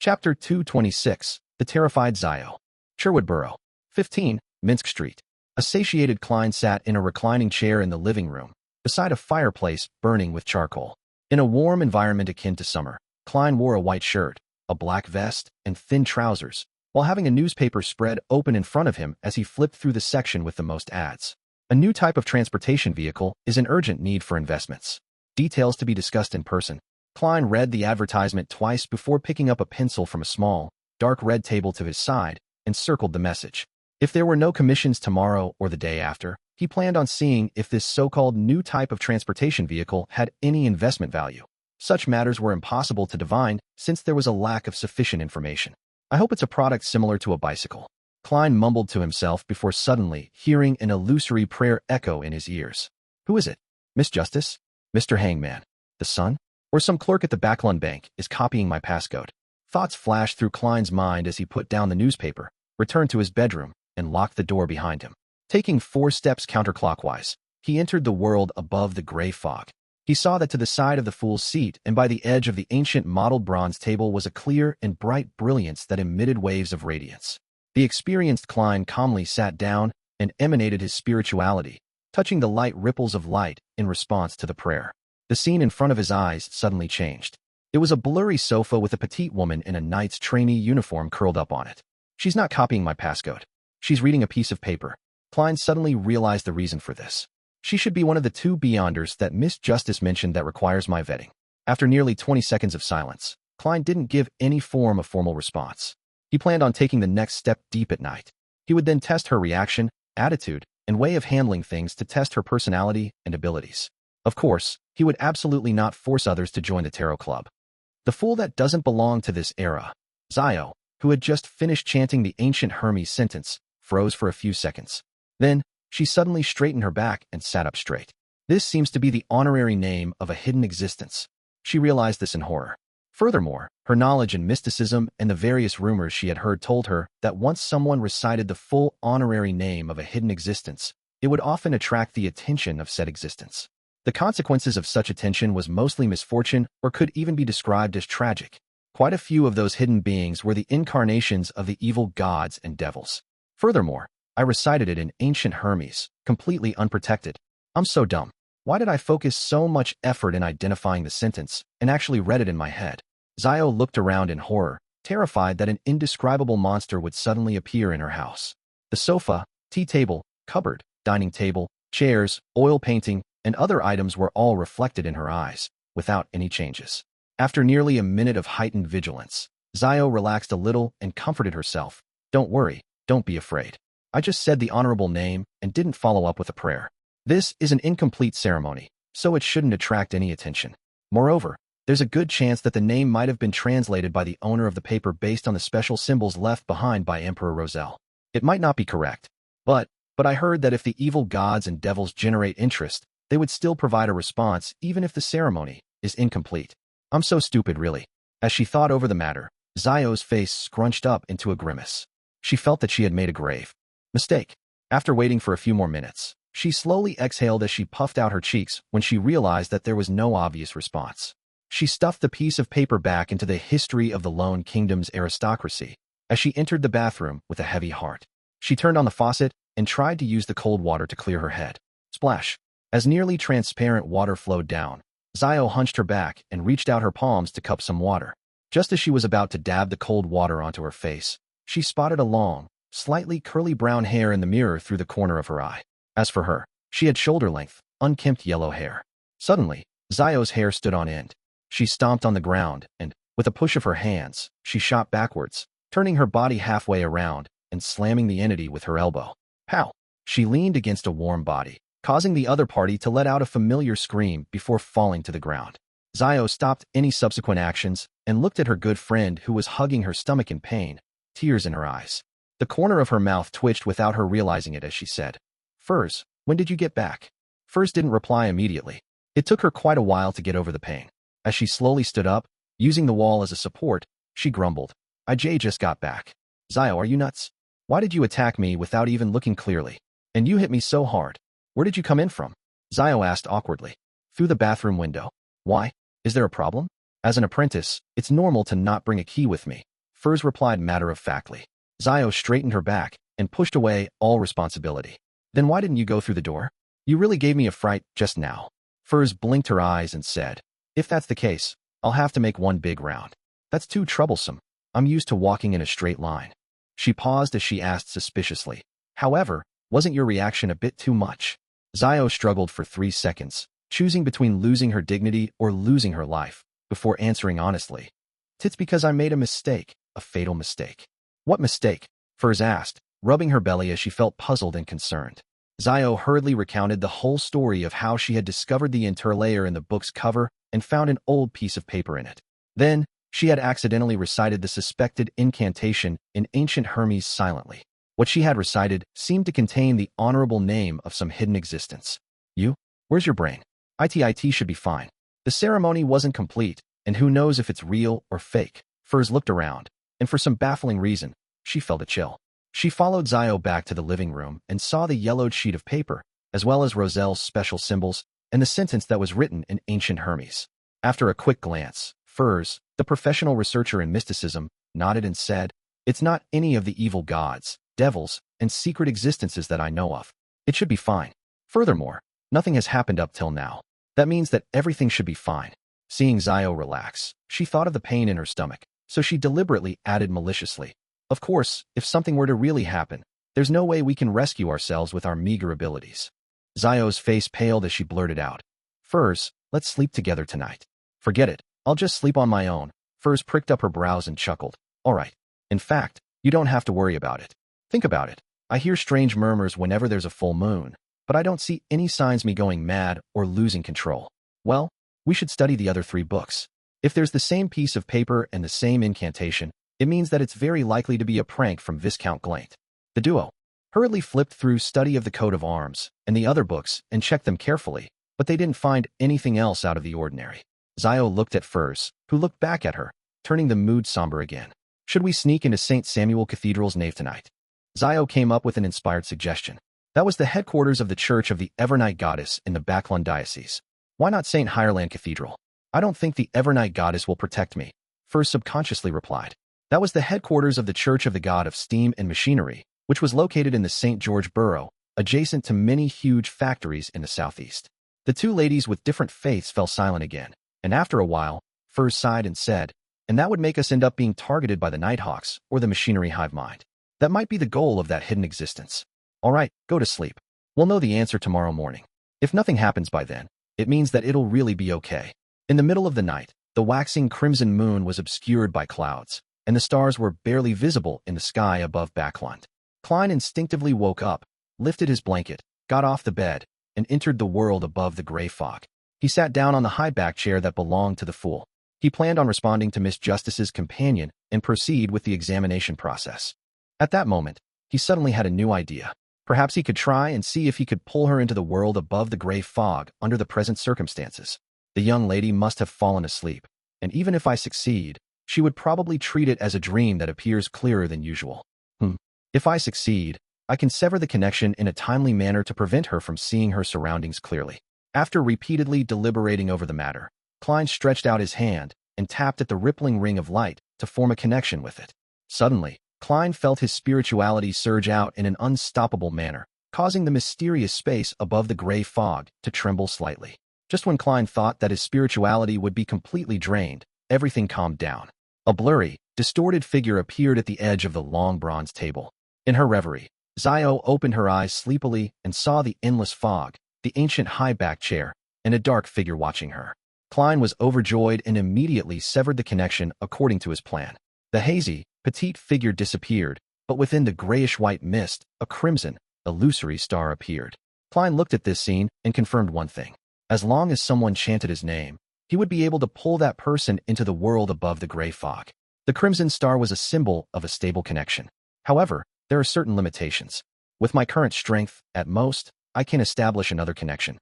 Chapter 226, The Terrified Xio. Sherwood Borough. 15, Minsk Street. A satiated Klein sat in a reclining chair in the living room, beside a fireplace burning with charcoal. In a warm environment akin to summer, Klein wore a white shirt, a black vest, and thin trousers, while having a newspaper spread open in front of him as he flipped through the section with the most ads. A new type of transportation vehicle is an urgent need for investments. Details to be discussed in person. Klein read the advertisement twice before picking up a pencil from a small, dark red table to his side and circled the message. If there were no commissions tomorrow or the day after, he planned on seeing if this so-called new type of transportation vehicle had any investment value. Such matters were impossible to divine since there was a lack of sufficient information. I hope it's a product similar to a bicycle. Klein mumbled to himself before suddenly hearing an illusory prayer echo in his ears. Who is it? Miss Justice? Mr. Hangman? The Sun? Or some clerk at the Bakerland Bank is copying my passcode? Thoughts flashed through Klein's mind as he put down the newspaper, returned to his bedroom, and locked the door behind him. Taking 4 steps counterclockwise, he entered the world above the gray fog. He saw that to the side of the fool's seat and by the edge of the ancient mottled bronze table was a clear and bright brilliance that emitted waves of radiance. The experienced Klein calmly sat down and emanated his spirituality, touching the light ripples of light in response to the prayer. The scene in front of his eyes suddenly changed. It was a blurry sofa with a petite woman in a knight's trainee uniform curled up on it. She's not copying my passcode. She's reading a piece of paper. Klein suddenly realized the reason for this. She should be one of the 2 beyonders that Miss Justice mentioned that requires my vetting. After nearly 20 seconds of silence, Klein didn't give any form of formal response. He planned on taking the next step deep at night. He would then test her reaction, attitude, and way of handling things to test her personality and abilities. Of course, he would absolutely not force others to join the tarot club. The fool that doesn't belong to this era. Xio, who had just finished chanting the ancient Hermes sentence, froze for a few seconds. Then, she suddenly straightened her back and sat up straight. This seems to be the honorary name of a hidden existence. She realized this in horror. Furthermore, her knowledge in mysticism and the various rumors she had heard told her that once someone recited the full honorary name of a hidden existence, it would often attract the attention of said existence. The consequences of such attention was mostly misfortune or could even be described as tragic. Quite a few of those hidden beings were the incarnations of the evil gods and devils. Furthermore, I recited it in ancient Hermes, completely unprotected. I'm so dumb. Why did I focus so much effort in identifying the sentence and actually read it in my head? Xio looked around in horror, terrified that an indescribable monster would suddenly appear in her house. The sofa, tea table, cupboard, dining table, chairs, oil painting, and other items were all reflected in her eyes, without any changes. After nearly a minute of heightened vigilance, Xio relaxed a little and comforted herself. Don't worry, don't be afraid. I just said the honorable name and didn't follow up with a prayer. This is an incomplete ceremony, so it shouldn't attract any attention. Moreover, there's a good chance that the name might have been translated by the owner of the paper based on the special symbols left behind by Emperor Roselle. It might not be correct, but I heard that if the evil gods and devils generate interest, they would still provide a response even if the ceremony is incomplete. I'm so stupid, really. As she thought over the matter, Xio's face scrunched up into a grimace. She felt that she had made a grave mistake. After waiting for a few more minutes, she slowly exhaled as she puffed out her cheeks when she realized that there was no obvious response. She stuffed the piece of paper back into the history of the Lone Kingdom's aristocracy as she entered the bathroom with a heavy heart. She turned on the faucet and tried to use the cold water to clear her head. Splash! As nearly transparent water flowed down, Xio hunched her back and reached out her palms to cup some water. Just as she was about to dab the cold water onto her face, she spotted a long, slightly curly brown hair in the mirror through the corner of her eye. As for her, she had shoulder-length, unkempt yellow hair. Suddenly, Xio's hair stood on end. She stomped on the ground and, with a push of her hands, she shot backwards, turning her body halfway around and slamming the entity with her elbow. Pow! She leaned against a warm body, causing the other party to let out a familiar scream before falling to the ground. Xio stopped any subsequent actions and looked at her good friend who was hugging her stomach in pain, tears in her eyes. The corner of her mouth twitched without her realizing it as she said, "Furs, when did you get back?" Furs didn't reply immediately. It took her quite a while to get over the pain. As she slowly stood up, using the wall as a support, she grumbled, "I just got back. Xio, are you nuts? Why did you attack me without even looking clearly? And you hit me so hard. Where did you come in from?" Xio asked awkwardly. "Through the bathroom window." "Why? Is there a problem?" "As an apprentice, it's normal to not bring a key with me. Furs replied matter-of-factly. Zio straightened her back and pushed away all responsibility. Then why didn't you go through the door? You really gave me a fright just now. Furs blinked her eyes and said, if that's the case, I'll have to make one big round. That's too troublesome. I'm used to walking in a straight line. She paused as she asked suspiciously. However, wasn't your reaction a bit too much? Zio struggled for 3 seconds, choosing between losing her dignity or losing her life, before answering honestly. It's because I made a mistake, a fatal mistake. What mistake? Furs asked, rubbing her belly as she felt puzzled and concerned. Zio hurriedly recounted the whole story of how she had discovered the interlayer in the book's cover and found an old piece of paper in it. Then, she had accidentally recited the suspected incantation in ancient Hermes silently. What she had recited seemed to contain the honorable name of some hidden existence. You? Where's your brain? It should be fine. The ceremony wasn't complete, and who knows if it's real or fake. Furs looked around, and for some baffling reason, she felt a chill. She followed Zio back to the living room and saw the yellowed sheet of paper, as well as Roselle's special symbols, and the sentence that was written in ancient Hermes. After a quick glance, Furs, the professional researcher in mysticism, nodded and said, it's not any of the evil gods, devils, and secret existences that I know of. It should be fine. Furthermore, nothing has happened up till now. That means that everything should be fine. Seeing Zio relax, she thought of the pain in her stomach, so she deliberately added maliciously, of course, if something were to really happen, there's no way we can rescue ourselves with our meager abilities. Zio's face paled as she blurted out, Furs, let's sleep together tonight. Forget it. I'll just sleep on my own. Furs pricked up her brows and chuckled. All right. In fact, you don't have to worry about it. Think about it. I hear strange murmurs whenever there's a full moon, but I don't see any signs me going mad or losing control. Well, we should study the other 3 books. If there's the same piece of paper and the same incantation, it means that it's very likely to be a prank from Viscount Glaint. The duo hurriedly flipped through Study of the Coat of Arms and the other books and checked them carefully, but they didn't find anything else out of the ordinary. Zio looked at Furs, who looked back at her, turning the mood somber again. Should we sneak into St. Samuel Cathedral's nave tonight? Zio came up with an inspired suggestion. That was the headquarters of the Church of the Evernight Goddess in the Bakerland diocese. Why not St. Hireland Cathedral? I don't think the Evernight Goddess will protect me, Furs subconsciously replied. That was the headquarters of the Church of the God of Steam and Machinery, which was located in the St. George Borough, adjacent to many huge factories in the southeast. The 2 ladies with different faiths fell silent again, and after a while, Furs sighed and said, and that would make us end up being targeted by the Nighthawks or the machinery hive mind. That might be the goal of that hidden existence. All right, go to sleep. We'll know the answer tomorrow morning. If nothing happens by then, it means that it'll really be okay. In the middle of the night, the waxing crimson moon was obscured by clouds, and the stars were barely visible in the sky above Bakerland. Klein instinctively woke up, lifted his blanket, got off the bed, and entered the world above the gray fog. He sat down on the high-back chair that belonged to the fool. He planned on responding to Miss Justice's companion and proceed with the examination process. At that moment, he suddenly had a new idea. Perhaps he could try and see if he could pull her into the world above the gray fog under the present circumstances. The young lady must have fallen asleep, and even if I succeed, she would probably treat it as a dream that appears clearer than usual. If I succeed, I can sever the connection in a timely manner to prevent her from seeing her surroundings clearly. After repeatedly deliberating over the matter, Klein stretched out his hand and tapped at the rippling ring of light to form a connection with it. Suddenly, Klein felt his spirituality surge out in an unstoppable manner, causing the mysterious space above the gray fog to tremble slightly. Just when Klein thought that his spirituality would be completely drained, everything calmed down. A blurry, distorted figure appeared at the edge of the long bronze table. In her reverie, Zio opened her eyes sleepily and saw the endless fog, the ancient high-back chair, and a dark figure watching her. Klein was overjoyed and immediately severed the connection according to his plan. The hazy, petite figure disappeared, but within the grayish-white mist, a crimson, illusory star appeared. Klein looked at this scene and confirmed one thing. As long as someone chanted his name, he would be able to pull that person into the world above the gray fog. The crimson star was a symbol of a stable connection. However, there are certain limitations. With my current strength, at most, I can establish another connection.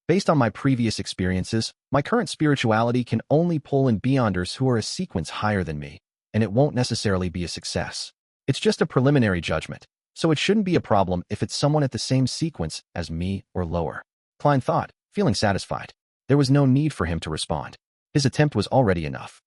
Based on my previous experiences, my current spirituality can only pull in beyonders who are a sequence higher than me, and it won't necessarily be a success. It's just a preliminary judgment, so it shouldn't be a problem if it's someone at the same sequence as me or lower. Klein thought, feeling satisfied. There was no need for him to respond. His attempt was already enough.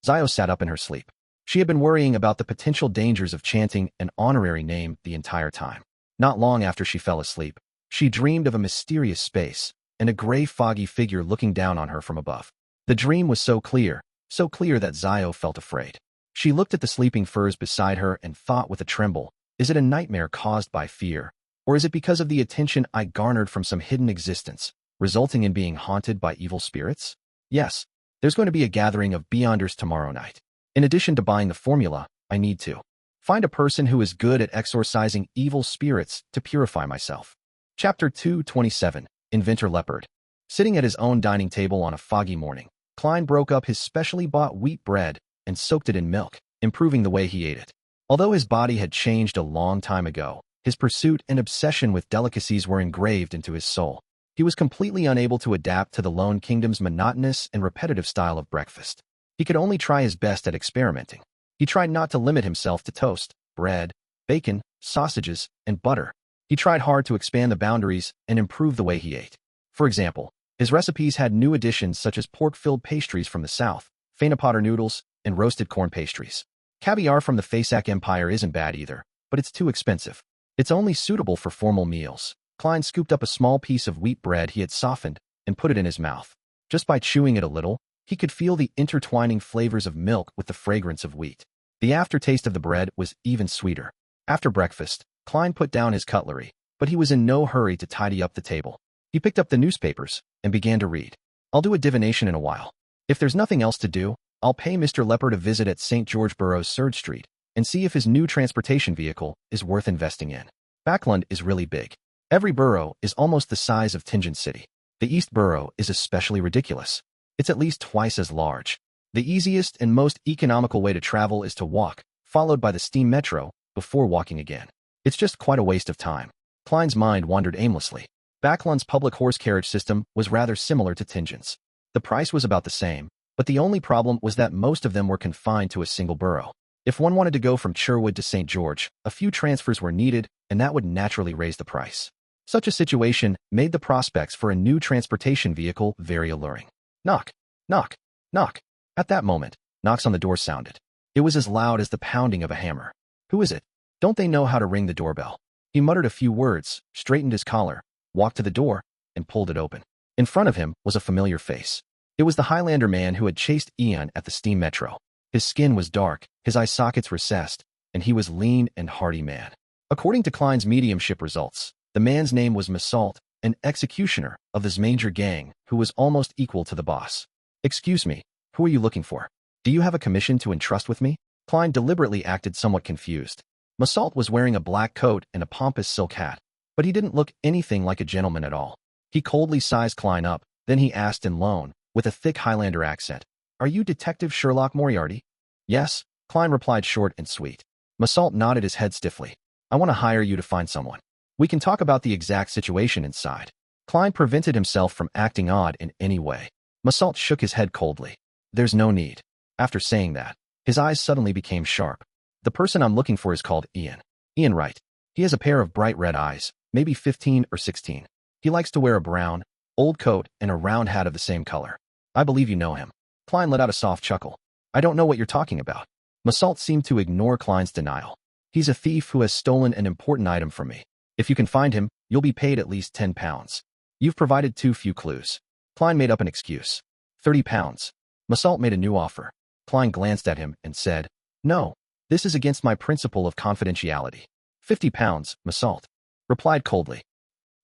Zio sat up in her sleep. She had been worrying about the potential dangers of chanting an honorary name the entire time. Not long after she fell asleep, she dreamed of a mysterious space and a gray foggy figure looking down on her from above. The dream was so clear that Xio felt afraid. She looked at the sleeping furs beside her and thought with a tremble, is it a nightmare caused by fear, or is it because of the attention I garnered from some hidden existence, resulting in being haunted by evil spirits? Yes, there's going to be a gathering of Beyonders tomorrow night. In addition to buying the formula, I need to find a person who is good at exorcising evil spirits to purify myself. Chapter 227, Inventor Leppard. Sitting at his own dining table on a foggy morning, Klein broke up his specially bought wheat bread and soaked it in milk, improving the way he ate it. Although his body had changed a long time ago, his pursuit and obsession with delicacies were engraved into his soul. He was completely unable to adapt to the Lone Kingdom's monotonous and repetitive style of breakfast. He could only try his best at experimenting. He tried not to limit himself to toast, bread, bacon, sausages, and butter. He tried hard to expand the boundaries and improve the way he ate. For example, his recipes had new additions such as pork-filled pastries from the south, Potter noodles, and roasted corn pastries. Caviar from the Fasak Empire isn't bad either, but it's too expensive. It's only suitable for formal meals. Klein scooped up a small piece of wheat bread he had softened and put it in his mouth. Just by chewing it a little, he could feel the intertwining flavors of milk with the fragrance of wheat. The aftertaste of the bread was even sweeter. After breakfast, Klein put down his cutlery, but he was in no hurry to tidy up the table. He picked up the newspapers and began to read. I'll do a divination in a while. If there's nothing else to do, I'll pay Mr. Leppard a visit at St. George Borough's Surge Street and see if his new transportation vehicle is worth investing in. Bakerland is really big. Every borough is almost the size of Tingent City. The East Borough is especially ridiculous. It's at least twice as large. The easiest and most economical way to travel is to walk, followed by the steam metro, before walking again. It's just quite a waste of time. Klein's mind wandered aimlessly. Bakerland's public horse carriage system was rather similar to Tingent's. The price was about the same, but the only problem was that most of them were confined to a single borough. If one wanted to go from Sherwood to St. George, a few transfers were needed, and that would naturally raise the price. Such a situation made the prospects for a new transportation vehicle very alluring. Knock, knock, knock. At that moment, knocks on the door sounded. It was as loud as the pounding of a hammer. Who is it? Don't they know how to ring the doorbell? He muttered a few words, straightened his collar, walked to the door, and pulled it open. In front of him was a familiar face. It was the Highlander man who had chased Ian at the steam metro. His skin was dark, his eye sockets recessed, and he was lean and hearty man. According to Klein's mediumship results, the man's name was Massault, an executioner of the Zmanger gang who was almost equal to the boss. Excuse me, who are you looking for? Do you have a commission to entrust with me? Klein deliberately acted somewhat confused. Massault was wearing a black coat and a pompous silk hat, but he didn't look anything like a gentleman at all. He coldly sized Klein up, then he asked in Lone, with a thick Highlander accent, "Are you Detective Sherlock Moriarty?" "Yes," Klein replied short and sweet. Massault nodded his head stiffly. "I want to hire you to find someone. We can talk about the exact situation inside." Klein prevented himself from acting odd in any way. Massault shook his head coldly. "There's no need." After saying that, his eyes suddenly became sharp. "The person I'm looking for is called Ian. Ian Wright. He has a pair of bright red eyes, maybe 15 or 16. He likes to wear a brown, old coat and a round hat of the same color. I believe you know him." Klein let out a soft chuckle. "I don't know what you're talking about." Massault seemed to ignore Klein's denial. "He's a thief who has stolen an important item from me. If you can find him, you'll be paid at least £10. You've provided too few clues." Klein made up an excuse. £30. Massault made a new offer. Klein glanced at him and said, "No, this is against my principle of confidentiality." £50, Massault replied coldly.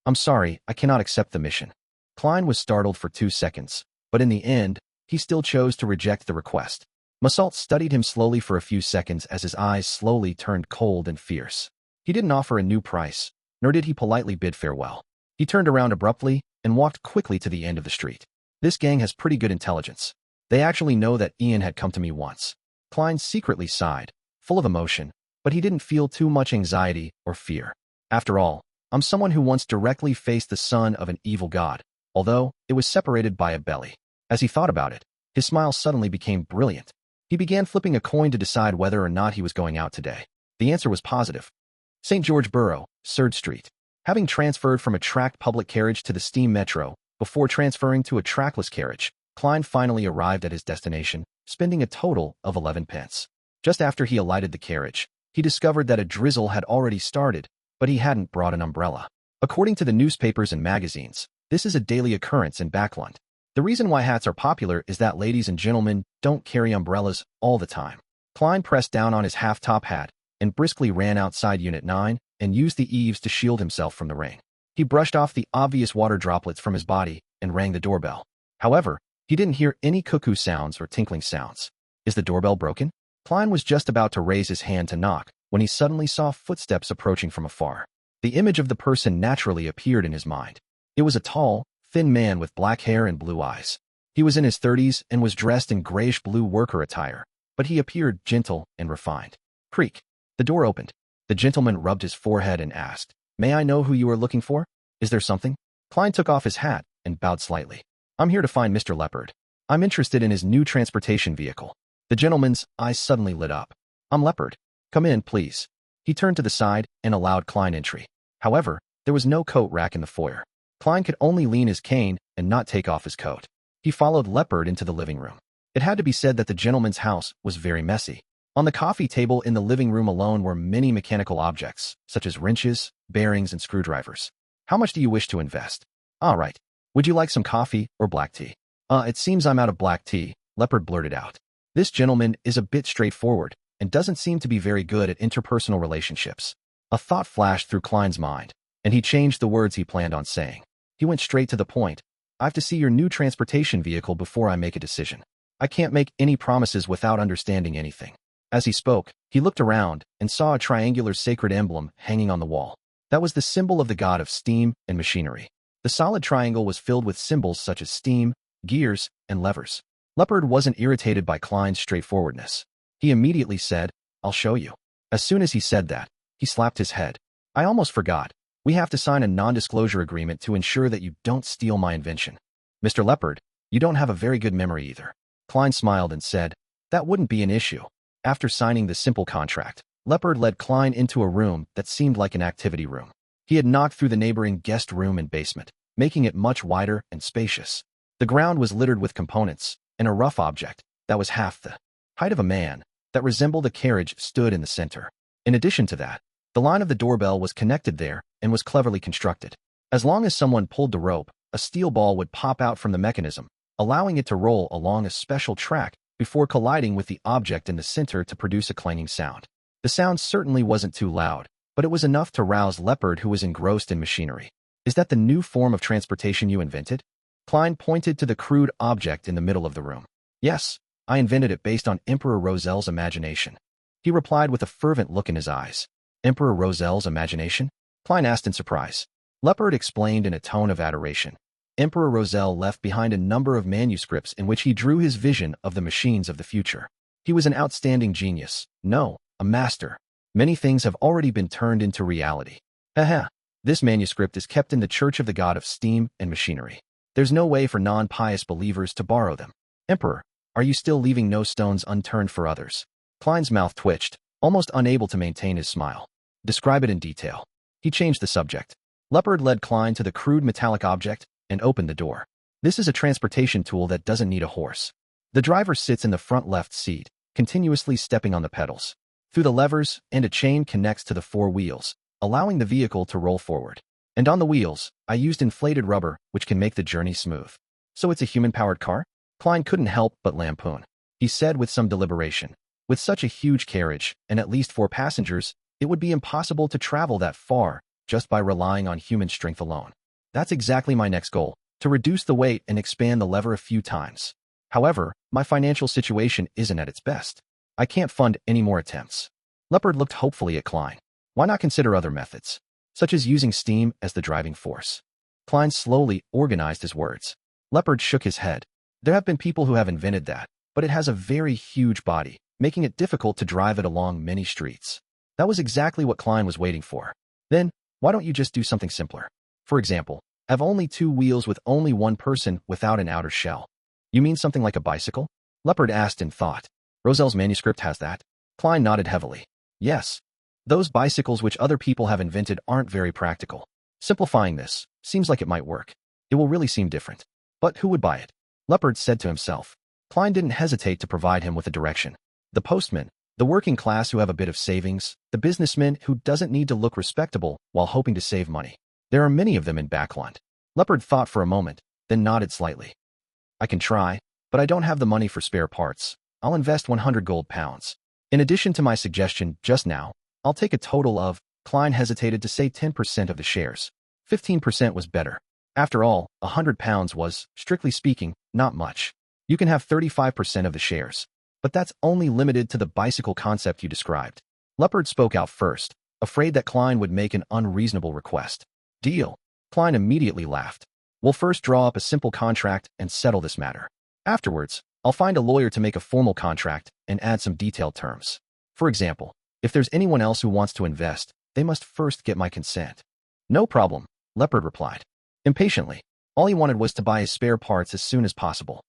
"I'm sorry, I cannot accept the mission." Klein was startled for 2 seconds, but in the end, he still chose to reject the request. Massault studied him slowly for a few seconds as his eyes slowly turned cold and fierce. He didn't offer a new price, nor did he politely bid farewell. He turned around abruptly and walked quickly to the end of the street. "This gang has pretty good intelligence. They actually know that Ian had come to me once." Klein secretly sighed, full of emotion, but he didn't feel too much anxiety or fear. "After all, I'm someone who once directly faced the son of an evil god, although it was separated by a belly." As he thought about it, his smile suddenly became brilliant. He began flipping a coin to decide whether or not he was going out today. The answer was positive. St. George Borough, Surge Street. Having transferred from a tracked public carriage to the steam metro, before transferring to a trackless carriage, Klein finally arrived at his destination, spending a total of 11 pence. Just after he alighted the carriage, he discovered that a drizzle had already started, but he hadn't brought an umbrella. According to the newspapers and magazines, this is a daily occurrence in Bakerland. The reason why hats are popular is that ladies and gentlemen don't carry umbrellas all the time. Klein pressed down on his half-top hat and briskly ran outside Unit 9 and used the eaves to shield himself from the rain. He brushed off the obvious water droplets from his body and rang the doorbell. However, he didn't hear any cuckoo sounds or tinkling sounds. Is the doorbell broken? Klein was just about to raise his hand to knock when he suddenly saw footsteps approaching from afar. The image of the person naturally appeared in his mind. It was a tall, thin man with black hair and blue eyes. He was in his 30s and was dressed in grayish-blue worker attire, but he appeared gentle and refined. Creak. The door opened. The gentleman rubbed his forehead and asked, "May I know who you are looking for? Is there something?" Klein took off his hat and bowed slightly. "I'm here to find Mr. Leppard. I'm interested in his new transportation vehicle." The gentleman's eyes suddenly lit up. "I'm Leppard. Come in, please." He turned to the side and allowed Klein entry. However, there was no coat rack in the foyer. Klein could only lean his cane and not take off his coat. He followed Leppard into the living room. It had to be said that the gentleman's house was very messy. On the coffee table in the living room alone were many mechanical objects, such as wrenches, bearings, and screwdrivers. "How much do you wish to invest?" "All right. Would you like some coffee or black tea?" It seems I'm out of black tea," Leppard blurted out. This gentleman is a bit straightforward and doesn't seem to be very good at interpersonal relationships. A thought flashed through Klein's mind, and he changed the words he planned on saying. He went straight to the point. "I have to see your new transportation vehicle before I make a decision. I can't make any promises without understanding anything." As he spoke, he looked around and saw a triangular sacred emblem hanging on the wall. That was the symbol of the god of steam and machinery. The solid triangle was filled with symbols such as steam, gears, and levers. Leppard wasn't irritated by Klein's straightforwardness. He immediately said, "I'll show you." As soon as he said that, he slapped his head. "I almost forgot. We have to sign a non-disclosure agreement to ensure that you don't steal my invention." "Mr. Leppard, you don't have a very good memory either." Klein smiled and said, "That wouldn't be an issue." After signing the simple contract, Leppard led Klein into a room that seemed like an activity room. He had knocked through the neighboring guest room and basement, making it much wider and spacious. The ground was littered with components, and a rough object, that was half the height of a man, that resembled a carriage stood in the center. In addition to that, the line of the doorbell was connected there and was cleverly constructed. As long as someone pulled the rope, a steel ball would pop out from the mechanism, allowing it to roll along a special track before colliding with the object in the center to produce a clanging sound. The sound certainly wasn't too loud, but it was enough to rouse Leppard, who was engrossed in machinery. "Is that the new form of transportation you invented?" Klein pointed to the crude object in the middle of the room. "Yes, I invented it based on Emperor Rosel's imagination," he replied with a fervent look in his eyes. "Emperor Rosel's imagination?" Klein asked in surprise. Leppard explained in a tone of adoration. Emperor Rosel left behind a number of manuscripts in which he drew his vision of the machines of the future. He was an outstanding genius. No, a master. Many things have already been turned into reality. Haha. This manuscript is kept in the Church of the God of Steam and Machinery. There's no way for non-pious believers to borrow them. Emperor, are you still leaving no stones unturned for others? Klein's mouth twitched, almost unable to maintain his smile. Describe it in detail. He changed the subject. Leppard led Klein to the crude metallic object and opened the door. This is a transportation tool that doesn't need a horse. The driver sits in the front left seat, continuously stepping on the pedals. Through the levers, and a chain connects to the four wheels, allowing the vehicle to roll forward. And on the wheels, I used inflated rubber, which can make the journey smooth. So it's a human-powered car? Klein couldn't help but lampoon. He said with some deliberation, with such a huge carriage, and at least 4 passengers, it would be impossible to travel that far just by relying on human strength alone. That's exactly my next goal, to reduce the weight and expand the lever a few times. However, my financial situation isn't at its best. I can't fund any more attempts. Leppard looked hopefully at Klein. Why not consider other methods, such as using steam as the driving force? Klein slowly organized his words. Leppard shook his head. There have been people who have invented that, but it has a very huge body, making it difficult to drive it along many streets. That was exactly what Klein was waiting for. Then, why don't you just do something simpler? For example, have only 2 wheels with only one person without an outer shell. You mean something like a bicycle? Leppard asked in thought. Rosel's manuscript has that? Klein nodded heavily. Yes. Those bicycles which other people have invented aren't very practical. Simplifying this seems like it might work. It will really seem different. But who would buy it? Leppard said to himself. Klein didn't hesitate to provide him with a direction. The postman, The working class who have a bit of savings, the businessman who doesn't need to look respectable while hoping to save money. There are many of them in Bakerland. Leppard thought for a moment, then nodded slightly. I can try, but I don't have the money for spare parts. I'll invest 100 gold pounds. In addition to my suggestion just now, I'll take a total of, Klein hesitated to say 10% of the shares. 15% was better. After all, 100 pounds was, strictly speaking, not much. You can have 35% of the shares. But that's only limited to the bicycle concept you described. Leppard spoke out first, afraid that Klein would make an unreasonable request. Deal. Klein immediately laughed. We'll first draw up a simple contract and settle this matter. Afterwards, I'll find a lawyer to make a formal contract and add some detailed terms. For example, if there's anyone else who wants to invest, they must first get my consent. No problem, Leppard replied. Impatiently, all he wanted was to buy his spare parts as soon as possible.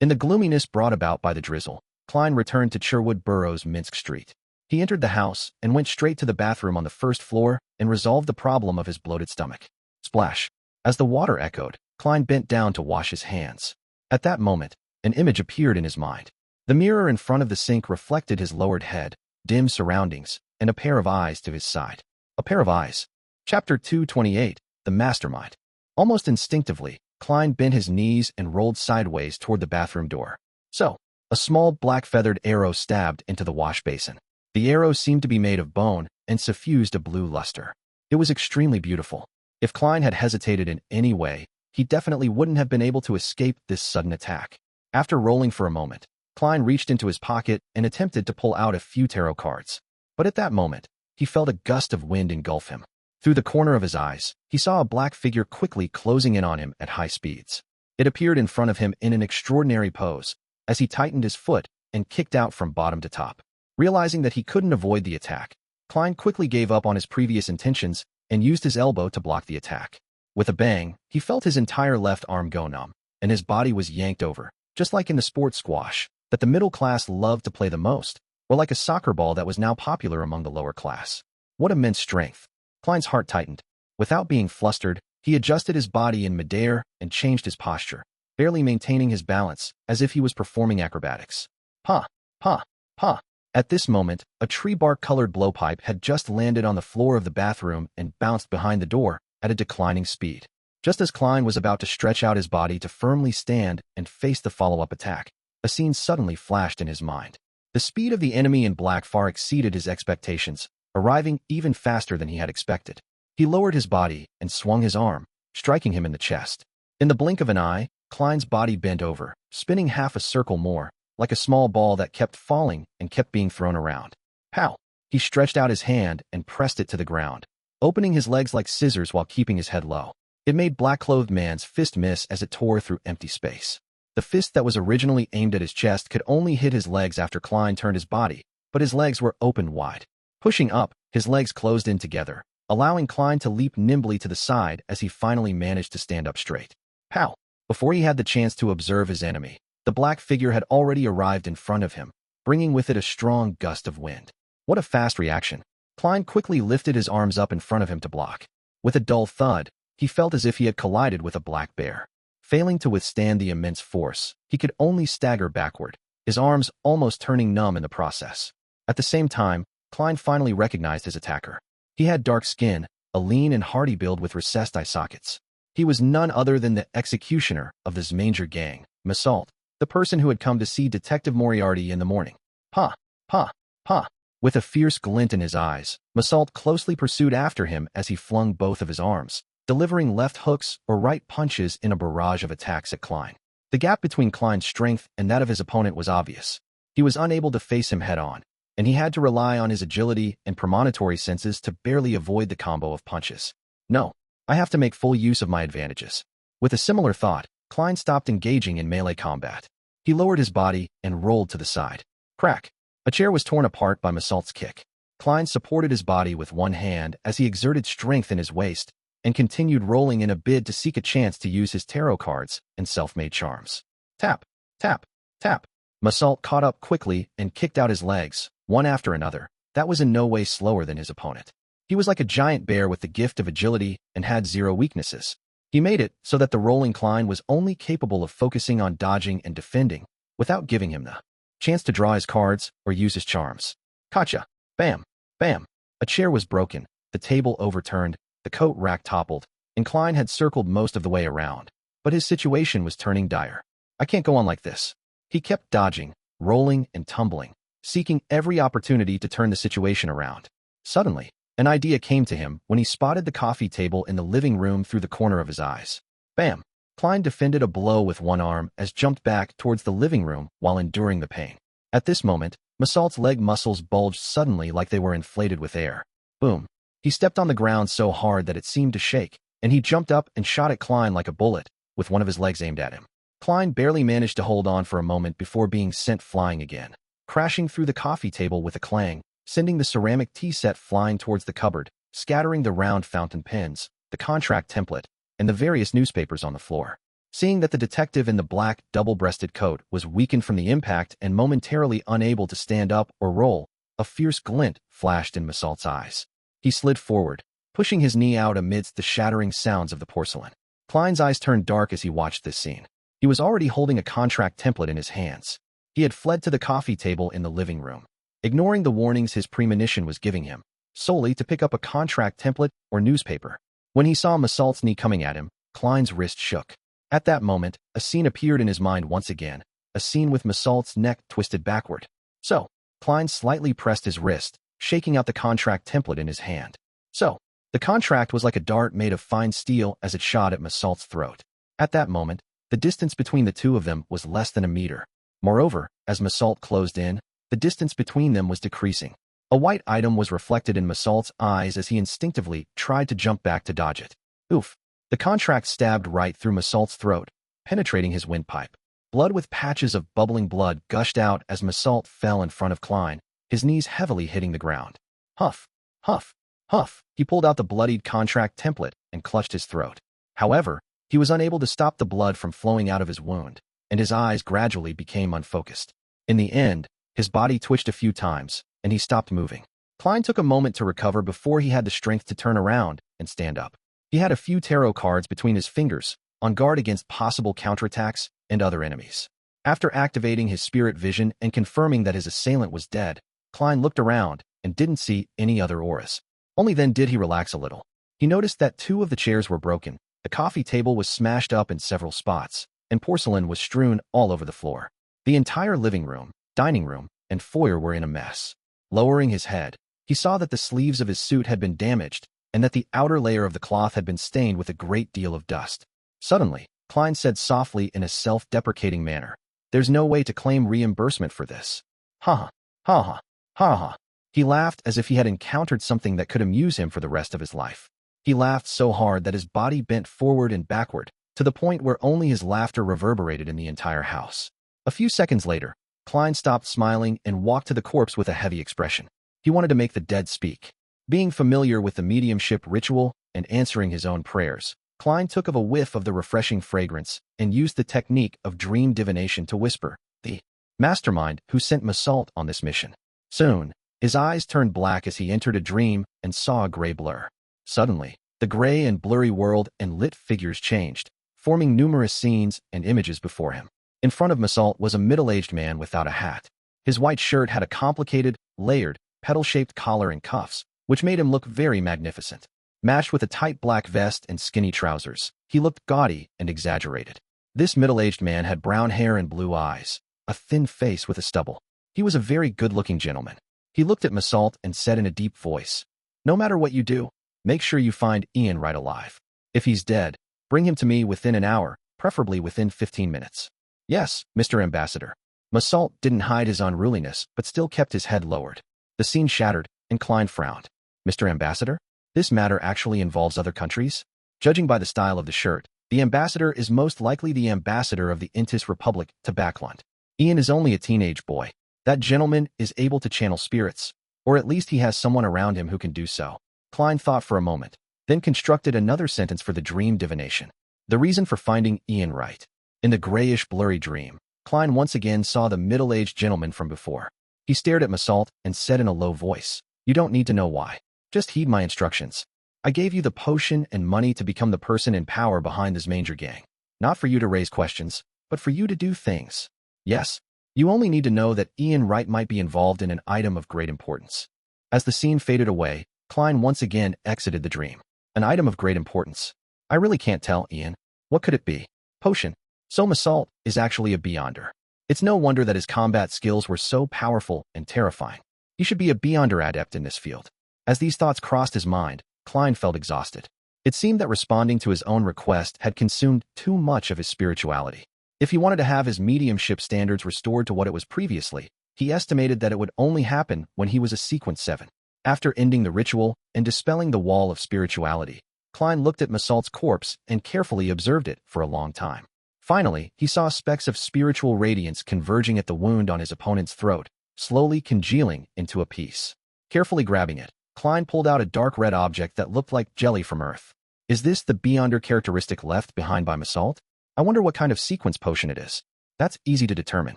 In the gloominess brought about by the drizzle, Klein returned to Sherwood Borough's Minsk Street. He entered the house and went straight to the bathroom on the first floor and resolved the problem of his bloated stomach. Splash. As the water echoed, Klein bent down to wash his hands. At that moment, an image appeared in his mind. The mirror in front of the sink reflected his lowered head, dim surroundings, and a pair of eyes to his side. A pair of eyes. Chapter 228, The Mastermind. Almost instinctively, Klein bent his knees and rolled sideways toward the bathroom door. So, a small black-feathered arrow stabbed into the wash basin. The arrow seemed to be made of bone and suffused a blue luster. It was extremely beautiful. If Klein had hesitated in any way, he definitely wouldn't have been able to escape this sudden attack. After rolling for a moment, Klein reached into his pocket and attempted to pull out a few tarot cards. But at that moment, he felt a gust of wind engulf him. Through the corner of his eyes, he saw a black figure quickly closing in on him at high speeds. It appeared in front of him in an extraordinary pose, as he tightened his foot and kicked out from bottom to top. Realizing that he couldn't avoid the attack, Klein quickly gave up on his previous intentions and used his elbow to block the attack. With a bang, he felt his entire left arm go numb, and his body was yanked over, just like in the sport squash that the middle class loved to play the most, or like a soccer ball that was now popular among the lower class. What immense strength! Klein's heart tightened. Without being flustered, he adjusted his body in midair and changed his posture, barely maintaining his balance, as if he was performing acrobatics. Pa! Pa! Pa! At this moment, a tree bark-colored blowpipe had just landed on the floor of the bathroom and bounced behind the door at a declining speed. Just as Klein was about to stretch out his body to firmly stand and face the follow-up attack, a scene suddenly flashed in his mind. The speed of the enemy in black far exceeded his expectations, arriving even faster than he had expected. He lowered his body and swung his arm, striking him in the chest. In the blink of an eye, Klein's body bent over, spinning half a circle more, like a small ball that kept falling and kept being thrown around. Pow! He stretched out his hand and pressed it to the ground, opening his legs like scissors while keeping his head low. It made black-clothed man's fist miss as it tore through empty space. The fist that was originally aimed at his chest could only hit his legs after Klein turned his body, but his legs were open wide. Pushing up, his legs closed in together, allowing Klein to leap nimbly to the side as he finally managed to stand up straight. Pow! Before he had the chance to observe his enemy, the black figure had already arrived in front of him, bringing with it a strong gust of wind. What a fast reaction! Klein quickly lifted his arms up in front of him to block. With a dull thud, he felt as if he had collided with a black bear. Failing to withstand the immense force, he could only stagger backward, his arms almost turning numb in the process. At the same time, Klein finally recognized his attacker. He had dark skin, a lean and hearty build with recessed eye sockets. He was none other than the executioner of the Zmanger gang, Massault, the person who had come to see Detective Moriarty in the morning. Pa! Pa! Pa! With a fierce glint in his eyes, Massault closely pursued after him as he flung both of his arms, delivering left hooks or right punches in a barrage of attacks at Klein. The gap between Klein's strength and that of his opponent was obvious. He was unable to face him head-on, and he had to rely on his agility and premonitory senses to barely avoid the combo of punches. No, I have to make full use of my advantages. With a similar thought, Klein stopped engaging in melee combat. He lowered his body and rolled to the side. Crack! A chair was torn apart by Massault's kick. Klein supported his body with one hand as he exerted strength in his waist and continued rolling in a bid to seek a chance to use his tarot cards and self-made charms. Tap! Tap! Tap! Massault caught up quickly and kicked out his legs, one after another. That was in no way slower than his opponent. He was like a giant bear with the gift of agility and had zero weaknesses. He made it so that the rolling Klein was only capable of focusing on dodging and defending, without giving him the chance to draw his cards or use his charms. Gotcha. Bam. Bam. A chair was broken, the table overturned, the coat rack toppled, and Klein had circled most of the way around. But his situation was turning dire. I can't go on like this. He kept dodging, rolling, and tumbling, seeking every opportunity to turn the situation around. Suddenly, an idea came to him when he spotted the coffee table in the living room through the corner of his eyes. Bam! Klein defended a blow with one arm as jumped back towards the living room while enduring the pain. At this moment, Massault's leg muscles bulged suddenly like they were inflated with air. Boom! He stepped on the ground so hard that it seemed to shake, and he jumped up and shot at Klein like a bullet, with one of his legs aimed at him. Klein barely managed to hold on for a moment before being sent flying again, crashing through the coffee table with a clang, sending the ceramic tea set flying towards the cupboard, scattering the round fountain pens, the contract template, and the various newspapers on the floor. Seeing that the detective in the black, double-breasted coat was weakened from the impact and momentarily unable to stand up or roll, a fierce glint flashed in Massault's eyes. He slid forward, pushing his knee out amidst the shattering sounds of the porcelain. Klein's eyes turned dark as he watched this scene. He was already holding a contract template in his hands. He had fled to the coffee table in the living room, ignoring the warnings his premonition was giving him, solely to pick up a contract template or newspaper. When he saw Massault's knee coming at him, Klein's wrist shook. At that moment, a scene appeared in his mind once again, a scene with Massault's neck twisted backward. So, Klein slightly pressed his wrist, shaking out the contract template in his hand. So, the contract was like a dart made of fine steel as it shot at Massault's throat. At that moment, the distance between the two of them was less than a meter. Moreover, as Massault closed in, the distance between them was decreasing. A white item was reflected in Massault's eyes as he instinctively tried to jump back to dodge it. Oof! The contract stabbed right through Massault's throat, penetrating his windpipe. Blood with patches of bubbling blood gushed out as Massault fell in front of Klein, his knees heavily hitting the ground. Huff! Huff! Huff! He pulled out the bloodied contract template and clutched his throat. However, he was unable to stop the blood from flowing out of his wound, and his eyes gradually became unfocused. In the end, his body twitched a few times, and he stopped moving. Klein took a moment to recover before he had the strength to turn around and stand up. He had a few tarot cards between his fingers, on guard against possible counterattacks and other enemies. After activating his spirit vision and confirming that his assailant was dead, Klein looked around and didn't see any other auras. Only then did he relax a little. He noticed that 2 of the chairs were broken, the coffee table was smashed up in several spots, and porcelain was strewn all over the floor. The entire living room, dining room, and foyer were in a mess. Lowering his head, he saw that the sleeves of his suit had been damaged, and that the outer layer of the cloth had been stained with a great deal of dust. Suddenly, Klein said softly in a self-deprecating manner, "There's no way to claim reimbursement for this." Ha ha, ha ha, ha ha. He laughed as if he had encountered something that could amuse him for the rest of his life. He laughed so hard that his body bent forward and backward, to the point where only his laughter reverberated in the entire house. A few seconds later, Klein stopped smiling and walked to the corpse with a heavy expression. He wanted to make the dead speak. Being familiar with the mediumship ritual and answering his own prayers, Klein took a whiff of the refreshing fragrance and used the technique of dream divination to whisper, "The Mastermind who sent Massault on this mission." Soon, his eyes turned black as he entered a dream and saw a gray blur. Suddenly, the gray and blurry world and lit figures changed, forming numerous scenes and images before him. In front of Massault was a middle-aged man without a hat. His white shirt had a complicated, layered, petal-shaped collar and cuffs, which made him look very magnificent. Matched with a tight black vest and skinny trousers, he looked gaudy and exaggerated. This middle-aged man had brown hair and blue eyes, a thin face with a stubble. He was a very good-looking gentleman. He looked at Massault and said in a deep voice, "No matter what you do, make sure you find Ian right alive. If he's dead, bring him to me within an hour, preferably within 15 minutes. Yes, Mr. Ambassador." Massault didn't hide his unruliness, but still kept his head lowered. The scene shattered, and Klein frowned. "Mr. Ambassador? This matter actually involves other countries?" Judging by the style of the shirt, the ambassador is most likely the ambassador of the Intis Republic to Bakerland. Ian is only a teenage boy. That gentleman is able to channel spirits, or at least he has someone around him who can do so. Klein thought for a moment, then constructed another sentence for the dream divination. The reason for finding Ian right. In the grayish, blurry dream, Klein once again saw the middle-aged gentleman from before. He stared at Massault and said in a low voice, "You don't need to know why. Just heed my instructions. I gave you the potion and money to become the person in power behind this manger gang. Not for you to raise questions, but for you to do things. Yes, You only need to know that Ian Wright might be involved in an item of great importance. As the scene faded away, Klein once again exited the dream. An item of great importance. I really can't tell, Ian. What could it be? Potion. So Massault is actually a Beyonder. It's no wonder that his combat skills were so powerful and terrifying. He should be a Beyonder adept in this field. As these thoughts crossed his mind, Klein felt exhausted. It seemed that responding to his own request had consumed too much of his spirituality. If he wanted to have his mediumship standards restored to what it was previously, he estimated that it would only happen when he was a Sequence 7. After ending the ritual and dispelling the wall of spirituality, Klein looked at Massault's corpse and carefully observed it for a long time. Finally, he saw specks of spiritual radiance converging at the wound on his opponent's throat, slowly congealing into a piece. Carefully grabbing it, Klein pulled out a dark red object that looked like jelly from Earth. Is this the Beyonder characteristic left behind by Massault? I wonder what kind of sequence potion it is. That's easy to determine.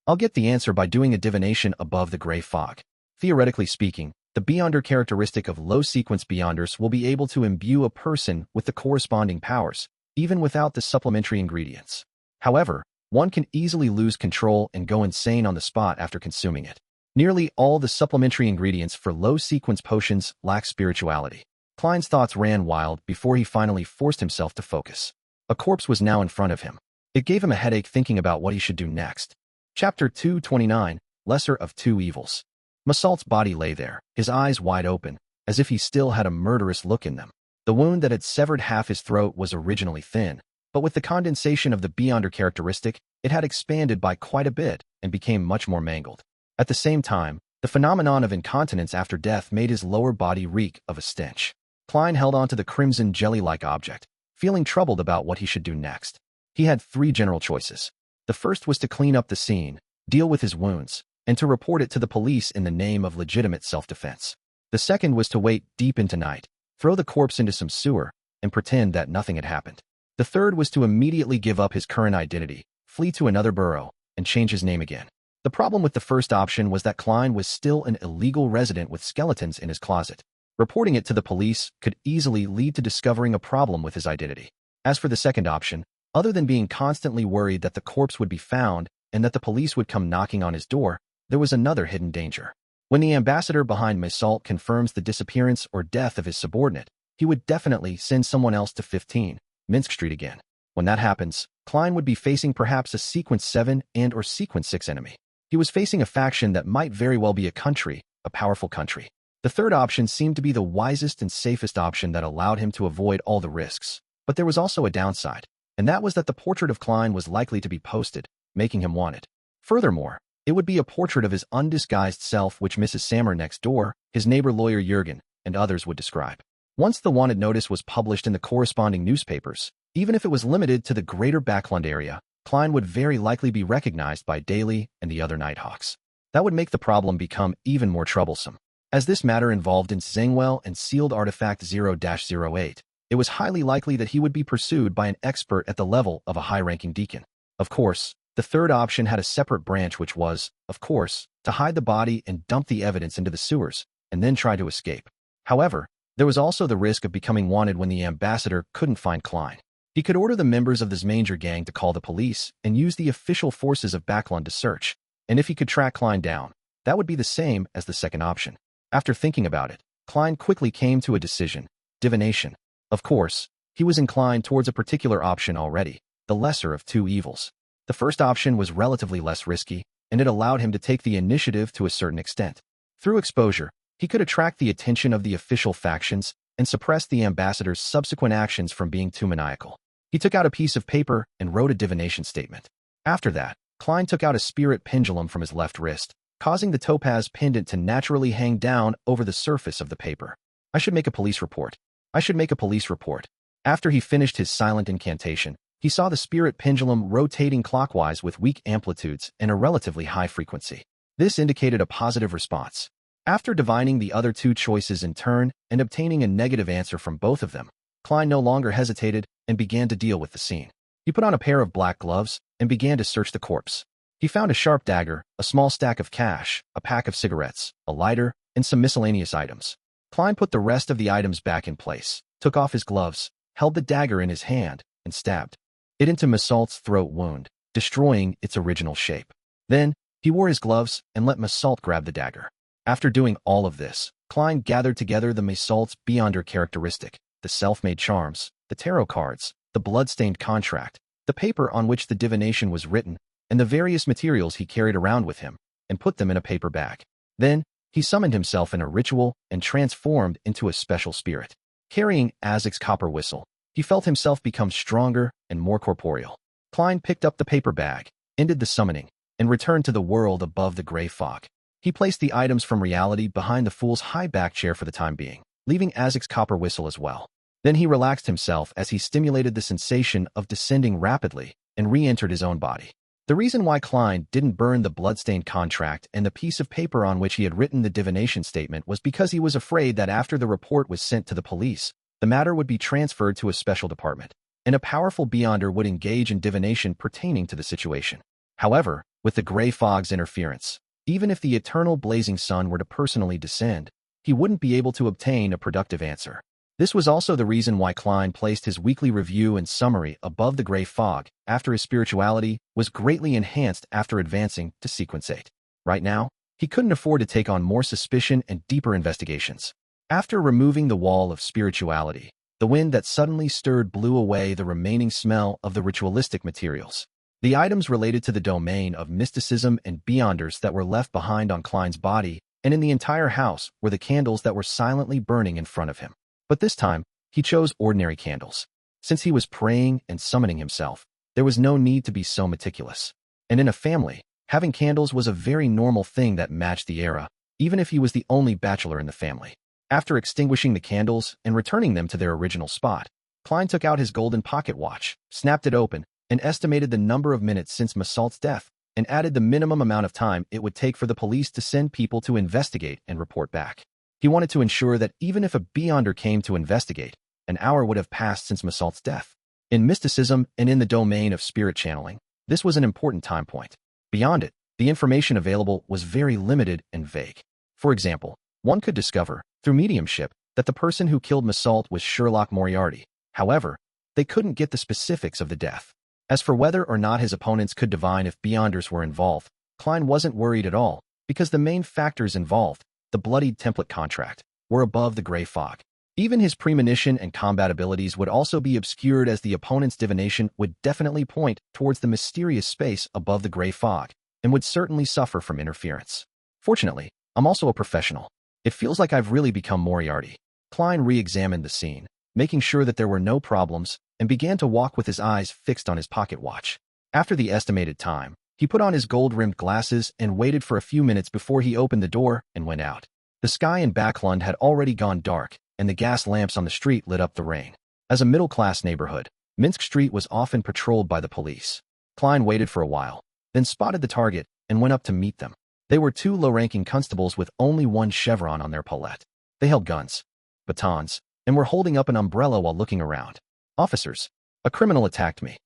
I'll get the answer by doing a divination above the gray fog. Theoretically speaking, the Beyonder characteristic of low-sequence Beyonders will be able to imbue a person with the corresponding powers, even without the supplementary ingredients. However, one can easily lose control and go insane on the spot after consuming it. Nearly all the supplementary ingredients for low-sequence potions lack spirituality. Klein's thoughts ran wild before he finally forced himself to focus. A corpse was now in front of him. It gave him a headache thinking about what he should do next. Chapter 229, Lesser of Two Evils. Massault's body lay there, his eyes wide open, as if he still had a murderous look in them. The wound that had severed half his throat was originally thin, but with the condensation of the Beyonder characteristic, it had expanded by quite a bit and became much more mangled. At the same time, the phenomenon of incontinence after death made his lower body reek of a stench. Klein held onto the crimson jelly-like object, feeling troubled about what he should do next. He had three general choices. The first was to clean up the scene, deal with his wounds, and to report it to the police in the name of legitimate self-defense. The second was to wait deep into night, throw the corpse into some sewer, and pretend that nothing had happened. The third was to immediately give up his current identity, flee to another borough, and change his name again. The problem with the first option was that Klein was still an illegal resident with skeletons in his closet. Reporting it to the police could easily lead to discovering a problem with his identity. As for the second option, other than being constantly worried that the corpse would be found and that the police would come knocking on his door, there was another hidden danger. When the ambassador behind Massault confirms the disappearance or death of his subordinate, he would definitely send someone else to 15 Minsk Street again. When that happens, Klein would be facing perhaps a Sequence 7 and or Sequence 6 enemy. He was facing a faction that might very well be a country, a powerful country. The third option seemed to be the wisest and safest option that allowed him to avoid all the risks. But there was also a downside, and that was that the portrait of Klein was likely to be posted, making him wanted. Furthermore, it would be a portrait of his undisguised self which Mrs. Sammer next door, his neighbor lawyer Jürgen, and others would describe. Once the wanted notice was published in the corresponding newspapers, even if it was limited to the greater Bakerland area, Klein would very likely be recognized by Daly and the other Nighthawks. That would make the problem become even more troublesome. As this matter involved in Zangwell and sealed artifact 0-08, it was highly likely that he would be pursued by an expert at the level of a high-ranking deacon. Of course, the third option had a separate branch which was, of course, to hide the body and dump the evidence into the sewers, and then try to escape. However, there was also the risk of becoming wanted when the ambassador couldn't find Klein. He could order the members of the Zmanger gang to call the police and use the official forces of Bakerland to search, and if he could track Klein down, that would be the same as the second option. After thinking about it, Klein quickly came to a decision: divination. Of course, he was inclined towards a particular option already, the lesser of two evils. The first option was relatively less risky, and it allowed him to take the initiative to a certain extent. Through exposure, he could attract the attention of the official factions and suppress the ambassador's subsequent actions from being too maniacal. He took out a piece of paper and wrote a divination statement. After that, Klein took out a spirit pendulum from his left wrist, causing the topaz pendant to naturally hang down over the surface of the paper. I should make a police report. I should make a police report. After he finished his silent incantation, he saw the spirit pendulum rotating clockwise with weak amplitudes and a relatively high frequency. This indicated a positive response. After divining the other two choices in turn and obtaining a negative answer from both of them, Klein no longer hesitated and began to deal with the scene. He put on a pair of black gloves and began to search the corpse. He found a sharp dagger, a small stack of cash, a pack of cigarettes, a lighter, and some miscellaneous items. Klein put the rest of the items back in place, took off his gloves, held the dagger in his hand, and stabbed it into Massault's throat wound, destroying its original shape. Then, He wore his gloves and let Massault grab the dagger. After doing all of this, Klein gathered together the Massault's beyonder characteristic, the self-made charms, the tarot cards, the blood-stained contract, the paper on which the divination was written, and the various materials he carried around with him, and put them in a paper bag. Then, he summoned himself in a ritual and transformed into a special spirit. Carrying Azek's copper whistle, he felt himself become stronger and more corporeal. Klein picked up the paper bag, ended the summoning, and returned to the world above the gray fog. He placed the items from reality behind the fool's high back chair for the time being, leaving Azek's copper whistle as well. Then he relaxed himself as he stimulated the sensation of descending rapidly and re-entered his own body. The reason why Klein didn't burn the blood-stained contract and the piece of paper on which he had written the divination statement was because he was afraid that after the report was sent to the police, the matter would be transferred to a special department, and a powerful beyonder would engage in divination pertaining to the situation. However, with the gray fog's interference, even if the eternal blazing sun were to personally descend, he wouldn't be able to obtain a productive answer. This was also the reason why Klein placed his weekly review and summary above the gray fog after his spirituality was greatly enhanced after advancing to Sequence 8. Right now, he couldn't afford to take on more suspicion and deeper investigations. After removing the wall of spirituality, the wind that suddenly stirred blew away the remaining smell of the ritualistic materials. The items related to the domain of mysticism and beyonders that were left behind on Klein's body and in the entire house were the candles that were silently burning in front of him. But this time, he chose ordinary candles. Since he was praying and summoning himself, there was no need to be so meticulous. And in a family, having candles was a very normal thing that matched the era, even if he was the only bachelor in the family. After extinguishing the candles and returning them to their original spot, Klein took out his golden pocket watch, snapped it open, and estimated the number of minutes since Massault's death, and added the minimum amount of time it would take for the police to send people to investigate and report back. He wanted to ensure that even if a beyonder came to investigate, an hour would have passed since Massault's death. In mysticism and in the domain of spirit channeling, this was an important time point. Beyond it, the information available was very limited and vague. For example, one could discover, through mediumship, that the person who killed Massault was Sherlock Moriarty. However, they couldn't get the specifics of the death. As for whether or not his opponents could divine if beyonders were involved, Klein wasn't worried at all, because the main factors involved, the bloodied template contract, were above the gray fog. Even his premonition and combat abilities would also be obscured as the opponent's divination would definitely point towards the mysterious space above the gray fog, and would certainly suffer from interference. Fortunately, I'm also a professional. It feels like I've really become Moriarty. Klein re-examined the scene, making sure that there were no problems, and began to walk with his eyes fixed on his pocket watch. After the estimated time, he put on his gold-rimmed glasses and waited for a few minutes before he opened the door and went out. The sky in Bakerland had already gone dark, and the gas lamps on the street lit up the rain. As a middle-class neighborhood, Minsk Street was often patrolled by the police. Klein waited for a while, then spotted the target and went up to meet them. They were two low-ranking constables with only one chevron on their palette. They held guns, batons, and were holding up an umbrella while looking around. "Officers, a criminal attacked me,"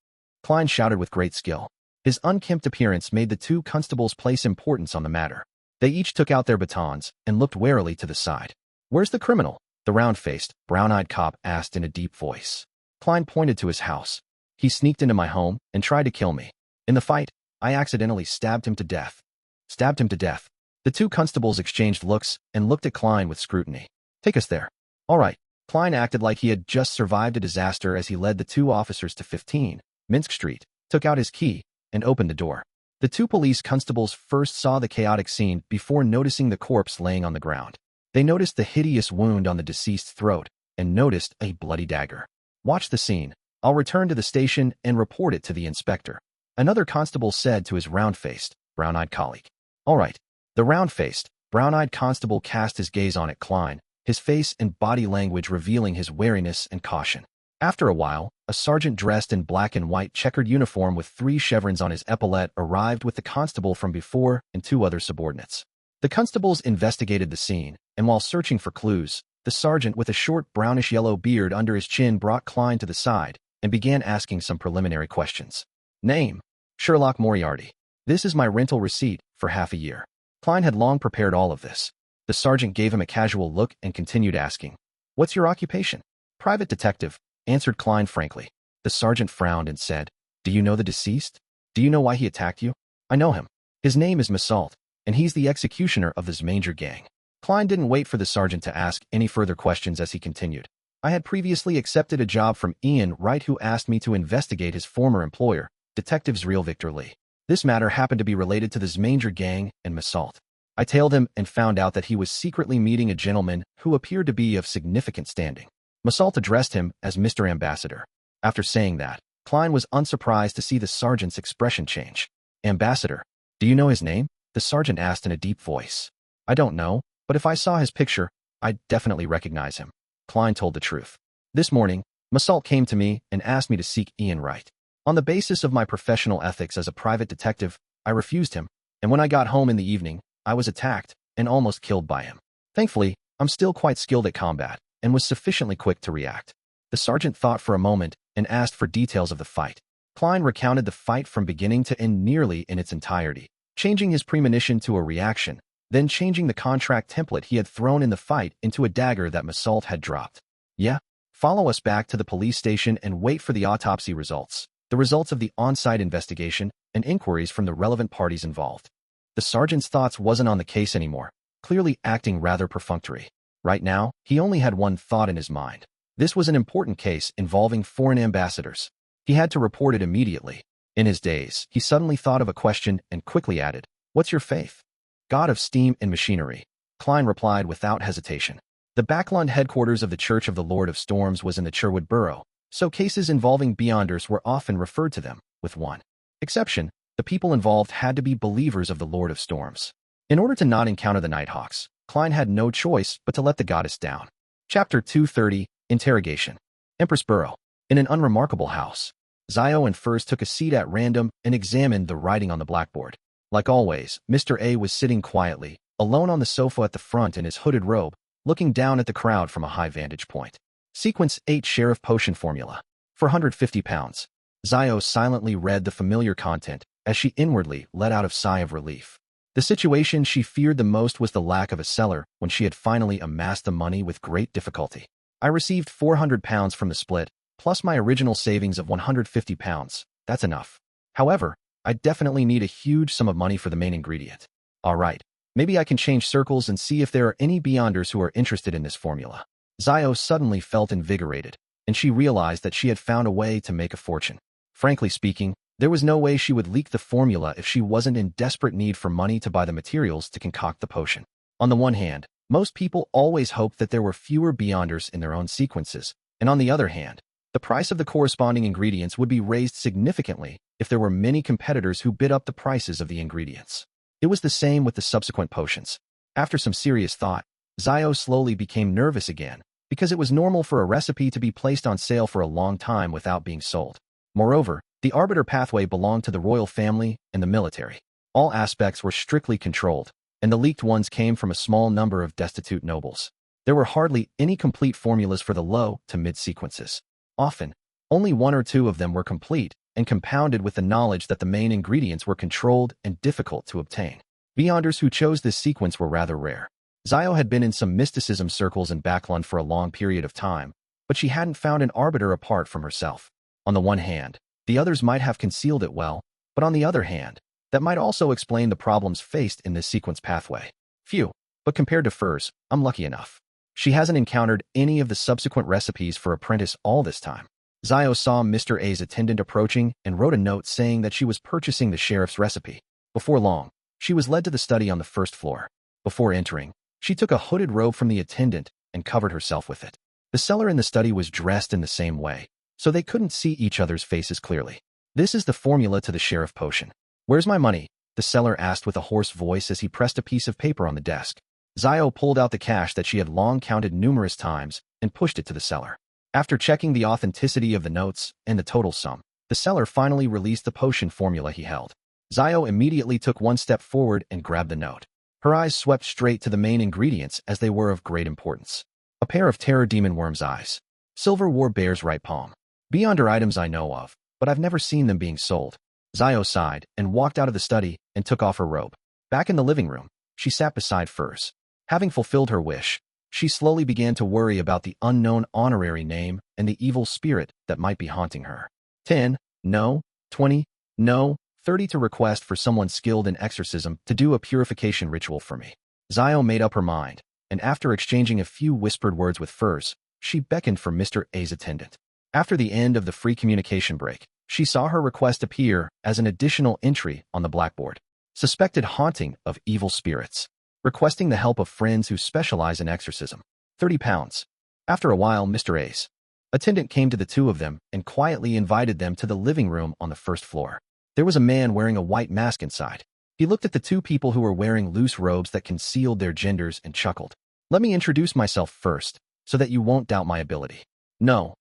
Klein shouted with great skill. His unkempt appearance made the two constables place importance on the matter. They each took out their batons and looked warily to the side. "Where's the criminal?" the round-faced, brown-eyed cop asked in a deep voice. Klein pointed to his house. "He sneaked into my home and tried to kill me. In the fight, I accidentally stabbed him to death." "Stabbed him to death." The two constables exchanged looks and looked at Klein with scrutiny. "Take us there." "All right." Klein acted like he had just survived a disaster as he led the two officers to 15 Minsk Street, took out his key, and opened the door. The two police constables first saw the chaotic scene before noticing the corpse laying on the ground. They noticed the hideous wound on the deceased's throat and noticed a bloody dagger. "Watch the scene. I'll return to the station and report it to the inspector," another constable said to his round-faced, brown-eyed colleague. "All right." The round-faced, brown-eyed constable cast his gaze on at Klein, his face and body language revealing his wariness and caution. After a while, a sergeant dressed in black and white checkered uniform with 3 chevrons on his epaulette arrived with the constable from before and 2 other subordinates. The constables investigated the scene, and while searching for clues, the sergeant with a short brownish-yellow beard under his chin brought Klein to the side and began asking some preliminary questions. "Name: Sherlock Moriarty. This is my rental receipt for half a year." Klein had long prepared all of this. The sergeant gave him a casual look and continued asking, "What's your occupation?" "Private detective," answered Klein frankly. The sergeant frowned and said, "Do you know the deceased? Do you know why he attacked you?" "I know him. His name is Massault, and he's the executioner of this Manger gang. Klein didn't wait for the sergeant to ask any further questions as he continued. I had previously accepted a job from Ian Wright, who asked me to investigate his former employer, Detectives Real Victor Lee. This matter happened to be related to the Manger gang and Massault. I tailed him and found out that he was secretly meeting a gentleman who appeared to be of significant standing. Massault addressed him as Mr. Ambassador. After saying that, Klein was unsurprised to see the sergeant's expression change. Ambassador, do you know his name? The sergeant asked in a deep voice. I don't know, but if I saw his picture, I'd definitely recognize him. Klein told the truth. This morning, Massault came to me and asked me to seek Ian Wright. On the basis of my professional ethics as a private detective, I refused him, and when I got home in the evening, I was attacked and almost killed by him. Thankfully, I'm still quite skilled at combat and was sufficiently quick to react. The sergeant thought for a moment and asked for details of the fight. Klein recounted the fight from beginning to end nearly in its entirety, changing his premonition to a reaction, then changing the contract template he had thrown in the fight into a dagger that Massault had dropped. Yeah, follow us back to the police station and wait for the autopsy results, the results of the on-site investigation, and inquiries from the relevant parties involved. The sergeant's thoughts wasn't on the case anymore, clearly acting rather perfunctory. Right now, he only had one thought in his mind. This was an important case involving foreign ambassadors. He had to report it immediately. In his daze, he suddenly thought of a question and quickly added, "What's your faith?" God of steam and machinery. Klein replied without hesitation. The Bakerland headquarters of the Church of the Lord of Storms was in the Sherwood Borough, so cases involving Beyonders were often referred to them, with one exception: the people involved had to be believers of the Lord of Storms. In order to not encounter the Nighthawks, Klein had no choice but to let the goddess down. Chapter 230, Interrogation. Empress Borough. In an unremarkable house, Xio and Furs took a seat at random and examined the writing on the blackboard. Like always, Mr. A was sitting quietly, alone on the sofa at the front in his hooded robe, looking down at the crowd from a high vantage point. Sequence 8 Sheriff Potion Formula. £450. Xio silently read the familiar content as she inwardly let out a sigh of relief. The situation she feared the most was the lack of a seller when she had finally amassed the money with great difficulty. I received £400 from the split, plus my original savings of £150. That's enough. However, I definitely need a huge sum of money for the main ingredient. All right, maybe I can change circles and see if there are any Beyonders who are interested in this formula. Xio suddenly felt invigorated, and she realized that she had found a way to make a fortune. Frankly speaking, there was no way she would leak the formula if she wasn't in desperate need for money to buy the materials to concoct the potion. On the one hand, most people always hoped that there were fewer Beyonders in their own sequences, and on the other hand, the price of the corresponding ingredients would be raised significantly if there were many competitors who bid up the prices of the ingredients. It was the same with the subsequent potions. After some serious thought, Xio slowly became nervous again, because it was normal for a recipe to be placed on sale for a long time without being sold. Moreover, the arbiter pathway belonged to the royal family and the military. All aspects were strictly controlled, and the leaked ones came from a small number of destitute nobles. There were hardly any complete formulas for the low to mid sequences. Often, only one or two of them were complete, and compounded with the knowledge that the main ingredients were controlled and difficult to obtain. Beyonders who chose this sequence were rather rare. Xio had been in some mysticism circles in Bakerland for a long period of time, but she hadn't found an arbiter apart from herself. On the one hand, the others might have concealed it well, but on the other hand, that might also explain the problems faced in this sequence pathway. Phew, but compared to Furs, I'm lucky enough. She hasn't encountered any of the subsequent recipes for Apprentice all this time. Xio saw Mr. A's attendant approaching and wrote a note saying that she was purchasing the sheriff's recipe. Before long, she was led to the study on the first floor. Before entering, she took a hooded robe from the attendant and covered herself with it. The seller in the study was dressed in the same way, so they couldn't see each other's faces clearly. This is the formula to the sheriff potion. Where's my money? The seller asked with a hoarse voice as he pressed a piece of paper on the desk. Xio pulled out the cash that she had long counted numerous times and pushed it to the seller. After checking the authenticity of the notes and the total sum, the seller finally released the potion formula he held. Xio immediately took one step forward and grabbed the note. Her eyes swept straight to the main ingredients as they were of great importance. A pair of terror demon worm's eyes. Silver war bear's right palm. Beyonder items I know of, but I've never seen them being sold. Xio sighed and walked out of the study and took off her robe. Back in the living room, she sat beside Furs. Having fulfilled her wish, she slowly began to worry about the unknown honorary name and the evil spirit that might be haunting her. 10, no, 20, no, 30 to request for someone skilled in exorcism to do a purification ritual for me. Xio made up her mind, and after exchanging a few whispered words with Furs, she beckoned for Mr. A's attendant. After the end of the free communication break, she saw her request appear as an additional entry on the blackboard. Suspected haunting of evil spirits. Requesting the help of friends who specialize in exorcism. £30. After a while, Mr. A's attendant came to the two of them and quietly invited them to the living room on the first floor. There was a man wearing a white mask inside. He looked at the two people who were wearing loose robes that concealed their genders and chuckled. Let me introduce myself first, so that you won't doubt my ability. No,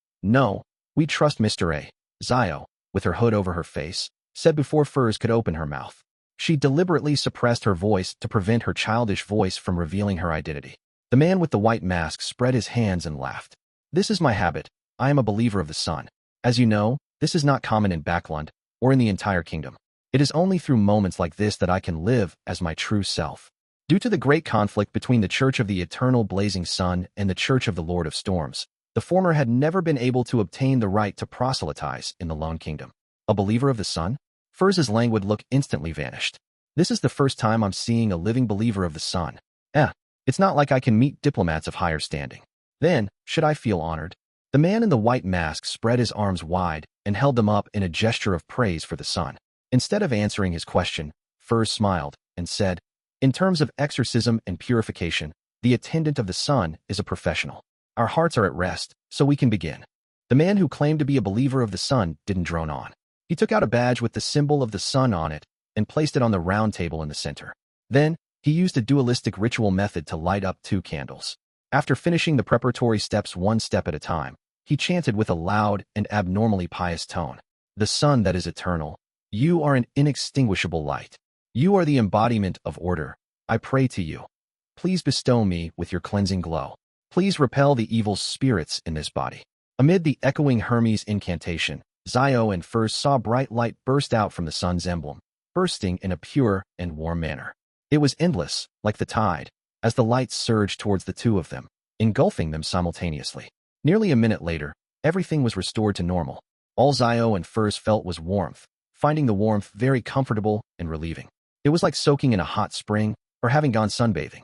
we trust Mr. A. Xio, with her hood over her face, said before Furs could open her mouth. She deliberately suppressed her voice to prevent her childish voice from revealing her identity. The man with the white mask spread his hands and laughed. This is my habit. I am a believer of the sun. As you know, this is not common in Bakerland, or in the entire kingdom. It is only through moments like this that I can live as my true self. Due to the great conflict between the Church of the Eternal Blazing Sun and the Church of the Lord of Storms, the former had never been able to obtain the right to proselytize in the Lone Kingdom. A believer of the sun? Furs's languid look instantly vanished. This is the first time I'm seeing a living believer of the sun. It's not like I can meet diplomats of higher standing. Then, should I feel honored? The man in the white mask spread his arms wide and held them up in a gesture of praise for the sun. Instead of answering his question, Furs smiled and said, in terms of exorcism and purification, the attendant of the sun is a professional. Our hearts are at rest, so we can begin. The man who claimed to be a believer of the sun didn't drone on. He took out a badge with the symbol of the sun on it and placed it on the round table in the center. Then, he used a dualistic ritual method to light up 2 candles. After finishing the preparatory steps one step at a time, he chanted with a loud and abnormally pious tone. The sun that is eternal, you are an inextinguishable light. You are the embodiment of order. I pray to you. Please bestow me with your cleansing glow. Please repel the evil spirits in this body. Amid the echoing Hermes incantation, Xio and Furs saw bright light burst out from the sun's emblem, bursting in a pure and warm manner. It was endless, like the tide, as the light surged towards the two of them, engulfing them simultaneously. Nearly a minute later, everything was restored to normal. All Xio and Furs felt was warmth, finding the warmth very comfortable and relieving. It was like soaking in a hot spring or having gone sunbathing.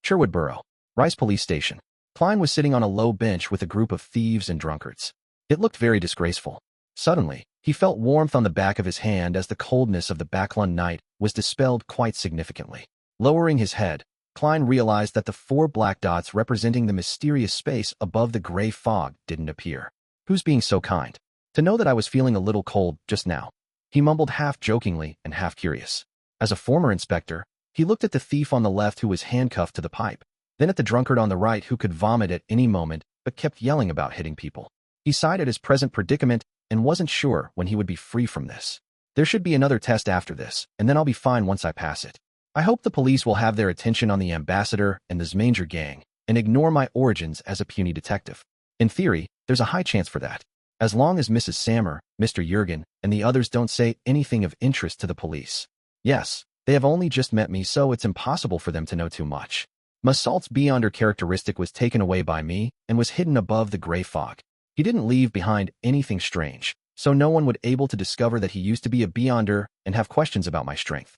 Sherwood Borough, Rice Police Station. Klein was sitting on a low bench with a group of thieves and drunkards. It looked very disgraceful. Suddenly, he felt warmth on the back of his hand as the coldness of the Bakerland night was dispelled quite significantly. Lowering his head, Klein realized that the 4 black dots representing the mysterious space above the gray fog didn't appear. Who's being so kind? To know that I was feeling a little cold just now. He mumbled half jokingly and half curious. As a former inspector, he looked at the thief on the left who was handcuffed to the pipe, then at the drunkard on the right who could vomit at any moment but kept yelling about hitting people. He sighed at his present predicament and wasn't sure when he would be free from this. There should be another test after this, and then I'll be fine once I pass it. I hope the police will have their attention on the ambassador and the Zmanger gang and ignore my origins as a puny detective. In theory, there's a high chance for that, as long as Mrs. Sammer, Mr. Jurgen, and the others don't say anything of interest to the police. Yes, they have only just met me, so it's impossible for them to know too much. Massault's beyonder characteristic was taken away by me and was hidden above the gray fog. He didn't leave behind anything strange, so no one would able to discover that he used to be a beyonder and have questions about my strength.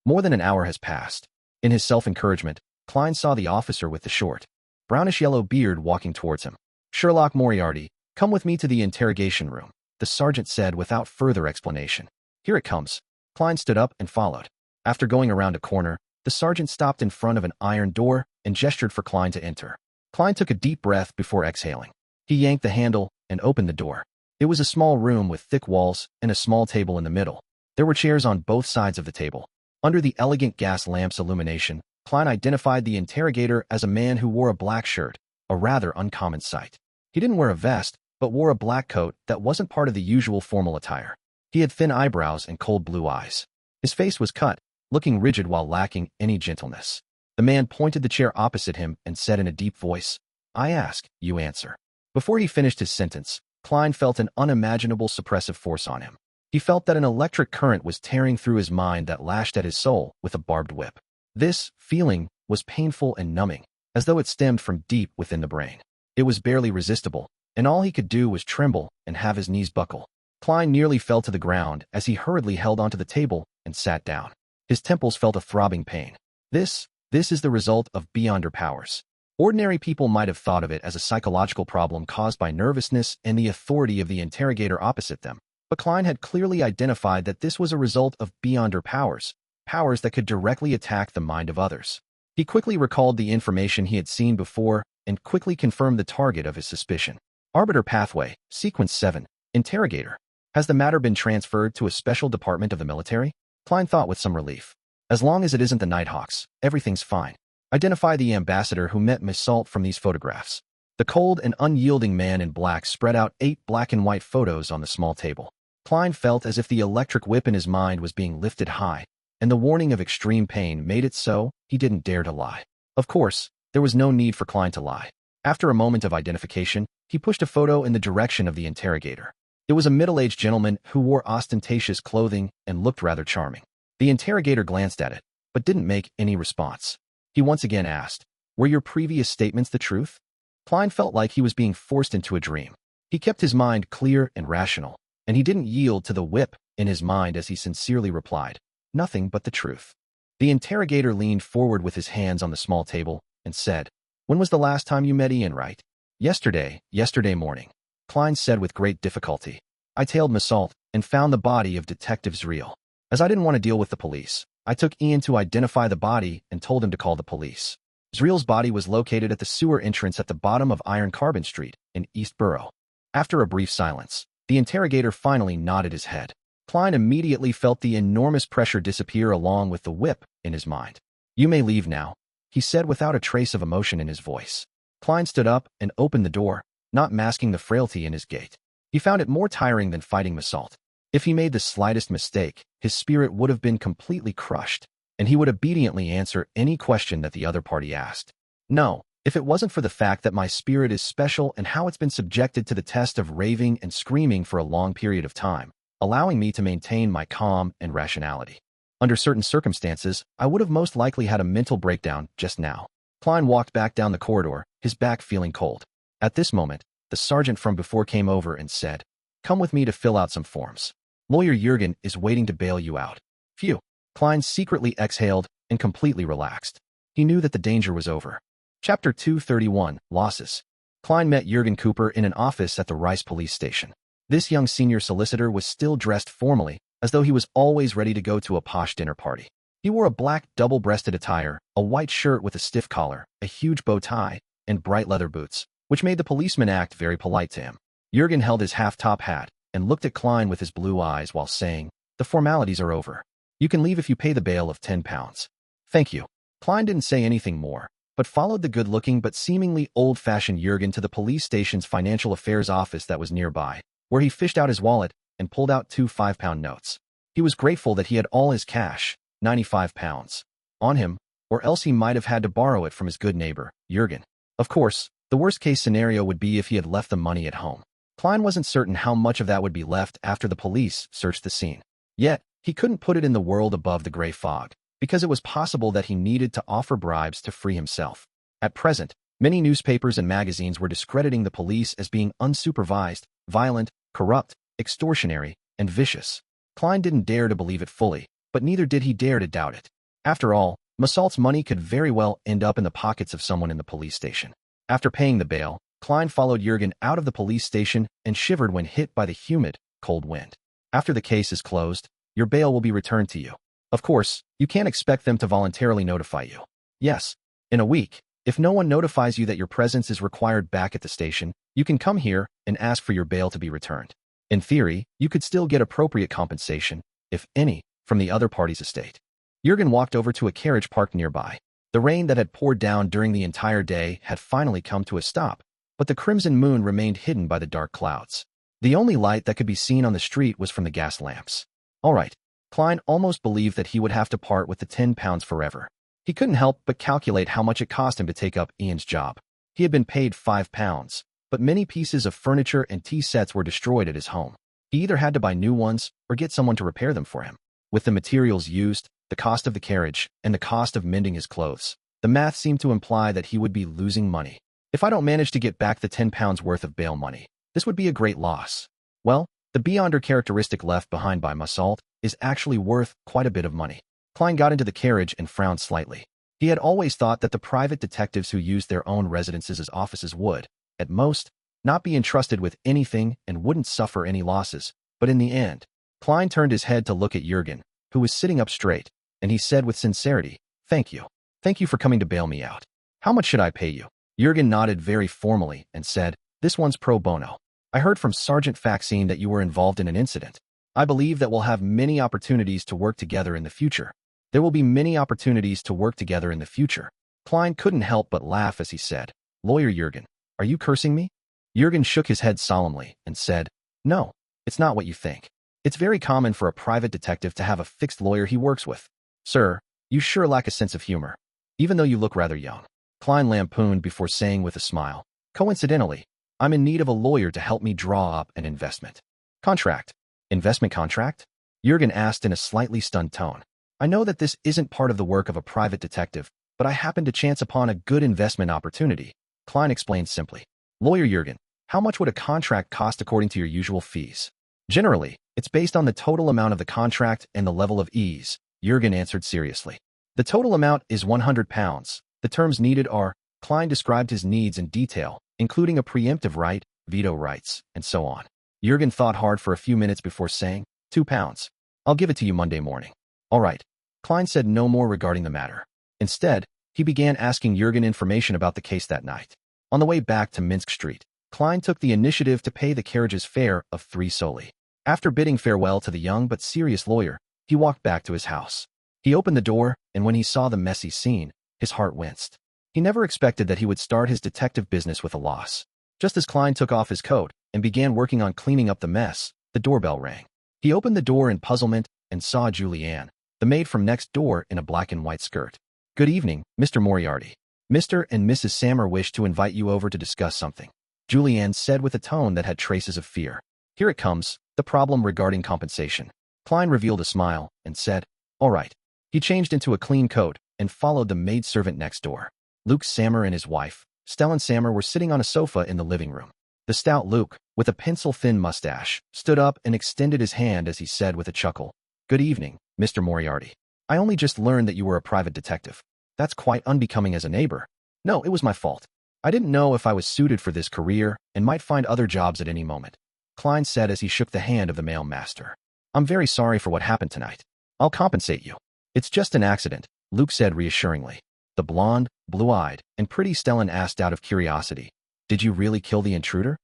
More than an hour has passed. In his self-encouragement, Klein saw the officer with the short, brownish-yellow beard walking towards him. Sherlock Moriarty, come with me to the interrogation room, the sergeant said without further explanation. Here it comes. Klein stood up and followed. After going around a corner, the sergeant stopped in front of an iron door and gestured for Klein to enter. Klein took a deep breath before exhaling. He yanked the handle and opened the door. It was a small room with thick walls and a small table in the middle. There were chairs on both sides of the table. Under the elegant gas lamp's illumination, Klein identified the interrogator as a man who wore a black shirt, a rather uncommon sight. He didn't wear a vest, but wore a black coat that wasn't part of the usual formal attire. He had thin eyebrows and cold blue eyes. His face was cut, looking rigid while lacking any gentleness. The man pointed the chair opposite him and said in a deep voice, I ask, you answer. Before he finished his sentence, Klein felt an unimaginable suppressive force on him. He felt that an electric current was tearing through his mind that lashed at his soul with a barbed whip. This feeling was painful and numbing, as though it stemmed from deep within the brain. It was barely resistible, and all he could do was tremble and have his knees buckle. Klein nearly fell to the ground as he hurriedly held onto the table and sat down. His temples felt a throbbing pain. This is the result of beyonder powers. Ordinary people might have thought of it as a psychological problem caused by nervousness and the authority of the interrogator opposite them, but Klein had clearly identified that this was a result of beyonder powers, powers that could directly attack the mind of others. He quickly recalled the information he had seen before and quickly confirmed the target of his suspicion. Arbiter Pathway, Sequence 7, Interrogator. Has the matter been transferred to a special department of the military? Klein thought with some relief. As long as it isn't the Nighthawks, everything's fine. Identify the ambassador who met Miss Salt from these photographs. The cold and unyielding man in black spread out 8 black and white photos on the small table. Klein felt as if the electric whip in his mind was being lifted high, and the warning of extreme pain made it so he didn't dare to lie. Of course, there was no need for Klein to lie. After a moment of identification, he pushed a photo in the direction of the interrogator. It was a middle-aged gentleman who wore ostentatious clothing and looked rather charming. The interrogator glanced at it, but didn't make any response. He once again asked, "Were your previous statements the truth?" Klein felt like he was being forced into a dream. He kept his mind clear and rational, and he didn't yield to the whip in his mind as he sincerely replied, "Nothing but the truth." The interrogator leaned forward with his hands on the small table and said, "When was the last time you met Ian Wright?" Yesterday morning," Klein said with great difficulty. "I tailed Miss Salt and found the body of Detective Zreal. As I didn't want to deal with the police, I took Ian to identify the body and told him to call the police. Zreal's body was located at the sewer entrance at the bottom of Iron Carbon Street in East Borough." After a brief silence, the interrogator finally nodded his head. Klein immediately felt the enormous pressure disappear along with the whip in his mind. "You may leave now," he said without a trace of emotion in his voice. Klein stood up and opened the door, not masking the frailty in his gait. He found it more tiring than fighting Miss Salt. If he made the slightest mistake, his spirit would have been completely crushed, and he would obediently answer any question that the other party asked. "No, if it wasn't for the fact that my spirit is special and how it's been subjected to the test of raving and screaming for a long period of time, allowing me to maintain my calm and rationality. Under certain circumstances, I would have most likely had a mental breakdown just now." Klein walked back down the corridor, his back feeling cold. At this moment, the sergeant from before came over and said, "Come with me to fill out some forms. Lawyer Jurgen is waiting to bail you out." Phew. Klein secretly exhaled and completely relaxed. He knew that the danger was over. Chapter 231, Losses. Klein met Jurgen Cooper in an office at the Rice police station. This young senior solicitor was still dressed formally, as though he was always ready to go to a posh dinner party. He wore a black double-breasted attire, a white shirt with a stiff collar, a huge bow tie, and bright leather boots, which made the policeman act very polite to him. Jurgen held his half-top hat and looked at Klein with his blue eyes while saying, "The formalities are over. You can leave if you pay the bail of £10. "Thank you." Klein didn't say anything more, but followed the good-looking but seemingly old-fashioned Jurgen to the police station's financial affairs office that was nearby, where he fished out his wallet and pulled out 2 5-pound notes. He was grateful that he had all his cash, £95, on him, or else he might have had to borrow it from his good neighbor, Jurgen. Of course, the worst-case scenario would be if he had left the money at home. Klein wasn't certain how much of that would be left after the police searched the scene. Yet, he couldn't put it in the world above the gray fog, because it was possible that he needed to offer bribes to free himself. At present, many newspapers and magazines were discrediting the police as being unsupervised, violent, corrupt, extortionary, and vicious. Klein didn't dare to believe it fully, but neither did he dare to doubt it. After all, Miss Salt's money could very well end up in the pockets of someone in the police station. After paying the bail, Klein followed Jurgen out of the police station and shivered when hit by the humid, cold wind. "After the case is closed, your bail will be returned to you. Of course, you can't expect them to voluntarily notify you. Yes, in a week, if no one notifies you that your presence is required back at the station, you can come here and ask for your bail to be returned. In theory, you could still get appropriate compensation, if any, from the other party's estate." Jurgen walked over to a carriage parked nearby. The rain that had poured down during the entire day had finally come to a stop, but the crimson moon remained hidden by the dark clouds. The only light that could be seen on the street was from the gas lamps. All right, Klein almost believed that he would have to part with the £10 forever. He couldn't help but calculate how much it cost him to take up Ian's job. He had been paid £5, but many pieces of furniture and tea sets were destroyed at his home. He either had to buy new ones or get someone to repair them for him. With the materials used, the cost of the carriage, and the cost of mending his clothes, the math seemed to imply that he would be losing money. "If I don't manage to get back the £10 worth of bail money, this would be a great loss." Well, The beyonder characteristic left behind by Massault is actually worth quite a bit of money. Klein got into the carriage and frowned slightly. He had always thought that the private detectives who used their own residences as offices would, at most, not be entrusted with anything and wouldn't suffer any losses. But in the end, Klein turned his head to look at Jurgen, who was sitting up straight, and he said with sincerity, "Thank you. Thank you for coming to bail me out. How much should I pay you?" Jurgen nodded very formally and said, "This one's pro bono. I heard from Sergeant Faxine that you were involved in an incident. I believe that we'll have many opportunities to work together in the future. There will be many opportunities to work together in the future." Klein couldn't help but laugh as he said, "Lawyer Jurgen, are you cursing me?" Jurgen shook his head solemnly and said, "No, it's not what you think. It's very common for a private detective to have a fixed lawyer he works with. Sir, you sure lack a sense of humor, even though you look rather young." Klein lampooned before saying with a smile, "Coincidentally, I'm in need of a lawyer to help me draw up an investment contract." "Investment contract?" Jurgen asked in a slightly stunned tone. "I know that this isn't part of the work of a private detective, but I happened to chance upon a good investment opportunity." Klein explained simply. "Lawyer Jurgen, how much would a contract cost according to your usual fees?" "Generally, it's based on the total amount of the contract and the level of ease," Jurgen answered seriously. "The total amount is £100. The terms needed are..." Klein described his needs in detail, including a preemptive right, veto rights, and so on. Jurgen thought hard for a few minutes before saying, £2. I'll give it to you Monday morning." "All right." Klein said no more regarding the matter. Instead, he began asking Jurgen information about the case that night. On the way back to Minsk Street, Klein took the initiative to pay the carriage's fare of 3 soldi. After bidding farewell to the young but serious lawyer, he walked back to his house. He opened the door, and when he saw the messy scene, his heart winced. He never expected that he would start his detective business with a loss. Just as Klein took off his coat and began working on cleaning up the mess, the doorbell rang. He opened the door in puzzlement and saw Julianne, the maid from next door in a black and white skirt. "Good evening, Mr. Moriarty. Mr. and Mrs. Sammer wish to invite you over to discuss something," Julianne said with a tone that had traces of fear. "Here it comes, the problem regarding compensation." Klein revealed a smile and said, "All right." He changed into a clean coat and followed the maidservant next door. Luke Sammer and his wife, Stellan Sammer, were sitting on a sofa in the living room. The stout Luke, with a pencil-thin mustache, stood up and extended his hand as he said with a chuckle, "Good evening, Mr. Moriarty. I only just learned that you were a private detective. That's quite unbecoming as a neighbor. No, it was my fault. I didn't know if I was suited for this career and might find other jobs at any moment," Klein said as he shook the hand of the mail master. "I'm very sorry for what happened tonight. I'll compensate you." "It's just an accident," Luke said reassuringly. The blonde, blue-eyed, and pretty Stellan asked out of curiosity, "Did you really kill the intruder?"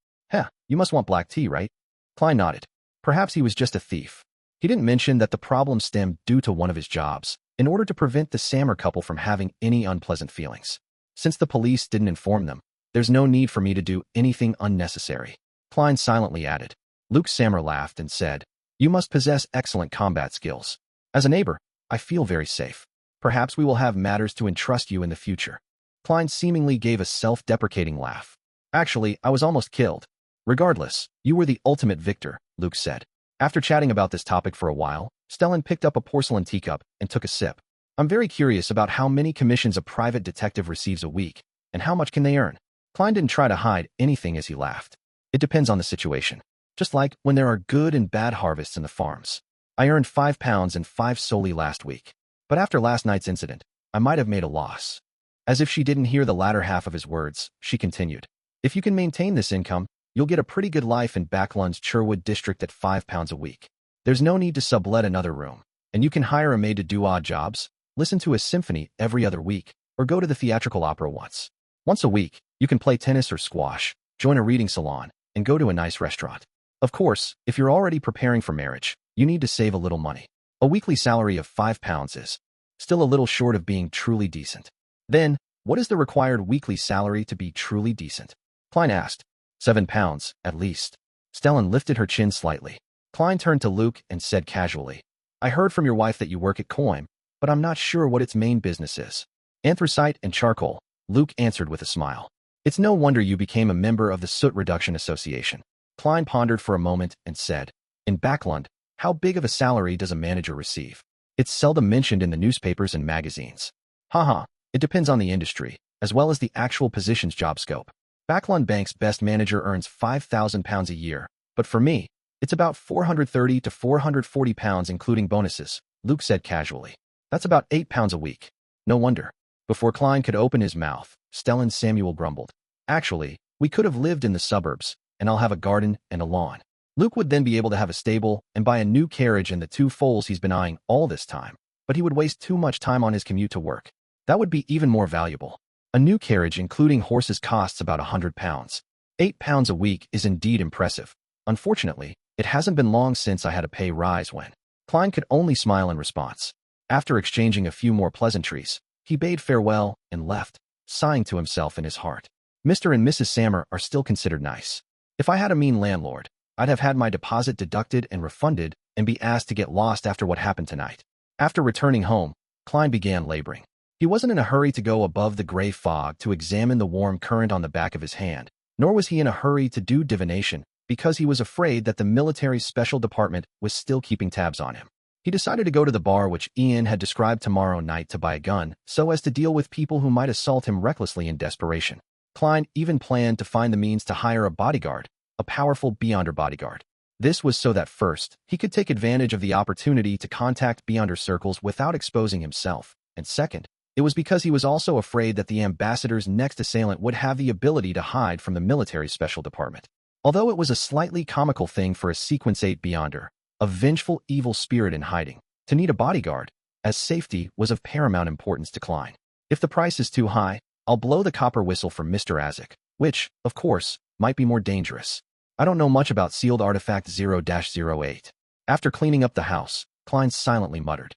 You must want black tea, right?" Klein nodded. Perhaps he was just a thief. He didn't mention that the problem stemmed due to one of his jobs, in order to prevent the Sammer couple from having any unpleasant feelings. "Since the police didn't inform them, there's no need for me to do anything unnecessary," Klein silently added. Luke Sammer laughed and said, "You must possess excellent combat skills. As a neighbor, I feel very safe. Perhaps we will have matters to entrust you in the future." Klein seemingly gave a self-deprecating laugh. "Actually, I was almost killed. Regardless, you were the ultimate victor," Luke said. After chatting about this topic for a while, Stellan picked up a porcelain teacup and took a sip. "I'm very curious about how many commissions a private detective receives a week, and how much can they earn?" Klein didn't try to hide anything as he laughed. "It depends on the situation. Just like when there are good and bad harvests in the farms. I earned £5 and 5 soldi last week. But after last night's incident, I might have made a loss." As if she didn't hear the latter half of his words, she continued, "If you can maintain this income, you'll get a pretty good life in Bakerland's Cherwood district at £5 a week. There's no need to sublet another room, and you can hire a maid to do odd jobs, listen to a symphony every other week, or go to the theatrical opera once. Once a week, you can play tennis or squash, join a reading salon, and go to a nice restaurant. Of course, if you're already preparing for marriage, you need to save a little money. A weekly salary of £5 is still a little short of being truly decent." "Then, what is the required weekly salary to be truly decent?" Klein asked. £7, at least." Stellan lifted her chin slightly. Klein turned to Luke and said casually, "I heard from your wife that you work at Coim, but I'm not sure what its main business is." "Anthracite and charcoal," Luke answered with a smile. "It's no wonder you became a member of the Soot Reduction Association." Klein pondered for a moment and said, "In Bakerland, how big of a salary does a manager receive? It's seldom mentioned in the newspapers and magazines." "Haha, it depends on the industry, as well as the actual position's job scope. Bakerland Bank's best manager earns £5,000 a year, but for me, It's about 430 to 440 pounds including bonuses, Luke said casually. That's about 8 pounds a week. No wonder. Before Klein could open his mouth, Stellan Samuel grumbled. Actually, we could have lived in the suburbs, and I'll have a garden and a lawn. Luke would then be able to have a stable and buy a new carriage and the 2 foals he's been eyeing all this time, but he would waste too much time on his commute to work. That would be even more valuable. A new carriage including horses costs about 100 pounds. 8 pounds a week is indeed impressive. Unfortunately, it hasn't been long since I had a pay rise when. Klein could only smile in response. After exchanging a few more pleasantries, he bade farewell and left, sighing to himself in his heart. Mr. and Mrs. Sammer are still considered nice. If I had a mean landlord, I'd have had my deposit deducted and refunded and be asked to get lost after what happened tonight. After returning home, Klein began laboring. He wasn't in a hurry to go above the gray fog to examine the warm current on the back of his hand, nor was he in a hurry to do divination, because he was afraid that the military's special department was still keeping tabs on him. He decided to go to the bar which Ian had described tomorrow night to buy a gun, so as to deal with people who might assault him recklessly in desperation. Klein even planned to find the means to hire a bodyguard, a powerful Beyonder bodyguard. This was so that first, he could take advantage of the opportunity to contact Beyonder circles without exposing himself, and second, it was because he was also afraid that the ambassador's next assailant would have the ability to hide from the military special department. Although it was a slightly comical thing for a Sequence 8 Beyonder, a vengeful evil spirit in hiding, to need a bodyguard, as safety was of paramount importance to Klein. If the price is too high, I'll blow the copper whistle for Mr. Azek, which, of course, might be more dangerous. I don't know much about sealed artifact 0-08. After cleaning up the house, Klein silently muttered.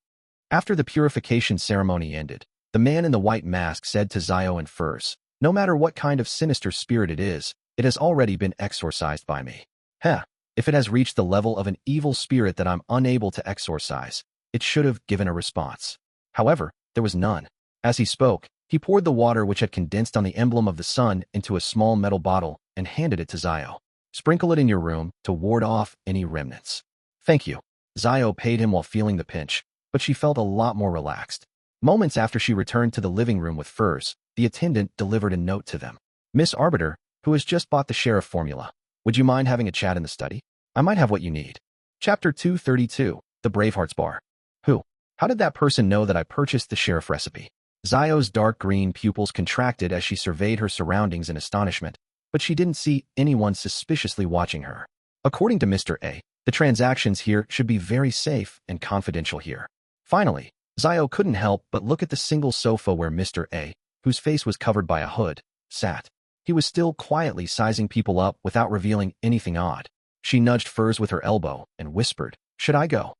After the purification ceremony ended, the man in the white mask said to Xio and Furs, no matter what kind of sinister spirit it has already been exorcised by me. If it has reached the level of an evil spirit that I'm unable to exorcise, it should have given a response. However, there was none. As he spoke, he poured the water which had condensed on the emblem of the sun into a small metal bottle and handed it to Xio. Sprinkle it in your room to ward off any remnants. Thank you. Xio paid him while feeling the pinch, but she felt a lot more relaxed. Moments after she returned to the living room with Furs, the attendant delivered a note to them. Miss Arbiter, who has just bought the sheriff formula. Would you mind having a chat in the study? I might have what you need. Chapter 232, The Bravehearts Bar. Who? How did that person know that I purchased the sheriff recipe? Xio's dark green pupils contracted as she surveyed her surroundings in astonishment, but she didn't see anyone suspiciously watching her. According to Mr. A, the transactions here should be very safe and confidential here. Finally, Xio couldn't help but look at the single sofa where Mr. A, whose face was covered by a hood, sat. He was still quietly sizing people up without revealing anything odd. She nudged Furs with her elbow and whispered, "Should I go?"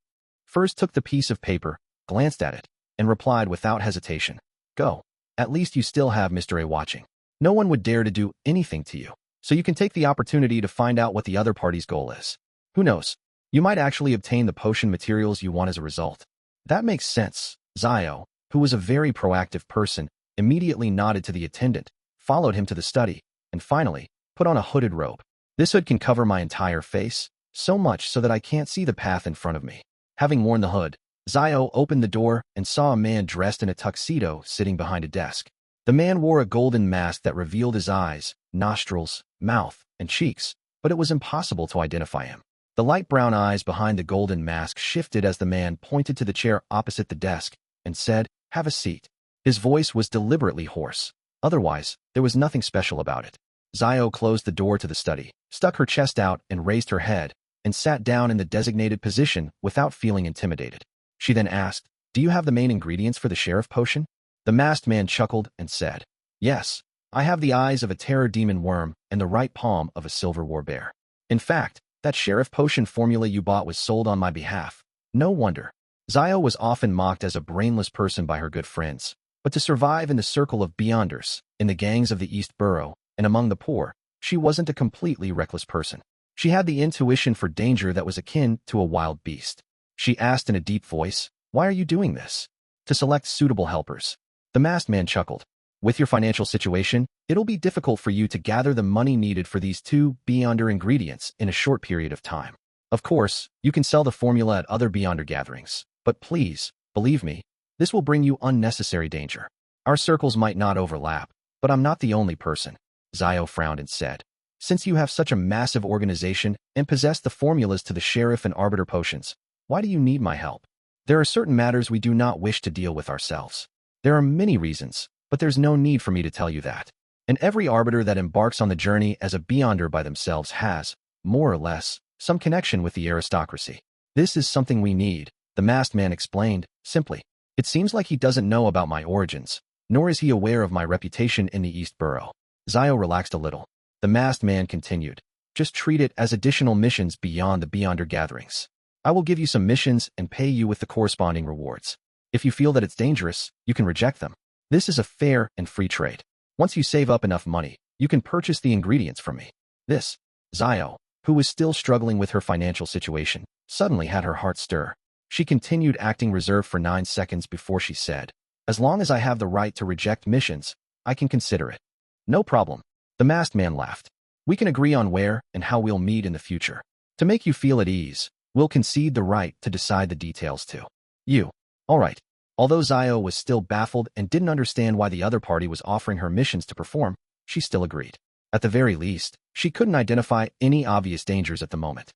Furs took the piece of paper, glanced at it, and replied without hesitation, "Go. At least you still have Mr. A watching. No one would dare to do anything to you, so you can take the opportunity to find out what the other party's goal is. Who knows? You might actually obtain the potion materials you want as a result." That makes sense. Xio, who was a very proactive person, immediately nodded to the attendant, followed him to the study, and finally, put on a hooded robe. This hood can cover my entire face, so much so that I can't see the path in front of me. Having worn the hood, Xio opened the door and saw a man dressed in a tuxedo sitting behind a desk. The man wore a golden mask that revealed his eyes, nostrils, mouth, and cheeks, but it was impossible to identify him. The light brown eyes behind the golden mask shifted as the man pointed to the chair opposite the desk and said, "Have a seat." His voice was deliberately hoarse. Otherwise, there was nothing special about it. Xio closed the door to the study, stuck her chest out and raised her head, and sat down in the designated position without feeling intimidated. She then asked, "Do you have the main ingredients for the sheriff potion?" The masked man chuckled and said, "Yes, I have the eyes of a terror demon worm and the right palm of a silver war bear. In fact, that sheriff potion formula you bought was sold on my behalf." No wonder. Xio was often mocked as a brainless person by her good friends, but to survive in the circle of Beyonders, in the gangs of the East Borough, and among the poor, she wasn't a completely reckless person. She had the intuition for danger that was akin to a wild beast. She asked in a deep voice, "Why are you doing this?" "To select suitable helpers." The masked man chuckled. "With your financial situation, it'll be difficult for you to gather the money needed for these 2 Beyonder ingredients in a short period of time. Of course, you can sell the formula at other Beyonder gatherings, but please, believe me, this will bring you unnecessary danger. Our circles might not overlap, but I'm not the only person." Xio frowned and said, Since you have such a massive organization and possess the formulas to the sheriff and arbiter potions, why do you need my help? There are certain matters we do not wish to deal with ourselves. There are many reasons, but there's no need for me to tell you that. And every arbiter that embarks on the journey as a beyonder by themselves has, more or less, some connection with the aristocracy. This is something we need, the masked man explained, simply. It seems like he doesn't know about my origins, nor is he aware of my reputation in the East Borough. Xio relaxed a little. The masked man continued. Just treat it as additional missions beyond the beyonder gatherings. I will give you some missions and pay you with the corresponding rewards. If you feel that it's dangerous, you can reject them. This is a fair and free trade. Once you save up enough money, you can purchase the ingredients from me. This, Xio, who was still struggling with her financial situation, suddenly had her heart stir. She continued acting reserved for 9 seconds before she said, as long as I have the right to reject missions, I can consider it. No problem. The masked man laughed. We can agree on where and how we'll meet in the future. To make you feel at ease, we'll concede the right to decide the details too. You. All right. Although Xio was still baffled and didn't understand why the other party was offering her missions to perform, she still agreed. At the very least, she couldn't identify any obvious dangers at the moment.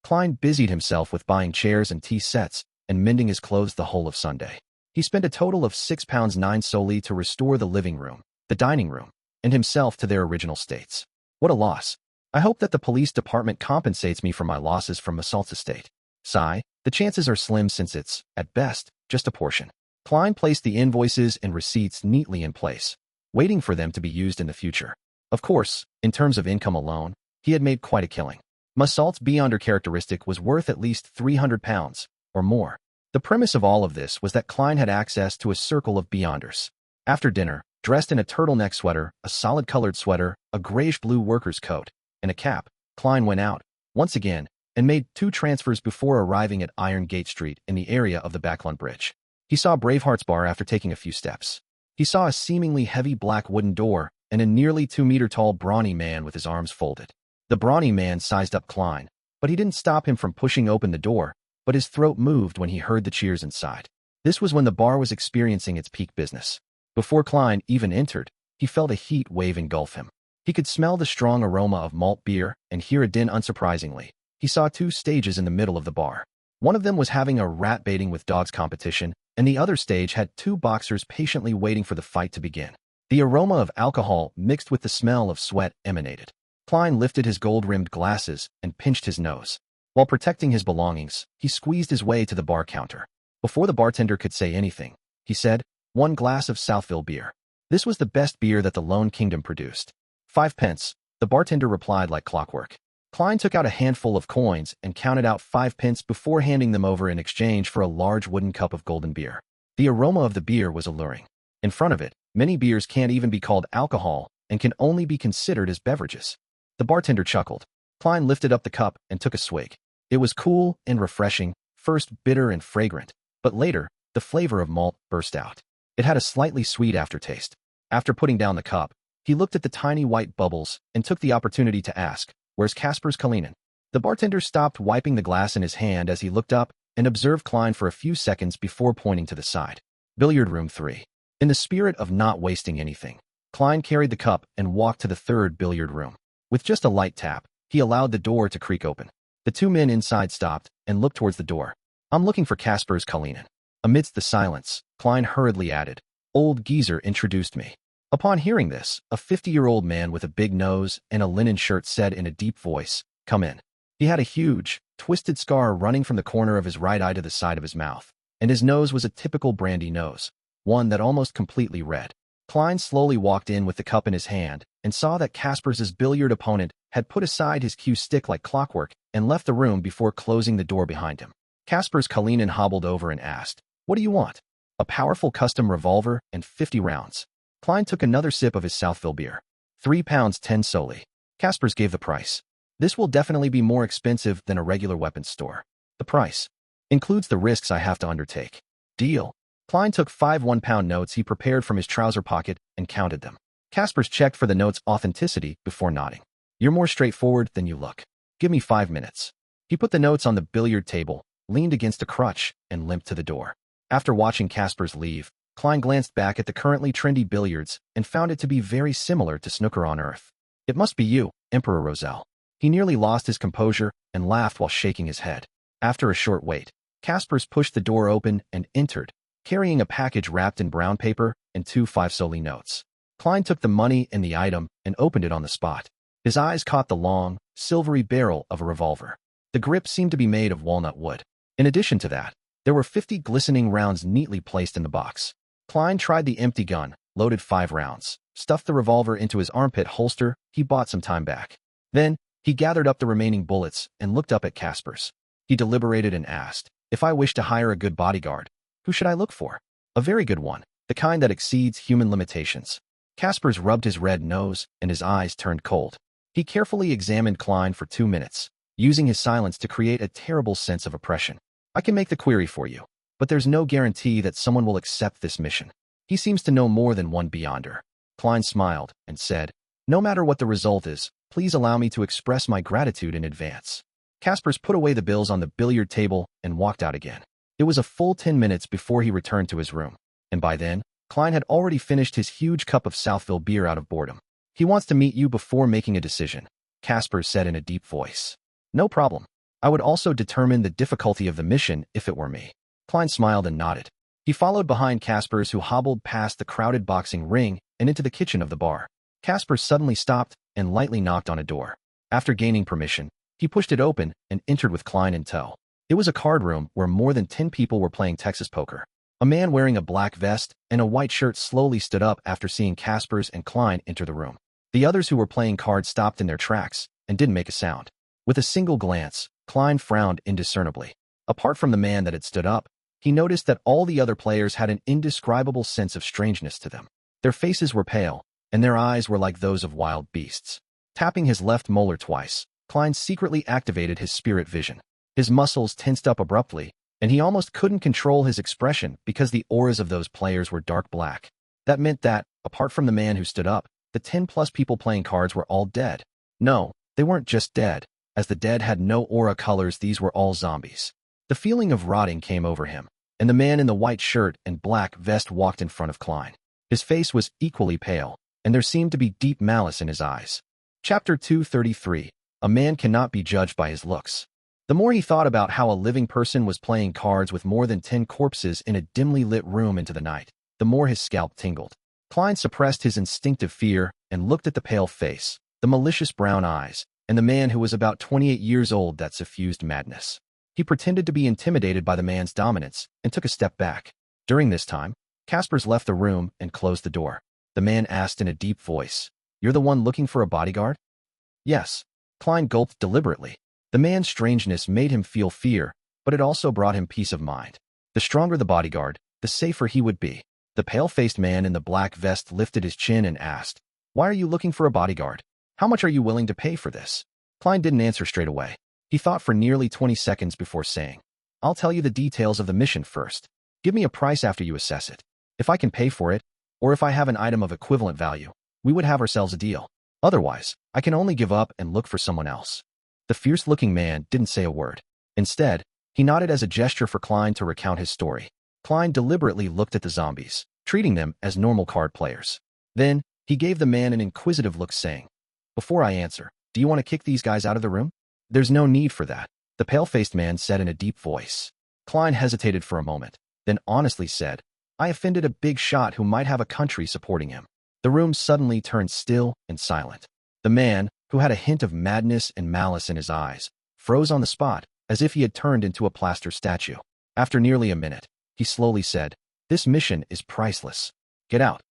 Klein busied himself with buying chairs and tea sets and mending his clothes the whole of Sunday. He spent a total of £6.09 solely to restore the living room, the dining room, and himself to their original states. What a loss. I hope that the police department compensates me for my losses from Assault's estate. Sigh, the chances are slim since it's, at best, just a portion. Klein placed the invoices and receipts neatly in place, waiting for them to be used in the future. Of course, in terms of income alone, he had made quite a killing. Assault's beyonder characteristic was worth at least £300, or more. The premise of all of this was that Klein had access to a circle of beyonders. After dinner, dressed in a turtleneck sweater, a solid-colored sweater, a grayish-blue worker's coat, and a cap, Klein went out, once again, and made 2 transfers before arriving at Iron Gate Street in the area of the Bakerland Bridge. He saw Bravehearts Bar after taking a few steps. He saw a seemingly heavy black wooden door and a nearly 2-meter-tall brawny man with his arms folded. The brawny man sized up Klein, but he didn't stop him from pushing open the door, but his throat moved when he heard the cheers inside. This was when the bar was experiencing its peak business. Before Klein even entered, he felt a heat wave engulf him. He could smell the strong aroma of malt beer and hear a din. Unsurprisingly, he saw 2 stages in the middle of the bar. One of them was having a rat baiting with dogs competition, and the other stage had 2 boxers patiently waiting for the fight to begin. The aroma of alcohol mixed with the smell of sweat emanated. Klein lifted his gold-rimmed glasses and pinched his nose. While protecting his belongings, he squeezed his way to the bar counter. Before the bartender could say anything, he said, 1 glass of Southville beer. This was the best beer that the Lone Kingdom produced. 5 pence, the bartender replied like clockwork. Klein took out a handful of coins and counted out 5 pence before handing them over in exchange for a large wooden cup of golden beer. The aroma of the beer was alluring. In front of it, many beers can't even be called alcohol and can only be considered as beverages. The bartender chuckled. Klein lifted up the cup and took a swig. It was cool and refreshing, first bitter and fragrant, but later, the flavor of malt burst out. It had a slightly sweet aftertaste. After putting down the cup, he looked at the tiny white bubbles and took the opportunity to ask, "Where's Kasper's Kalinin?" The bartender stopped wiping the glass in his hand as he looked up and observed Klein for a few seconds before pointing to the side. Billiard room 3. In the spirit of not wasting anything, Klein carried the cup and walked to the 3rd billiard room. With just a light tap, he allowed the door to creak open. The 2 men inside stopped and looked towards the door. "I'm looking for Kasper's Kalinin." Amidst the silence, Klein hurriedly added, "Old geezer introduced me." Upon hearing this, a 50-year-old man with a big nose and a linen shirt said in a deep voice, "Come in." He had a huge, twisted scar running from the corner of his right eye to the side of his mouth, and his nose was a typical brandy nose, one that almost completely read. Klein slowly walked in with the cup in his hand and saw that Kasper's billiard opponent had put aside his cue stick like clockwork and left the room before closing the door behind him. Kasper's Kalinin hobbled over and asked, "What do you want?" "A powerful custom revolver and 50 rounds. Klein took another sip of his Southville beer. £3.10 solely. Kasper's gave the price. "This will definitely be more expensive than a regular weapons store. The price includes the risks I have to undertake." "Deal." Klein took 5 one-pound notes he prepared from his trouser pocket and counted them. Kasper's checked for the note's authenticity before nodding. "You're more straightforward than you look. Give me 5 minutes." He put the notes on the billiard table, leaned against a crutch, and limped to the door. After watching Kasper's leave, Klein glanced back at the currently trendy billiards and found it to be very similar to snooker on Earth. It must be you, Emperor Roselle. He nearly lost his composure and laughed while shaking his head. After a short wait, Kaspers pushed the door open and entered, carrying a package wrapped in brown paper and 2 5-soldi notes. Klein took the money and the item and opened it on the spot. His eyes caught the long, silvery barrel of a revolver. The grip seemed to be made of walnut wood. In addition to that, there were 50 glistening rounds neatly placed in the box. Klein tried the empty gun, loaded 5 rounds, stuffed the revolver into his armpit holster. He bought some time back. Then, he gathered up the remaining bullets and looked up at Kaspers. He deliberated and asked, "If I wish to hire a good bodyguard, who should I look for?" "A very good one, the kind that exceeds human limitations." Kaspers rubbed his red nose and his eyes turned cold. He carefully examined Klein for 2 minutes, using his silence to create a terrible sense of oppression. "I can make the query for you, but there's no guarantee that someone will accept this mission. He seems to know more than one beyonder." Klein smiled and said, "No matter what the result is, please allow me to express my gratitude in advance." Kaspers put away the bills on the billiard table and walked out again. It was a full 10 minutes before he returned to his room, and by then, Klein had already finished his huge cup of Southville beer out of boredom. "He wants to meet you before making a decision," Kaspers said in a deep voice. "No problem. I would also determine the difficulty of the mission if it were me." Klein smiled and nodded. He followed behind Kaspers, who hobbled past the crowded boxing ring and into the kitchen of the bar. Kaspers suddenly stopped and lightly knocked on a door. After gaining permission, he pushed it open and entered with Klein in tow. It was a card room where more than 10 people were playing Texas poker. A man wearing a black vest and a white shirt slowly stood up after seeing Kaspers and Klein enter the room. The others who were playing cards stopped in their tracks and didn't make a sound. With a single glance, Klein frowned indiscernibly. Apart from the man that had stood up, he noticed that all the other players had an indescribable sense of strangeness to them. Their faces were pale, and their eyes were like those of wild beasts. Tapping his left molar twice, Klein secretly activated his spirit vision. His muscles tensed up abruptly, and he almost couldn't control his expression because the auras of those players were dark black. That meant that, apart from the man who stood up, the 10+ people playing cards were all dead. No, they weren't just dead. As the dead had no aura colors, these were all zombies. The feeling of rotting came over him, and the man in the white shirt and black vest walked in front of Klein. His face was equally pale, and there seemed to be deep malice in his eyes. Chapter 233. A man cannot be judged by his looks. The more he thought about how a living person was playing cards with more than 10 corpses in a dimly lit room into the night, the more his scalp tingled. Klein suppressed his instinctive fear and looked at the pale face, the malicious brown eyes, and the man who was about 28 years old that suffused madness. He pretended to be intimidated by the man's dominance and took a step back. During this time, Kaspers left the room and closed the door. The man asked in a deep voice, "You're the one looking for a bodyguard?" "Yes." Klein gulped deliberately. The man's strangeness made him feel fear, but it also brought him peace of mind. The stronger the bodyguard, the safer he would be. The pale-faced man in the black vest lifted his chin and asked, "Why are you looking for a bodyguard? How much are you willing to pay for this?" Klein didn't answer straight away. He thought for nearly 20 seconds before saying, "I'll tell you the details of the mission first. Give me a price after you assess it. If I can pay for it, or if I have an item of equivalent value, we would have ourselves a deal. Otherwise, I can only give up and look for someone else." The fierce-looking man didn't say a word. Instead, he nodded as a gesture for Klein to recount his story. Klein deliberately looked at the zombies, treating them as normal card players. Then, he gave the man an inquisitive look, saying, "Before I answer, do you want to kick these guys out of the room?" "There's no need for that," the pale-faced man said in a deep voice. Klein hesitated for a moment, then honestly said, "I offended a big shot who might have a country supporting him." The room suddenly turned still and silent. The man, who had a hint of madness and malice in his eyes, froze on the spot, as if he had turned into a plaster statue. After nearly a minute, he slowly said, "This mission is priceless. Get out."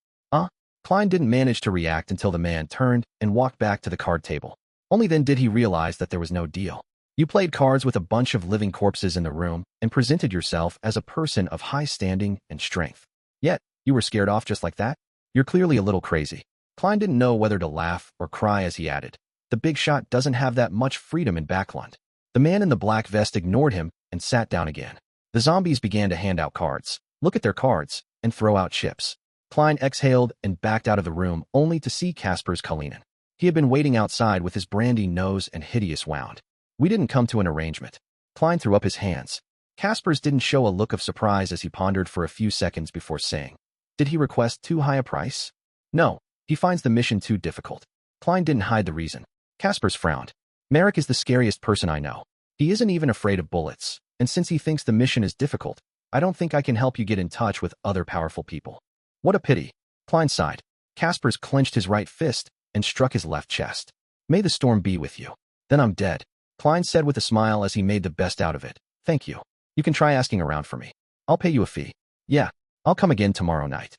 Klein didn't manage to react until the man turned and walked back to the card table. Only then did he realize that there was no deal. You played cards with a bunch of living corpses in the room and presented yourself as a person of high standing and strength. Yet, you were scared off just like that? You're clearly a little crazy. Klein didn't know whether to laugh or cry as he added, "The big shot doesn't have that much freedom in Bakerland." The man in the black vest ignored him and sat down again. The zombies began to hand out cards, look at their cards, and throw out chips. Klein exhaled and backed out of the room only to see Kaspers Kalinin. He had been waiting outside with his brandy nose and hideous wound. "We didn't come to an arrangement." Klein threw up his hands. Kaspers didn't show a look of surprise as he pondered for a few seconds before saying, "Did he request too high a price?" "No, he finds the mission too difficult." Klein didn't hide the reason. Caspers frowned. Merrick is the scariest person I know. He isn't even afraid of bullets, and since he thinks the mission is difficult, I don't think I can help you get in touch with other powerful people. What a pity. Klein sighed. Caspers clenched his right fist and struck his left chest. May the storm be with you. Then I'm dead, Klein said with a smile as he made the best out of it. Thank you. You can try asking around for me. I'll pay you a fee. Yeah, I'll come again tomorrow night.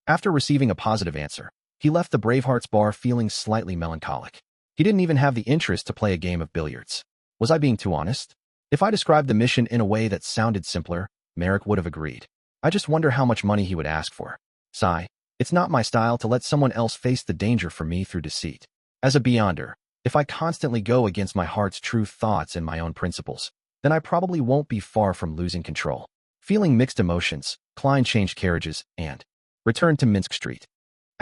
After receiving a positive answer, he left the Bravehearts Bar feeling slightly melancholic. He didn't even have the interest to play a game of billiards. Was I being too honest? If I described the mission in a way that sounded simpler, Merrick would have agreed. I just wonder how much money he would ask for. Sigh. It's not my style to let someone else face the danger for me through deceit. As a beyonder, if I constantly go against my heart's true thoughts and my own principles, then I probably won't be far from losing control. Feeling mixed emotions, Klein changed carriages and returned to Minsk Street.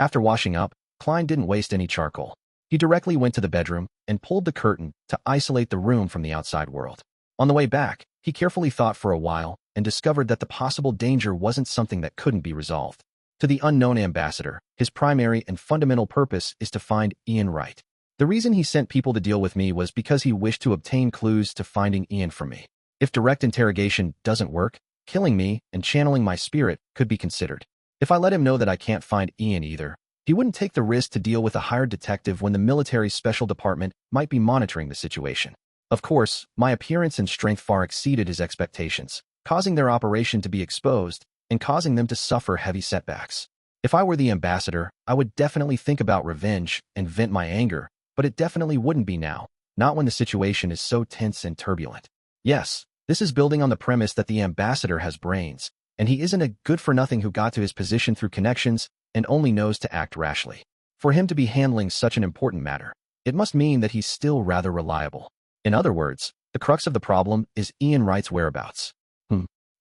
After washing up, Klein didn't waste any charcoal. He directly went to the bedroom and pulled the curtain to isolate the room from the outside world. On the way back, he carefully thought for a while and discovered that the possible danger wasn't something that couldn't be resolved. To the unknown ambassador, his primary and fundamental purpose is to find Ian Wright. The reason he sent people to deal with me was because he wished to obtain clues to finding Ian for me. If direct interrogation doesn't work, killing me and channeling my spirit could be considered. If I let him know that I can't find Ian either, he wouldn't take the risk to deal with a hired detective when the military special department might be monitoring the situation. Of course, my appearance and strength far exceeded his expectations, causing their operation to be exposed and causing them to suffer heavy setbacks. If I were the ambassador, I would definitely think about revenge and vent my anger, but it definitely wouldn't be now, not when the situation is so tense and turbulent. Yes, this is building on the premise that the ambassador has brains, and he isn't a good-for-nothing who got to his position through connections and only knows to act rashly. For him to be handling such an important matter, it must mean that he's still rather reliable. In other words, the crux of the problem is Ian Wright's whereabouts.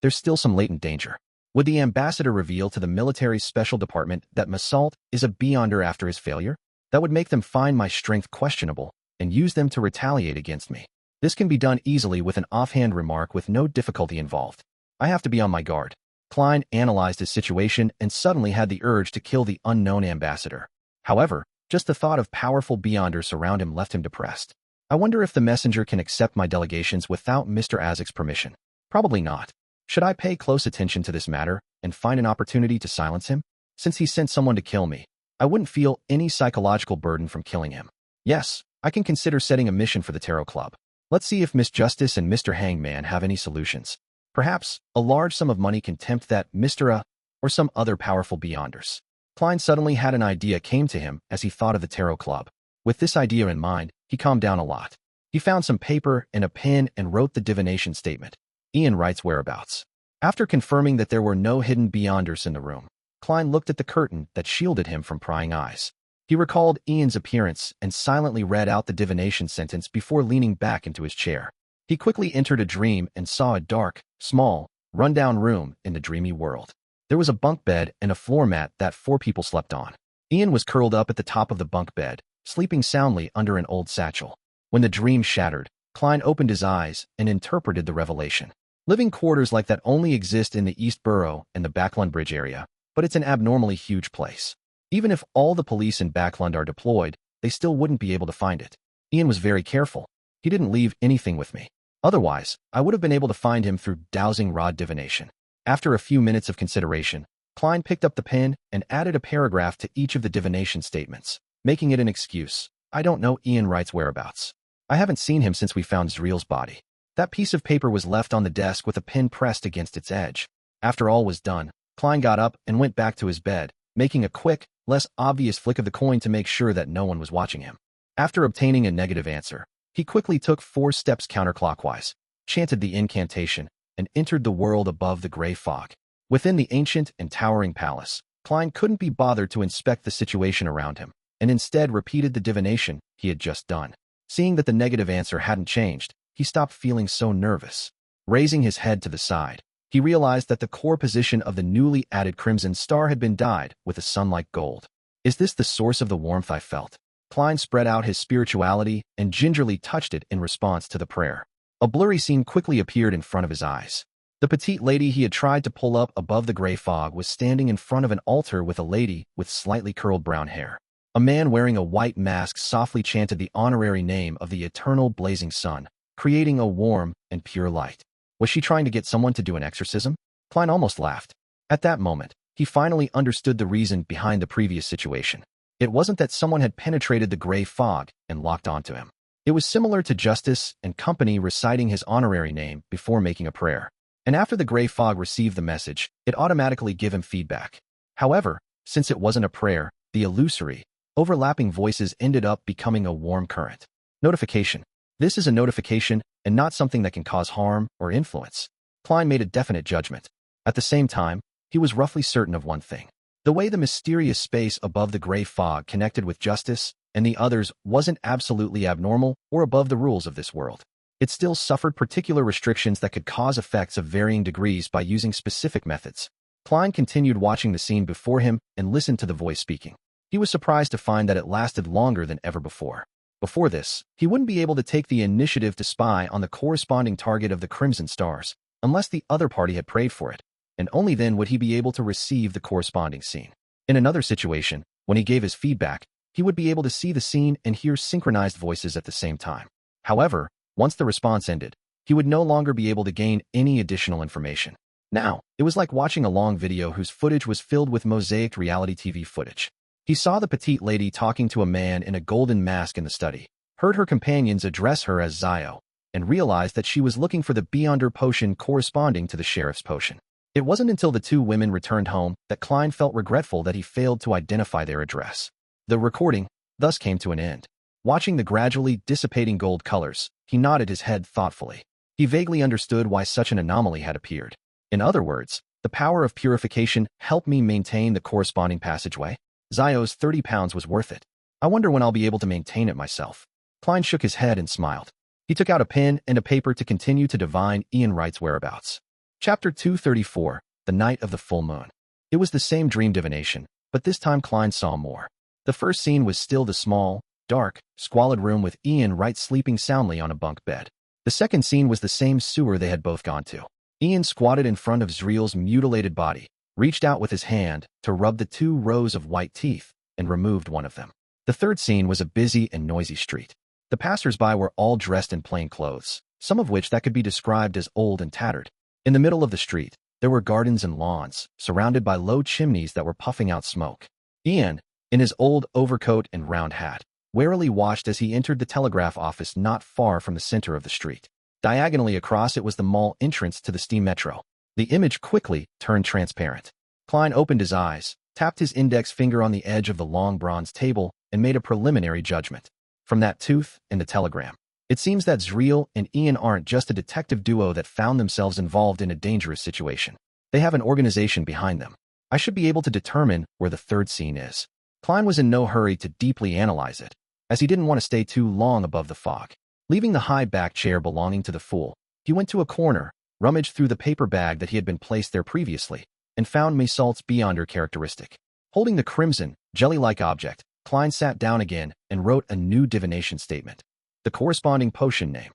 There's still some latent danger. Would the ambassador reveal to the military special department that Massault is a beyonder after his failure? That would make them find my strength questionable and use them to retaliate against me. This can be done easily with an offhand remark with no difficulty involved. I have to be on my guard. Klein analyzed his situation and suddenly had the urge to kill the unknown ambassador. However, just the thought of powerful beyonders around him left him depressed. I wonder if the messenger can accept my delegations without Mr. Isaac's permission. Probably not. Should I pay close attention to this matter and find an opportunity to silence him? Since he sent someone to kill me, I wouldn't feel any psychological burden from killing him. Yes, I can consider setting a mission for the Tarot Club. Let's see if Miss Justice and Mr. Hangman have any solutions. Perhaps a large sum of money can tempt that Mr. or some other powerful beyonders. Klein suddenly had an idea came to him as he thought of the Tarot Club. With this idea in mind, he calmed down a lot. He found some paper and a pen and wrote the divination statement. Ian Wright's whereabouts. After confirming that there were no hidden beyonders in the room, Klein looked at the curtain that shielded him from prying eyes. He recalled Ian's appearance and silently read out the divination sentence before leaning back into his chair. He quickly entered a dream and saw a dark, small, run-down room in the dreamy world. There was a bunk bed and a floor mat that 4 people slept on. Ian was curled up at the top of the bunk bed, sleeping soundly under an old satchel. When the dream shattered, Klein opened his eyes and interpreted the revelation. Living quarters like that only exist in the East Borough and the Bakerland Bridge area, but it's an abnormally huge place. Even if all the police in Bakerland are deployed, they still wouldn't be able to find it. Ian was very careful. He didn't leave anything with me. Otherwise, I would have been able to find him through dowsing rod divination. After a few minutes of consideration, Klein picked up the pen and added a paragraph to each of the divination statements, making it an excuse. I don't know Ian Wright's whereabouts. I haven't seen him since we found Zreel's body. That piece of paper was left on the desk with a pen pressed against its edge. After all was done, Klein got up and went back to his bed, making a quick, less obvious flick of the coin to make sure that no one was watching him. After obtaining a negative answer, he quickly took 4 steps counterclockwise, chanted the incantation, and entered the world above the gray fog. Within the ancient and towering palace, Klein couldn't be bothered to inspect the situation around him, and instead repeated the divination he had just done. Seeing that the negative answer hadn't changed, he stopped feeling so nervous. Raising his head to the side, he realized that the core position of the newly added crimson star had been dyed with a sun-like gold. Is this the source of the warmth I felt? Klein spread out his spirituality and gingerly touched it in response to the prayer. A blurry scene quickly appeared in front of his eyes. The petite lady he had tried to pull up above the gray fog was standing in front of an altar with a lady with slightly curled brown hair. A man wearing a white mask softly chanted the honorary name of the eternal blazing sun, creating a warm and pure light. Was she trying to get someone to do an exorcism? Klein almost laughed. At that moment, he finally understood the reason behind the previous situation. It wasn't that someone had penetrated the gray fog and locked onto him. It was similar to Justice and company reciting his honorary name before making a prayer. And after the gray fog received the message, it automatically gave him feedback. However, since it wasn't a prayer, the illusory, overlapping voices ended up becoming a warm current. Notification. This is a notification and not something that can cause harm or influence. Klein made a definite judgment. At the same time, he was roughly certain of one thing. The way the mysterious space above the gray fog connected with Justice and the others wasn't absolutely abnormal or above the rules of this world. It still suffered particular restrictions that could cause effects of varying degrees by using specific methods. Klein continued watching the scene before him and listened to the voice speaking. He was surprised to find that it lasted longer than ever before. Before this, he wouldn't be able to take the initiative to spy on the corresponding target of the Crimson Stars, unless the other party had prayed for it, and only then would he be able to receive the corresponding scene. In another situation, when he gave his feedback, he would be able to see the scene and hear synchronized voices at the same time. However, once the response ended, he would no longer be able to gain any additional information. Now, it was like watching a long video whose footage was filled with mosaicked reality TV footage. He saw the petite lady talking to a man in a golden mask in the study, heard her companions address her as Xio, and realized that she was looking for the Beyonder potion corresponding to the sheriff's potion. It wasn't until the two women returned home that Klein felt regretful that he failed to identify their address. The recording thus came to an end. Watching the gradually dissipating gold colors, he nodded his head thoughtfully. He vaguely understood why such an anomaly had appeared. In other words, the power of purification helped me maintain the corresponding passageway. Xio's 30 pounds was worth it. I wonder when I'll be able to maintain it myself. Klein shook his head and smiled. He took out a pen and a paper to continue to divine Ian Wright's whereabouts. Chapter 234, The Night of the Full Moon. It was the same dream divination, but this time Klein saw more. The first scene was still the small, dark, squalid room with Ian Wright sleeping soundly on a bunk bed. The second scene was the same sewer they had both gone to. Ian squatted in front of Zreal's mutilated body, reached out with his hand to rub the 2 rows of white teeth, and removed one of them. The third scene was a busy and noisy street. The passers-by were all dressed in plain clothes, some of which that could be described as old and tattered. In the middle of the street, there were gardens and lawns, surrounded by low chimneys that were puffing out smoke. Ian, in his old overcoat and round hat, warily watched as he entered the telegraph office not far from the center of the street. Diagonally across it was the mall entrance to the steam metro. The image quickly turned transparent. Klein opened his eyes, tapped his index finger on the edge of the long bronze table, and made a preliminary judgment. From that tooth and the telegram, it seems that Zreal and Ian aren't just a detective duo that found themselves involved in a dangerous situation. They have an organization behind them. I should be able to determine where the third scene is. Klein was in no hurry to deeply analyze it, as he didn't want to stay too long above the fog. Leaving the high-back chair belonging to the fool, he went to a corner, rummaged through the paper bag that he had been placed there previously, and found Mesalt's Beyonder characteristic. Holding the crimson, jelly-like object, Klein sat down again and wrote a new divination statement. The corresponding potion name.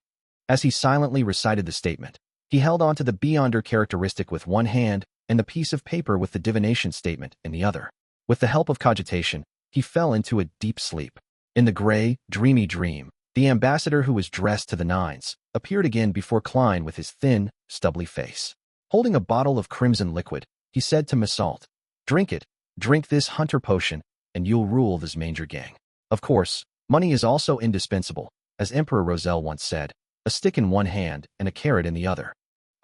As he silently recited the statement, he held onto the Beyonder characteristic with one hand and the piece of paper with the divination statement in the other. With the help of cogitation, he fell into a deep sleep. In the gray, dreamy dream, the ambassador who was dressed to the nines appeared again before Klein with his thin, stubbly face. Holding a bottle of crimson liquid, he said to Mesalt, "Drink it, drink this hunter potion, and you'll rule this Manger gang." Of course, money is also indispensable, as Emperor Roselle once said, a stick in one hand and a carrot in the other.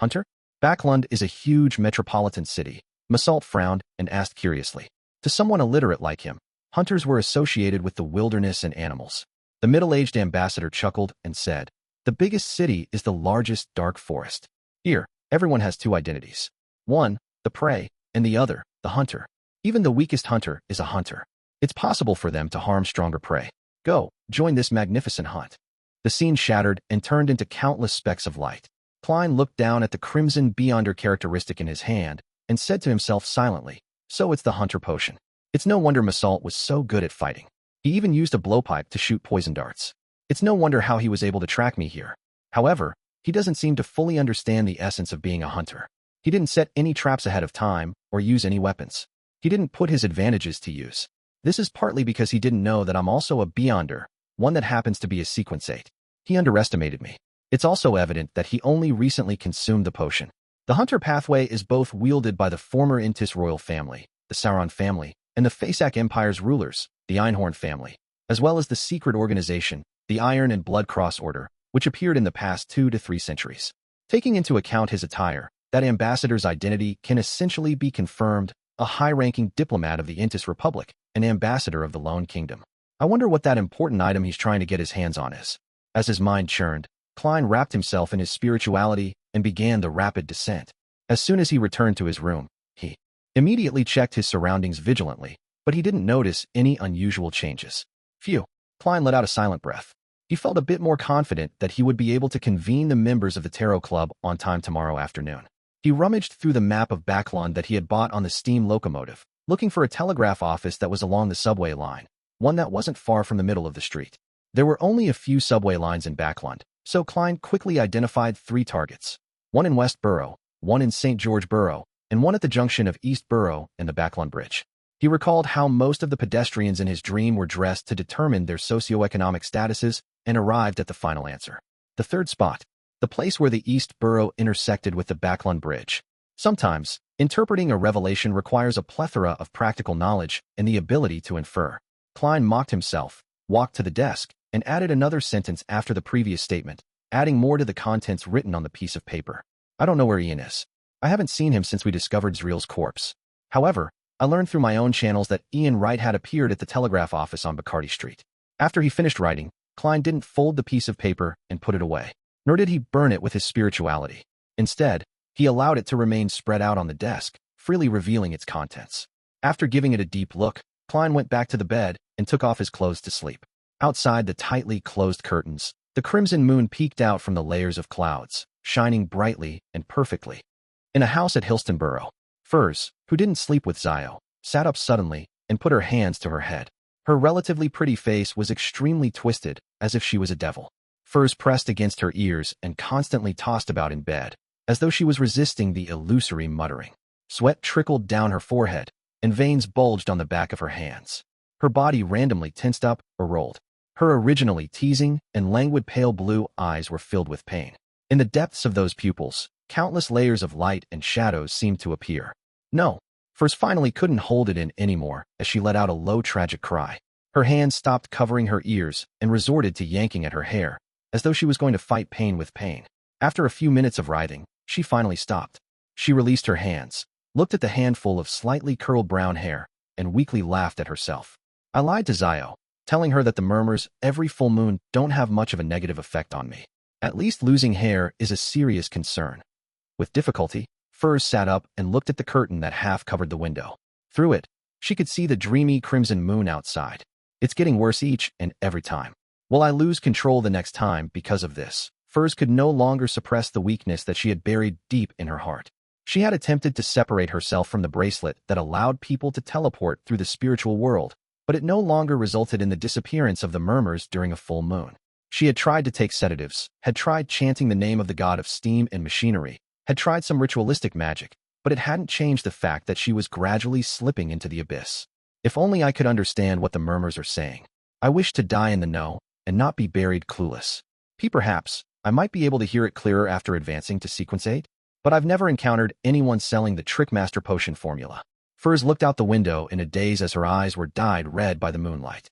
Hunter? Bakerland is a huge metropolitan city. Mesalt frowned and asked curiously. To someone illiterate like him, hunters were associated with the wilderness and animals. The middle-aged ambassador chuckled and said, "The biggest city is the largest dark forest. Here, everyone has 2 identities. One, the prey, and the other, the hunter. Even the weakest hunter is a hunter. It's possible for them to harm stronger prey. Go, join this magnificent hunt." The scene shattered and turned into countless specks of light. Klein looked down at the crimson Beyonder characteristic in his hand and said to himself silently, "So it's the hunter potion." It's no wonder Mesalt was so good at fighting. He even used a blowpipe to shoot poison darts. It's no wonder how he was able to track me here. However, he doesn't seem to fully understand the essence of being a hunter. He didn't set any traps ahead of time or use any weapons. He didn't put his advantages to use. This is partly because he didn't know that I'm also a Beyonder, one that happens to be a Sequence 8. He underestimated me. It's also evident that he only recently consumed the potion. The Hunter pathway is both wielded by the former Intis royal family, the Sauron family, and the Fasak Empire's rulers, the Einhorn family, as well as the secret organization, the Iron and Blood Cross Order, which appeared in the past 2 to 3 centuries. Taking into account his attire, that ambassador's identity can essentially be confirmed, a high-ranking diplomat of the Intis Republic, an ambassador of the Lone Kingdom. I wonder what that important item he's trying to get his hands on is. As his mind churned, Klein wrapped himself in his spirituality and began the rapid descent. As soon as he returned to his room, he immediately checked his surroundings vigilantly, but he didn't notice any unusual changes. Phew, Klein let out a silent breath. He felt a bit more confident that he would be able to convene the members of the Tarot Club on time tomorrow afternoon. He rummaged through the map of Bakerland that he had bought on the steam locomotive, looking for a telegraph office that was along the subway line, one that wasn't far from the middle of the street. There were only a few subway lines in Bakerland, so Klein quickly identified 3 targets, one in West Borough, one in St. George Borough, and one at the junction of East Borough and the Bakerland Bridge. He recalled how most of the pedestrians in his dream were dressed to determine their socioeconomic statuses and arrived at the final answer. The 3rd spot, the place where the East Borough intersected with the Bakerland Bridge. Sometimes, interpreting a revelation requires a plethora of practical knowledge and the ability to infer. Klein mocked himself, walked to the desk, and added another sentence after the previous statement, adding more to the contents written on the piece of paper. I don't know where Ian is. I haven't seen him since we discovered Zreel's corpse. However, I learned through my own channels that Ian Wright had appeared at the telegraph office on Bacardi Street. After he finished writing, Klein didn't fold the piece of paper and put it away, nor did he burn it with his spirituality. Instead, he allowed it to remain spread out on the desk, freely revealing its contents. After giving it a deep look, Klein went back to the bed and took off his clothes to sleep. Outside the tightly closed curtains, the crimson moon peeked out from the layers of clouds, shining brightly and perfectly. In a house at Hillstonborough, Furs, who didn't sleep with Xio, sat up suddenly and put her hands to her head. Her relatively pretty face was extremely twisted, as if she was a devil. Furs pressed against her ears and constantly tossed about in bed, as though she was resisting the illusory muttering. Sweat trickled down her forehead, and veins bulged on the back of her hands. Her body randomly tensed up or rolled. Her originally teasing and languid pale blue eyes were filled with pain. In the depths of those pupils, countless layers of light and shadows seemed to appear. No, Furs finally couldn't hold it in anymore as she let out a low tragic cry. Her hands stopped covering her ears and resorted to yanking at her hair, as though she was going to fight pain with pain. After a few minutes of writhing, she finally stopped. She released her hands, looked at the handful of slightly curled brown hair, and weakly laughed at herself. I lied to Xio, telling her that the murmurs every full moon don't have much of a negative effect on me. At least losing hair is a serious concern. With difficulty, Furs sat up and looked at the curtain that half covered the window. Through it, she could see the dreamy crimson moon outside. It's getting worse each and every time. Will I lose control the next time because of this? Furs could no longer suppress the weakness that she had buried deep in her heart. She had attempted to separate herself from the bracelet that allowed people to teleport through the spiritual world, but it no longer resulted in the disappearance of the murmurs during a full moon. She had tried to take sedatives, had tried chanting the name of the god of steam and machinery, had tried some ritualistic magic, but it hadn't changed the fact that she was gradually slipping into the abyss. If only I could understand what the murmurs are saying. I wish to die in the know and not be buried clueless. Perhaps I might be able to hear it clearer after advancing to Sequence 8, but I've never encountered anyone selling the Trickmaster potion formula. Furs looked out the window in a daze as her eyes were dyed red by the moonlight.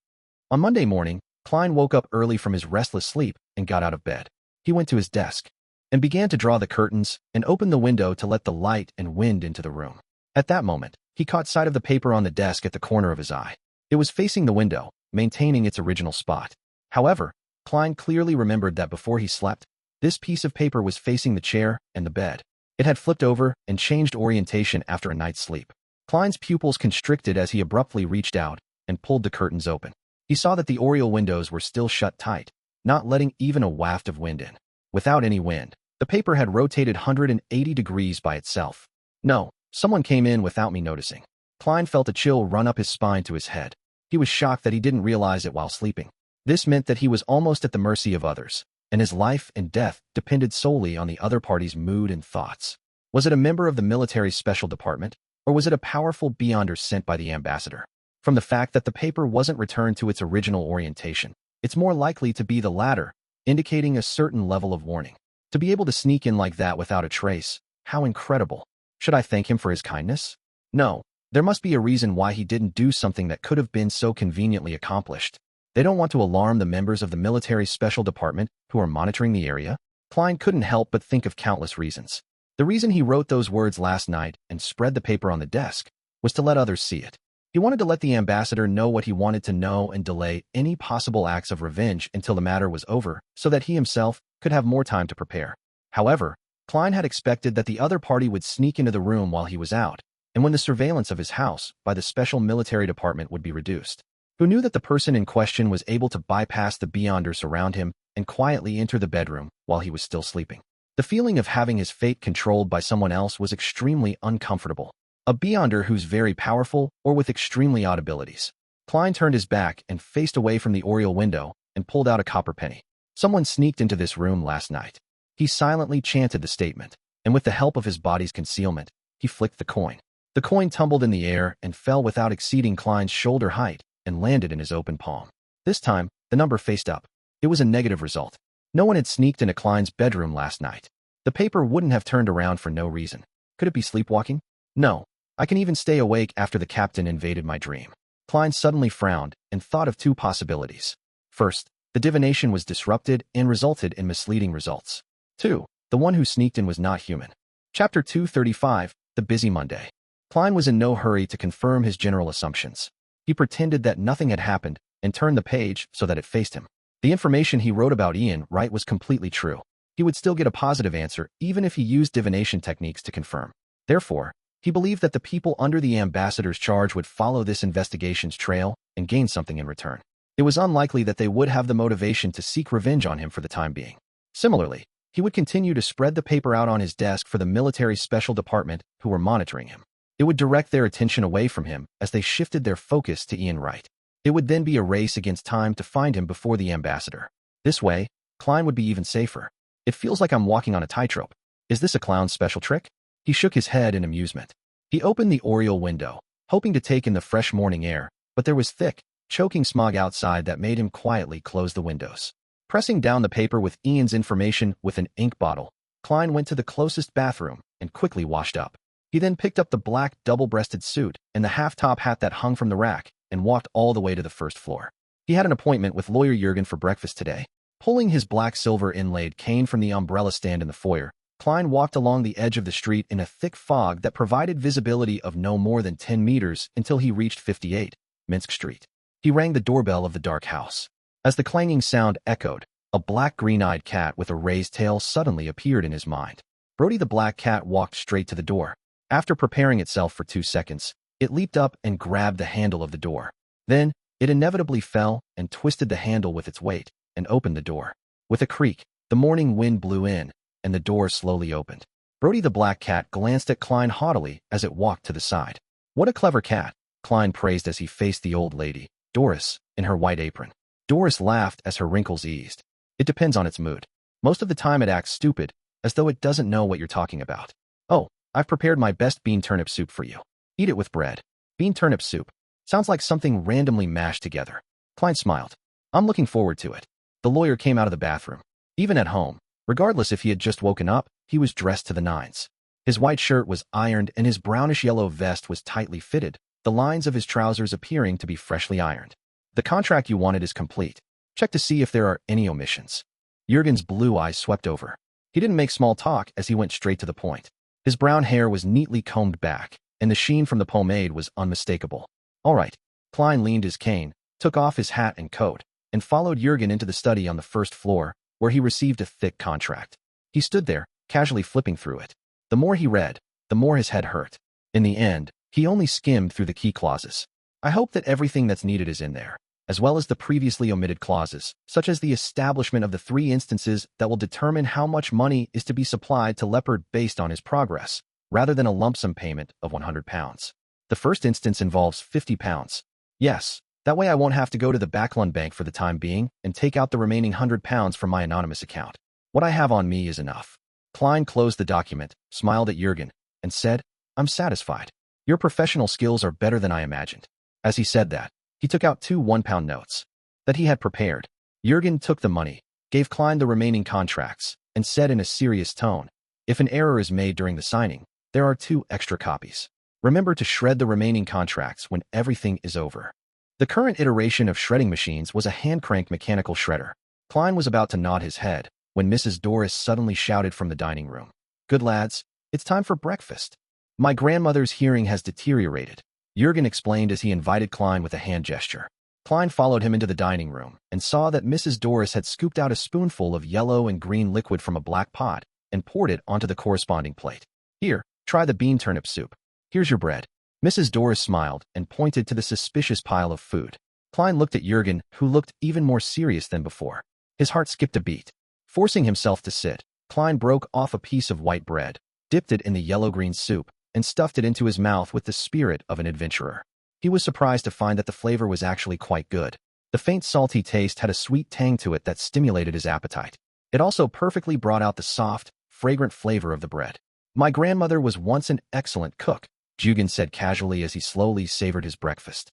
On Monday morning, Klein woke up early from his restless sleep and got out of bed. He went to his desk and began to draw the curtains and open the window to let the light and wind into the room. At that moment, he caught sight of the paper on the desk at the corner of his eye. It was facing the window, maintaining its original spot. However, Klein clearly remembered that before he slept, this piece of paper was facing the chair and the bed. It had flipped over and changed orientation after a night's sleep. Klein's pupils constricted as he abruptly reached out and pulled the curtains open. He saw that the oriel windows were still shut tight, not letting even a waft of wind in. Without any wind, the paper had rotated 180 degrees by itself. No, someone came in without me noticing. Klein felt a chill run up his spine to his head. He was shocked that he didn't realize it while sleeping. This meant that he was almost at the mercy of others, and his life and death depended solely on the other party's mood and thoughts. Was it a member of the military's special department, or was it a powerful beyonder sent by the ambassador? From the fact that the paper wasn't returned to its original orientation, it's more likely to be the latter, indicating a certain level of warning. To be able to sneak in like that without a trace, how incredible. Should I thank him for his kindness? No. There must be a reason why he didn't do something that could have been so conveniently accomplished. They don't want to alarm the members of the military special department who are monitoring the area? Klein couldn't help but think of countless reasons. The reason he wrote those words last night and spread the paper on the desk was to let others see it. He wanted to let the ambassador know what he wanted to know and delay any possible acts of revenge until the matter was over so that he himself could have more time to prepare. However, Klein had expected that the other party would sneak into the room while he was out, and when the surveillance of his house by the special military department would be reduced. Who knew that the person in question was able to bypass the beyonders around him and quietly enter the bedroom while he was still sleeping. The feeling of having his fate controlled by someone else was extremely uncomfortable. A beyonder who's very powerful or with extremely odd abilities. Klein turned his back and faced away from the oriel window and pulled out a copper penny. Someone sneaked into this room last night. He silently chanted the statement, and with the help of his body's concealment, he flicked the coin. The coin tumbled in the air and fell without exceeding Klein's shoulder height and landed in his open palm. This time, the number faced up. It was a negative result. No one had sneaked into Klein's bedroom last night. The paper wouldn't have turned around for no reason. Could it be sleepwalking? No. I can even stay awake after the captain invaded my dream. Klein suddenly frowned and thought of two possibilities. First, the divination was disrupted and resulted in misleading results. 2. The one who sneaked in was not human. Chapter 235, The Busy Monday. Klein was in no hurry to confirm his general assumptions. He pretended that nothing had happened and turned the page so that it faced him. The information he wrote about Ian Wright was completely true. He would still get a positive answer even if he used divination techniques to confirm. Therefore, he believed that the people under the ambassador's charge would follow this investigation's trail and gain something in return. It was unlikely that they would have the motivation to seek revenge on him for the time being. Similarly, he would continue to spread the paper out on his desk for the military special department who were monitoring him. It would direct their attention away from him as they shifted their focus to Ian Wright. It would then be a race against time to find him before the ambassador. This way, Klein would be even safer. It feels like I'm walking on a tightrope. Is this a clown's special trick? He shook his head in amusement. He opened the oriel window, hoping to take in the fresh morning air, but there was thick, choking smog outside that made him quietly close the windows. Pressing down the paper with Ian's information with an ink bottle, Klein went to the closest bathroom and quickly washed up. He then picked up the black double-breasted suit and the half-top hat that hung from the rack and walked all the way to the first floor. He had an appointment with lawyer Jurgen for breakfast today. Pulling his black-silver inlaid cane from the umbrella stand in the foyer, Klein walked along the edge of the street in a thick fog that provided visibility of no more than 10 meters until he reached 58 Minsk Street. He rang the doorbell of the dark house. As the clanging sound echoed, a black green-eyed cat with a raised tail suddenly appeared in his mind. Brody the black cat walked straight to the door. After preparing itself for 2 seconds, it leaped up and grabbed the handle of the door. Then, it inevitably fell and twisted the handle with its weight and opened the door. With a creak, the morning wind blew in, and the door slowly opened. Brody the black cat glanced at Klein haughtily as it walked to the side. What a clever cat, Klein praised as he faced the old lady, Doris, in her white apron. Doris laughed as her wrinkles eased. It depends on its mood. Most of the time it acts stupid, as though it doesn't know what you're talking about. Oh, I've prepared my best bean turnip soup for you. Eat it with bread. Bean turnip soup. Sounds like something randomly mashed together. Klein smiled. I'm looking forward to it. The lawyer came out of the bathroom. Even at home, regardless if he had just woken up, he was dressed to the nines. His white shirt was ironed and his brownish-yellow vest was tightly fitted, the lines of his trousers appearing to be freshly ironed. The contract you wanted is complete. Check to see if there are any omissions. Jurgen's blue eyes swept over. He didn't make small talk as he went straight to the point. His brown hair was neatly combed back, and the sheen from the pomade was unmistakable. All right. Klein leaned his cane, took off his hat and coat, and followed Jurgen into the study on the first floor, where he received a thick contract. He stood there, casually flipping through it. The more he read, the more his head hurt. In the end, he only skimmed through the key clauses. I hope that everything that's needed is in there, as well as the previously omitted clauses, such as the establishment of the 3 instances that will determine how much money is to be supplied to Leppard based on his progress, rather than a lump sum payment of £100. The first instance involves £50. Yes, that way I won't have to go to the Bakerland bank for the time being and take out the remaining £100 from my anonymous account. What I have on me is enough. Klein closed the document, smiled at Jurgen, and said, I'm satisfied. Your professional skills are better than I imagined. As he said that, he took out 2 one-pound notes that he had prepared. Jürgen took the money, gave Klein the remaining contracts, and said in a serious tone, "If an error is made during the signing, there are 2 extra copies. Remember to shred the remaining contracts when everything is over." The current iteration of shredding machines was a hand-crank mechanical shredder. Klein was about to nod his head when Mrs. Doris suddenly shouted from the dining room, "Good lads, it's time for breakfast. My grandmother's hearing has deteriorated," Jürgen explained as he invited Klein with a hand gesture. Klein followed him into the dining room and saw that Mrs. Doris had scooped out a spoonful of yellow and green liquid from a black pot and poured it onto the corresponding plate. "Here, try the bean turnip soup. Here's your bread." Mrs. Doris smiled and pointed to the suspicious pile of food. Klein looked at Jürgen, who looked even more serious than before. His heart skipped a beat. Forcing himself to sit, Klein broke off a piece of white bread, dipped it in the yellow-green soup, and stuffed it into his mouth with the spirit of an adventurer. He was surprised to find that the flavor was actually quite good. The faint salty taste had a sweet tang to it that stimulated his appetite. It also perfectly brought out the soft, fragrant flavor of the bread. "My grandmother was once an excellent cook," Jürgen said casually as he slowly savored his breakfast.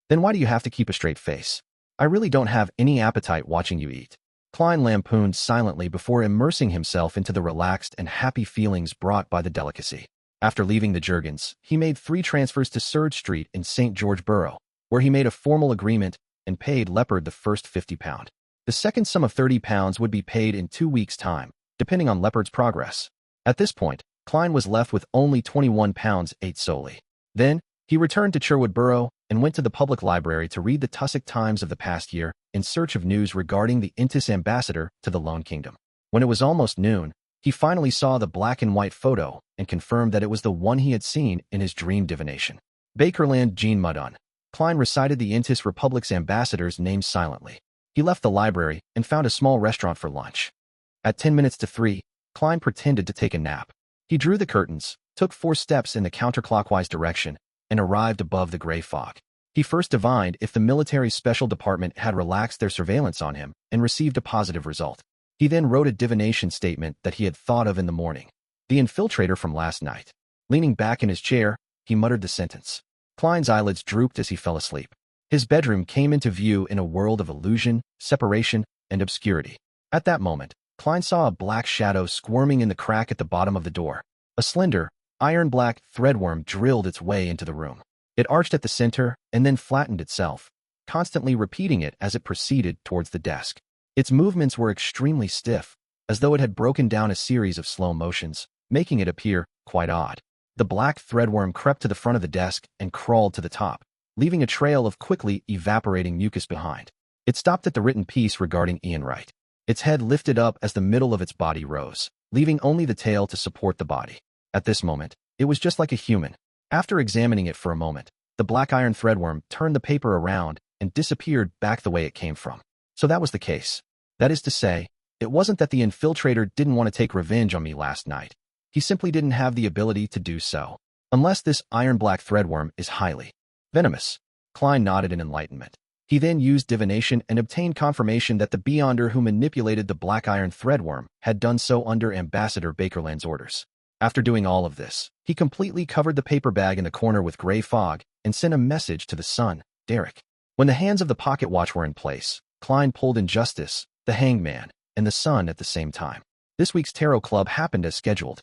"Then why do you have to keep a straight face? I really don't have any appetite watching you eat." Klein lampooned silently before immersing himself into the relaxed and happy feelings brought by the delicacy. After leaving the Jürgens, he made 3 transfers to Surge Street in St. George Borough, where he made a formal agreement and paid Leppard the first £50. The second sum of £30 would be paid in 2 weeks' time, depending on Leppard's progress. At this point, Klein was left with only £21.08 solely. Then, he returned to Sherwood Borough and went to the public library to read the Tussock Times of the past year in search of news regarding the Intis ambassador to the Lone Kingdom. When it was almost noon, he finally saw the black and white photo and confirmed that it was the one he had seen in his dream divination. Bakerland, Jean Mudon. Klein recited the Intis Republic's ambassador's name silently. He left the library and found a small restaurant for lunch. At 10 minutes to 3, Klein pretended to take a nap. He drew the curtains, took 4 steps in the counterclockwise direction, and arrived above the gray fog. He first divined if the military special department had relaxed their surveillance on him and received a positive result. He then wrote a divination statement that he had thought of in the morning. "The infiltrator from last night." Leaning back in his chair, he muttered the sentence. Klein's eyelids drooped as he fell asleep. His bedroom came into view in a world of illusion, separation, and obscurity. At that moment, Klein saw a black shadow squirming in the crack at the bottom of the door. A slender, iron-black threadworm drilled its way into the room. It arched at the center and then flattened itself, constantly repeating it as it proceeded towards the desk. Its movements were extremely stiff, as though it had broken down a series of slow motions, making it appear quite odd. The black threadworm crept to the front of the desk and crawled to the top, leaving a trail of quickly evaporating mucus behind. It stopped at the written piece regarding Ian Wright. Its head lifted up as the middle of its body rose, leaving only the tail to support the body. At this moment, it was just like a human. After examining it for a moment, the black iron threadworm turned the paper around and disappeared back the way it came from. So that was the case. That is to say, it wasn't that the infiltrator didn't want to take revenge on me last night. He simply didn't have the ability to do so. Unless this iron-black threadworm is highly venomous. Klein nodded in enlightenment. He then used divination and obtained confirmation that the Beyonder who manipulated the black iron threadworm had done so under Ambassador Bakerland's orders. After doing all of this, he completely covered the paper bag in the corner with gray fog and sent a message to the son, Derek. When the hands of the pocket watch were in place, Klein pulled in Justice, the Hangman, and the Sun at the same time. This week's Tarot Club happened as scheduled.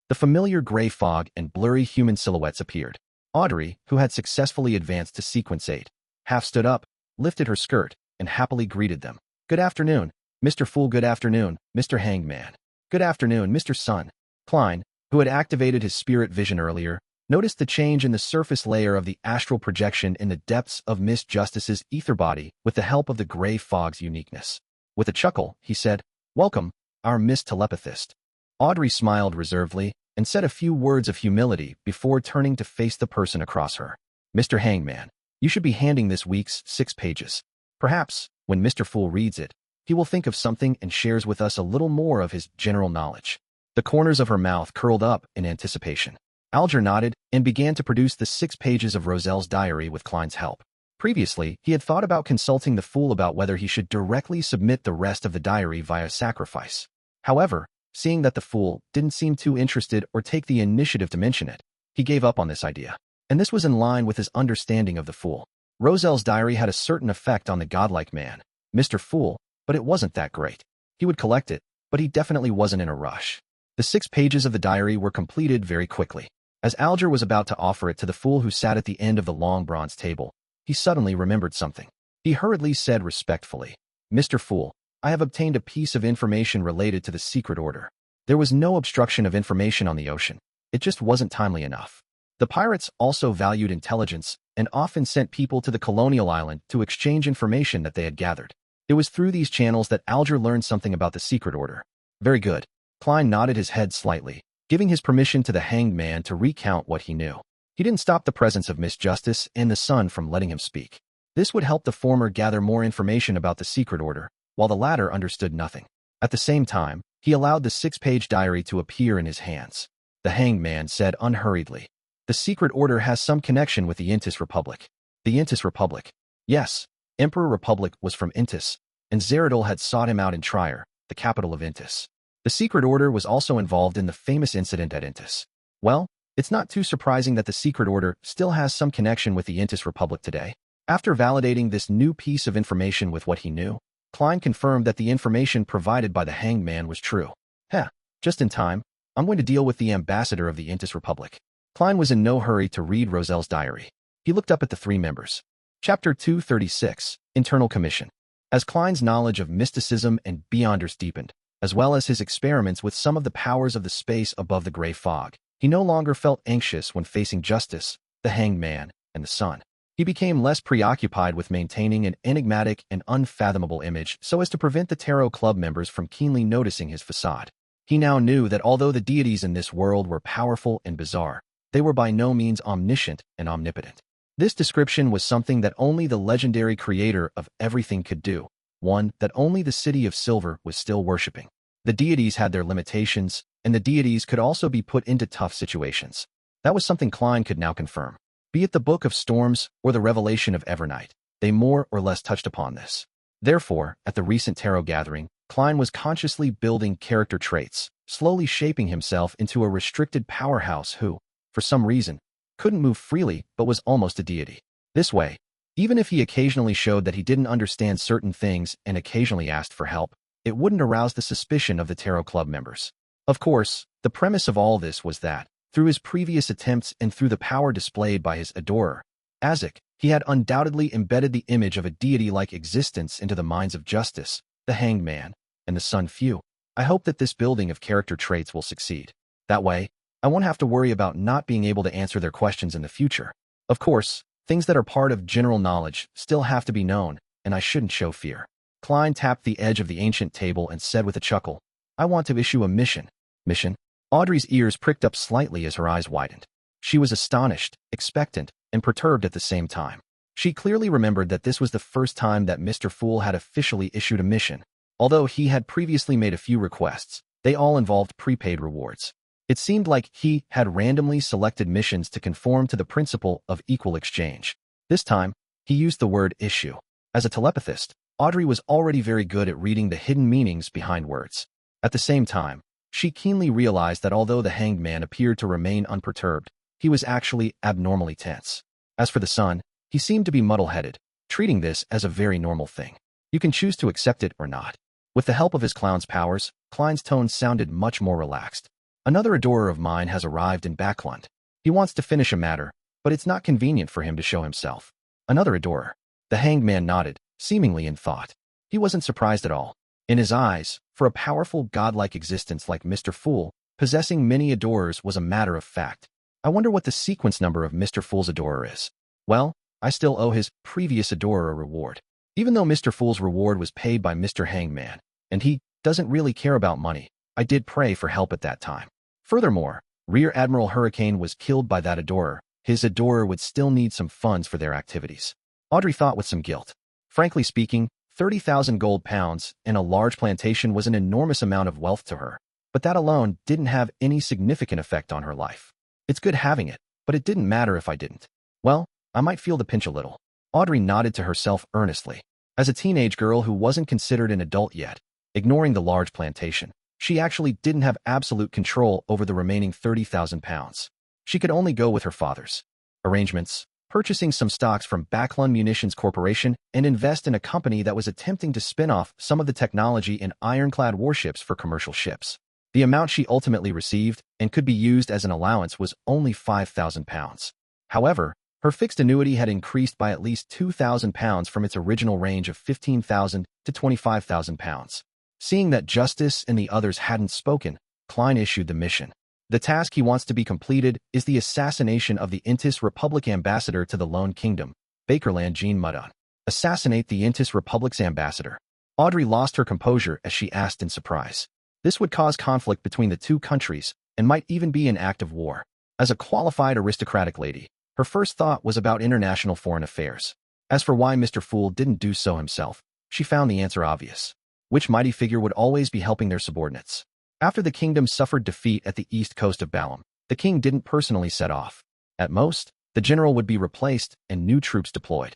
The familiar gray fog and blurry human silhouettes appeared. Audrey, who had successfully advanced to Sequence 8, half stood up, lifted her skirt, and happily greeted them. "Good afternoon, Mr. Fool. Good afternoon, Mr. Hangman. Good afternoon, Mr. Sun." Klein, who had activated his spirit vision earlier, noticed the change in the surface layer of the astral projection in the depths of Miss Justice's ether body with the help of the gray fog's uniqueness. With a chuckle, he said, "Welcome, our Miss Telepathist." Audrey smiled reservedly and said a few words of humility before turning to face the person across her. "Mr. Hangman, you should be handing this week's 6 pages. Perhaps, when Mr. Fool reads it, he will think of something and shares with us a little more of his general knowledge." The corners of her mouth curled up in anticipation. Alger nodded and began to produce the 6 pages of Roselle's diary with Klein's help. Previously, he had thought about consulting the Fool about whether he should directly submit the rest of the diary via sacrifice. However, seeing that the Fool didn't seem too interested or take the initiative to mention it, he gave up on this idea. And this was in line with his understanding of the Fool. Roselle's diary had a certain effect on the godlike man, Mr. Fool, but it wasn't that great. He would collect it, but he definitely wasn't in a rush. The 6 pages of the diary were completed very quickly. As Alger was about to offer it to the fool who sat at the end of the long bronze table, he suddenly remembered something. He hurriedly said respectfully, "Mr. Fool, I have obtained a piece of information related to the secret order." There was no obstruction of information on the ocean. It just wasn't timely enough. The pirates also valued intelligence and often sent people to the colonial island to exchange information that they had gathered. It was through these channels that Alger learned something about the secret order. Very good. Klein nodded his head slightly, giving his permission to the hanged man to recount what he knew. He didn't stop the presence of Miss Justice and the Sun from letting him speak. This would help the former gather more information about the secret order, while the latter understood nothing. At the same time, he allowed the 6-page diary to appear in his hands. The hanged man said unhurriedly, "The secret order has some connection with the Intis Republic." The Intis Republic. Yes, Emperor Republic was from Intis, and Zeradol had sought him out in Trier, the capital of Intis. The secret order was also involved in the famous incident at Intis. Well, it's not too surprising that the secret order still has some connection with the Intis Republic today. After validating this new piece of information with what he knew, Klein confirmed that the information provided by the hanged man was true. Just in time. I'm going to deal with the ambassador of the Intis Republic. Klein was in no hurry to read Roselle's diary. He looked up at the 3 members. Chapter 236, Internal Commission. As Klein's knowledge of mysticism and beyonders deepened, as well as his experiments with some of the powers of the space above the gray fog, he no longer felt anxious when facing Justice, the hanged man, and the Sun. He became less preoccupied with maintaining an enigmatic and unfathomable image so as to prevent the Tarot Club members from keenly noticing his facade. He now knew that although the deities in this world were powerful and bizarre, they were by no means omniscient and omnipotent. This description was something that only the legendary creator of everything could do, one that only the City of Silver was still worshipping. The deities had their limitations, and the deities could also be put into tough situations. That was something Klein could now confirm. Be it the Book of Storms or the Revelation of Evernight, they more or less touched upon this. Therefore, at the recent tarot gathering, Klein was consciously building character traits, slowly shaping himself into a restricted powerhouse who, for some reason, couldn't move freely but was almost a deity. This way, even if he occasionally showed that he didn't understand certain things and occasionally asked for help, it wouldn't arouse the suspicion of the Tarot Club members. Of course, the premise of all this was that, through his previous attempts and through the power displayed by his adorer, Azek, he had undoubtedly embedded the image of a deity-like existence into the minds of Justice, the hanged man, and the Sun Few. I hope that this building of character traits will succeed. That way, I won't have to worry about not being able to answer their questions in the future. Of course, things that are part of general knowledge still have to be known, and I shouldn't show fear. Klein tapped the edge of the ancient table and said with a chuckle, "I want to issue a mission." Mission? Audrey's ears pricked up slightly as her eyes widened. She was astonished, expectant, and perturbed at the same time. She clearly remembered that this was the first time that Mr. Fool had officially issued a mission. Although he had previously made a few requests, they all involved prepaid rewards. It seemed like he had randomly selected missions to conform to the principle of equal exchange. This time, he used the word issue. As a telepathist, Audrey was already very good at reading the hidden meanings behind words. At the same time, she keenly realized that although the hanged man appeared to remain unperturbed, he was actually abnormally tense. As for the Sun, he seemed to be muddle-headed, treating this as a very normal thing. You can choose to accept it or not. With the help of his clown's powers, Klein's tone sounded much more relaxed. Another adorer of mine has arrived in Bakerland. He wants to finish a matter, but it's not convenient for him to show himself. Another adorer. The hanged man nodded, seemingly in thought. He wasn't surprised at all. In his eyes, for a powerful godlike existence like Mr. Fool, possessing many adorers was a matter of fact. I wonder what the sequence number of Mr. Fool's adorer is. Well, I still owe his previous adorer a reward. Even though Mr. Fool's reward was paid by Mr. Hangman, and he doesn't really care about money, I did pray for help at that time. Furthermore, Rear Admiral Hurricane was killed by that adorer. His adorer would still need some funds for their activities. Audrey thought with some guilt. Frankly speaking, 30,000 gold pounds and a large plantation was an enormous amount of wealth to her, but that alone didn't have any significant effect on her life. It's good having it, but it didn't matter if I didn't. Well, I might feel the pinch a little. Audrey nodded to herself earnestly. As a teenage girl who wasn't considered an adult yet, ignoring the large plantation, she actually didn't have absolute control over the remaining 30,000 pounds. She could only go with her father's arrangements, purchasing some stocks from Bakerland Munitions Corporation and invest in a company that was attempting to spin off some of the technology in ironclad warships for commercial ships. The amount she ultimately received and could be used as an allowance was only £5,000. However, her fixed annuity had increased by at least £2,000 from its original range of £15,000 to £25,000. Seeing that Justice and the others hadn't spoken, Klein issued the mission. The task he wants to be completed is the assassination of the Intis Republic ambassador to the Lone Kingdom, Bakerland Jean Mudon. Assassinate the Intis Republic's ambassador. Audrey lost her composure as she asked in surprise. This would cause conflict between the two countries and might even be an act of war. As a qualified aristocratic lady, her first thought was about international foreign affairs. As for why Mr. Fool didn't do so himself, she found the answer obvious. Which mighty figure would always be helping their subordinates? After the kingdom suffered defeat at the east coast of Balam, the king didn't personally set off. At most, the general would be replaced and new troops deployed.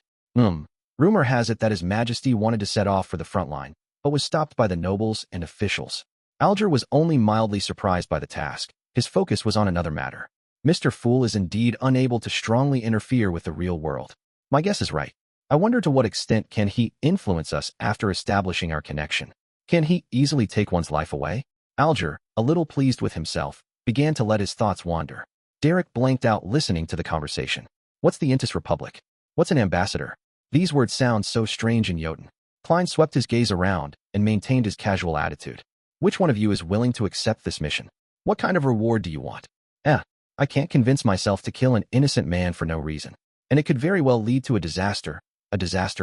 Rumor has it that His Majesty wanted to set off for the front line, but was stopped by the nobles and officials. Alger was only mildly surprised by the task. His focus was on another matter. Mr. Fool is indeed unable to strongly interfere with the real world. My guess is right. I wonder to what extent can he influence us after establishing our connection. Can he easily take one's life away? Alger, a little pleased with himself, began to let his thoughts wander. Derek blanked out listening to the conversation. What's the Intis Republic? What's an ambassador? These words sound so strange in Jotun. Klein swept his gaze around and maintained his casual attitude. Which one of you is willing to accept this mission? What kind of reward do you want? I can't convince myself to kill an innocent man for no reason. And it could very well lead to a disaster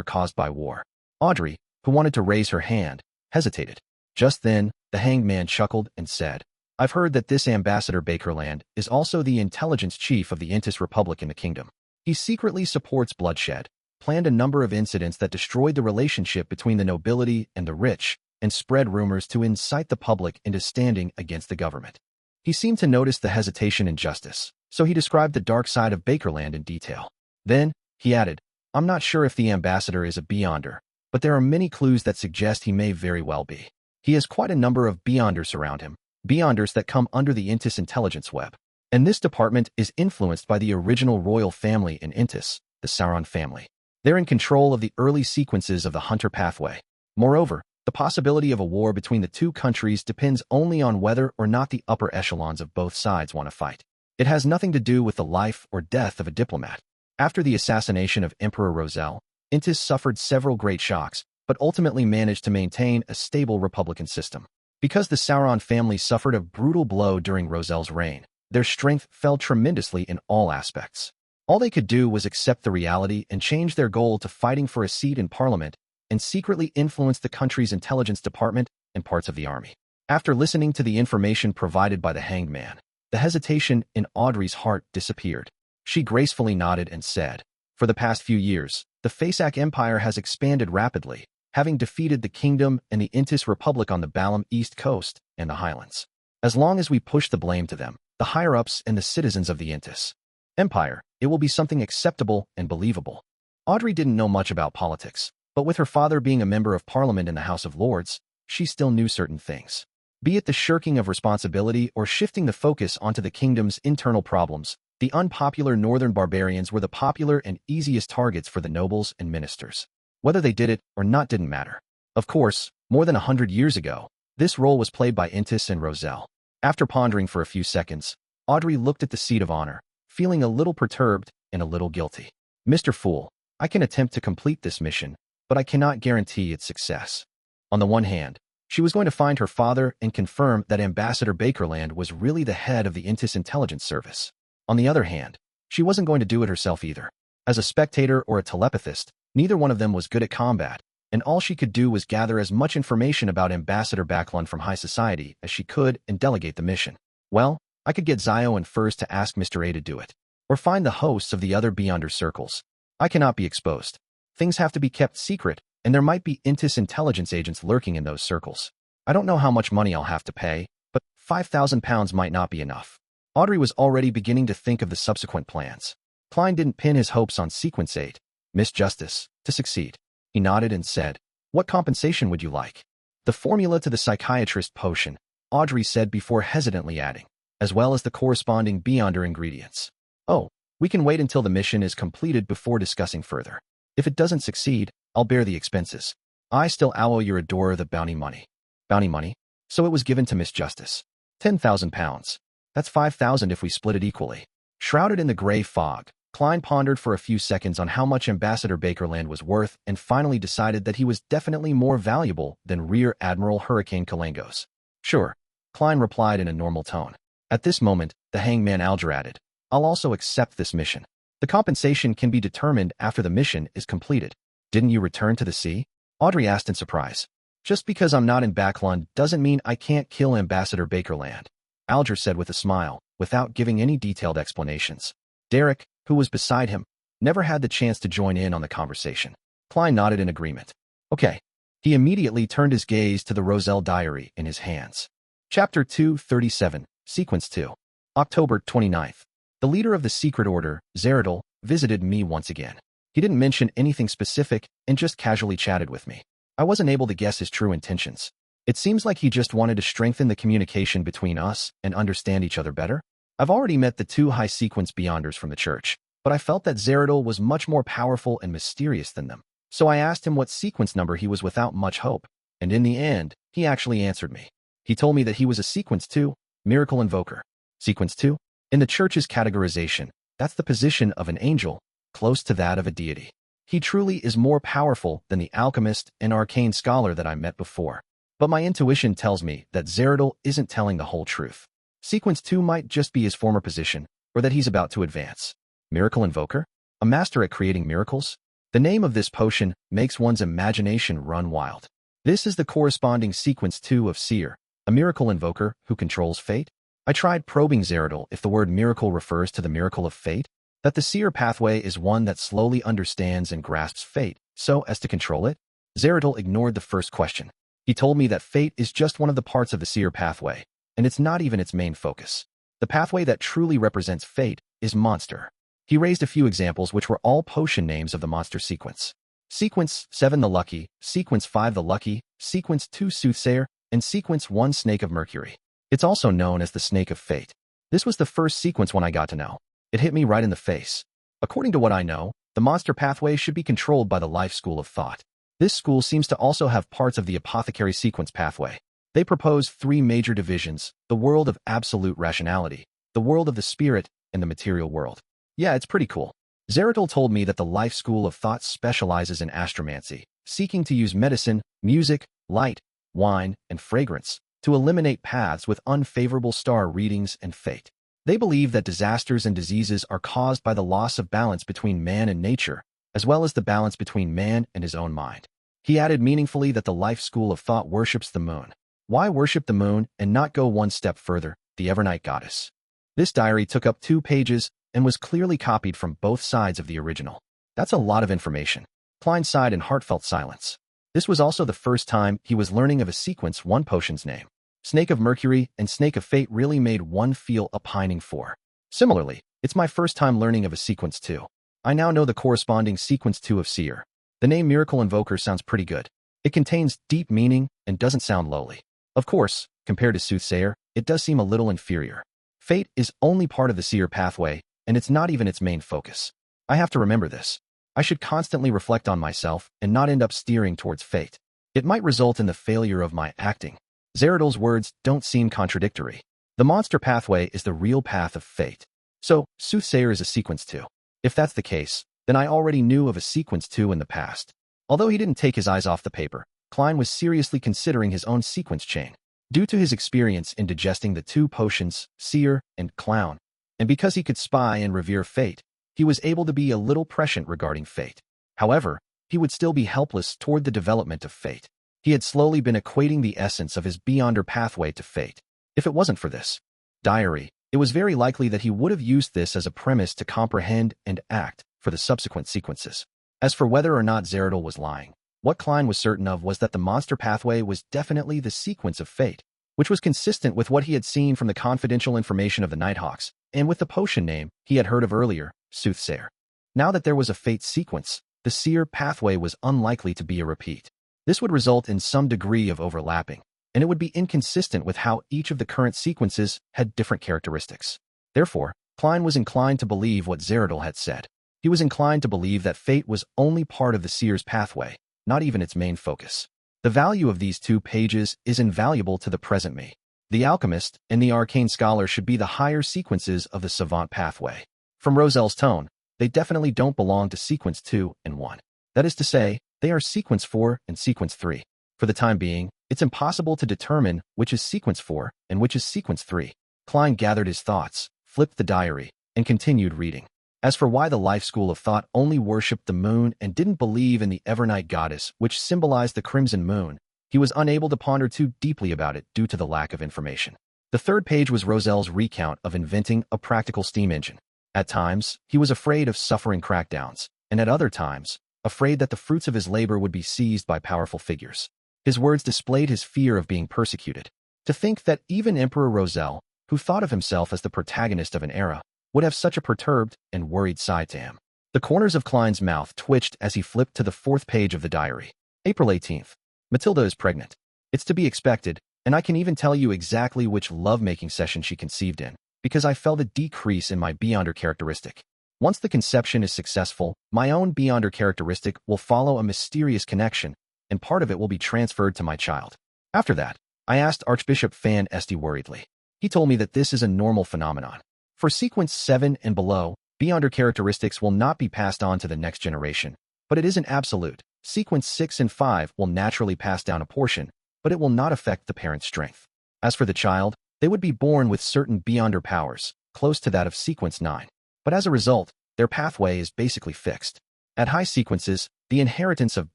caused by war. Audrey, who wanted to raise her hand, hesitated. Just then, the hanged man chuckled and said, I've heard that this Ambassador Bakerland is also the intelligence chief of the Intis Republic in the kingdom. He secretly supports bloodshed, planned a number of incidents that destroyed the relationship between the nobility and the rich, and spread rumors to incite the public into standing against the government. He seemed to notice the hesitation in Justice, so he described the dark side of Bakerland in detail. Then, he added, I'm not sure if the ambassador is a Beyonder, but there are many clues that suggest he may very well be. He has quite a number of Beyonders around him, Beyonders that come under the Intis intelligence web. And this department is influenced by the original royal family in Intis, the Sauron family. They're in control of the early sequences of the Hunter pathway. Moreover, the possibility of a war between the two countries depends only on whether or not the upper echelons of both sides want to fight. It has nothing to do with the life or death of a diplomat. After the assassination of Emperor Roselle, Intis suffered several great shocks, but ultimately managed to maintain a stable republican system. Because the Sauron family suffered a brutal blow during Roselle's reign, their strength fell tremendously in all aspects. All they could do was accept the reality and change their goal to fighting for a seat in parliament and secretly influence the country's intelligence department and parts of the army. After listening to the information provided by the hanged man, the hesitation in Audrey's heart disappeared. She gracefully nodded and said, For the past few years, the Fasak Empire has expanded rapidly, having defeated the kingdom and the Intis Republic on the Balam East Coast and the Highlands. As long as we push the blame to them, the higher-ups and the citizens of the Intis Empire, it will be something acceptable and believable. Audrey didn't know much about politics, but with her father being a member of Parliament in the House of Lords, she still knew certain things. Be it the shirking of responsibility or shifting the focus onto the kingdom's internal problems, the unpopular northern barbarians were the popular and easiest targets for the nobles and ministers. Whether they did it or not didn't matter. Of course, more than 100 years ago, this role was played by Intis and Roselle. After pondering for a few seconds, Audrey looked at the seat of honor, feeling a little perturbed and a little guilty. Mr. Fool, I can attempt to complete this mission, but I cannot guarantee its success. On the one hand, she was going to find her father and confirm that Ambassador Bakerland was really the head of the Intis Intelligence Service. On the other hand, she wasn't going to do it herself either. As a spectator or a telepathist, neither one of them was good at combat, and all she could do was gather as much information about Ambassador Bakerland from high society as she could and delegate the mission. Well, I could get Xio and Furs to ask Mr. A to do it, or find the hosts of the other Beyonder circles. I cannot be exposed. Things have to be kept secret, and there might be Intis intelligence agents lurking in those circles. I don't know how much money I'll have to pay, but £5,000 might not be enough. Audrey was already beginning to think of the subsequent plans. Klein didn't pin his hopes on Sequence 8, Miss Justice, to succeed. He nodded and said, What compensation would you like? The formula to the psychiatrist potion, Audrey said before hesitantly adding, as well as the corresponding Beyonder ingredients. Oh, We can wait until the mission is completed before discussing further. If it doesn't succeed, I'll bear the expenses. I still owe your adorer the bounty money. Bounty money? So it was given to Miss Justice. 10,000 pounds. That's 5,000 if we split it equally. Shrouded in the gray fog, Klein pondered for a few seconds on how much Ambassador Bakerland was worth and finally decided that he was definitely more valuable than Rear Admiral Hurricane Kalangos. Sure, Klein replied in a normal tone. At this moment, the hangman Alger added, I'll also accept this mission. The compensation can be determined after the mission is completed. Didn't you return to the sea? Audrey asked in surprise. Just because I'm not in Bakerland doesn't mean I can't kill Ambassador Bakerland, Alger said with a smile, without giving any detailed explanations. Derek, who was beside him, never had the chance to join in on the conversation. Klein nodded in agreement. Okay. He immediately turned his gaze to the Roselle diary in his hands. Chapter 237, Sequence 2. October 29th. The leader of the secret order, Zeradol, visited me once again. He didn't mention anything specific and just casually chatted with me. I wasn't able to guess his true intentions. It seems like he just wanted to strengthen the communication between us and understand each other better. I've already met the two high-sequence Beyonders from the church, but I felt that Zeradol was much more powerful and mysterious than them. So I asked him what sequence number he was without much hope, and in the end, he actually answered me. He told me that he was a Sequence 2, Miracle Invoker. Sequence 2? In the church's categorization, that's the position of an angel, close to that of a deity. He truly is more powerful than the alchemist and arcane scholar that I met before. But my intuition tells me that Zeradol isn't telling the whole truth. Sequence 2 might just be his former position, or that he's about to advance. Miracle Invoker? A master at creating miracles? The name of this potion makes one's imagination run wild. This is the corresponding Sequence 2 of Seer, a miracle invoker who controls fate. I tried probing Zeradol if the word miracle refers to the miracle of fate, that the Seer pathway is one that slowly understands and grasps fate, so as to control it. Zeradol ignored the first question. He told me that fate is just one of the parts of the Seer pathway, and it's not even its main focus. The pathway that truly represents fate is Monster. He raised a few examples which were all potion names of the monster sequence. Sequence 7 the Lucky, Sequence 5 the Lucky, Sequence 2 Soothsayer, and Sequence 1 Snake of Mercury. It's also known as the Snake of Fate. This was the first sequence one I got to know. It hit me right in the face. According to what I know, the monster pathway should be controlled by the Life School of Thought. This school seems to also have parts of the Apothecary sequence pathway. They propose 3 major divisions: the world of absolute rationality, the world of the spirit, and the material world. Yeah, it's pretty cool. Zeradol told me that the Life School of Thought specializes in astromancy, seeking to use medicine, music, light, wine, and fragrance to eliminate paths with unfavorable star readings and fate. They believe that disasters and diseases are caused by the loss of balance between man and nature, as well as the balance between man and his own mind. He added meaningfully that the Life School of Thought worships the moon. Why worship the moon and not go one step further, the Evernight goddess? This diary took up 2 pages and was clearly copied from both sides of the original. That's a lot of information. Klein sighed in heartfelt silence. This was also the first time he was learning of a Sequence 1 potion's name. Snake of Mercury and Snake of Fate really made one feel a pining for. Similarly, it's my first time learning of a Sequence 2. I now know the corresponding Sequence 2 of Seer. The name Miracle Invoker sounds pretty good. It contains deep meaning and doesn't sound lowly. Of course, compared to Soothsayer, it does seem a little inferior. Fate is only part of the Seer pathway, and it's not even its main focus. I have to remember this. I should constantly reflect on myself and not end up steering towards fate. It might result in the failure of my acting. Zeradol's words don't seem contradictory. The monster pathway is the real path of fate. So, Soothsayer is a Sequence 2. If that's the case, then I already knew of a Sequence 2 in the past. Although he didn't take his eyes off the paper, Klein was seriously considering his own sequence chain. Due to his experience in digesting the 2 potions, Seer and Clown, and because he could spy and revere fate, he was able to be a little prescient regarding fate. However, he would still be helpless toward the development of fate. He had slowly been equating the essence of his Beyonder pathway to fate. If it wasn't for this diary, it was very likely that he would have used this as a premise to comprehend and act for the subsequent sequences. As for whether or not Zeradol was lying, what Klein was certain of was that the monster pathway was definitely the sequence of fate, which was consistent with what he had seen from the confidential information of the Nighthawks, and with the potion name he had heard of earlier, Soothsayer. Now that there was a fate sequence, the Seer pathway was unlikely to be a repeat. This would result in some degree of overlapping, and it would be inconsistent with how each of the current sequences had different characteristics. Therefore, Klein was inclined to believe what Zeradal had said. He was inclined to believe that fate was only part of the seer's pathway, not even its main focus. The value of these 2 pages is invaluable to the present me. The alchemist and the arcane scholar should be the higher sequences of the savant pathway. From Roselle's tone, they definitely don't belong to sequence 2 and 1. That is to say, they are sequence 4 and sequence 3. For the time being, it's impossible to determine which is sequence 4 and which is sequence 3. Klein gathered his thoughts, flipped the diary, and continued reading. As for why the life school of thought only worshipped the moon and didn't believe in the Evernight goddess, which symbolized the crimson moon, he was unable to ponder too deeply about it due to the lack of information. The 3rd page was Roselle's recount of inventing a practical steam engine. At times, he was afraid of suffering crackdowns, and at other times, afraid that the fruits of his labor would be seized by powerful figures. His words displayed his fear of being persecuted. To think that even Emperor Roselle, who thought of himself as the protagonist of an era, would have such a perturbed and worried side to him. The corners of Klein's mouth twitched as he flipped to the 4th page of the diary. April 18th. Matilda is pregnant. It's to be expected, and I can even tell you exactly which lovemaking session she conceived in, because I felt a decrease in my Beyonder characteristic. Once the conception is successful, my own Beyonder characteristic will follow a mysterious connection, and part of it will be transferred to my child. After that, I asked Archbishop Fan Este worriedly. He told me that this is a normal phenomenon. For sequence 7 and below, Beyonder characteristics will not be passed on to the next generation, but it isn't absolute. Sequence 6 and 5 will naturally pass down a portion, but it will not affect the parent's strength. As for the child, they would be born with certain Beyonder powers, close to that of sequence 9. But as a result, their pathway is basically fixed. At high sequences, the inheritance of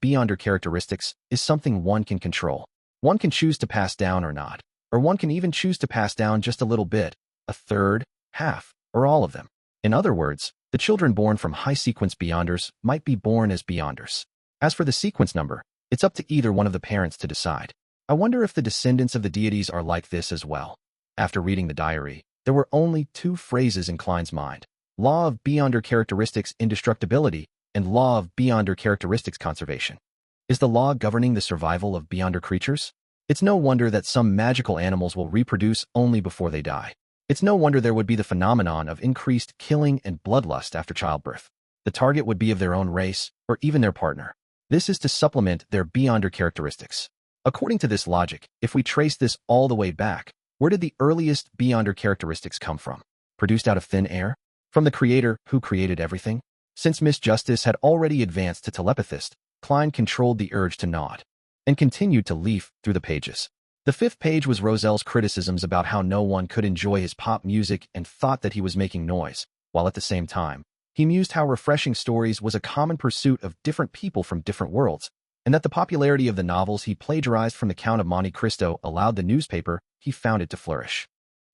Beyonder characteristics is something one can control. One can choose to pass down or not, or one can even choose to pass down just a little bit, a third, half, or all of them. In other words, the children born from high sequence Beyonders might be born as Beyonders. As for the sequence number, it's up to either one of the parents to decide. I wonder if the descendants of the deities are like this as well. After reading the diary, there were only 2 phrases in Klein's mind: law of Beyonder characteristics indestructibility and law of Beyonder characteristics conservation. Is the law governing the survival of Beyonder creatures? It's no wonder that some magical animals will reproduce only before they die. It's no wonder there would be the phenomenon of increased killing and bloodlust after childbirth. The target would be of their own race, or even their partner. This is to supplement their Beyonder characteristics. According to this logic, if we trace this all the way back, where did the earliest Beyonder characteristics come from? Produced out of thin air? From the creator who created everything? Since Miss Justice had already advanced to telepathist, Klein controlled the urge to nod, and continued to leaf through the pages. The 5th page was Roselle's criticisms about how no one could enjoy his pop music and thought that he was making noise, while at the same time, he mused how refreshing stories was a common pursuit of different people from different worlds, and that the popularity of the novels he plagiarized from the Count of Monte Cristo allowed the newspaper he founded to flourish.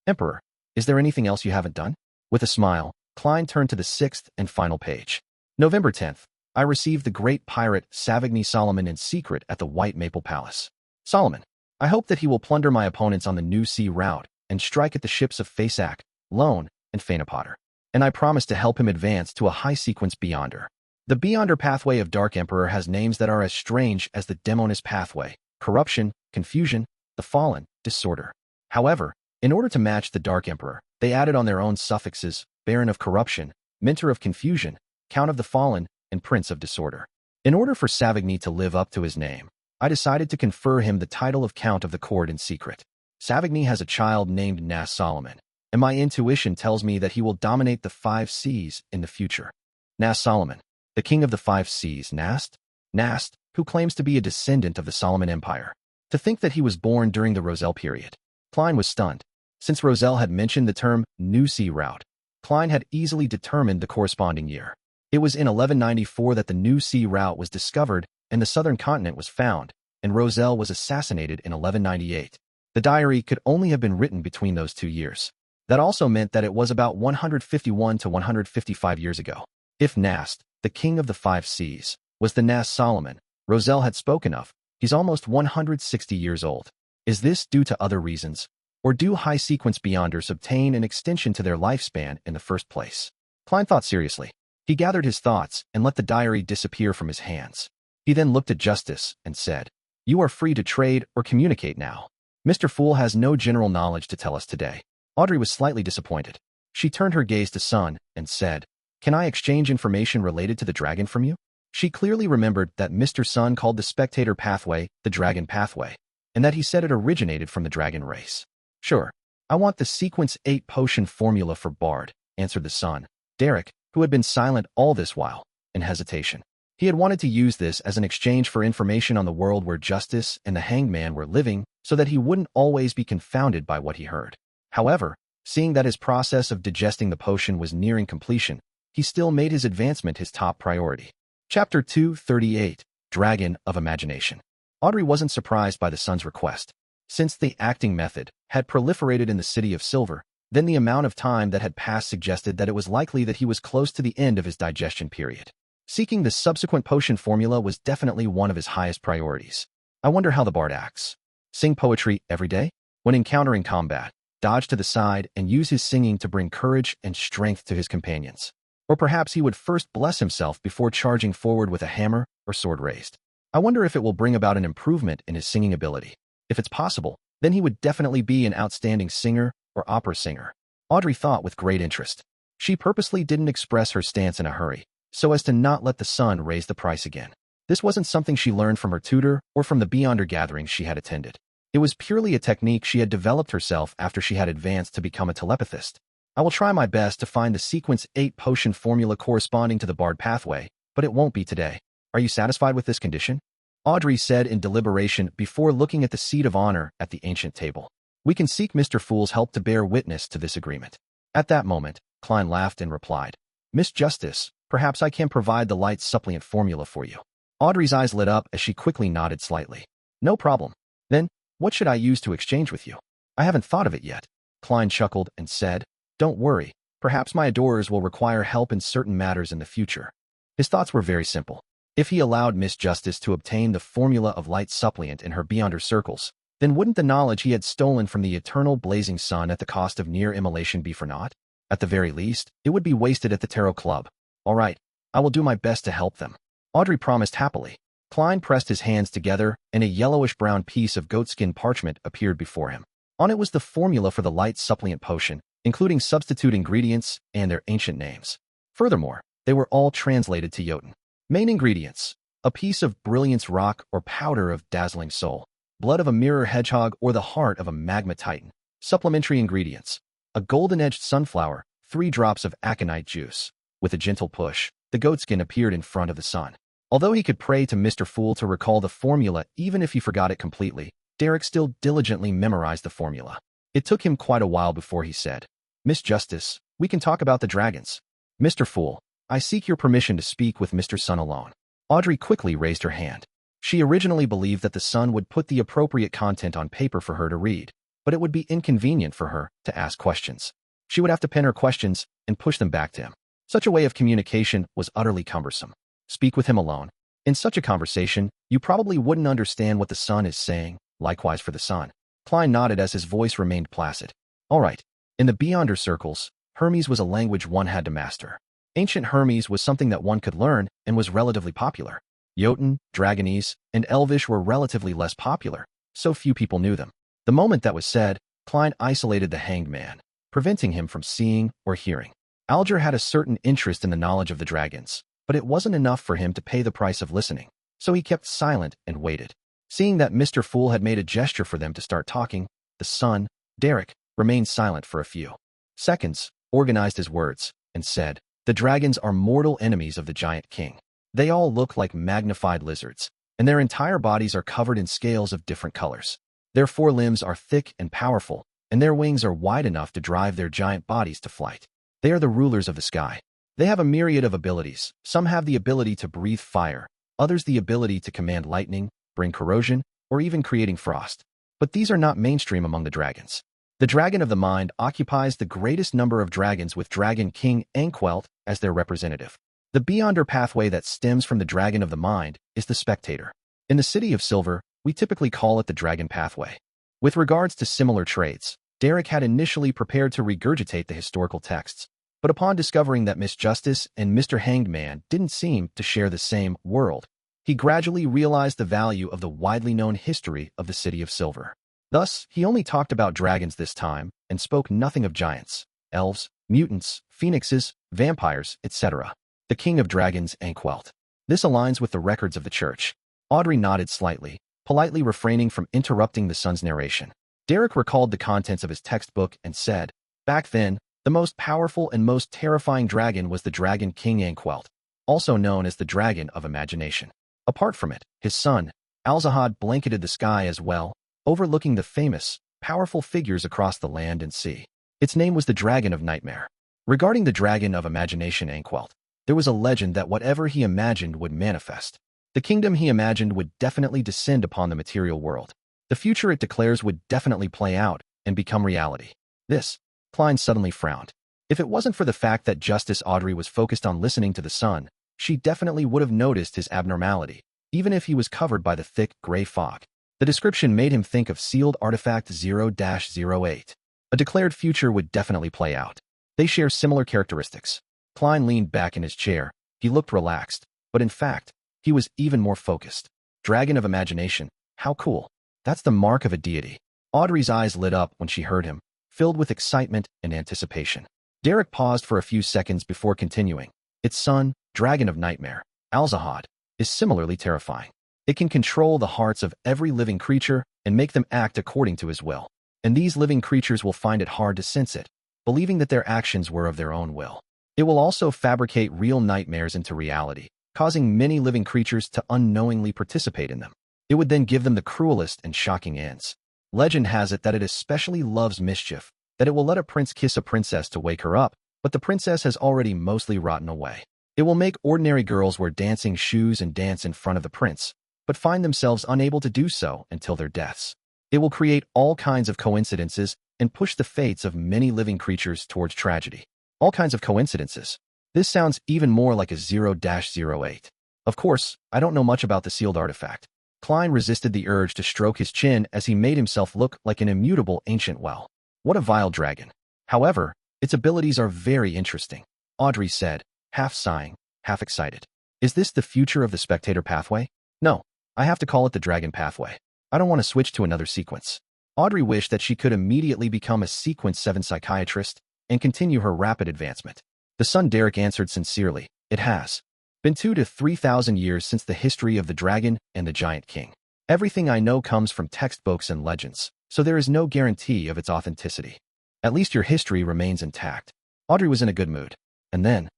Emperor, is there anything else you haven't done? With a smile, Klein turned to the 6th and final page. November 10th, I received the great pirate Savigny Solomon in secret at the White Maple Palace. Solomon, I hope that he will plunder my opponents on the New Sea route and strike at the ships of Faceac, Lone, and Fainapotter. And I promise to help him advance to a high-sequence Beyonder. The Beyonder pathway of Dark Emperor has names that are as strange as the Demonist pathway: corruption, confusion, the fallen, disorder. However, in order to match the Dark Emperor, they added on their own suffixes: Baron of Corruption, Mentor of Confusion, Count of the Fallen, and Prince of Disorder. In order for Savigny to live up to his name, I decided to confer him the title of Count of the Court in secret. Savigny has a child named Nas Solomon, and my intuition tells me that he will dominate the 5 seas in the future. Nas Solomon, the king of the 5 seas, Nast, who claims to be a descendant of the Solomon Empire. To think that he was born during the Roselle period. Klein was stunned. Since Roselle had mentioned the term New Sea route, Klein had easily determined the corresponding year. It was in 1194 that the New Sea route was discovered and the southern continent was found, and Roselle was assassinated in 1198. The diary could only have been written between those 2 years. That also meant that it was about 151 to 155 years ago. If Nast, the king of the 5 seas, was the Nas Solomon Roselle had spoken of, he's almost 160 years old. Is this due to other reasons, or do high-sequence Beyonders obtain an extension to their lifespan in the first place? Klein thought seriously. He gathered his thoughts and let the diary disappear from his hands. He then looked at Justice and said, "You are free to trade or communicate now. Mr. Fool has no general knowledge to tell us today." Audrey was slightly disappointed. She turned her gaze to Sun and said, "Can I exchange information related to the dragon from you?" She clearly remembered that Mr. Sun called the spectator pathway the dragon pathway, and that he said it originated from the dragon race. "Sure. I want the sequence 8 potion formula for Bard," answered the Sun. Derek, who had been silent all this while, in hesitation. He had wanted to use this as an exchange for information on the world where Justice and the Hanged Man were living so that he wouldn't always be confounded by what he heard. However, seeing that his process of digesting the potion was nearing completion, he still made his advancement his top priority. Chapter 238, Dragon of Imagination. Audrey wasn't surprised by the Sun's request. Since the acting method had proliferated in the City of Silver, then the amount of time that had passed suggested that it was likely that he was close to the end of his digestion period. Seeking the subsequent potion formula was definitely one of his highest priorities. I wonder how the Bard acts. Sing poetry every day? When encountering combat, dodge to the side and use his singing to bring courage and strength to his companions. Or perhaps he would first bless himself before charging forward with a hammer or sword raised. I wonder if it will bring about an improvement in his singing ability. If it's possible, then he would definitely be an outstanding singer or opera singer. Audrey thought with great interest. She purposely didn't express her stance in a hurry, so as to not let the Sun raise the price again. This wasn't something she learned from her tutor or from the Beyonder gatherings she had attended. It was purely a technique she had developed herself after she had advanced to become a telepathist. I will try my best to find the sequence 8 potion formula corresponding to the Bard pathway, but it won't be today. Are you satisfied with this condition? Audrey said in deliberation before looking at the seat of honor at the ancient table. We can seek Mr. Fool's help to bear witness to this agreement. At that moment, Klein laughed and replied, Miss Justice, perhaps I can provide the light suppliant formula for you. Audrey's eyes lit up as she quickly nodded slightly. No problem. Then, what should I use to exchange with you? I haven't thought of it yet. Klein chuckled and said, Don't worry, perhaps my adorers will require help in certain matters in the future. His thoughts were very simple. If he allowed Miss Justice to obtain the formula of light suppliant in her Beyonder circles, then wouldn't the knowledge he had stolen from the eternal blazing sun at the cost of near immolation be for naught? At the very least, it would be wasted at the Tarot Club. All right, I will do my best to help them. Audrey promised happily. Klein pressed his hands together, and a yellowish-brown piece of goatskin parchment appeared before him. On it was the formula for the light suppliant potion, including substitute ingredients and their ancient names. Furthermore, they were all translated to Jotun. Main ingredients: a piece of brilliance rock or powder of dazzling soul, blood of a mirror hedgehog or the heart of a magma titan. Supplementary ingredients: a golden-edged sunflower, 3 drops of aconite juice. With a gentle push, the goatskin appeared in front of the sun. Although he could pray to Mr. Fool to recall the formula even if he forgot it completely, Derek still diligently memorized the formula. It took him quite a while before he said, Miss Justice, we can talk about the dragons. Mr. Fool, I seek your permission to speak with Mr. Sun alone. Audrey quickly raised her hand. She originally believed that the Sun would put the appropriate content on paper for her to read, but it would be inconvenient for her to ask questions. She would have to pen her questions and push them back to him. Such a way of communication was utterly cumbersome. Speak with him alone. In such a conversation, you probably wouldn't understand what the Sun is saying, likewise for the Sun. Klein nodded as his voice remained placid. All right. In the Beyonder circles, Hermes was a language one had to master. Ancient Hermes was something that one could learn and was relatively popular. Jotun, Dragonese, and Elvish were relatively less popular, so few people knew them. The moment that was said, Klein isolated the Hanged Man, preventing him from seeing or hearing. Alger had a certain interest in the knowledge of the dragons, but it wasn't enough for him to pay the price of listening, so he kept silent and waited. Seeing that Mr. Fool had made a gesture for them to start talking, the Sun, Derek, remained silent for a few seconds, organized his words, and said, The dragons are mortal enemies of the Giant King. They all look like magnified lizards, and their entire bodies are covered in scales of different colors. Their 4 limbs are thick and powerful, and their wings are wide enough to drive their giant bodies to flight. They are the rulers of the sky. They have a myriad of abilities. Some have the ability to breathe fire, others the ability to command lightning, bring corrosion, or even creating frost. But these are not mainstream among the dragons. The Dragon of the Mind occupies the greatest number of dragons with Dragon King Anquelt as their representative. The Beyonder pathway that stems from the Dragon of the Mind is the Spectator. In the City of Silver, we typically call it the Dragon Pathway. With regards to similar traits, Derek had initially prepared to regurgitate the historical texts, but upon discovering that Miss Justice and Mr. Hanged Man didn't seem to share the same world, he gradually realized the value of the widely known history of the City of Silver. Thus, he only talked about dragons this time and spoke nothing of giants. elves, mutants, phoenixes, vampires, etc. The king of dragons Anquelt. This aligns with the records of the church. Audrey nodded slightly, politely refraining from interrupting the son's narration. Derek recalled the contents of his textbook and said, "Back then, the most powerful and most terrifying dragon was the dragon king Anquelt, also known as the dragon of imagination. Apart from it, his son, Alzahad, blanketed the sky as well, overlooking the famous, powerful figures across the land and sea. Its name was the Dragon of Nightmare. Regarding the Dragon of Imagination Anquelt, there was a legend that whatever he imagined would manifest. The kingdom he imagined would definitely descend upon the material world. The future it declares would definitely play out and become reality." This, Klein suddenly frowned. If it wasn't for the fact that Justice Audrey was focused on listening to the son, she definitely would have noticed his abnormality, even if he was covered by the thick, gray fog. The description made him think of sealed artifact 0-08. A declared future would definitely play out. They share similar characteristics. Klein leaned back in his chair. He looked relaxed, but in fact, he was even more focused. Dragon of imagination, how cool. That's the mark of a deity. Audrey's eyes lit up when she heard him, filled with excitement and anticipation. Derek paused for a few seconds before continuing. Its son, Dragon of Nightmare, Alzahad, is similarly terrifying. It can control the hearts of every living creature and make them act according to his will. And these living creatures will find it hard to sense it, believing that their actions were of their own will. It will also fabricate real nightmares into reality, causing many living creatures to unknowingly participate in them. It would then give them the cruelest and shocking ends. Legend has it that it especially loves mischief, that it will let a prince kiss a princess to wake her up, but the princess has already mostly rotten away. It will make ordinary girls wear dancing shoes and dance in front of the prince, but find themselves unable to do so until their deaths. It will create all kinds of coincidences and push the fates of many living creatures towards tragedy. All kinds of coincidences. This sounds even more like a 0-08. Of course, I don't know much about the sealed artifact. Klein resisted the urge to stroke his chin as he made himself look like an immutable ancient well. What a vile dragon. However, its abilities are very interesting, Audrey said, half sighing, half excited. Is this the future of the spectator pathway? No, I have to call it the dragon pathway. I don't want to switch to another sequence. Audrey wished that she could immediately become a Sequence 7 psychiatrist and continue her rapid advancement. The son Derek answered sincerely, "It has been 2,000 to 3,000 years since the history of the dragon and the giant king. Everything I know comes from textbooks and legends, so there is no guarantee of its authenticity. At least your history remains intact." Audrey was in a good mood. And then,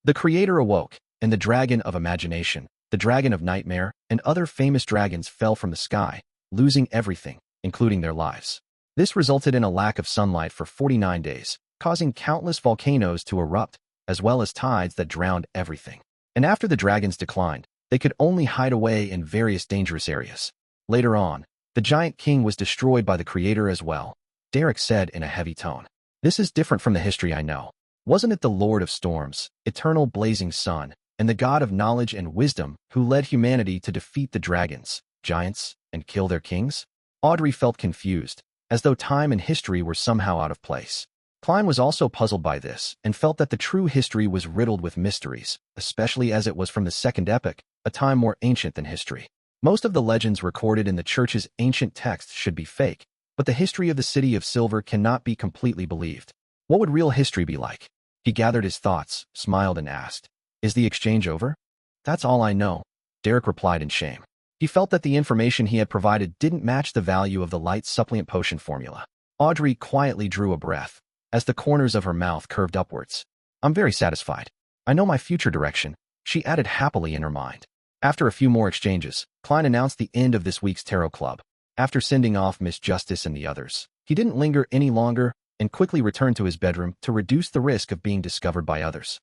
the creator awoke, and the dragon of imagination, the dragon of nightmare, and other famous dragons fell from the sky, losing everything, including their lives. This resulted in a lack of sunlight for 49 days, causing countless volcanoes to erupt, as well as tides that drowned everything. And after the dragons declined, they could only hide away in various dangerous areas. Later on, the giant king was destroyed by the creator as well, Derek said in a heavy tone. This is different from the history I know. Wasn't it the Lord of Storms, eternal blazing sun, and the God of knowledge and wisdom who led humanity to defeat the dragons, giants, and kill their kings? Audrey felt confused, as though time and history were somehow out of place. Klein was also puzzled by this and felt that the true history was riddled with mysteries, especially as it was from the Second Epoch, a time more ancient than history. Most of the legends recorded in the church's ancient texts should be fake, but the history of the City of Silver cannot be completely believed. What would real history be like? He gathered his thoughts, smiled, and asked, "Is the exchange over?" "That's all I know," Derek replied in shame. He felt that the information he had provided didn't match the value of the light supplement potion formula. Audrey quietly drew a breath, as the corners of her mouth curved upwards. "I'm very satisfied. I know my future direction," she added happily in her mind. After a few more exchanges, Klein announced the end of this week's tarot club. After sending off Miss Justice and the others, he didn't linger any longer and quickly returned to his bedroom to reduce the risk of being discovered by others.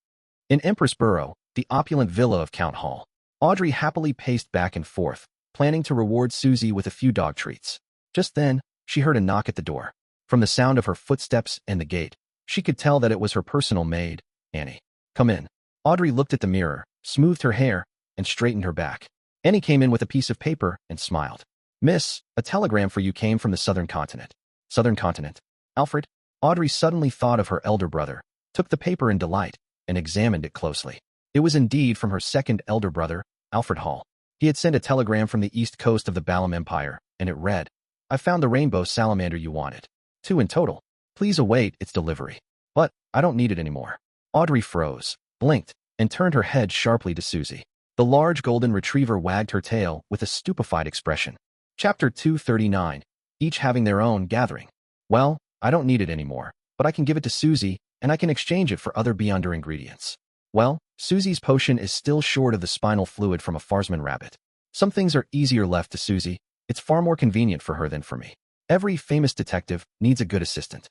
In Empress Borough, the opulent villa of Count Hall, Audrey happily paced back and forth, planning to reward Susie with a few dog treats. Just then, she heard a knock at the door. From the sound of her footsteps and the gate, she could tell that it was her personal maid, Annie. "Come in." Audrey looked at the mirror, smoothed her hair, and straightened her back. Annie came in with a piece of paper and smiled. "Miss, a telegram for you came from the Southern Continent." "Southern Continent? Alfred?" Audrey suddenly thought of her elder brother, took the paper in delight, and examined it closely. It was indeed from her second elder brother, Alfred Hall. He had sent a telegram from the east coast of the Balam Empire, and it read, "I found the rainbow salamander you wanted. 2 in total." Please await its delivery. But I don't need it anymore. Audrey froze, blinked, and turned her head sharply to Susie. The large golden retriever wagged her tail with a stupefied expression. Chapter 239, each having their own gathering. Well, I don't need it anymore, but I can give it to Susie, and I can exchange it for other Beyonder ingredients. Well, Susie's potion is still short of the spinal fluid from a Farsman rabbit. Some things are easier left to Susie. It's far more convenient for her than for me. Every famous detective needs a good assistant.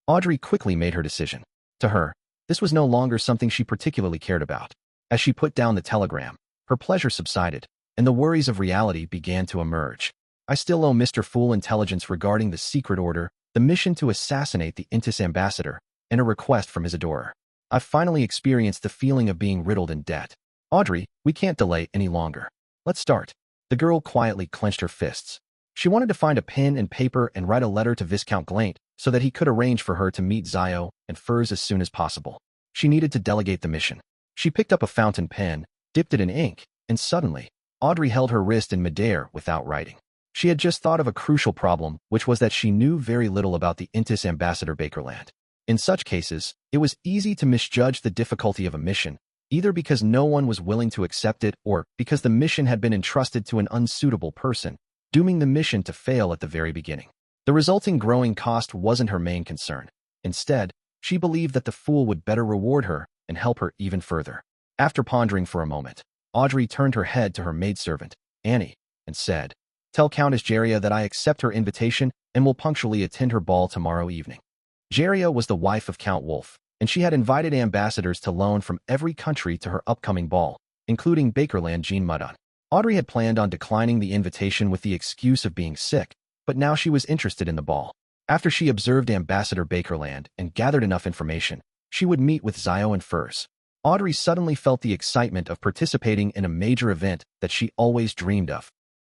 Audrey quickly made her decision. To her, this was no longer something she particularly cared about. As she put down the telegram, her pleasure subsided, and the worries of reality began to emerge. I still owe Mr. Fool intelligence regarding the secret order, the mission to assassinate the Intis ambassador, and a request from his adorer. I've finally experienced the feeling of being riddled in debt. Audrey, we can't delay any longer. Let's start. The girl quietly clenched her fists. She wanted to find a pen and paper and write a letter to Viscount Glaint so that he could arrange for her to meet Xio and Furs as soon as possible. She needed to delegate the mission. She picked up a fountain pen, dipped it in ink, and suddenly, Audrey held her wrist in midair without writing. She had just thought of a crucial problem, which was that she knew very little about the Intis ambassador Bakerland. In such cases, it was easy to misjudge the difficulty of a mission, either because no one was willing to accept it or because the mission had been entrusted to an unsuitable person, dooming the mission to fail at the very beginning. The resulting growing cost wasn't her main concern. Instead, she believed that the fool would better reward her and help her even further. After pondering for a moment, Audrey turned her head to her maidservant, Annie, and said, "Tell Countess Jeria that I accept her invitation and will punctually attend her ball tomorrow evening." Jeria was the wife of Count Wolf, and she had invited ambassadors to loan from every country to her upcoming ball, including Bakerland Jean Mudon. Audrey had planned on declining the invitation with the excuse of being sick, but now she was interested in the ball. After she observed Ambassador Bakerland and gathered enough information, she would meet with Xio and Furs. Audrey suddenly felt the excitement of participating in a major event that she always dreamed of.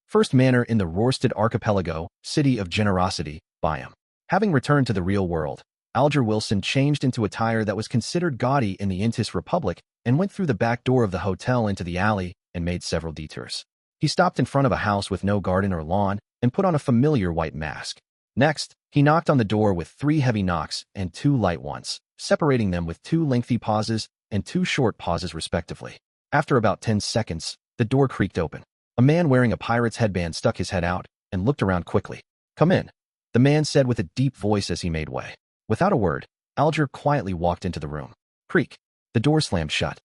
First Manor in the Rorsted Archipelago, City of Generosity, Biome. Having returned to the real world, Alger Wilson changed into attire that was considered gaudy in the Intis Republic and went through the back door of the hotel into the alley and made several detours. He stopped in front of a house with no garden or lawn and put on a familiar white mask. Next, he knocked on the door with 3 heavy knocks and 2 light ones, separating them with 2 lengthy pauses and 2 short pauses respectively. After about 10 seconds, the door creaked open. A man wearing a pirate's headband stuck his head out and looked around quickly. "Come in," the man said with a deep voice as he made way. Without a word, Alger quietly walked into the room. Creak. The door slammed shut.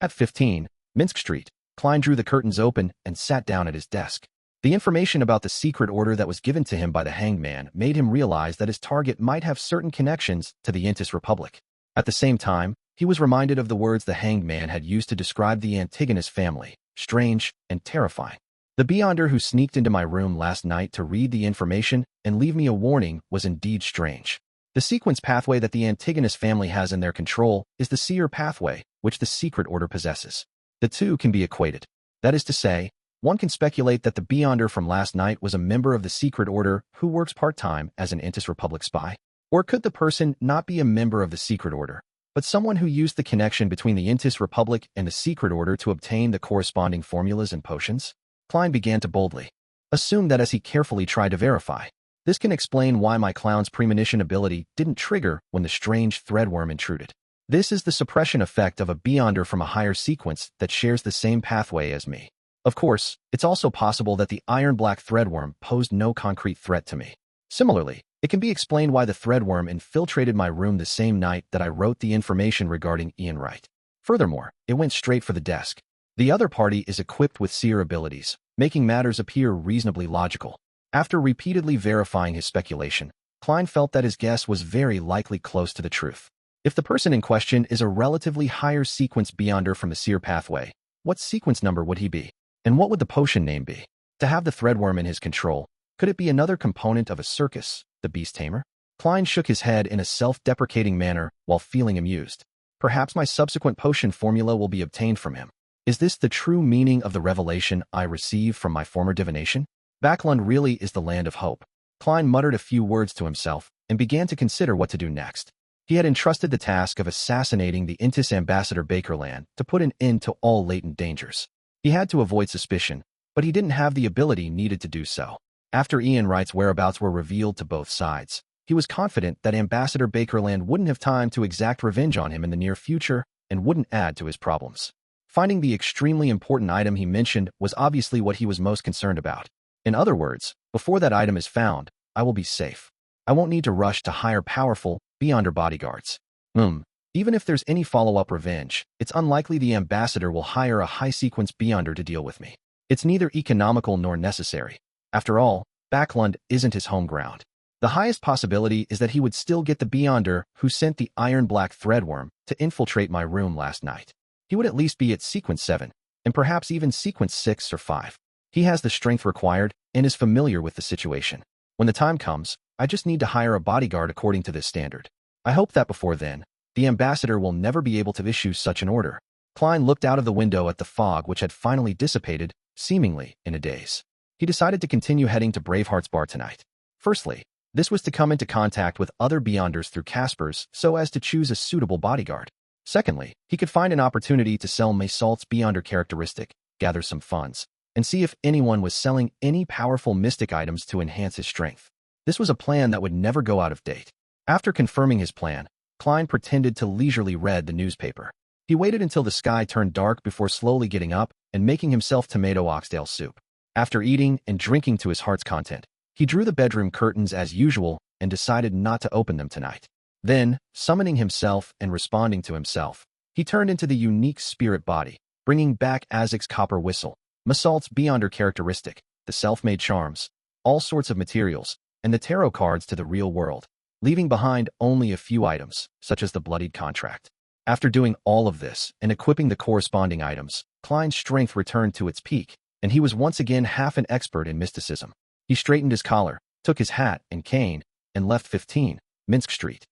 At 15, Minsk Street, Klein drew the curtains open and sat down at his desk. The information about the secret order that was given to him by the Hanged Man made him realize that his target might have certain connections to the Intis Republic. At the same time, he was reminded of the words the Hanged Man had used to describe the Antigonus family, strange and terrifying. The Beyonder who sneaked into my room last night to read the information and leave me a warning was indeed strange. The sequence pathway that the Antigonus family has in their control is the seer pathway, which the secret order possesses. The two can be equated. That is to say, one can speculate that the Beyonder from last night was a member of the secret order who works part-time as an Intis Republic spy. Or could the person not be a member of the secret order, but someone who used the connection between the Intis Republic and the secret order to obtain the corresponding formulas and potions? Klein began to boldly assume that as he carefully tried to verify. This can explain why my clown's premonition ability didn't trigger when the strange threadworm intruded. This is the suppression effect of a Beyonder from a higher sequence that shares the same pathway as me. Of course, it's also possible that the iron-black threadworm posed no concrete threat to me. Similarly, it can be explained why the threadworm infiltrated my room the same night that I wrote the information regarding Ian Wright. Furthermore, it went straight for the desk. The other party is equipped with seer abilities, making matters appear reasonably logical. After repeatedly verifying his speculation, Klein felt that his guess was very likely close to the truth. If the person in question is a relatively higher sequence Beyonder from the seer pathway, what sequence number would he be? And what would the potion name be? To have the threadworm in his control, could it be another component of a circus, the beast tamer? Klein shook his head in a self-deprecating manner while feeling amused. Perhaps my subsequent potion formula will be obtained from him. Is this the true meaning of the revelation I received from my former divination? Bakerland really is the land of hope. Klein muttered a few words to himself and began to consider what to do next. He had entrusted the task of assassinating the Intis ambassador Bakerland to put an end to all latent dangers. He had to avoid suspicion, but he didn't have the ability needed to do so. After Ian Wright's whereabouts were revealed to both sides, He was confident that Ambassador Bakerland wouldn't have time to exact revenge on him in the near future and wouldn't add to his problems. Finding the extremely important item he mentioned was obviously what he was most concerned about. In other words, before that item is found, I will be safe. I won't need to rush to hire powerful, Beyonder bodyguards. Even if there's any follow-up revenge, it's unlikely the ambassador will hire a high-sequence Beyonder to deal with me. It's neither economical nor necessary. After all, Bakerland isn't his home ground. The highest possibility is that he would still get the Beyonder who sent the iron-black threadworm to infiltrate my room last night. He would at least be at sequence 7, and perhaps even sequence 6 or 5. He has the strength required and is familiar with the situation. When the time comes, I just need to hire a bodyguard according to this standard. I hope that before then, the ambassador will never be able to issue such an order. Klein looked out of the window at the fog which had finally dissipated, seemingly in a daze. He decided to continue heading to Bravehearts Bar tonight. Firstly, this was to come into contact with other Beyonders through Casper's so as to choose a suitable bodyguard. Secondly, he could find an opportunity to sell Maysalt's Beyonder characteristic, gather some funds, and see if anyone was selling any powerful mystic items to enhance his strength. This was a plan that would never go out of date. After confirming his plan, Klein pretended to leisurely read the newspaper. He waited until the sky turned dark before slowly getting up and making himself tomato oxtail soup. After eating and drinking to his heart's content, he drew the bedroom curtains as usual and decided not to open them tonight. Then, summoning himself and responding to himself, he turned into the unique spirit body, bringing back Azek's copper whistle, Maysalt's Beyonder characteristic, the self-made charms, all sorts of materials, and the tarot cards to the real world, leaving behind only a few items, such as the bloodied contract. After doing all of this and equipping the corresponding items, Klein's strength returned to its peak, and he was once again half an expert in mysticism. He straightened his collar, took his hat and cane, and left 15, Minsk Street.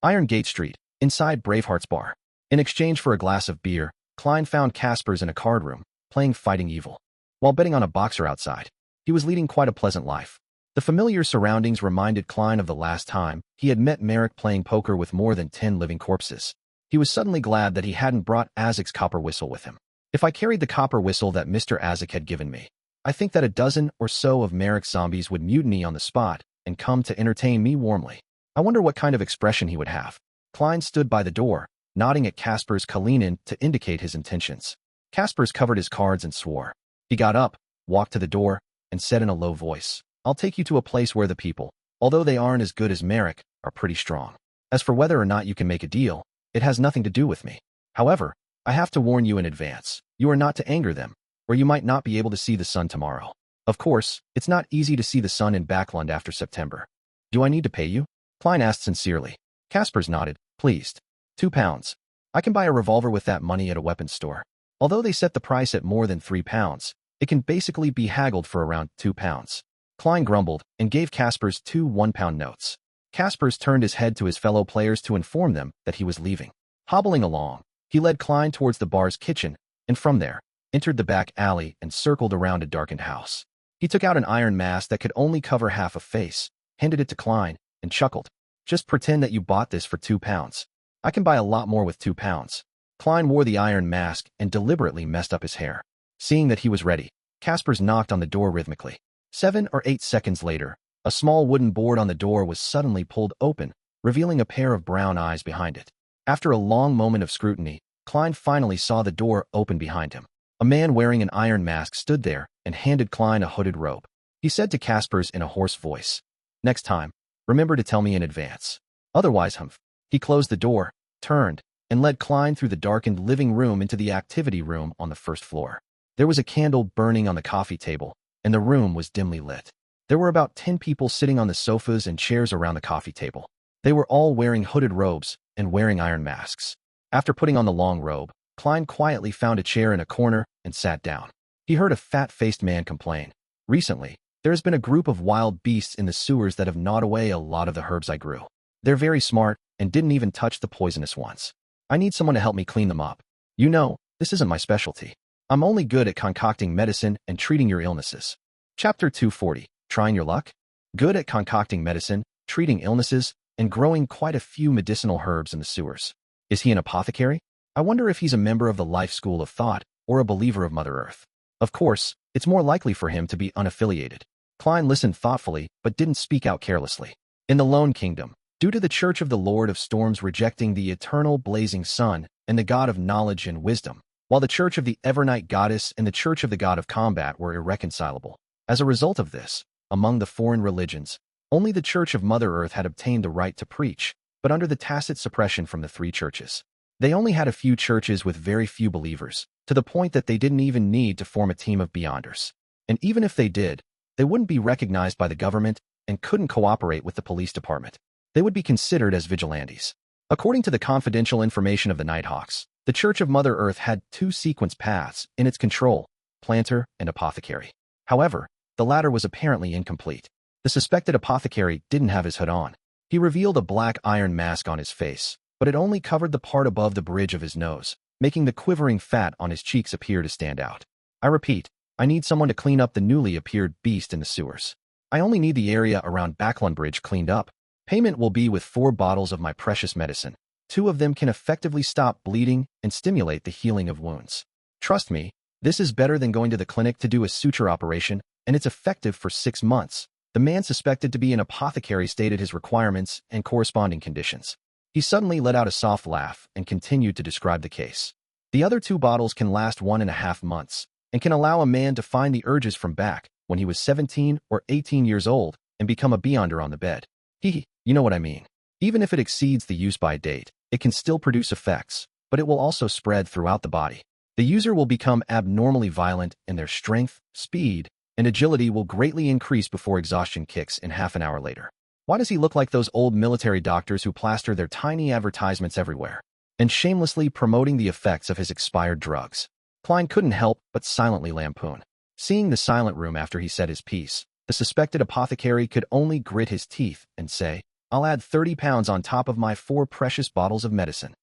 Iron Gate Street, inside Bravehearts Bar. In exchange for a glass of beer, Klein found Casper's in a card room, playing Fighting Evil. While betting on a boxer outside, he was leading quite a pleasant life. The familiar surroundings reminded Klein of the last time he had met Merrick playing poker with more than 10 living corpses. He was suddenly glad that he hadn't brought Azek's copper whistle with him. If I carried the copper whistle that Mr. Azek had given me, I think that a dozen or so of Merrick's zombies would mutiny on the spot and come to entertain me warmly. I wonder what kind of expression he would have. Klein stood by the door, nodding at Casper's Kalinin to indicate his intentions. Casper's covered his cards and swore. He got up, walked to the door, and said in a low voice, "I'll take you to a place where the people, although they aren't as good as Merrick, are pretty strong. As for whether or not you can make a deal, it has nothing to do with me. However, I have to warn you in advance, you are not to anger them, or you might not be able to see the sun tomorrow. Of course, it's not easy to see the sun in Bakerland after September. Do I need to pay you?" Klein asked sincerely. Casper's nodded, pleased. £2. I can buy a revolver with that money at a weapons store. Although they set the price at more than £3, it can basically be haggled for around £2. Klein grumbled and gave Casper's 2 £1 notes. Casper's turned his head to his fellow players to inform them that he was leaving. Hobbling along, he led Klein towards the bar's kitchen, and from there, entered the back alley and circled around a darkened house. He took out an iron mask that could only cover half a face, handed it to Klein, and chuckled. "Just pretend that you bought this for £2. I can buy a lot more with £2. Klein wore the iron mask and deliberately messed up his hair. Seeing that he was ready, Casper's knocked on the door rhythmically. 7 or 8 seconds later, a small wooden board on the door was suddenly pulled open, revealing a pair of brown eyes behind it. After a long moment of scrutiny, Klein finally saw the door open behind him. A man wearing an iron mask stood there and handed Klein a hooded robe. He said to Casper's in a hoarse voice, "Next time, remember to tell me in advance. Otherwise, humph." He closed the door, turned, and led Klein through the darkened living room into the activity room on the first floor. There was a candle burning on the coffee table, and the room was dimly lit. There were about 10 people sitting on the sofas and chairs around the coffee table. They were all wearing hooded robes and wearing iron masks. After putting on the long robe, Klein quietly found a chair in a corner and sat down. He heard a fat-faced man complain, "Recently, there has been a group of wild beasts in the sewers that have gnawed away a lot of the herbs I grew. They're very smart and didn't even touch the poisonous ones. I need someone to help me clean them up. You know, this isn't my specialty. I'm only good at concocting medicine and treating your illnesses." Chapter 240, Trying Your Luck? Good at concocting medicine, treating illnesses, and growing quite a few medicinal herbs in the sewers. Is he an apothecary? I wonder if he's a member of the Life School of Thought or a believer of Mother Earth. Of course, it's more likely for him to be unaffiliated. Klein listened thoughtfully but didn't speak out carelessly. In the Lone Kingdom, due to the Church of the Lord of Storms rejecting the eternal blazing sun and the God of knowledge and wisdom, while the Church of the Evernight Goddess and the Church of the God of Combat were irreconcilable. As a result of this, among the foreign religions, only the Church of Mother Earth had obtained the right to preach, but under the tacit suppression from the three churches. They only had a few churches with very few believers, to the point that they didn't even need to form a team of beyonders. And even if they did, they wouldn't be recognized by the government and couldn't cooperate with the police department. They would be considered as vigilantes. According to the confidential information of the Nighthawks, the Church of Mother Earth had two sequence paths in its control, planter and apothecary. However, the latter was apparently incomplete. The suspected apothecary didn't have his hood on. He revealed a black iron mask on his face, but it only covered the part above the bridge of his nose, making the quivering fat on his cheeks appear to stand out. I repeat, I need someone to clean up the newly appeared beast in the sewers. I only need the area around Bakerland Bridge cleaned up. Payment will be with 4 bottles of my precious medicine. 2 of them can effectively stop bleeding and stimulate the healing of wounds. Trust me, this is better than going to the clinic to do a suture operation, and it's effective for 6 months. The man suspected to be an apothecary stated his requirements and corresponding conditions. He suddenly let out a soft laugh and continued to describe the case. The other 2 bottles can last 1.5 months and can allow a man to find the urges from back when he was 17 or 18 years old and become a beyonder on the bed. You know what I mean. Even if it exceeds the use-by date, it can still produce effects, but it will also spread throughout the body. The user will become abnormally violent, and their strength, speed, and agility will greatly increase before exhaustion kicks in half an hour later. Why does he look like those old military doctors who plaster their tiny advertisements everywhere and shamelessly promoting the effects of his expired drugs? Klein couldn't help but silently lampoon. Seeing the silent room after he said his piece, the suspected apothecary could only grit his teeth and say, "I'll add 30 pounds on top of my 4 precious bottles of medicine."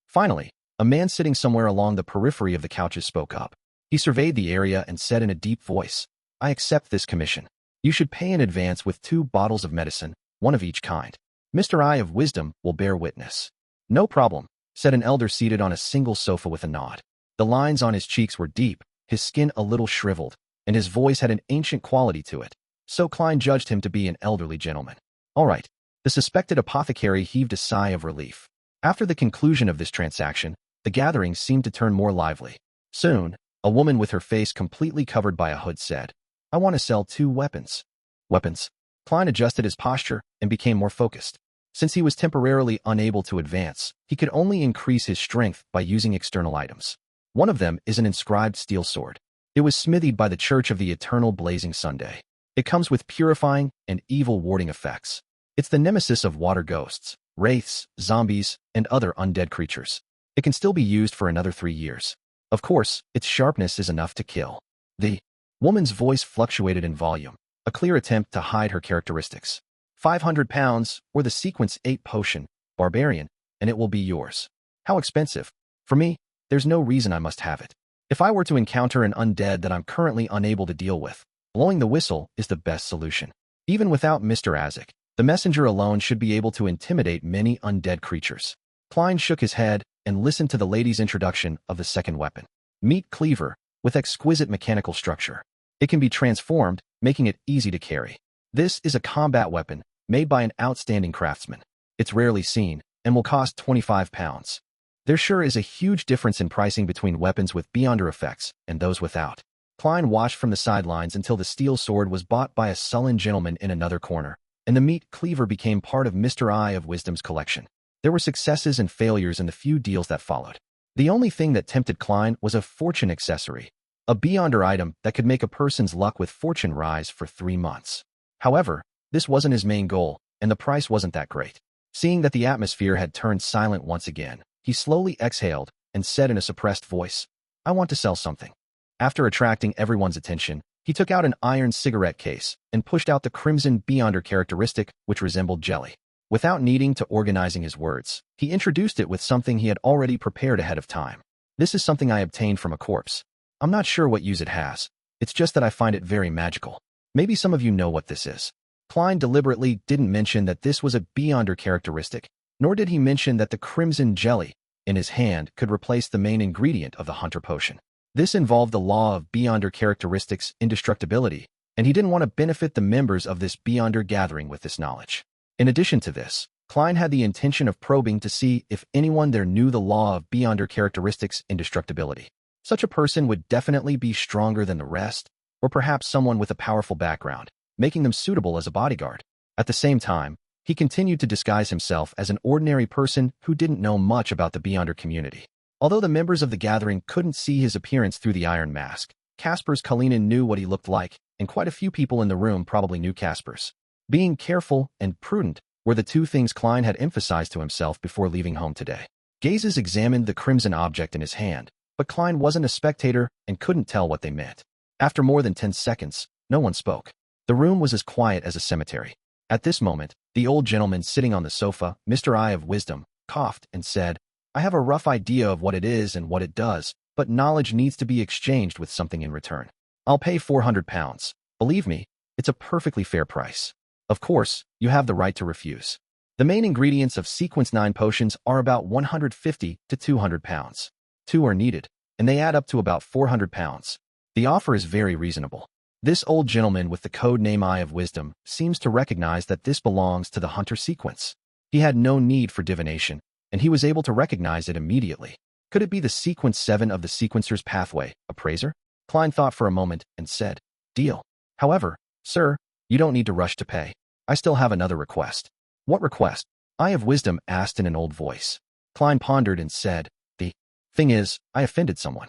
Finally, a man sitting somewhere along the periphery of the couches spoke up. He surveyed the area and said in a deep voice, "I accept this commission. You should pay in advance with 2 bottles of medicine, 1 of each kind. Mr. Eye of Wisdom will bear witness." "No problem," said an elder seated on a single sofa with a nod. The lines on his cheeks were deep, his skin a little shriveled, and his voice had an ancient quality to it. So Klein judged him to be an elderly gentleman. All right. The suspected apothecary heaved a sigh of relief. After the conclusion of this transaction, the gathering seemed to turn more lively. Soon, a woman with her face completely covered by a hood said, "I want to sell 2 weapons." Weapons? Klein adjusted his posture and became more focused. Since he was temporarily unable to advance, he could only increase his strength by using external items. One of them is an inscribed steel sword. It was smithied by the Church of the Eternal Blazing Sunday. It comes with purifying and evil warding effects. It's the nemesis of water ghosts, wraiths, zombies, and other undead creatures. It can still be used for another 3 years. Of course, its sharpness is enough to kill. The woman's voice fluctuated in volume, a clear attempt to hide her characteristics. 500 pounds, or the Sequence 8 potion, Barbarian, and it will be yours. How expensive? For me, there's no reason I must have it. If I were to encounter an undead that I'm currently unable to deal with, blowing the whistle is the best solution. Even without Mr. Azek, the messenger alone should be able to intimidate many undead creatures. Klein shook his head and listened to the lady's introduction of the second weapon. Meat cleaver, with exquisite mechanical structure. It can be transformed, making it easy to carry. This is a combat weapon, made by an outstanding craftsman. It's rarely seen, and will cost 25 pounds. There sure is a huge difference in pricing between weapons with beyonder effects and those without. Klein watched from the sidelines until the steel sword was bought by a sullen gentleman in another corner, and the meat cleaver became part of Mr. Eye of Wisdom's collection. There were successes and failures in the few deals that followed. The only thing that tempted Klein was a fortune accessory, a beyonder item that could make a person's luck with fortune rise for 3 months. However, this wasn't his main goal, and the price wasn't that great. Seeing that the atmosphere had turned silent once again, he slowly exhaled and said in a suppressed voice, "I want to sell something." After attracting everyone's attention, he took out an iron cigarette case and pushed out the crimson beyonder characteristic, which resembled jelly. Without needing to organizing his words, he introduced it with something he had already prepared ahead of time. "This is something I obtained from a corpse. I'm not sure what use it has. It's just that I find it very magical. Maybe some of you know what this is." Klein deliberately didn't mention that this was a beyonder characteristic, nor did he mention that the crimson jelly in his hand could replace the main ingredient of the hunter potion. This involved the law of beyonder characteristics' indestructibility, and he didn't want to benefit the members of this beyonder gathering with this knowledge. In addition to this, Klein had the intention of probing to see if anyone there knew the law of Beyonder characteristics indestructibility. Such a person would definitely be stronger than the rest, or perhaps someone with a powerful background, making them suitable as a bodyguard. At the same time, he continued to disguise himself as an ordinary person who didn't know much about the Beyonder community. Although the members of the gathering couldn't see his appearance through the iron mask, Casper's Kalinin knew what he looked like, and quite a few people in the room probably knew Casper's. Being careful and prudent were the two things Klein had emphasized to himself before leaving home today. Gazes examined the crimson object in his hand, but Klein wasn't a spectator and couldn't tell what they meant. After more than 10 seconds, no one spoke. The room was as quiet as a cemetery. At this moment, the old gentleman sitting on the sofa, Mr. Eye of Wisdom, coughed and said, "I have a rough idea of what it is and what it does, but knowledge needs to be exchanged with something in return. I'll pay £400. Believe me, it's a perfectly fair price. Of course, you have the right to refuse. The main ingredients of Sequence 9 potions are about £150 to £200. 2 are needed, and they add up to about £400. The offer is very reasonable." This old gentleman with the code name Eye of Wisdom seems to recognize that this belongs to the Hunter sequence. He had no need for divination, and he was able to recognize it immediately. Could it be the Sequence 7 of the Sequencer's Pathway, Appraiser? Klein thought for a moment and said, "Deal. However, sir, you don't need to rush to pay. I still have another request." "What request?" Eye of Wisdom asked in an old voice. Klein pondered and said, "The thing is, I offended someone.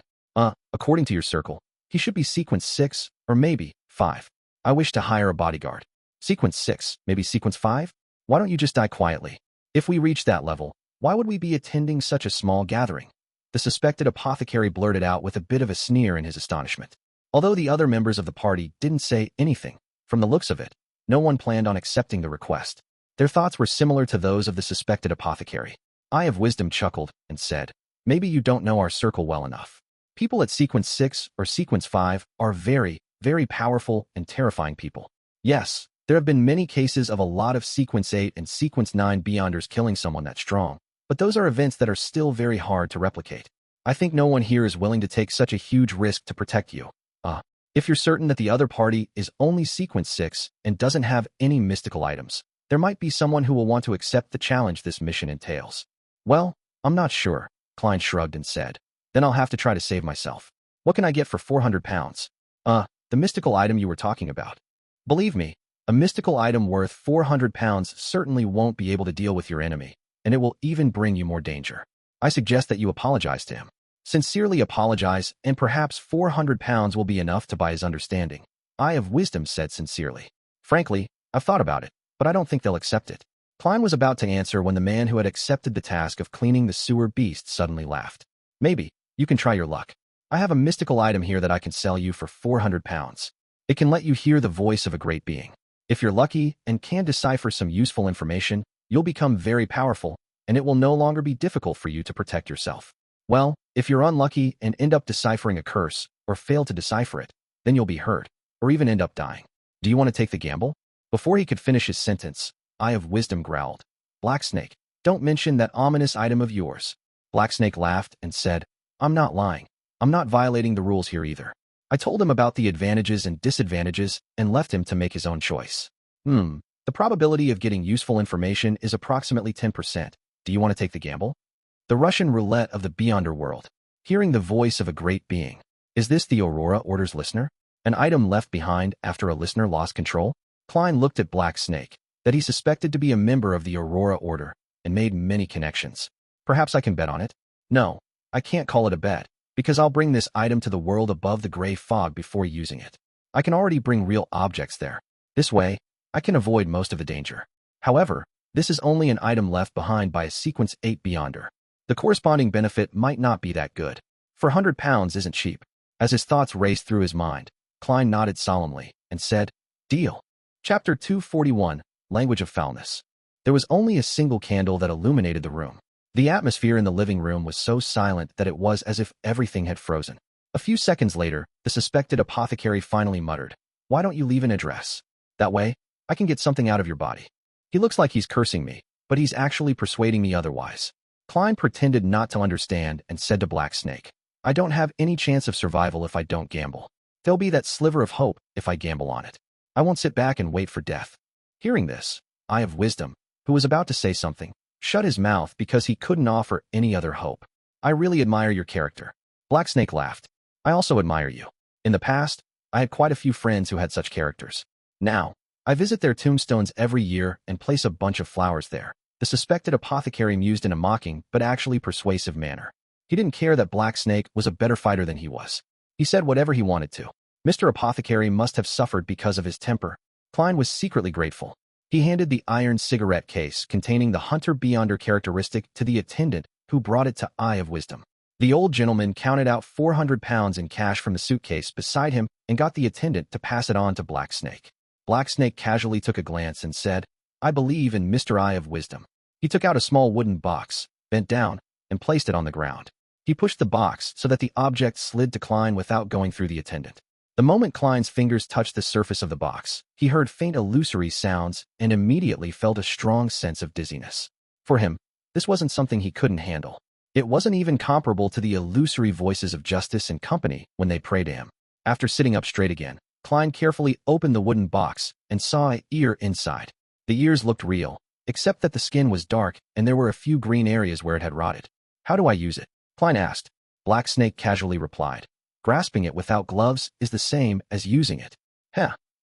According to your circle, he should be Sequence 6, or maybe 5. I wish to hire a bodyguard. Sequence 6, maybe Sequence 5? Why don't you just die quietly? If we reach that level, why would we be attending such a small gathering?" The suspected apothecary blurted out with a bit of a sneer in his astonishment. Although the other members of the party didn't say anything, from the looks of it, no one planned on accepting the request. Their thoughts were similar to those of the suspected apothecary. Eye of Wisdom chuckled and said, "Maybe you don't know our circle well enough. People at Sequence 6 or Sequence 5 are very, very powerful and terrifying people. Yes, there have been many cases of a lot of Sequence 8 and Sequence 9 Beyonders killing someone that strong, but those are events that are still very hard to replicate. I think no one here is willing to take such a huge risk to protect you. If you're certain that the other party is only Sequence 6 and doesn't have any mystical items, there might be someone who will want to accept the challenge this mission entails." "Well, I'm not sure," Klein shrugged and said. "Then I'll have to try to save myself. What can I get for £400? The mystical item you were talking about." "Believe me, a mystical item worth £400 certainly won't be able to deal with your enemy, and it will even bring you more danger. I suggest that you apologize to him. Sincerely apologize, and perhaps £400 will be enough to buy his understanding," Eye of Wisdom said sincerely. "Frankly, I've thought about it, but I don't think they'll accept it." Klein was about to answer when the man who had accepted the task of cleaning the sewer beast suddenly laughed. "Maybe, you can try your luck. I have a mystical item here that I can sell you for £400. It can let you hear the voice of a great being. If you're lucky and can decipher some useful information, you'll become very powerful, and it will no longer be difficult for you to protect yourself. Well, if you're unlucky and end up deciphering a curse, or fail to decipher it, then you'll be hurt, or even end up dying. Do you want to take the gamble?" Before he could finish his sentence, Eye of Wisdom growled, "Blacksnake, don't mention that ominous item of yours." Blacksnake laughed and said, "I'm not lying. I'm not violating the rules here either. I told him about the advantages and disadvantages and left him to make his own choice. The probability of getting useful information is approximately 10%. Do you want to take the gamble?" The Russian roulette of the Beyonder world. Hearing the voice of a great being. Is this the Aurora Order's listener? An item left behind after a listener lost control? Klein looked at Black Snake, that he suspected to be a member of the Aurora Order, and made many connections. "Perhaps I can bet on it?" "No, I can't call it a bet, because I'll bring this item to the world above the gray fog before using it. I can already bring real objects there. This way, I can avoid most of the danger. However, this is only an item left behind by a Sequence 8 Beyonder. The corresponding benefit might not be that good. £400 isn't cheap." As his thoughts raced through his mind, Klein nodded solemnly and said, "Deal." Chapter 241, Language of Foulness. There was only a single candle that illuminated the room. The atmosphere in the living room was so silent that it was as if everything had frozen. A few seconds later, the suspected apothecary finally muttered, "Why don't you leave an address? That way, I can get something out of your body. He looks like he's cursing me, but he's actually persuading me otherwise." Klein pretended not to understand and said to Black Snake, "I don't have any chance of survival if I don't gamble. There'll be that sliver of hope if I gamble on it. I won't sit back and wait for death." Hearing this, Eye of Wisdom, who was about to say something, shut his mouth because he couldn't offer any other hope. I really admire your character. Blacksnake laughed. I also admire you. In the past, I had quite a few friends who had such characters. Now, I visit their tombstones every year and place a bunch of flowers there. The suspected apothecary mused in a mocking but actually persuasive manner. He didn't care that Blacksnake was a better fighter than he was. He said whatever he wanted to. Mr. Apothecary must have suffered because of his temper. Klein was secretly grateful. He handed the iron cigarette case containing the hunter-beyonder characteristic to the attendant who brought it to Eye of Wisdom. The old gentleman counted out 400 pounds in cash from the suitcase beside him and got the attendant to pass it on to Blacksnake. Blacksnake casually took a glance and said, I believe in Mr. Eye of Wisdom. He took out a small wooden box, bent down, and placed it on the ground. He pushed the box so that the object slid to Klein without going through the attendant. The moment Klein's fingers touched the surface of the box, he heard faint illusory sounds and immediately felt a strong sense of dizziness. For him, this wasn't something he couldn't handle. It wasn't even comparable to the illusory voices of Justice and company when they prayed to him. After sitting up straight again, Klein carefully opened the wooden box and saw an ear inside. The ears looked real, except that the skin was dark and there were a few green areas where it had rotted. How do I use it? Klein asked. Blacksnake casually replied. Grasping it without gloves is the same as using it.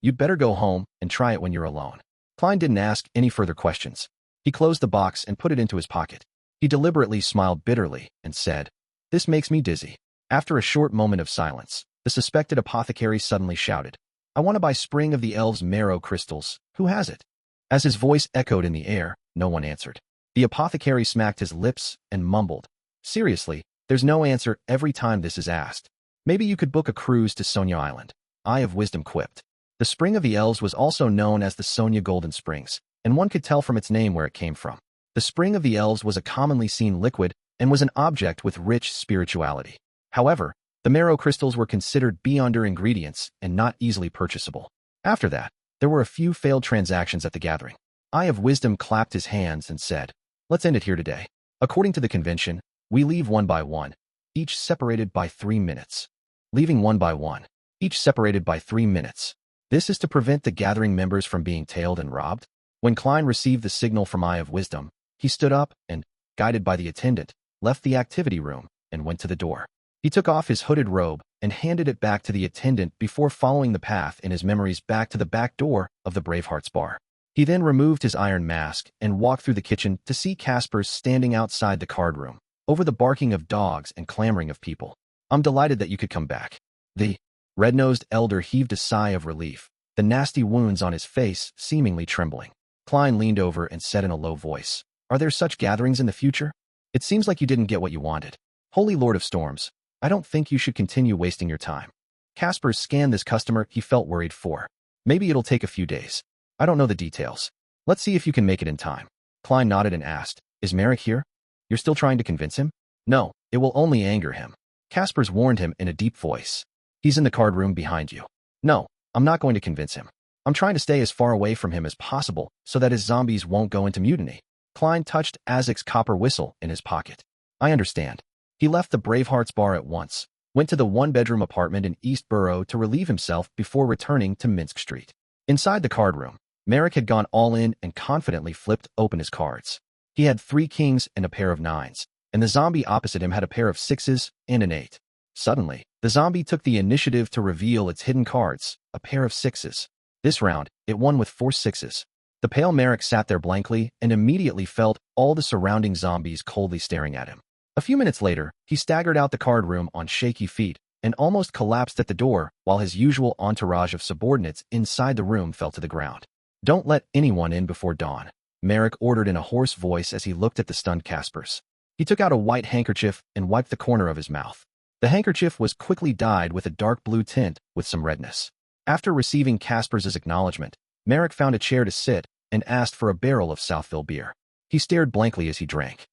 You'd better go home and try it when you're alone. Klein didn't ask any further questions. He closed the box and put it into his pocket. He deliberately smiled bitterly and said, This makes me dizzy. After a short moment of silence, the suspected apothecary suddenly shouted, I want to buy Spring of the Elves marrow crystals. Who has it? As his voice echoed in the air, no one answered. The apothecary smacked his lips and mumbled, Seriously, there's no answer every time this is asked. Maybe you could book a cruise to Sonia Island. Eye of Wisdom quipped. The Spring of the Elves was also known as the Sonia Golden Springs, and one could tell from its name where it came from. The Spring of the Elves was a commonly seen liquid and was an object with rich spirituality. However, the marrow crystals were considered beyonder ingredients and not easily purchasable. After that, there were a few failed transactions at the gathering. Eye of Wisdom clapped his hands and said, Let's end it here today. According to the convention, we leave one by one, each separated by 3 minutes. Leaving one by one, each separated by 3 minutes. This is to prevent the gathering members from being tailed and robbed. When Klein received the signal from Eye of Wisdom, he stood up and, guided by the attendant, left the activity room and went to the door. He took off his hooded robe and handed it back to the attendant before following the path in his memories back to the back door of the Bravehearts Bar. He then removed his iron mask and walked through the kitchen to see Caspers standing outside the card room, over the barking of dogs and clamoring of people. I'm delighted that you could come back. The red-nosed elder heaved a sigh of relief, the nasty wounds on his face seemingly trembling. Klein leaned over and said in a low voice, Are there such gatherings in the future? It seems like you didn't get what you wanted. Holy Lord of Storms, I don't think you should continue wasting your time. Caspers scanned this customer he felt worried for. Maybe it'll take a few days. I don't know the details. Let's see if you can make it in time. Klein nodded and asked, Is Merrick here? You're still trying to convince him? No, it will only anger him. Caspers warned him in a deep voice. He's in the card room behind you. No, I'm not going to convince him. I'm trying to stay as far away from him as possible so that his zombies won't go into mutiny. Klein touched Azek's copper whistle in his pocket. I understand. He left the Bravehearts Bar at once, went to the one-bedroom apartment in East Borough to relieve himself before returning to Minsk Street. Inside the card room, Merrick had gone all in and confidently flipped open his cards. He had 3 kings and a pair of 9s, and the zombie opposite him had a pair of 6s and an 8. Suddenly, the zombie took the initiative to reveal its hidden cards, a pair of 6s. This round, it won with 4 6s. The pale Merrick sat there blankly and immediately felt all the surrounding zombies coldly staring at him. A few minutes later, he staggered out the card room on shaky feet and almost collapsed at the door while his usual entourage of subordinates inside the room fell to the ground. Don't let anyone in before dawn, Merrick ordered in a hoarse voice as he looked at the stunned Caspers. He took out a white handkerchief and wiped the corner of his mouth. The handkerchief was quickly dyed with a dark blue tint with some redness. After receiving Caspers' acknowledgement, Merrick found a chair to sit and asked for a barrel of Southville beer. He stared blankly as he drank.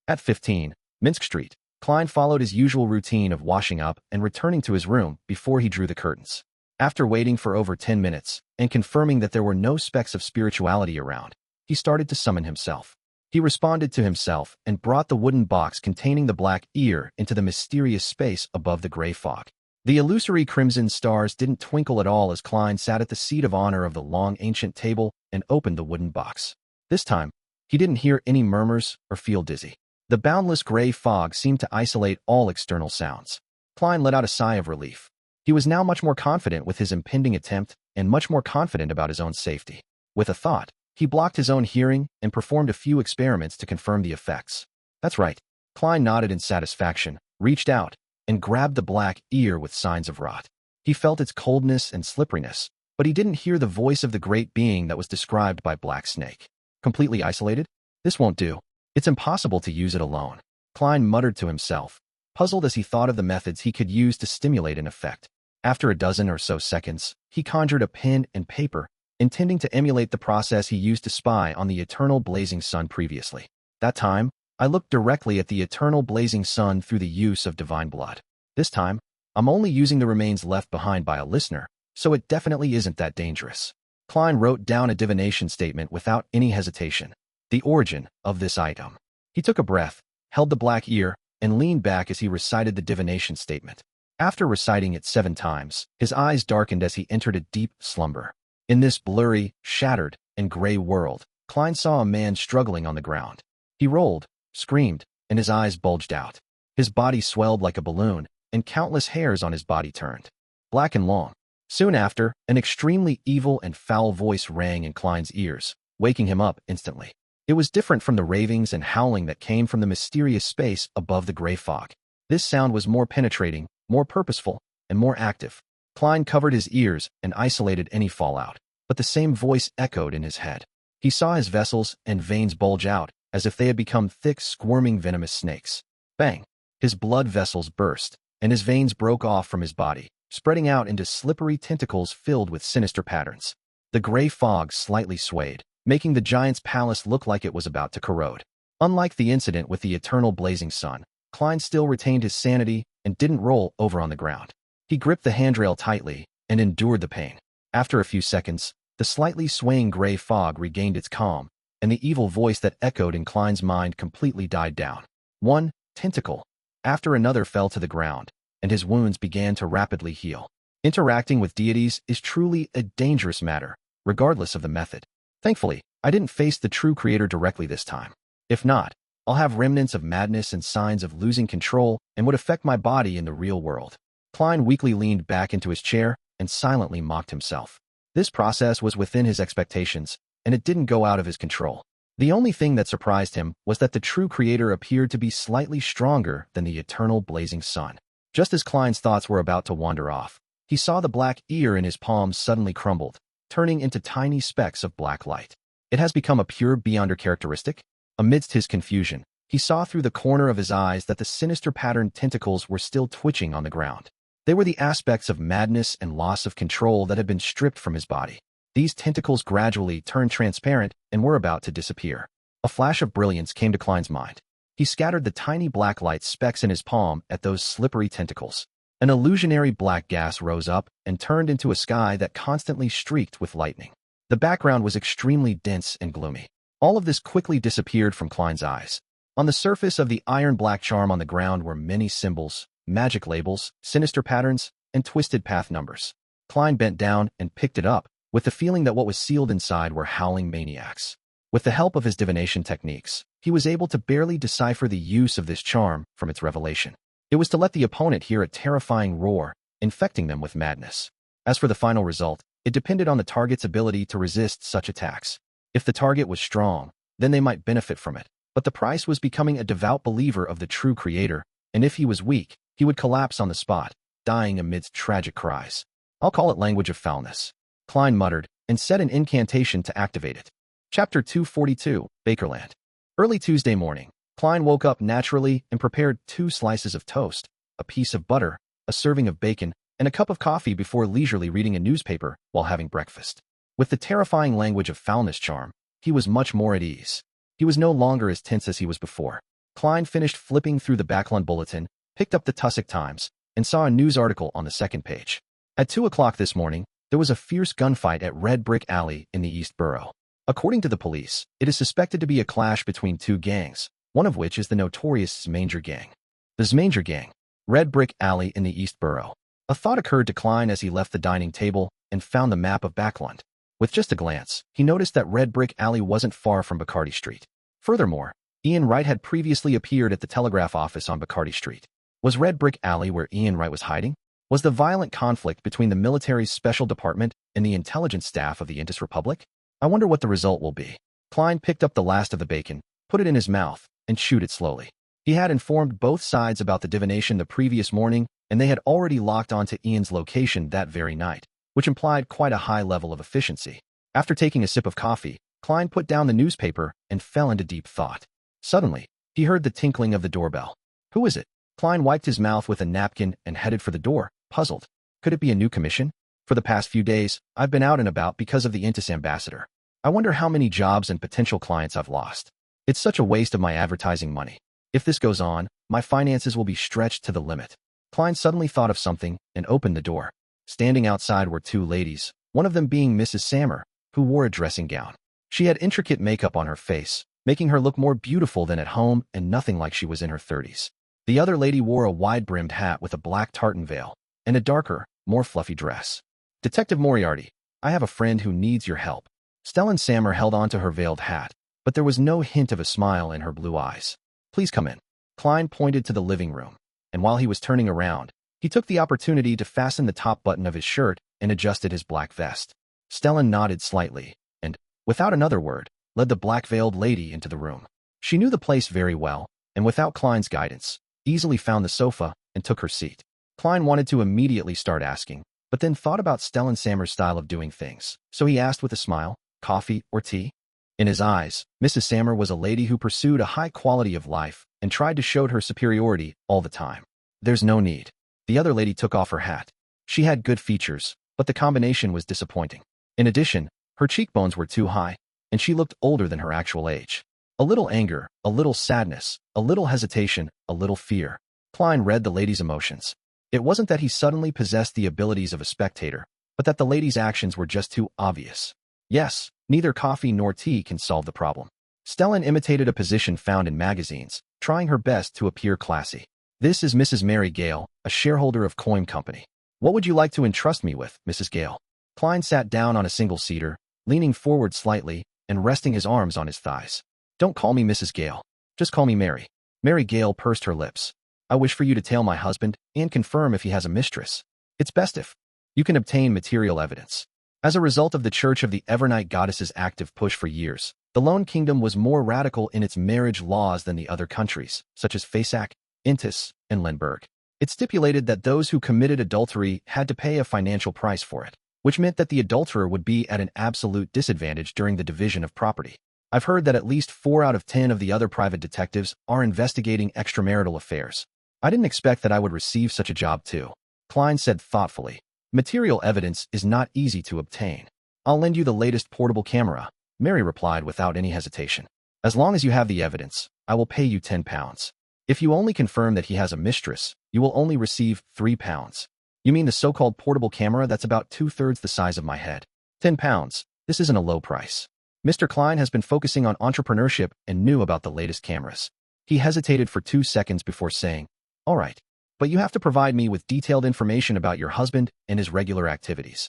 At 15, Minsk Street, Klein followed his usual routine of washing up and returning to his room before he drew the curtains. After waiting for over 10 minutes and confirming that there were no specks of spirituality around, he started to summon himself. He responded to himself and brought the wooden box containing the black ear into the mysterious space above the gray fog. The illusory crimson stars didn't twinkle at all as Klein sat at the seat of honor of the long ancient table and opened the wooden box. This time, he didn't hear any murmurs or feel dizzy. The boundless gray fog seemed to isolate all external sounds. Klein let out a sigh of relief. He was now much more confident with his impending attempt and much more confident about his own safety. With a thought, he blocked his own hearing and performed a few experiments to confirm the effects. That's right. Klein nodded in satisfaction, reached out, and grabbed the black ear with signs of rot. He felt its coldness and slipperiness, but he didn't hear the voice of the great being that was described by Black Snake. Completely isolated? This won't do. It's impossible to use it alone. Klein muttered to himself, puzzled as he thought of the methods he could use to stimulate an effect. After a dozen or so seconds, he conjured a pen and paper, intending to emulate the process he used to spy on the eternal blazing sun previously. That time, I looked directly at the eternal blazing sun through the use of divine blood. This time, I'm only using the remains left behind by a listener, so it definitely isn't that dangerous. Klein wrote down a divination statement without any hesitation. The origin of this item. He took a breath, held the black ear, and leaned back as he recited the divination statement. After reciting it 7 times, his eyes darkened as he entered a deep slumber. In this blurry, shattered, and gray world, Klein saw a man struggling on the ground. He rolled, screamed, and his eyes bulged out. His body swelled like a balloon, and countless hairs on his body turned black and long. Soon after, an extremely evil and foul voice rang in Klein's ears, waking him up instantly. It was different from the ravings and howling that came from the mysterious space above the gray fog. This sound was more penetrating, more purposeful, and more active. Klein covered his ears and isolated any fallout, but the same voice echoed in his head. He saw his vessels and veins bulge out, as if they had become thick, squirming, venomous snakes. Bang! His blood vessels burst, and his veins broke off from his body, spreading out into slippery tentacles filled with sinister patterns. The gray fog slightly swayed, making the giant's palace look like it was about to corrode. Unlike the incident with the eternal blazing sun, Klein still retained his sanity and didn't roll over on the ground. He gripped the handrail tightly and endured the pain. After a few seconds, the slightly swaying gray fog regained its calm, and the evil voice that echoed in Klein's mind completely died down. One tentacle after another fell to the ground, and his wounds began to rapidly heal. Interacting with deities is truly a dangerous matter, regardless of the method. Thankfully, I didn't face the true creator directly this time. If not, I'll have remnants of madness and signs of losing control and would affect my body in the real world. Klein weakly leaned back into his chair and silently mocked himself. This process was within his expectations, and it didn't go out of his control. The only thing that surprised him was that the true creator appeared to be slightly stronger than the eternal blazing sun. Just as Klein's thoughts were about to wander off, he saw the black ear in his palm suddenly crumbled, turning into tiny specks of black light. It has become a pure beyonder characteristic? Amidst his confusion, he saw through the corner of his eyes that the sinister patterned tentacles were still twitching on the ground. They were the aspects of madness and loss of control that had been stripped from his body. These tentacles gradually turned transparent and were about to disappear. A flash of brilliance came to Klein's mind. He scattered the tiny black light specks in his palm at those slippery tentacles. An illusionary black gas rose up and turned into a sky that constantly streaked with lightning. The background was extremely dense and gloomy. All of this quickly disappeared from Klein's eyes. On the surface of the iron-black charm on the ground were many symbols, magic labels, sinister patterns, and twisted path numbers. Klein bent down and picked it up, with the feeling that what was sealed inside were howling maniacs. With the help of his divination techniques, he was able to barely decipher the use of this charm from its revelation. It was to let the opponent hear a terrifying roar, infecting them with madness. As for the final result, it depended on the target's ability to resist such attacks. If the target was strong, then they might benefit from it, but the price was becoming a devout believer of the true creator, and if he was weak, he would collapse on the spot, dying amidst tragic cries. I'll call it language of foulness. Klein muttered, and said an incantation to activate it. Chapter 242, Bakerland. Early Tuesday morning, Klein woke up naturally and prepared 2 slices of toast, a piece of butter, a serving of bacon, and a cup of coffee before leisurely reading a newspaper while having breakfast. With the terrifying language of foulness charm, he was much more at ease. He was no longer as tense as he was before. Klein finished flipping through the Bakerland bulletin, picked up the Tussock Times, and saw a news article on the second page. At 2 o'clock this morning, there was a fierce gunfight at Red Brick Alley in the East Borough. According to the police, it is suspected to be a clash between 2 gangs, one of which is the notorious Zmanger Gang. The Zmanger Gang, Red Brick Alley in the East Borough. A thought occurred to Klein as he left the dining table and found the map of Bakerland. With just a glance, he noticed that Red Brick Alley wasn't far from Bacardi Street. Furthermore, Ian Wright had previously appeared at the telegraph office on Bacardi Street. Was Red Brick Alley where Ian Wright was hiding? Was the violent conflict between the military's special department and the intelligence staff of the Intis Republic? I wonder what the result will be. Klein picked up the last of the bacon, put it in his mouth, and chewed it slowly. He had informed both sides about the divination the previous morning, and they had already locked onto Ian's location that very night, which implied quite a high level of efficiency. After taking a sip of coffee, Klein put down the newspaper and fell into deep thought. Suddenly, he heard the tinkling of the doorbell. Who is it? Klein wiped his mouth with a napkin and headed for the door, puzzled. Could it be a new commission? For the past few days, I've been out and about because of the Intis ambassador. I wonder how many jobs and potential clients I've lost. It's such a waste of my advertising money. If this goes on, my finances will be stretched to the limit. Klein suddenly thought of something and opened the door. Standing outside were two ladies, one of them being Mrs. Sammer, who wore a dressing gown. She had intricate makeup on her face, making her look more beautiful than at home and nothing like she was in her 30s. The other lady wore a wide-brimmed hat with a black tartan veil and a darker, more fluffy dress. Detective Moriarty, I have a friend who needs your help. Stellan Sammer held on to her veiled hat, but there was no hint of a smile in her blue eyes. Please come in. Klein pointed to the living room, and while he was turning around, he took the opportunity to fasten the top button of his shirt and adjusted his black vest. Stellan nodded slightly and, without another word, led the black-veiled lady into the room. She knew the place very well, and without Klein's guidance, easily found the sofa and took her seat. Klein wanted to immediately start asking, but then thought about Stellan Sammer's style of doing things, so he asked with a smile, coffee or tea? In his eyes, Mrs. Sammer was a lady who pursued a high quality of life and tried to show her superiority all the time. There's no need. The other lady took off her hat. She had good features, but the combination was disappointing. In addition, her cheekbones were too high, and she looked older than her actual age. A little anger, a little sadness, a little hesitation, a little fear. Klein read the lady's emotions. It wasn't that he suddenly possessed the abilities of a spectator, but that the lady's actions were just too obvious. Yes, neither coffee nor tea can solve the problem. Stellan imitated a position found in magazines, trying her best to appear classy. This is Mrs. Mary Gale, a shareholder of Coin Company. What would you like to entrust me with, Mrs. Gale? Klein sat down on a single-seater, leaning forward slightly and resting his arms on his thighs. Don't call me Mrs. Gale. Just call me Mary. Mary Gale pursed her lips. I wish for you to tail my husband and confirm if he has a mistress. It's best if you can obtain material evidence. As a result of the Church of the Evernight Goddess's active push for years, the Lone Kingdom was more radical in its marriage laws than the other countries, such as Fasak, Intis, and Lemberg. It stipulated that those who committed adultery had to pay a financial price for it, which meant that the adulterer would be at an absolute disadvantage during the division of property. I've heard that at least 4 out of 10 of the other private detectives are investigating extramarital affairs. I didn't expect that I would receive such a job too. Klein said thoughtfully. Material evidence is not easy to obtain. I'll lend you the latest portable camera, Mary replied without any hesitation. As long as you have the evidence, I will pay you £10. If you only confirm that he has a mistress, you will only receive £3. You mean the so-called portable camera that's about 2/3 the size of my head? £10. This isn't a low price. Mr. Klein has been focusing on entrepreneurship and knew about the latest cameras. He hesitated for 2 seconds before saying, all right, but you have to provide me with detailed information about your husband and his regular activities.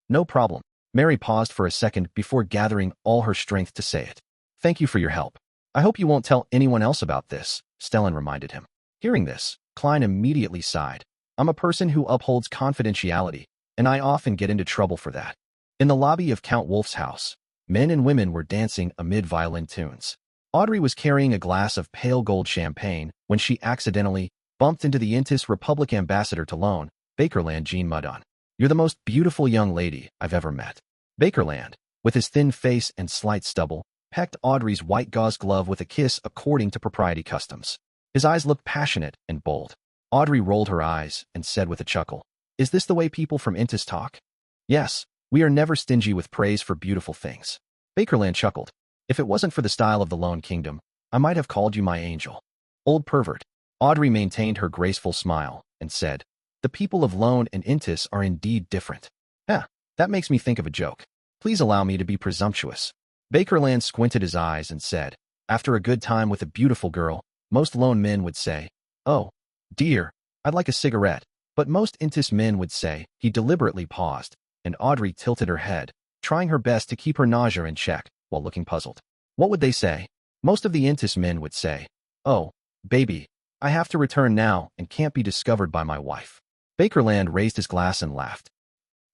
No problem. Mary paused for a second before gathering all her strength to say it. Thank you for your help. I hope you won't tell anyone else about this, Stellan reminded him. Hearing this, Klein immediately sighed. I'm a person who upholds confidentiality, and I often get into trouble for that. In the lobby of Count Wolf's house, men and women were dancing amid violin tunes. Audrey was carrying a glass of pale gold champagne when she accidentally bumped into the Intis Republic ambassador to Lone, Bakerland Jean Muddon. You're the most beautiful young lady I've ever met. Bakerland, with his thin face and slight stubble, pecked Audrey's white gauze glove with a kiss according to propriety customs. His eyes looked passionate and bold. Audrey rolled her eyes and said with a chuckle, is this the way people from Intis talk? Yes, we are never stingy with praise for beautiful things. Bakerland chuckled. If it wasn't for the style of the Lone Kingdom, I might have called you my angel. Old pervert. Audrey maintained her graceful smile and said, the people of Lone and Intis are indeed different. That makes me think of a joke. Please allow me to be presumptuous. Bakerland squinted his eyes and said, after a good time with a beautiful girl, most Lone men would say, oh, dear, I'd like a cigarette. But most Intis men would say, he deliberately paused, and Audrey tilted her head, trying her best to keep her nausea in check while looking puzzled. What would they say? Most of the Intis men would say, "Oh, baby, I have to return now and can't be discovered by my wife." Bakerland raised his glass and laughed.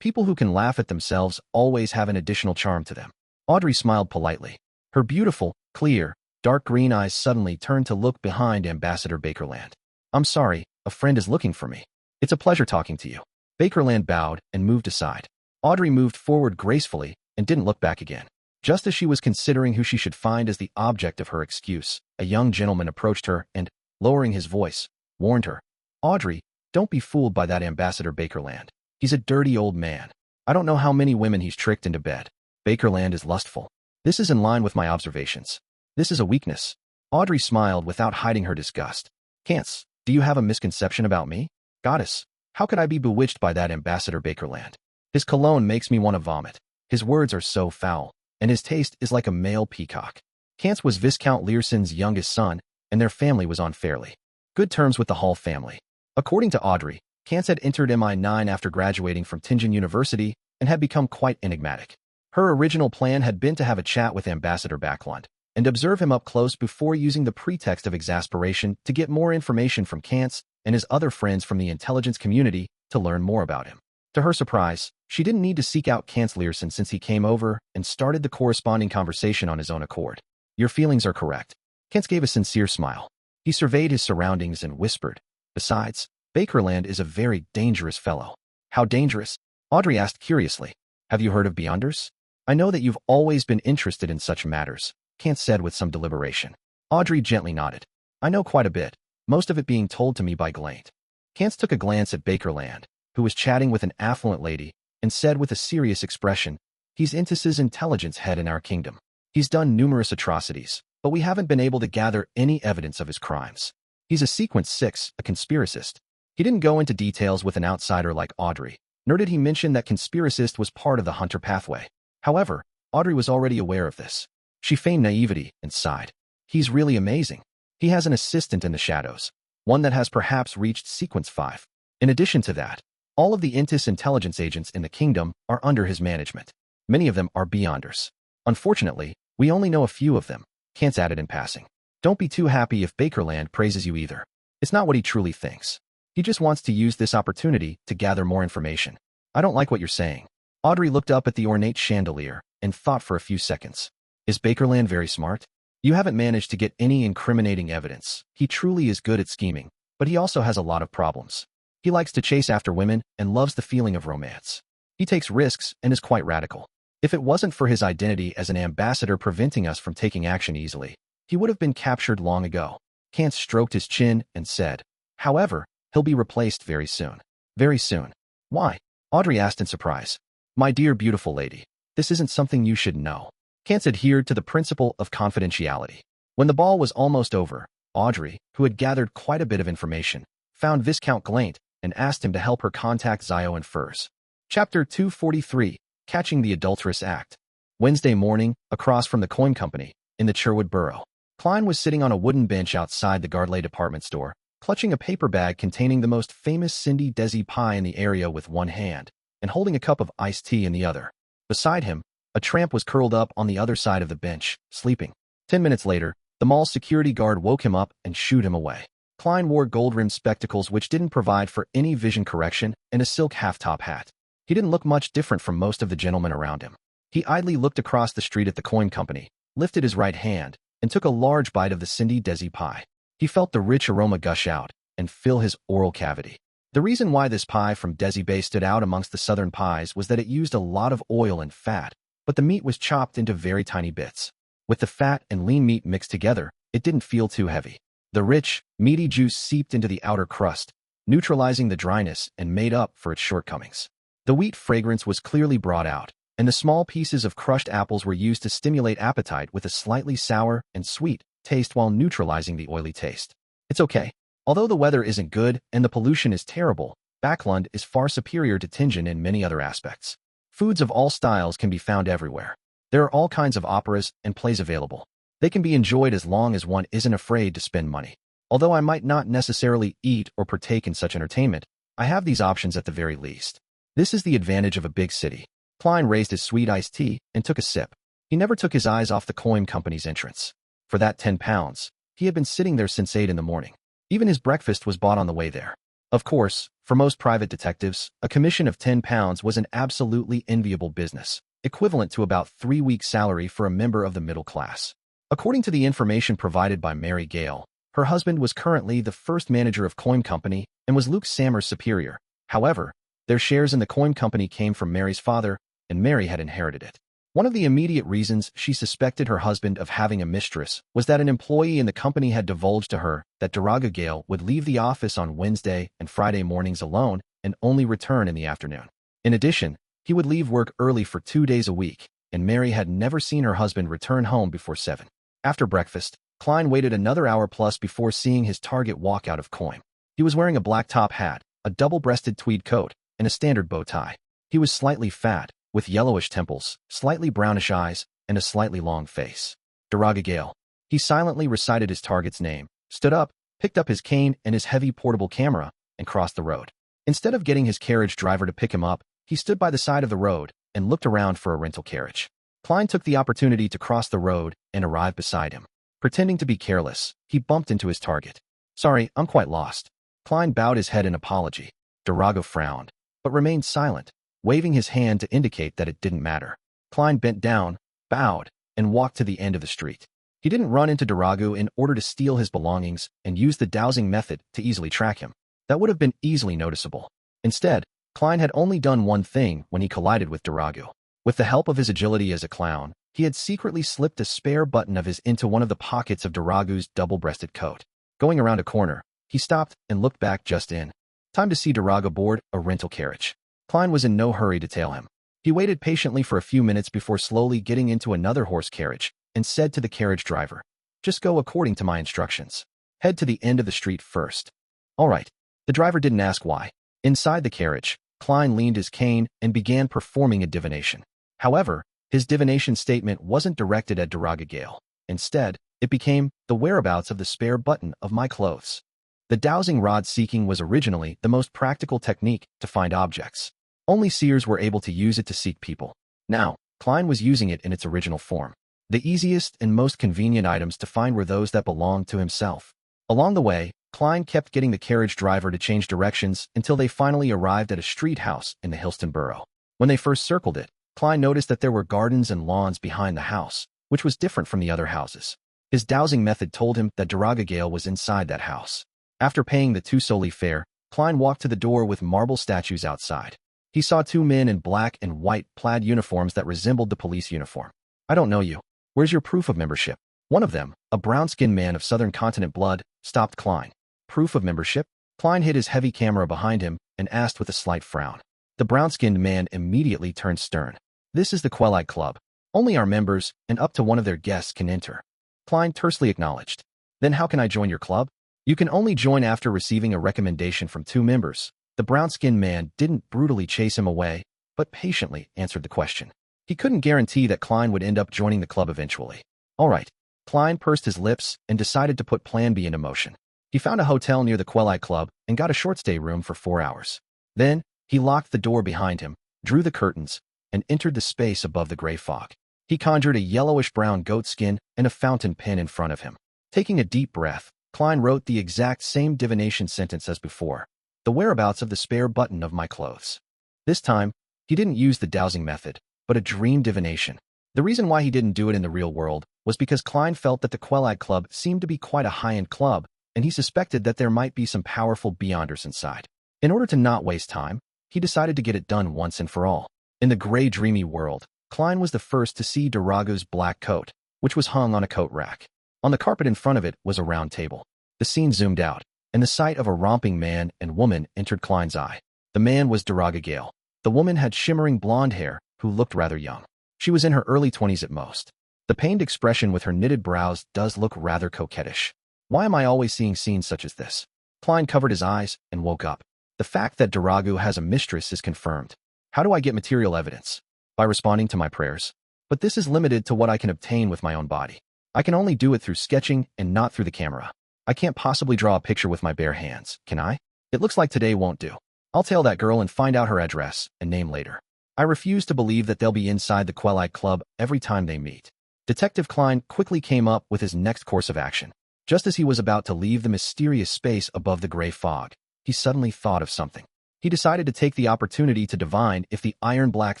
People who can laugh at themselves always have an additional charm to them. Audrey smiled politely. Her beautiful, clear, dark green eyes suddenly turned to look behind Ambassador Bakerland. "I'm sorry, a friend is looking for me. It's a pleasure talking to you." Bakerland bowed and moved aside. Audrey moved forward gracefully and didn't look back again. Just as she was considering who she should find as the object of her excuse, a young gentleman approached her and, lowering his voice, warned her, "Audrey, don't be fooled by that Ambassador Bakerland. He's a dirty old man. I don't know how many women he's tricked into bed. Bakerland is lustful. This is in line with my observations. This is a weakness." Audrey smiled without hiding her disgust. "Cants, do you have a misconception about me? Goddess, how could I be bewitched by that Ambassador Bakerland? His cologne makes me want to vomit. His words are so foul, and his taste is like a male peacock." Cants was Viscount Learson's youngest son, and their family was on fairly good terms with the Hall family. According to Audrey, Cants had entered MI9 after graduating from Tingen University and had become quite enigmatic. Her original plan had been to have a chat with Ambassador Bakerland and observe him up close before using the pretext of exasperation to get more information from Cants and his other friends from the intelligence community to learn more about him. To her surprise, she didn't need to seek out Cants Learson since he came over and started the corresponding conversation on his own accord. "Your feelings are correct." Cants gave a sincere smile. He surveyed his surroundings and whispered, "Besides, Bakerland is a very dangerous fellow." "How dangerous?" Audrey asked curiously. "Have you heard of Beyonders?" "I know that you've always been interested in such matters," Cants said with some deliberation. Audrey gently nodded. "I know quite a bit, most of it being told to me by Glaint." Cants took a glance at Bakerland, who was chatting with an affluent lady, and said with a serious expression, "He's Intis's intelligence head in our kingdom. He's done numerous atrocities, but we haven't been able to gather any evidence of his crimes. He's a Sequence 6, a conspiracist." He didn't go into details with an outsider like Audrey, nor did he mention that conspiracist was part of the Hunter pathway. However, Audrey was already aware of this. She feigned naivety and sighed. "He's really amazing. He has an assistant in the shadows, one that has perhaps reached Sequence 5. In addition to that, all of the Intis intelligence agents in the kingdom are under his management. Many of them are Beyonders. Unfortunately, we only know a few of them," Cants added in passing. "Don't be too happy if Bakerland praises you either. It's not what he truly thinks. He just wants to use this opportunity to gather more information." "I don't like what you're saying." Audrey looked up at the ornate chandelier and thought for a few seconds. "Is Bakerland very smart? You haven't managed to get any incriminating evidence. He truly is good at scheming, but he also has a lot of problems. He likes to chase after women and loves the feeling of romance. He takes risks and is quite radical. If it wasn't for his identity as an ambassador preventing us from taking action easily, he would have been captured long ago." Cants stroked his chin and said, "However, he'll be replaced very soon." "Very soon? Why?" Audrey asked in surprise. "My dear beautiful lady, this isn't something you should know." Cants adhered to the principle of confidentiality. When the ball was almost over, Audrey, who had gathered quite a bit of information, found Viscount Glaint and asked him to help her contact Xio and Furs. Chapter 243, Catching the Adulterous Act. Wednesday morning, across from the coin company, in the Cherwood Borough, Klein was sitting on a wooden bench outside the Gardley department store, clutching a paper bag containing the most famous Cindy Desi pie in the area with one hand, and holding a cup of iced tea in the other. Beside him, a tramp was curled up on the other side of the bench, sleeping. 10 minutes later, the mall's security guard woke him up and shooed him away. Klein wore gold-rimmed spectacles which didn't provide for any vision correction and a silk half-top hat. He didn't look much different from most of the gentlemen around him. He idly looked across the street at the coin company, lifted his right hand, and took a large bite of the Cindy Desi pie. He felt the rich aroma gush out and fill his oral cavity. The reason why this pie from Desi Bay stood out amongst the southern pies was that it used a lot of oil and fat, but the meat was chopped into very tiny bits. With the fat and lean meat mixed together, it didn't feel too heavy. The rich, meaty juice seeped into the outer crust, neutralizing the dryness and made up for its shortcomings. The wheat fragrance was clearly brought out, and the small pieces of crushed apples were used to stimulate appetite with a slightly sour and sweet taste while neutralizing the oily taste. It's okay. Although the weather isn't good and the pollution is terrible, Bakerland is far superior to Tingen in many other aspects. Foods of all styles can be found everywhere. There are all kinds of operas and plays available. They can be enjoyed as long as one isn't afraid to spend money. Although I might not necessarily eat or partake in such entertainment, I have these options at the very least. This is the advantage of a big city. Klein raised his sweet iced tea and took a sip. He never took his eyes off the coin company's entrance. For that 10 pounds, he had been sitting there since 8 in the morning. Even his breakfast was bought on the way there. Of course, for most private detectives, a commission of 10 pounds was an absolutely enviable business, equivalent to about 3 weeks' salary for a member of the middle class. According to the information provided by Mary Gale, her husband was currently the first manager of Coin Company and was Luke Sammer's superior. However, their shares in the Coin Company came from Mary's father, and Mary had inherited it. One of the immediate reasons she suspected her husband of having a mistress was that an employee in the company had divulged to her that Daraga Gale would leave the office on Wednesday and Friday mornings alone and only return in the afternoon. In addition, he would leave work early for 2 days a week, and Mary had never seen her husband return home before 7. After breakfast, Klein waited another hour plus before seeing his target walk out of Coin. He was wearing a black top hat, a double-breasted tweed coat, and a standard bow tie. He was slightly fat, with yellowish temples, slightly brownish eyes, and a slightly long face. Daraga Gale. He silently recited his target's name, stood up, picked up his cane and his heavy portable camera, and crossed the road. Instead of getting his carriage driver to pick him up, he stood by the side of the road and looked around for a rental carriage. Klein took the opportunity to cross the road and arrive beside him. Pretending to be careless, he bumped into his target. "Sorry, I'm quite lost." Klein bowed his head in apology. Daraga frowned, but remained silent, waving his hand to indicate that it didn't matter. Klein bent down, bowed, and walked to the end of the street. He didn't run into Daraga in order to steal his belongings and use the dowsing method to easily track him. That would have been easily noticeable. Instead, Klein had only done one thing when he collided with Daraga. With the help of his agility as a clown, he had secretly slipped a spare button of his into one of the pockets of Daraga's double-breasted coat. Going around a corner, he stopped and looked back just in time to see Daraga board a rental carriage. Klein was in no hurry to tail him. He waited patiently for a few minutes before slowly getting into another horse carriage and said to the carriage driver, "Just go according to my instructions. Head to the end of the street first." "All right." The driver didn't ask why. Inside the carriage, Klein leaned his cane and began performing a divination. However, his divination statement wasn't directed at Daraga Gale. Instead, it became the whereabouts of the spare button of my clothes. The dowsing rod seeking was originally the most practical technique to find objects. Only seers were able to use it to seek people. Now, Klein was using it in its original form. The easiest and most convenient items to find were those that belonged to himself. Along the way, Klein kept getting the carriage driver to change directions until they finally arrived at a street house in the Hillston borough. When they first circled it, Klein noticed that there were gardens and lawns behind the house, which was different from the other houses. His dowsing method told him that Daraga Gale was inside that house. After paying the 2 soldi fare, Klein walked to the door with marble statues outside. He saw 2 men in black and white plaid uniforms that resembled the police uniform. "I don't know you. Where's your proof of membership?" One of them, a brown-skinned man of Southern Continent blood, stopped Klein. "Proof of membership?" Klein hid his heavy camera behind him and asked with a slight frown. The brown-skinned man immediately turned stern. "This is the Quelite Club. Only our members and up to one of their guests can enter." Klein tersely acknowledged. "Then how can I join your club?" "You can only join after receiving a recommendation from 2 members. The brown-skinned man didn't brutally chase him away, but patiently answered the question. He couldn't guarantee that Klein would end up joining the club eventually. All right. Klein pursed his lips and decided to put Plan B into motion. He found a hotel near the Quelite Club and got a short-stay room for 4 hours. Then, he locked the door behind him, drew the curtains, and entered the space above the gray fog. He conjured a yellowish-brown goat skin and a fountain pen in front of him. Taking a deep breath, Klein wrote the exact same divination sentence as before. The whereabouts of the spare button of my clothes. This time, he didn't use the dowsing method, but a dream divination. The reason why he didn't do it in the real world was because Klein felt that the Quelite Club seemed to be quite a high-end club, and he suspected that there might be some powerful beyonders inside. In order to not waste time, he decided to get it done once and for all. In the gray, dreamy world, Klein was the first to see Daraga's black coat, which was hung on a coat rack. On the carpet in front of it was a round table. The scene zoomed out, and the sight of a romping man and woman entered Klein's eye. The man was Daraga Gale. The woman had shimmering blonde hair, who looked rather young. She was in her early 20s at most. The pained expression with her knitted brows does look rather coquettish. Why am I always seeing scenes such as this? Klein covered his eyes and woke up. The fact that Daraga has a mistress is confirmed. How do I get material evidence? By responding to my prayers. But this is limited to what I can obtain with my own body. I can only do it through sketching and not through the camera. I can't possibly draw a picture with my bare hands, can I? It looks like today won't do. I'll tail that girl and find out her address and name later. I refuse to believe that they'll be inside the Quelite Club every time they meet. Detective Klein quickly came up with his next course of action. Just as he was about to leave the mysterious space above the gray fog, he suddenly thought of something. He decided to take the opportunity to divine if the iron-black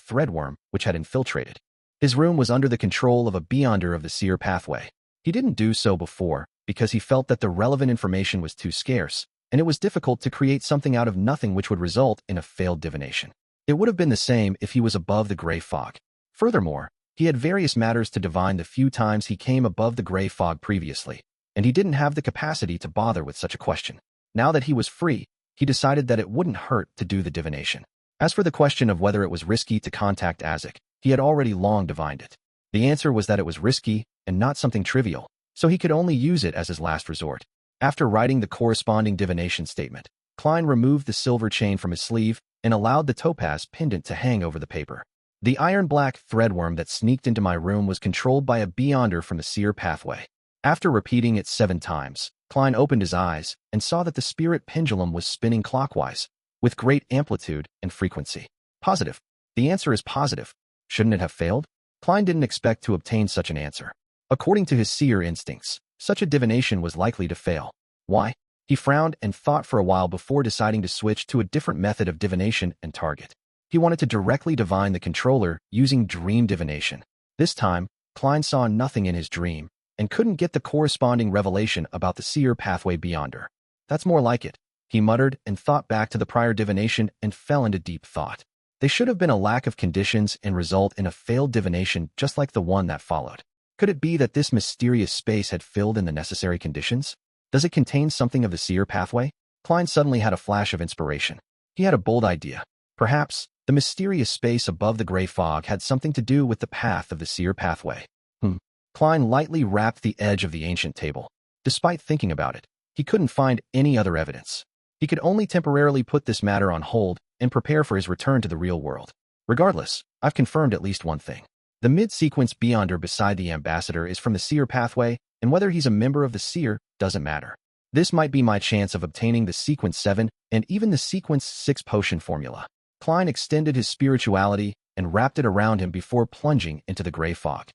threadworm, which had infiltrated his room, was under the control of a beyonder of the seer pathway. He didn't do so before because he felt that the relevant information was too scarce, and it was difficult to create something out of nothing which would result in a failed divination. It would have been the same if he was above the gray fog. Furthermore, he had various matters to divine the few times he came above the gray fog previously, and he didn't have the capacity to bother with such a question. Now that he was free, he decided that it wouldn't hurt to do the divination. As for the question of whether it was risky to contact Azek, he had already long divined it. The answer was that it was risky and not something trivial, so he could only use it as his last resort. After writing the corresponding divination statement, Klein removed the silver chain from his sleeve and allowed the topaz pendant to hang over the paper. The iron-black threadworm that sneaked into my room was controlled by a beyonder from the seer pathway. After repeating it 7 times, Klein opened his eyes and saw that the spirit pendulum was spinning clockwise, with great amplitude and frequency. Positive. The answer is positive. Shouldn't it have failed? Klein didn't expect to obtain such an answer. According to his seer instincts, such a divination was likely to fail. Why? He frowned and thought for a while before deciding to switch to a different method of divination and target. He wanted to directly divine the controller using dream divination. This time, Klein saw nothing in his dream and couldn't get the corresponding revelation about the seer pathway beyonder. That's more like it, he muttered and thought back to the prior divination and fell into deep thought. They should have been a lack of conditions and result in a failed divination just like the one that followed. Could it be that this mysterious space had filled in the necessary conditions? Does it contain something of the seer pathway? Klein suddenly had a flash of inspiration. He had a bold idea. Perhaps the mysterious space above the gray fog had something to do with the path of the seer pathway. Klein lightly rapped the edge of the ancient table. Despite thinking about it, he couldn't find any other evidence. He could only temporarily put this matter on hold and prepare for his return to the real world. Regardless, I've confirmed at least one thing. The mid-sequence beyonder beside the ambassador is from the seer pathway, and whether he's a member of the seer doesn't matter. This might be my chance of obtaining the sequence 7 and even the sequence 6 potion formula. Klein extended his spirituality and wrapped it around him before plunging into the gray fog.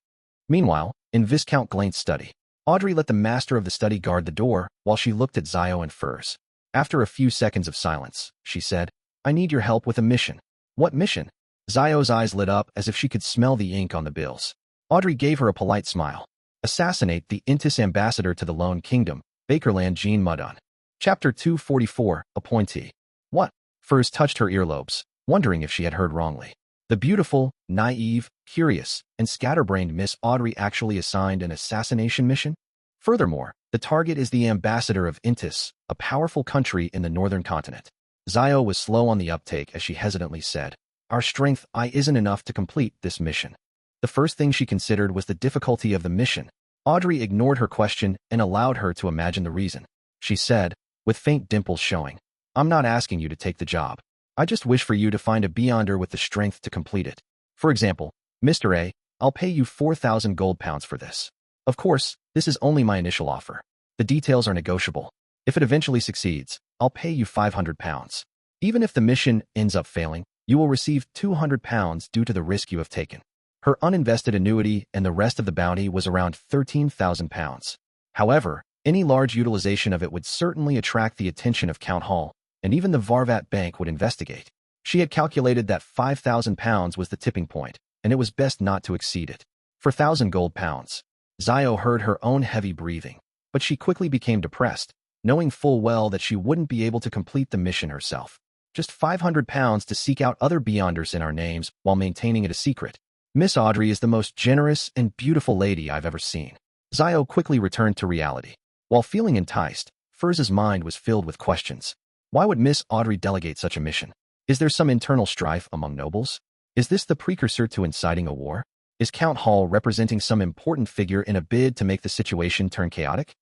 Meanwhile, in Viscount Glaint's study, Audrey let the master of the study guard the door while she looked at Xio and Furs. After a few seconds of silence, she said, "I need your help with a mission." "What mission?" Xio's eyes lit up as if she could smell the ink on the bills. Audrey gave her a polite smile. "Assassinate the Intis ambassador to the Lone Kingdom, Bakerland Jean Mudon." Chapter 244, Appointee. What? Furs touched her earlobes, wondering if she had heard wrongly. The beautiful, naive, curious, and scatterbrained Miss Audrey actually assigned an assassination mission? Furthermore, the target is the ambassador of Intis, a powerful country in the northern continent. Xio was slow on the uptake as she hesitantly said, "Our strength isn't enough to complete this mission." The first thing she considered was the difficulty of the mission. Audrey ignored her question and allowed her to imagine the reason. She said, with faint dimples showing, "I'm not asking you to take the job. I just wish for you to find a beyonder with the strength to complete it. For example, Mr. A, I'll pay you 4,000 gold pounds for this. Of course, this is only my initial offer. The details are negotiable. If it eventually succeeds, I'll pay you 500 pounds. Even if the mission ends up failing, you will receive 200 pounds due to the risk you have taken." Her uninvested annuity and the rest of the bounty was around 13,000 pounds. However, any large utilization of it would certainly attract the attention of Count Hall, and even the Varvat Bank would investigate. She had calculated that 5,000 pounds was the tipping point, and it was best not to exceed it. For 1,000 gold pounds. Xio heard her own heavy breathing, but she quickly became depressed, knowing full well that she wouldn't be able to complete the mission herself. Just 500 pounds to seek out other beyonders in our names while maintaining it a secret. Miss Audrey is the most generous and beautiful lady I've ever seen. Xio quickly returned to reality. While feeling enticed, Furz's mind was filled with questions. Why would Miss Audrey delegate such a mission? Is there some internal strife among nobles? Is this the precursor to inciting a war? Is Count Hall representing some important figure in a bid to make the situation turn chaotic?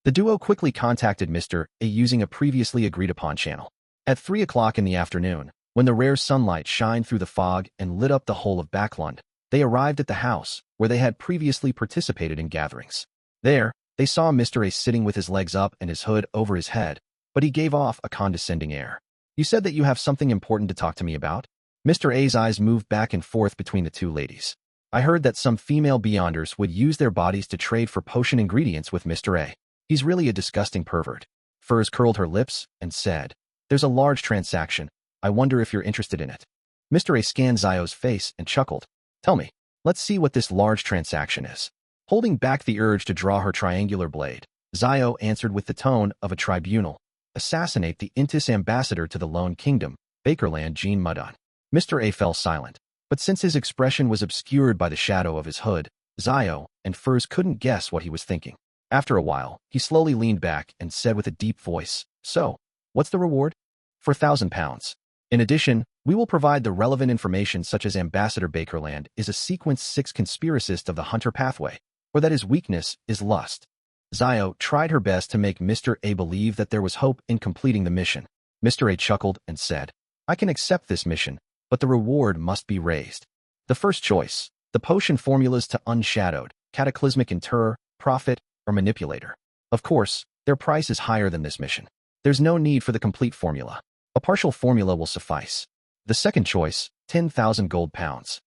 The duo quickly contacted Mr. A using a previously agreed-upon channel. At 3 o'clock in the afternoon, when the rare sunlight shined through the fog and lit up the whole of Bakerland, they arrived at the house where they had previously participated in gatherings. There, they saw Mr. A sitting with his legs up and his hood over his head, but he gave off a condescending air. "You said that you have something important to talk to me about?" Mr. A's eyes moved back and forth between the two ladies. I heard that some female beyonders would use their bodies to trade for potion ingredients with Mr. A. He's really a disgusting pervert. Furs curled her lips and said, "There's a large transaction. I wonder if you're interested in it." Mr. A scanned Zio's face and chuckled. "Tell me. Let's see what this large transaction is." Holding back the urge to draw her triangular blade, Zio answered with the tone of a tribunal. "Assassinate the Intis ambassador to the Lone Kingdom, Bakerland Jean Mudon." Mr. A fell silent, but since his expression was obscured by the shadow of his hood, Zio and Furs couldn't guess what he was thinking. After a while, he slowly leaned back and said with a deep voice, "So, what's the reward?" £4,000. In addition, we will provide the relevant information such as Ambassador Bakerland is a sequence 6 conspiracist of the Hunter pathway, or that his weakness is lust. Zio tried her best to make Mr. A believe that there was hope in completing the mission. Mr. A chuckled and said, "I can accept this mission, but the reward must be raised. The first choice, the potion formulas to Unshadowed, Cataclysmic Interror, Prophet, or Manipulator. Of course, their price is higher than this mission. There's no need for the complete formula. A partial formula will suffice. The second choice, 10,000 gold pounds.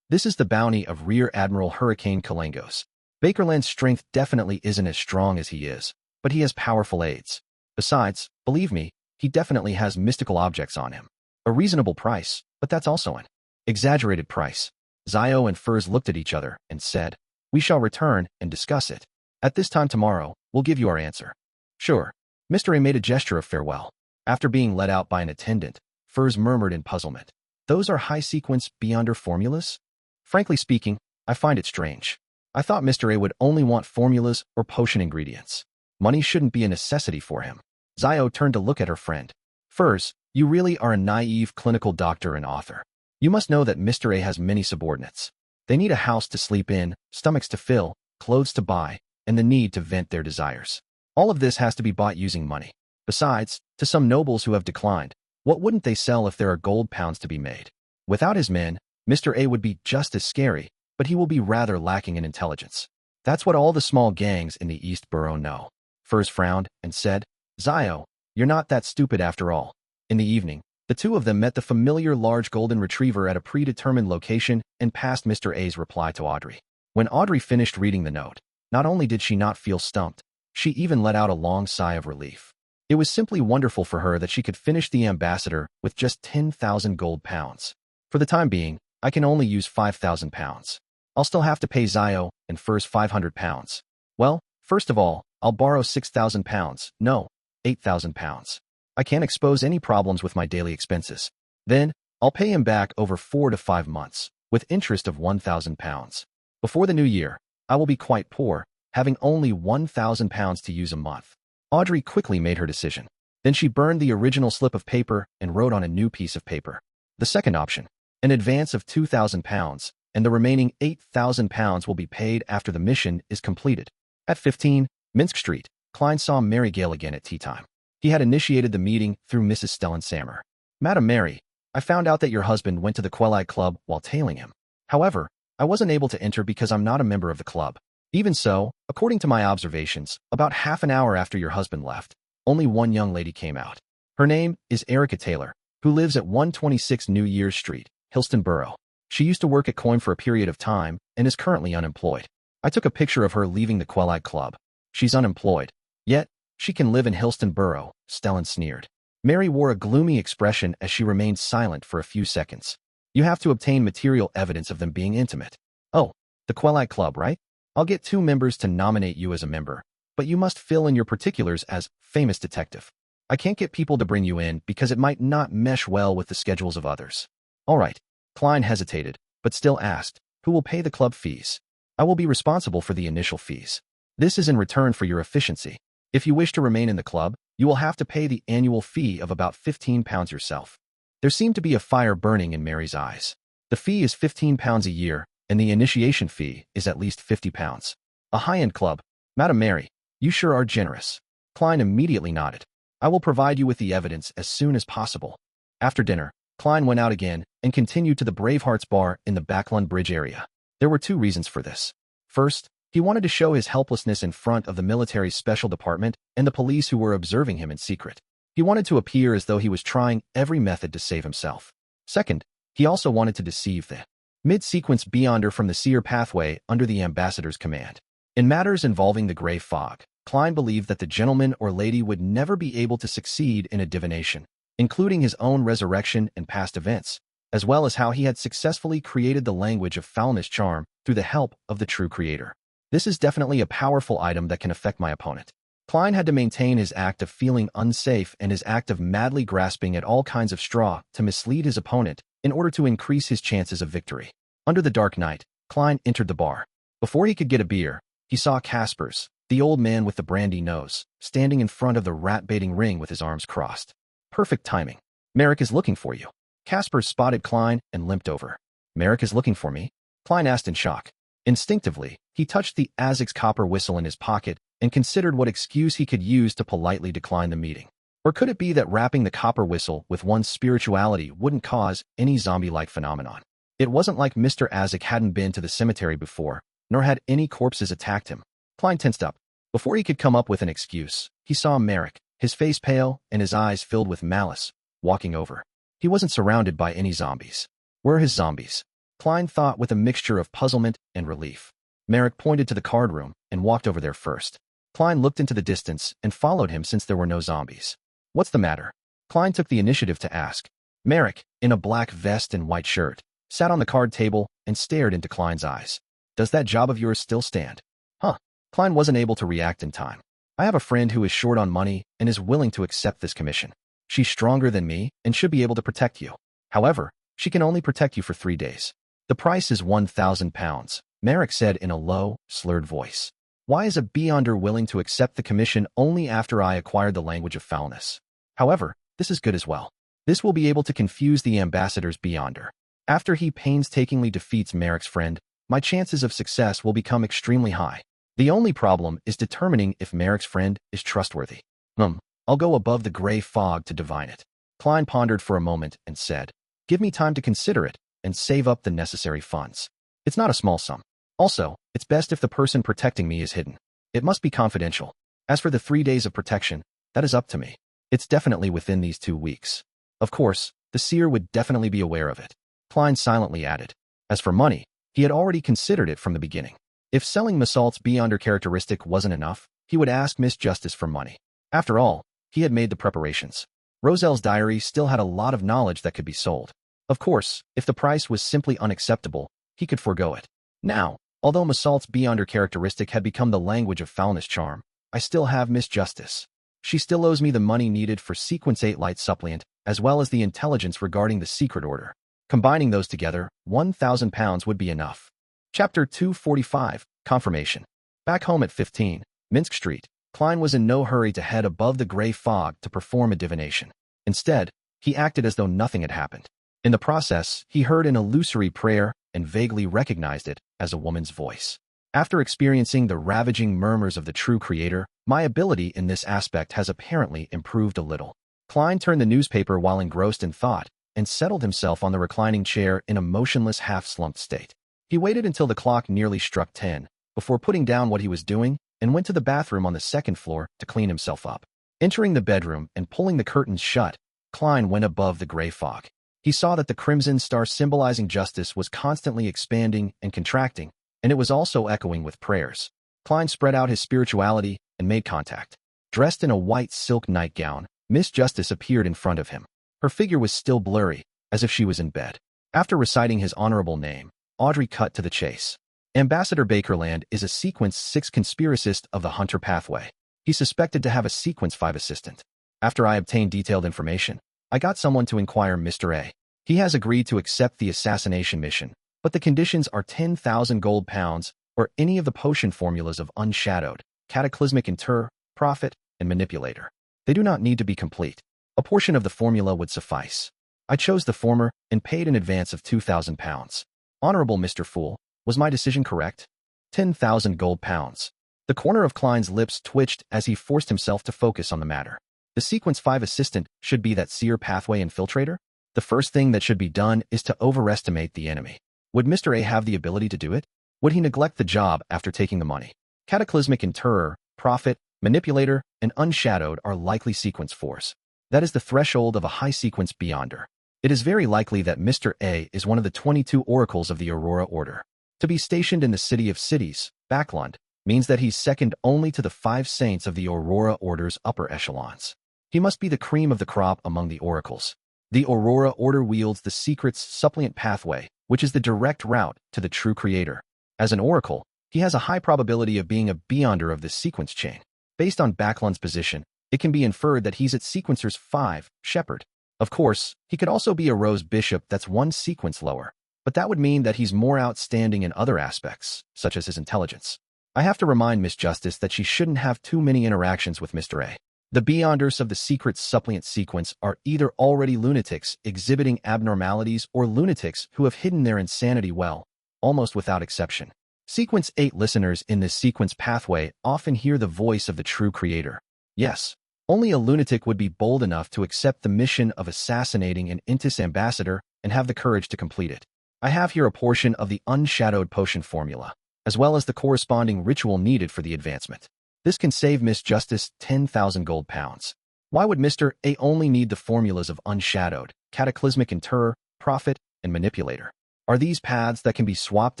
This is the bounty of Rear Admiral Hurricane Kalangos. Bakerland's strength definitely isn't as strong as he is, but he has powerful aides. Besides, believe me, he definitely has mystical objects on him. A reasonable price, but that's also an exaggerated price." Zio and Furs looked at each other and said, "We shall return and discuss it. At this time tomorrow, we'll give you our answer." "Sure." Mr. A made a gesture of farewell. After being let out by an attendant, Furs murmured in puzzlement, "Those are high-sequence Beyonder formulas? Frankly speaking, I find it strange. I thought Mr. A would only want formulas or potion ingredients. Money shouldn't be a necessity for him." Zio turned to look at her friend. "Furs, you really are a naive clinical doctor and author. You must know that Mr. A has many subordinates. They need a house to sleep in, stomachs to fill, clothes to buy, and the need to vent their desires. All of this has to be bought using money. Besides, to some nobles who have declined, what wouldn't they sell if there are gold pounds to be made? Without his men, Mr. A would be just as scary, but he will be rather lacking in intelligence. That's what all the small gangs in the East Borough know." Furs frowned and said, "Zio, you're not that stupid after all." In the evening, the two of them met the familiar large golden retriever at a predetermined location and passed Mr. A's reply to Audrey. When Audrey finished reading the note, not only did she not feel stumped, she even let out a long sigh of relief. It was simply wonderful for her that she could finish the ambassador with just 10,000 gold pounds. "For the time being, I can only use 5,000 pounds. I'll still have to pay Zio and Furs 500 pounds. Well, first of all, I'll borrow 6,000 pounds. No, 8,000 pounds. I can't expose any problems with my daily expenses. Then, I'll pay him back over 4 to 5 months, with interest of 1,000 pounds. Before the new year, I will be quite poor, having only 1,000 pounds to use a month." Audrey quickly made her decision. Then she burned the original slip of paper and wrote on a new piece of paper. The second option, an advance of 2,000 pounds, and the remaining 8,000 pounds will be paid after the mission is completed. At 15, Minsk Street, Klein saw Mary Gale again at tea time. He had initiated the meeting through Mrs. Stellan Sammer. "Madam Mary, I found out that your husband went to the Quelite Club while tailing him. However, I wasn't able to enter because I'm not a member of the club. Even so, according to my observations, about half an hour after your husband left, only one young lady came out. Her name is Erica Taylor, who lives at 126 New Year's Street, Hillston Borough. She used to work at Coin for a period of time and is currently unemployed. I took a picture of her leaving the Quelite Club. She's unemployed. Yet, she can live in Hillston Borough," Stellan sneered. Mary wore a gloomy expression as she remained silent for a few seconds. "You have to obtain material evidence of them being intimate." "Oh, the Quelite Club, right? I'll get 2 members to nominate you as a member, but you must fill in your particulars as famous detective. I can't get people to bring you in because it might not mesh well with the schedules of others." "All right." Klein hesitated, but still asked, "Who will pay the club fees?" "I will be responsible for the initial fees. This is in return for your efficiency. If you wish to remain in the club, you will have to pay the annual fee of about 15 pounds yourself." There seemed to be a fire burning in Mary's eyes. "The fee is 15 pounds a year, and the initiation fee is at least 50 pounds. A high-end club. Madam Mary, you sure are generous." Klein immediately nodded. "I will provide you with the evidence as soon as possible." After dinner, Klein went out again and continued to the Bravehearts Bar in the Bakerland Bridge area. There were 2 reasons for this. First, he wanted to show his helplessness in front of the military's special department and the police who were observing him in secret. He wanted to appear as though he was trying every method to save himself. Second, He also wanted to deceive the mid-sequence Beyonder from the seer pathway under the ambassador's command. In matters involving the gray fog, Klein believed that the gentleman or lady would never be able to succeed in a divination, including his own resurrection and past events, as well as how he had successfully created the language of Foulness charm through the help of the true creator. This is definitely a powerful item that can affect my opponent. Klein had to maintain his act of feeling unsafe and his act of madly grasping at all kinds of straw to mislead his opponent in order to increase his chances of victory. Under the dark night, Klein entered the bar. Before he could get a beer, he saw Caspers, the old man with the brandy nose, standing in front of the rat-baiting ring with his arms crossed. Perfect timing. Merrick is looking for you. Caspers spotted Klein and limped over. Merrick is looking for me? Klein asked in shock. Instinctively, he touched the Azic's copper whistle in his pocket and considered what excuse he could use to politely decline the meeting. Or could it be that wrapping the copper whistle with one's spirituality wouldn't cause any zombie-like phenomenon? It wasn't like Mr. Azic hadn't been to the cemetery before, nor had any corpses attacked him. Klein tensed up. Before he could come up with an excuse, he saw Merrick, his face pale and his eyes filled with malice, walking over. He wasn't surrounded by any zombies. Where are his zombies? Klein thought with a mixture of puzzlement and relief. Merrick pointed to the card room and walked over there first. Klein looked into the distance and followed him since there were no zombies. What's the matter? Klein took the initiative to ask. Merrick, in a black vest and white shirt, sat on the card table and stared into Klein's eyes. Does that job of yours still stand? Huh. Klein wasn't able to react in time. I have a friend who is short on money and is willing to accept this commission. She's stronger than me and should be able to protect you. However, she can only protect you for 3 days. The price is 1,000 pounds, Merrick said in a low, slurred voice. Why is a Beyonder willing to accept the commission only after I acquired the language of Foulness? However, this is good as well. This will be able to confuse the ambassador's Beyonder. After he painstakingly defeats Merrick's friend, my chances of success will become extremely high. The only problem is determining if Merrick's friend is trustworthy. I'll go above the gray fog to divine it. Klein pondered for a moment and said, give me time to consider it and save up the necessary funds. It's not a small sum. Also, it's best if the person protecting me is hidden. It must be confidential. As for the 3 days of protection, that is up to me. It's definitely within these 2 weeks. Of course, the seer would definitely be aware of it. Klein silently added. As for money, he had already considered it from the beginning. If selling Massault's Beyonder characteristic wasn't enough, he would ask Miss Justice for money. After all, he had made the preparations. Roselle's diary still had a lot of knowledge that could be sold. Of course, if the price was simply unacceptable, he could forego it. Now, although Massault's Beyonder characteristic had become the language of Foulness charm, I still have Miss Justice. She still owes me the money needed for Sequence 8 Light Suppliant, as well as the intelligence regarding the secret order. Combining those together, 1,000 pounds would be enough. Chapter 245, Confirmation. Back home at 15, Minsk Street, Klein was in no hurry to head above the gray fog to perform a divination. Instead, he acted as though nothing had happened. In the process, he heard an illusory prayer and vaguely recognized it as a woman's voice. After experiencing the ravaging murmurs of the true creator, my ability in this aspect has apparently improved a little. Klein turned the newspaper while engrossed in thought and settled himself on the reclining chair in a motionless, half-slumped state. He waited until the clock nearly struck 10 before putting down what he was doing and went to the bathroom on the 2nd floor to clean himself up. Entering the bedroom and pulling the curtains shut, Klein went above the gray fog. He saw that the crimson star symbolizing justice was constantly expanding and contracting, and it was also echoing with prayers. Klein spread out his spirituality and made contact. Dressed in a white silk nightgown, Miss Justice appeared in front of him. Her figure was still blurry, as if she was in bed. After reciting his honorable name, Audrey cut to the chase. Ambassador Bakerland is a Sequence 6 conspiracist of the Hunter pathway. He's suspected to have a Sequence 5 assistant. After I obtained detailed information, I got someone to inquire Mr. A. He has agreed to accept the assassination mission, but the conditions are 10,000 gold pounds or any of the potion formulas of Unshadowed, Cataclysmic Inter, Prophet, and Manipulator. They do not need to be complete. A portion of the formula would suffice. I chose the former and paid an advance of 2,000 pounds. Honorable Mr. Fool, was my decision correct? 10,000 gold pounds. The corner of Klein's lips twitched as he forced himself to focus on the matter. The Sequence 5 assistant should be that seer pathway infiltrator? The first thing that should be done is to overestimate the enemy. Would Mr. A have the ability to do it? Would he neglect the job after taking the money? Cataclysmic Interror, Prophet, Manipulator, and Unshadowed are likely Sequence 4s. That is the threshold of a high Sequence Beyonder. It is very likely that Mr. A is one of the 22 oracles of the Aurora Order. To be stationed in the City of Cities, Bakerland, means that he's second only to the 5 saints of the Aurora Order's upper echelons. He must be the cream of the crop among the oracles. The Aurora Order wields the secret's suppliant pathway, which is the direct route to the true creator. As an oracle, he has a high probability of being a beyonder of this sequence chain. Based on Bakerland's position, it can be inferred that he's at sequencer's 5, Shepherd. Of course, he could also be a Rose Bishop that's 1 sequence lower, but that would mean that he's more outstanding in other aspects, such as his intelligence. I have to remind Miss Justice that she shouldn't have too many interactions with Mr. A. The beyonders of the secret suppliant sequence are either already lunatics exhibiting abnormalities or lunatics who have hidden their insanity well, almost without exception. Sequence 8 listeners in this sequence pathway often hear the voice of the true creator. Yes, only a lunatic would be bold enough to accept the mission of assassinating an Intis ambassador and have the courage to complete it. I have here a portion of the unshadowed potion formula, as well as the corresponding ritual needed for the advancement. This can save Miss Justice 10,000 gold pounds. Why would Mr. A only need the formulas of unshadowed, cataclysmic interror, prophet, and manipulator? Are these paths that can be swapped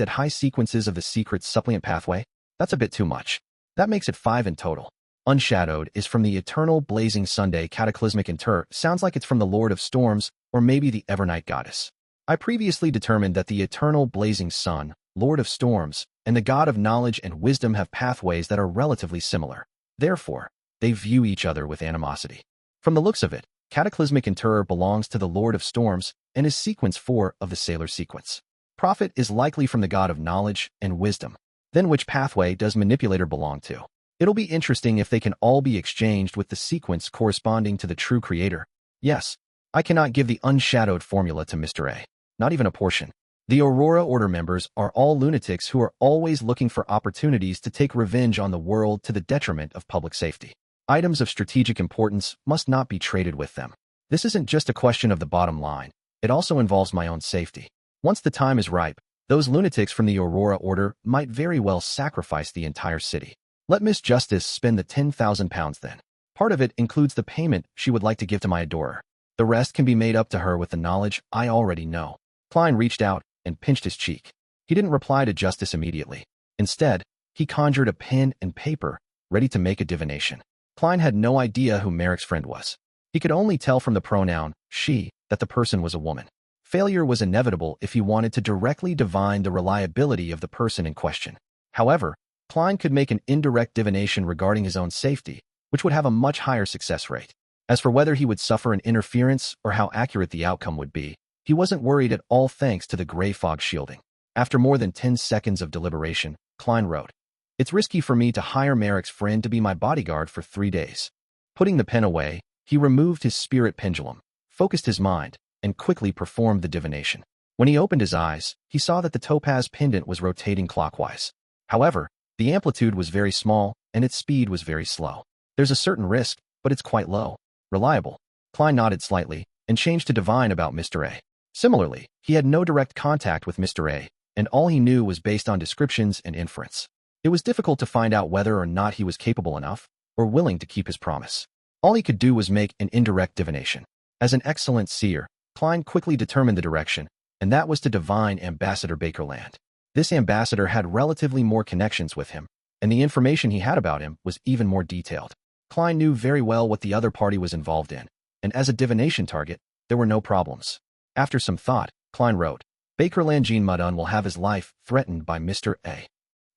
at high sequences of the secret suppliant pathway? That's a bit too much. That makes it 5 in total. Unshadowed is from the Eternal Blazing Sunday. Cataclysmic Interror sounds like it's from the Lord of Storms or maybe the Evernight Goddess. I previously determined that the Eternal Blazing Sun, Lord of Storms, and the God of Knowledge and Wisdom have pathways that are relatively similar. Therefore, they view each other with animosity. From the looks of it, Cataclysmic Interror belongs to the Lord of Storms and is sequence 4 of the Sailor sequence. Prophet is likely from the God of Knowledge and Wisdom. Then which pathway does Manipulator belong to? It'll be interesting if they can all be exchanged with the sequence corresponding to the true creator. Yes, I cannot give the unshadowed formula to Mr. A. Not even a portion. The Aurora Order members are all lunatics who are always looking for opportunities to take revenge on the world to the detriment of public safety. Items of strategic importance must not be traded with them. This isn't just a question of the bottom line. It also involves my own safety. Once the time is ripe, those lunatics from the Aurora Order might very well sacrifice the entire city. Let Miss Justice spend the 10,000 pounds then. Part of it includes the payment she would like to give to my adorer. The rest can be made up to her with the knowledge I already know. Klein reached out and pinched his cheek. He didn't reply to Justice immediately. Instead, he conjured a pen and paper, ready to make a divination. Klein had no idea who Merrick's friend was. He could only tell from the pronoun, she, that the person was a woman. Failure was inevitable if he wanted to directly divine the reliability of the person in question. However, Klein could make an indirect divination regarding his own safety, which would have a much higher success rate. As for whether he would suffer an interference or how accurate the outcome would be, he wasn't worried at all thanks to the gray fog shielding. After more than 10 seconds of deliberation, Klein wrote, "It's risky for me to hire Merrick's friend to be my bodyguard for 3 days." Putting the pen away, he removed his spirit pendulum, focused his mind, and quickly performed the divination. When he opened his eyes, he saw that the topaz pendant was rotating clockwise. However, the amplitude was very small, and its speed was very slow. There's a certain risk, but it's quite low. Reliable. Klein nodded slightly, and changed to divine about Mr. A. Similarly, he had no direct contact with Mr. A, and all he knew was based on descriptions and inference. It was difficult to find out whether or not he was capable enough, or willing to keep his promise. All he could do was make an indirect divination. As an excellent seer, Klein quickly determined the direction, and that was to divine Ambassador Bakerland. This ambassador had relatively more connections with him, and the information he had about him was even more detailed. Klein knew very well what the other party was involved in, and as a divination target, there were no problems. After some thought, Klein wrote, "Bakerland Jean Mudun will have his life threatened by Mr. A."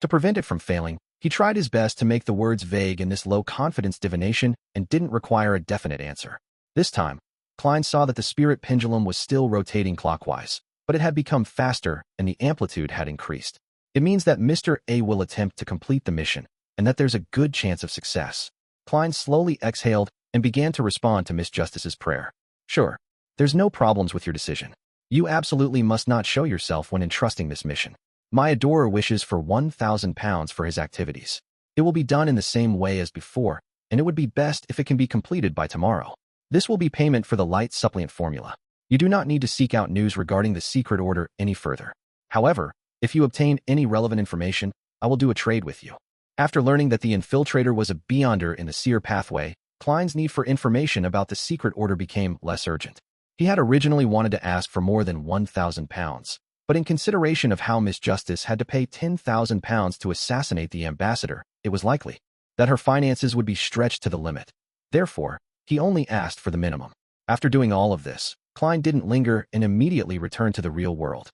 To prevent it from failing, he tried his best to make the words vague in this low-confidence divination and didn't require a definite answer. This time, Klein saw that the spirit pendulum was still rotating clockwise, but it had become faster and the amplitude had increased. It means that Mr. A will attempt to complete the mission, and that there's a good chance of success. Klein slowly exhaled and began to respond to Miss Justice's prayer. "Sure, there's no problems with your decision. You absolutely must not show yourself when entrusting this mission. My adorer wishes for 1,000 pounds for his activities. It will be done in the same way as before, and it would be best if it can be completed by tomorrow. This will be payment for the light suppliant formula. You do not need to seek out news regarding the secret order any further. However, if you obtain any relevant information, I will do a trade with you." After learning that the infiltrator was a beyonder in the seer pathway, Klein's need for information about the secret order became less urgent. He had originally wanted to ask for more than £1,000, but in consideration of how Miss Justice had to pay £10,000 to assassinate the ambassador, it was likely that her finances would be stretched to the limit. Therefore, he only asked for the minimum. After doing all of this, Klein didn't linger and immediately returned to the real world.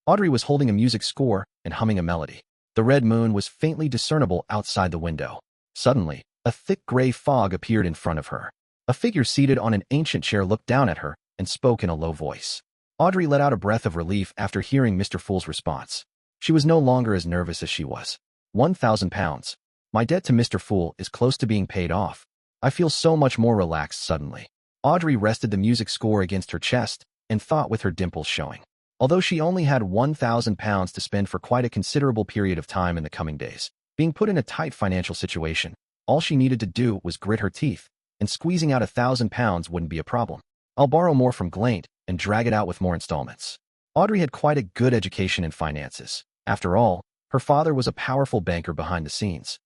Audrey was holding a music score and humming a melody. The red moon was faintly discernible outside the window. Suddenly, a thick gray fog appeared in front of her. A figure seated on an ancient chair looked down at her and spoke in a low voice. Audrey let out a breath of relief after hearing Mr. Fool's response. She was no longer as nervous as she was. £1,000. My debt to Mr. Fool is close to being paid off. I feel so much more relaxed suddenly. Audrey rested the music score against her chest and thought with her dimples showing. Although she only had £1,000 to spend for quite a considerable period of time in the coming days, being put in a tight financial situation, all she needed to do was grit her teeth, and squeezing out £1,000 wouldn't be a problem. I'll borrow more from Glaint and drag it out with more installments. Audrey had quite a good education in finances. After all, her father was a powerful banker behind the scenes.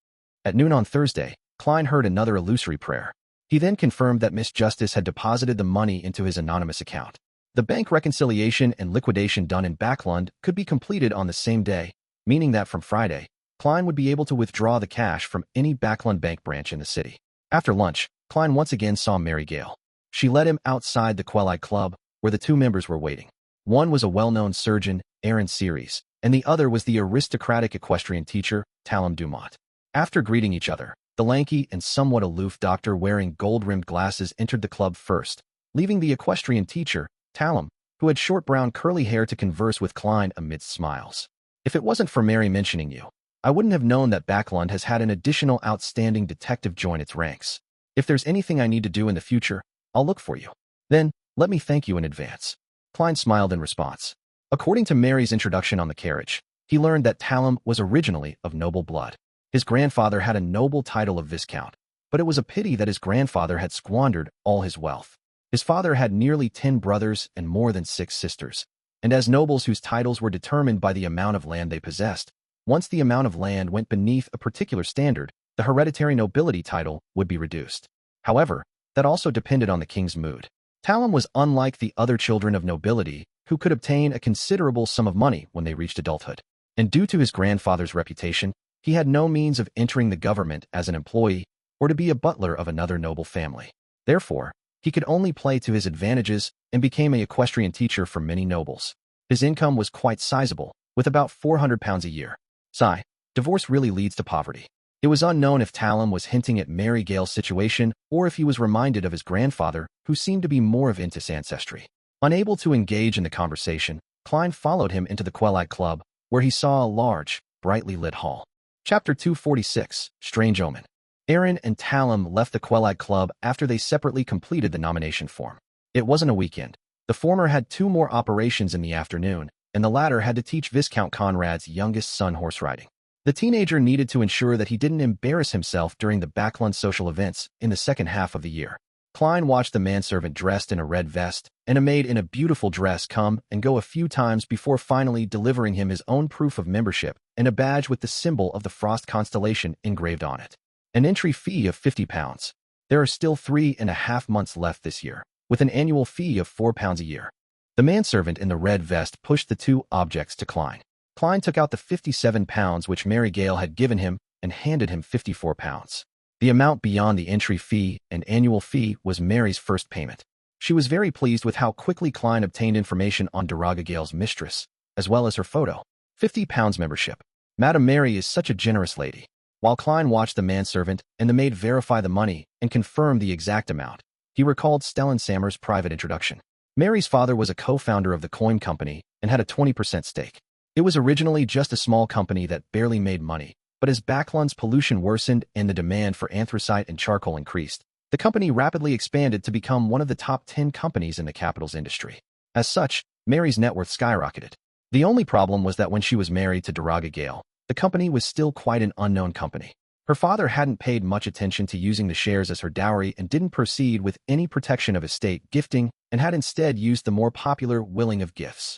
At noon on Thursday, Klein heard another illusory prayer. He then confirmed that Miss Justice had deposited the money into his anonymous account. The bank reconciliation and liquidation done in Bakerland could be completed on the same day, meaning that from Friday, Klein would be able to withdraw the cash from any Bakerland bank branch in the city. After lunch, Klein once again saw Mary Gale. She led him outside the Quellide Club, where the two members were waiting. One was a well-known surgeon, Aaron Series, and the other was the aristocratic equestrian teacher, Talum Dumont. After greeting each other, the lanky and somewhat aloof doctor wearing gold-rimmed glasses entered the club first, leaving the equestrian teacher, Talum, who had short brown curly hair, to converse with Klein amidst smiles. If it wasn't for Mary mentioning you, I wouldn't have known that Bakerland has had an additional outstanding detective join its ranks. If there's anything I need to do in the future, I'll look for you. Then, let me thank you in advance. Klein smiled in response. According to Mary's introduction on the carriage, he learned that Talum was originally of noble blood. His grandfather had a noble title of Viscount, but it was a pity that his grandfather had squandered all his wealth. His father had nearly 10 brothers and more than 6 sisters, and as nobles whose titles were determined by the amount of land they possessed, once the amount of land went beneath a particular standard, the hereditary nobility title would be reduced. However, that also depended on the king's mood. Talum was unlike the other children of nobility who could obtain a considerable sum of money when they reached adulthood, and due to his grandfather's reputation, he had no means of entering the government as an employee or to be a butler of another noble family. Therefore, he could only play to his advantages and became an equestrian teacher for many nobles. His income was quite sizable, with about £400 a year. Sigh, divorce really leads to poverty. It was unknown if Talum was hinting at Mary Gale's situation or if he was reminded of his grandfather, who seemed to be more of Intis ancestry. Unable to engage in the conversation, Klein followed him into the Quellide Club, where he saw a large, brightly lit hall. Chapter 246, Strange Omen. Aaron and Talum left the Quellide Club after they separately completed the nomination form. It wasn't a weekend. The former had 2 more operations in the afternoon, and the latter had to teach Viscount Conrad's youngest son horse riding. The teenager needed to ensure that he didn't embarrass himself during the Bakerland social events in the second half of the year. Klein watched the manservant dressed in a red vest and a maid in a beautiful dress come and go a few times before finally delivering him his own proof of membership and a badge with the symbol of the Frost constellation engraved on it. An entry fee of £50. There are still 3.5 months left this year, with an annual fee of £4 a year. The manservant in the red vest pushed the 2 objects to Klein. Klein took out the £57 which Mary Gale had given him and handed him £54. The amount beyond the entry fee and annual fee was Mary's first payment. She was very pleased with how quickly Klein obtained information on Daraga Gale's mistress, as well as her photo. £50 membership. Madame Mary is such a generous lady. While Klein watched the manservant and the maid verify the money and confirm the exact amount, he recalled Stellan Sammer's private introduction. Mary's father was a co-founder of the coin company and had a 20% stake. It was originally just a small company that barely made money, but as Bakerland's pollution worsened and the demand for anthracite and charcoal increased, the company rapidly expanded to become one of the top 10 companies in the capital's industry. As such, Mary's net worth skyrocketed. The only problem was that when she was married to Daraga Gale, the company was still quite an unknown company. Her father hadn't paid much attention to using the shares as her dowry and didn't proceed with any protection of estate gifting and had instead used the more popular willing of gifts.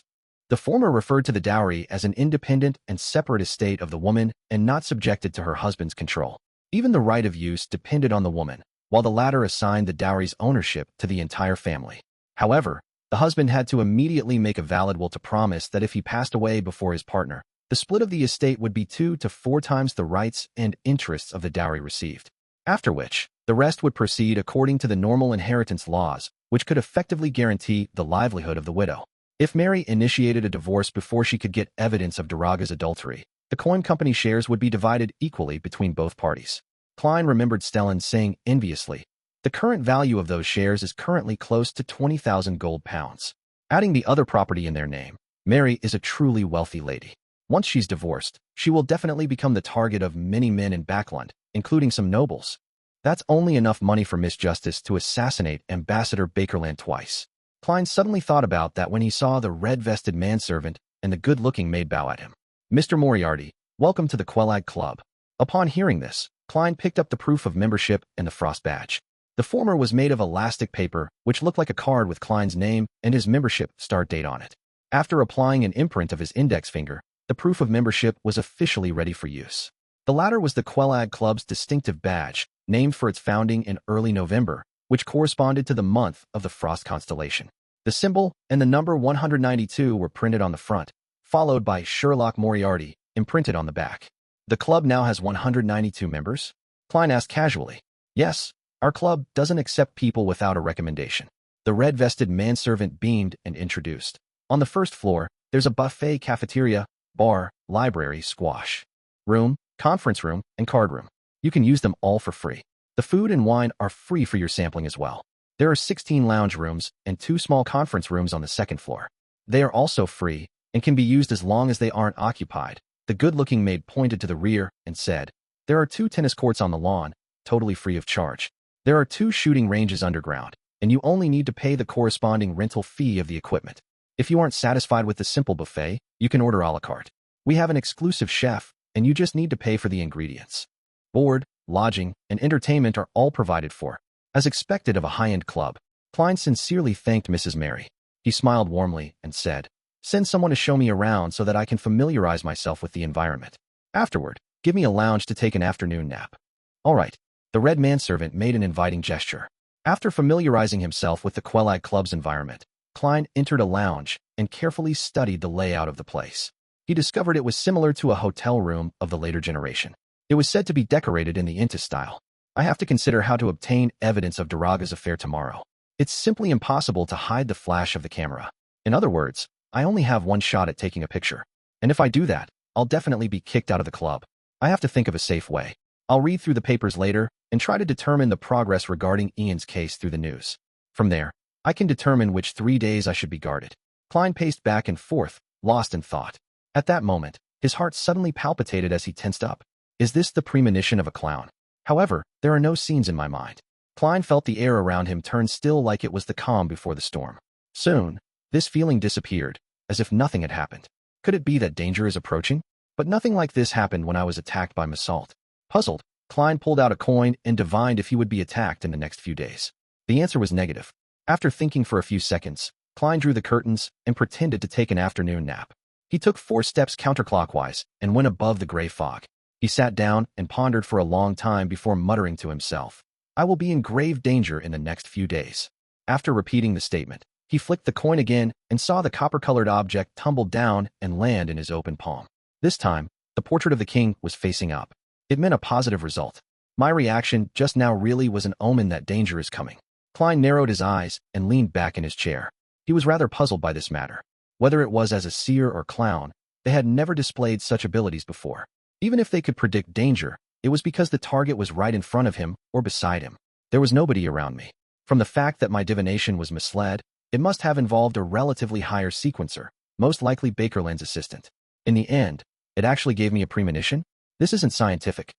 The former referred to the dowry as an independent and separate estate of the woman and not subjected to her husband's control. Even the right of use depended on the woman, while the latter assigned the dowry's ownership to the entire family. However, The husband had to immediately make a valid will to promise that if he passed away before his partner, the split of the estate would be 2 to 4 times the rights and interests of the dowry received. After which, the rest would proceed according to the normal inheritance laws, which could effectively guarantee the livelihood of the widow. If Mary initiated a divorce before she could get evidence of Daraga's adultery, the coin company shares would be divided equally between both parties. Klein remembered Stellan saying enviously, "The current value of those shares is currently close to 20,000 gold pounds. Adding the other property in their name, Mary is a truly wealthy lady. Once she's divorced, she will definitely become the target of many men in Bakerland, including some nobles. That's only enough money for Miss Justice to assassinate Ambassador Bakerland twice." Klein suddenly thought about that when he saw the red-vested manservant and the good-looking maid bow at him. "Mr. Moriarty, welcome to the Quelag Club." Upon hearing this, Klein picked up the proof of membership and the frost badge. The former was made of elastic paper, which looked like a card with Klein's name and his membership start date on it. After applying an imprint of his index finger, the proof of membership was officially ready for use. The latter was the Quelag Club's distinctive badge, named for its founding in early November, which corresponded to the month of the Frost constellation. The symbol and the number 192 were printed on the front, followed by Sherlock Moriarty imprinted on the back. "The club now has 192 members?" Klein asked casually. "Yes, our club doesn't accept people without a recommendation." The red-vested manservant beamed and introduced. "On the first floor, there's a buffet, cafeteria, bar, library, squash room, conference room, and card room. You can use them all for free. The food and wine are free for your sampling as well. There are 16 lounge rooms and 2 small conference rooms on the second floor. They are also free and can be used as long as they aren't occupied." The good-looking maid pointed to the rear and said, "There are 2 tennis courts on the lawn, totally free of charge. There are 2 shooting ranges underground, and you only need to pay the corresponding rental fee of the equipment. If you aren't satisfied with the simple buffet, you can order a la carte. We have an exclusive chef, and you just need to pay for the ingredients. Board, lodging, and entertainment are all provided for." As expected of a high-end club, Klein sincerely thanked Mrs. Mary. He smiled warmly and said, "Send someone to show me around so that I can familiarize myself with the environment. Afterward, give me a lounge to take an afternoon nap." "All right." The red manservant made an inviting gesture. After familiarizing himself with the Quelag Club's environment, Klein entered a lounge and carefully studied the layout of the place. He discovered it was similar to a hotel room of the later generation. It was said to be decorated in the Inta style. "I have to consider how to obtain evidence of Daraga's affair tomorrow. It's simply impossible to hide the flash of the camera. In other words, I only have one shot at taking a picture. And if I do that, I'll definitely be kicked out of the club. I have to think of a safe way. I'll read through the papers later and try to determine the progress regarding Ian's case through the news. From there, I can determine which 3 days I should be guarded." Klein paced back and forth, lost in thought. At that moment, his heart suddenly palpitated as he tensed up. Is this the premonition of a clown? However, there are no scenes in my mind. Klein felt the air around him turn still like it was the calm before the storm. Soon, this feeling disappeared, as if nothing had happened. Could it be that danger is approaching? But nothing like this happened when I was attacked by Massault. Puzzled, Klein pulled out a coin and divined if he would be attacked in the next few days. The answer was negative. After thinking for a few seconds, Klein drew the curtains and pretended to take an afternoon nap. He took 4 steps counterclockwise and went above the gray fog. He sat down and pondered for a long time before muttering to himself, "I will be in grave danger in the next few days." After repeating the statement, he flicked the coin again and saw the copper-colored object tumble down and land in his open palm. This time, the portrait of the king was facing up. It meant a positive result. My reaction just now really was an omen that danger is coming. Klein narrowed his eyes and leaned back in his chair. He was rather puzzled by this matter. Whether it was as a seer or clown, they had never displayed such abilities before. Even if they could predict danger, it was because the target was right in front of him or beside him. There was nobody around me. From the fact that my divination was misled, it must have involved a relatively higher sequencer, most likely Bakerland's assistant. In the end, it actually gave me a premonition? This isn't scientific.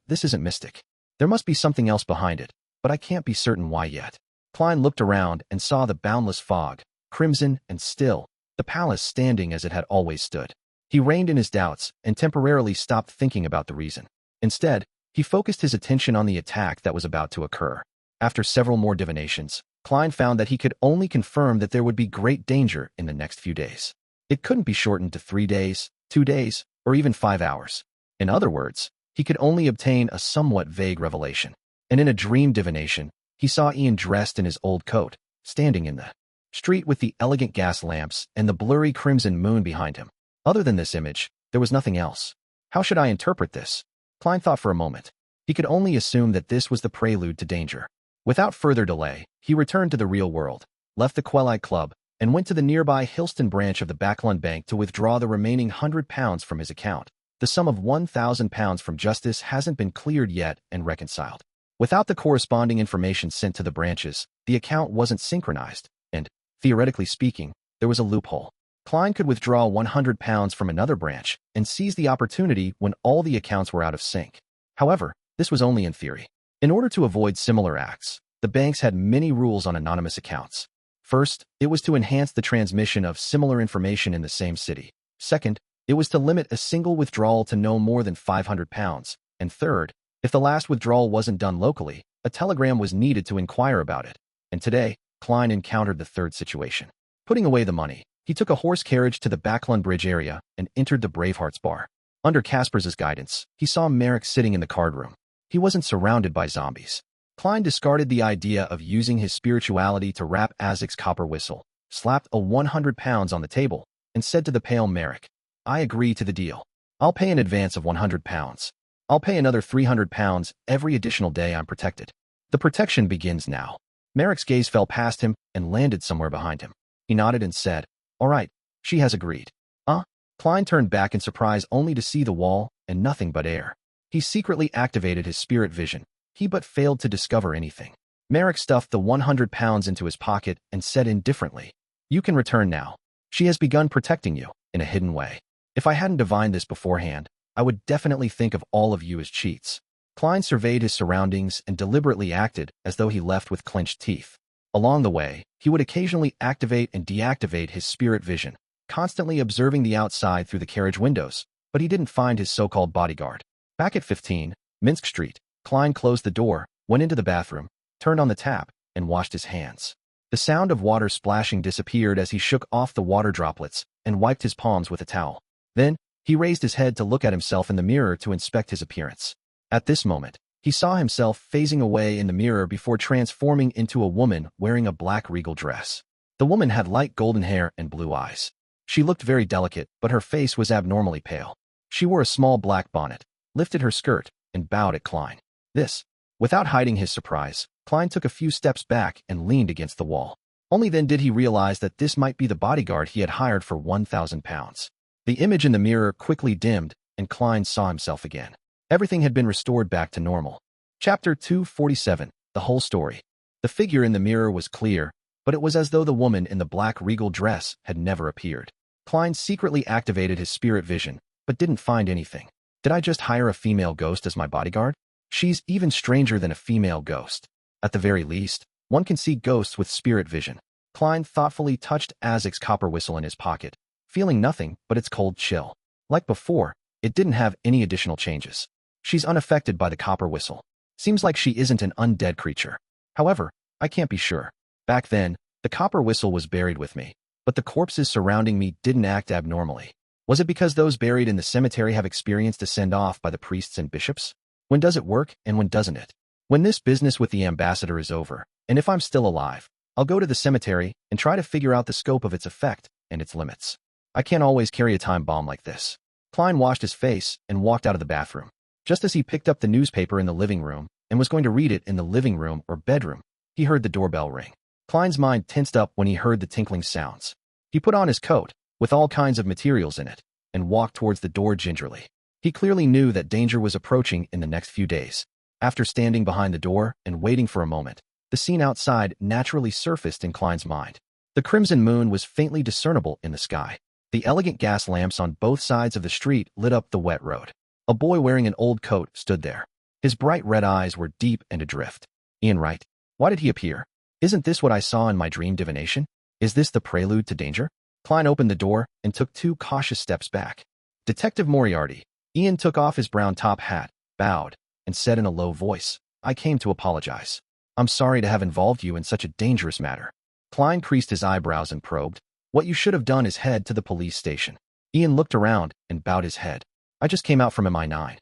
This isn't mystic. There must be something else behind it, but I can't be certain why yet. Klein looked around and saw the boundless fog, crimson and still, the palace standing as it had always stood. He reined in his doubts and temporarily stopped thinking about the reason. Instead, he focused his attention on the attack that was about to occur. After several more divinations, Klein found that he could only confirm that there would be great danger in the next few days. It couldn't be shortened to 3 days, 2 days, or even 5 hours. In other words, he could only obtain a somewhat vague revelation. And in a dream divination, he saw Ian dressed in his old coat, standing in the street with the elegant gas lamps and the blurry crimson moon behind him. Other than this image, there was nothing else. How should I interpret this? Klein thought for a moment. He could only assume that this was the prelude to danger. Without further delay, he returned to the real world, left the Quelite Club, and went to the nearby Hillston branch of the Bakerland Bank to withdraw the remaining £100 from his account. The sum of £1,000 from Justice hasn't been cleared yet and reconciled. Without the corresponding information sent to the branches, the account wasn't synchronized, and, theoretically speaking, there was a loophole. Klein could withdraw £100 from another branch and seize the opportunity when all the accounts were out of sync. However, this was only in theory. In order to avoid similar acts, the banks had many rules on anonymous accounts. First, it was to enhance the transmission of similar information in the same city. Second, it was to limit a single withdrawal to no more than £500. And third, if the last withdrawal wasn't done locally, a telegram was needed to inquire about it. And today, Klein encountered the third situation. Putting away the money, he took a horse carriage to the Backland Bridge area and entered the Bravehearts Bar. Under Caspers's guidance, he saw Merrick sitting in the card room. He wasn't surrounded by zombies. Klein discarded the idea of using his spirituality to rap Azek's copper whistle, slapped a £100 on the table, and said to the pale Merrick, "I agree to the deal. I'll pay an advance of £100. I'll pay another £300 every additional day I'm protected. The protection begins now." Merrick's gaze fell past him and landed somewhere behind him. He nodded and said, "All right, she has agreed." Klein turned back in surprise only to see the wall and nothing but air. He secretly activated his spirit vision. He but failed to discover anything. Merrick stuffed the £100 into his pocket and said indifferently, "You can return now. She has begun protecting you, in a hidden way. If I hadn't divined this beforehand, I would definitely think of all of you as cheats." Klein surveyed his surroundings and deliberately acted as though he left with clenched teeth. Along the way, he would occasionally activate and deactivate his spirit vision, constantly observing the outside through the carriage windows, but he didn't find his so-called bodyguard. Back at 15, Minsk Street, Klein closed the door, went into the bathroom, turned on the tap, and washed his hands. The sound of water splashing disappeared as he shook off the water droplets and wiped his palms with a towel. Then, he raised his head to look at himself in the mirror to inspect his appearance. At this moment, he saw himself phasing away in the mirror before transforming into a woman wearing a black regal dress. The woman had light golden hair and blue eyes. She looked very delicate, but her face was abnormally pale. She wore a small black bonnet, lifted her skirt, and bowed at Klein. Without hiding his surprise, Klein took a few steps back and leaned against the wall. Only then did he realize that this might be the bodyguard he had hired for £1,000. The image in the mirror quickly dimmed, and Klein saw himself again. Everything had been restored back to normal. Chapter 247, The Whole Story. The figure in the mirror was clear, but it was as though the woman in the black regal dress had never appeared. Klein secretly activated his spirit vision, but didn't find anything. Did I just hire a female ghost as my bodyguard? She's even stranger than a female ghost. At the very least, one can see ghosts with spirit vision. Klein thoughtfully touched Azek's copper whistle in his pocket, feeling nothing but its cold chill. Like before, it didn't have any additional changes. She's unaffected by the copper whistle. Seems like she isn't an undead creature. However, I can't be sure. Back then, the copper whistle was buried with me, but the corpses surrounding me didn't act abnormally. Was it because those buried in the cemetery have experienced a send-off by the priests and bishops? When does it work and when doesn't it? When this business with the ambassador is over, and if I'm still alive, I'll go to the cemetery and try to figure out the scope of its effect and its limits. I can't always carry a time bomb like this. Klein washed his face and walked out of the bathroom. Just as he picked up the newspaper in the living room and was going to read it in the living room or bedroom, he heard the doorbell ring. Klein's mind tensed up when he heard the tinkling sounds. He put on his coat, with all kinds of materials in it, and walked towards the door gingerly. He clearly knew that danger was approaching in the next few days. After standing behind the door and waiting for a moment, the scene outside naturally surfaced in Klein's mind. The crimson moon was faintly discernible in the sky. The elegant gas lamps on both sides of the street lit up the wet road. A boy wearing an old coat stood there. His bright red eyes were deep and adrift. Ian Wright. Why did he appear? Isn't this what I saw in my dream divination? Is this the prelude to danger? Klein opened the door and took 2 cautious steps back. Detective Moriarty. Ian took off his brown top hat, bowed, and said in a low voice, "I came to apologize. I'm sorry to have involved you in such a dangerous matter." Klein creased his eyebrows and probed, "What you should have done is head to the police station." Ian looked around and bowed his head. "I just came out from MI9.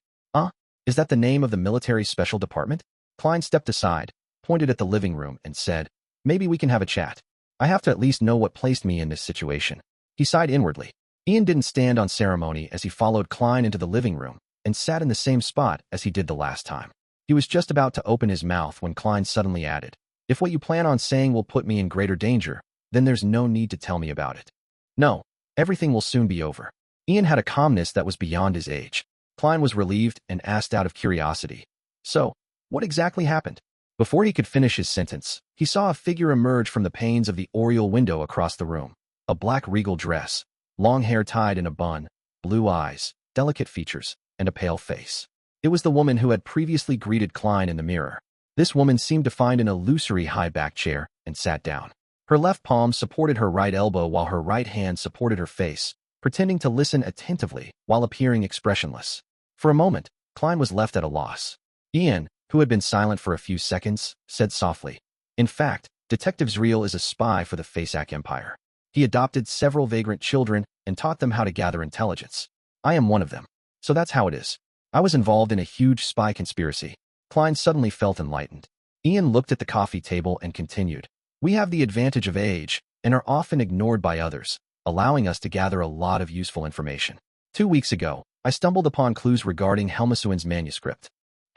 Is that the name of the military special department?" Klein stepped aside, pointed at the living room, and said, "Maybe we can have a chat. I have to at least know what placed me in this situation. He sighed inwardly. Ian didn't stand on ceremony as he followed Klein into the living room and sat in the same spot as he did the last time. He was just about to open his mouth when Klein suddenly added, "If what you plan on saying will put me in greater danger, then there's no need to tell me about it. No, everything will soon be over." Ian had a calmness that was beyond his age. Klein was relieved and asked out of curiosity, "So, what exactly happened?" Before he could finish his sentence, he saw a figure emerge from the panes of the oriel window across the room. A black regal dress, long hair tied in a bun, blue eyes, delicate features, and a pale face. It was the woman who had previously greeted Klein in the mirror. This woman seemed to find an illusory high-back chair and sat down. Her left palm supported her right elbow while her right hand supported her face, pretending to listen attentively while appearing expressionless. For a moment, Klein was left at a loss. Ian, who had been silent for a few seconds, said softly, "In fact, Detective Xio is a spy for the Faceac Empire. He adopted several vagrant children and taught them how to gather intelligence. I am one of them. So that's how it is. I was involved in a huge spy conspiracy." Klein suddenly felt enlightened. Ian looked at the coffee table and continued, "We have the advantage of age and are often ignored by others, allowing us to gather a lot of useful information. 2 weeks ago, I stumbled upon clues regarding Helmasuin's manuscript."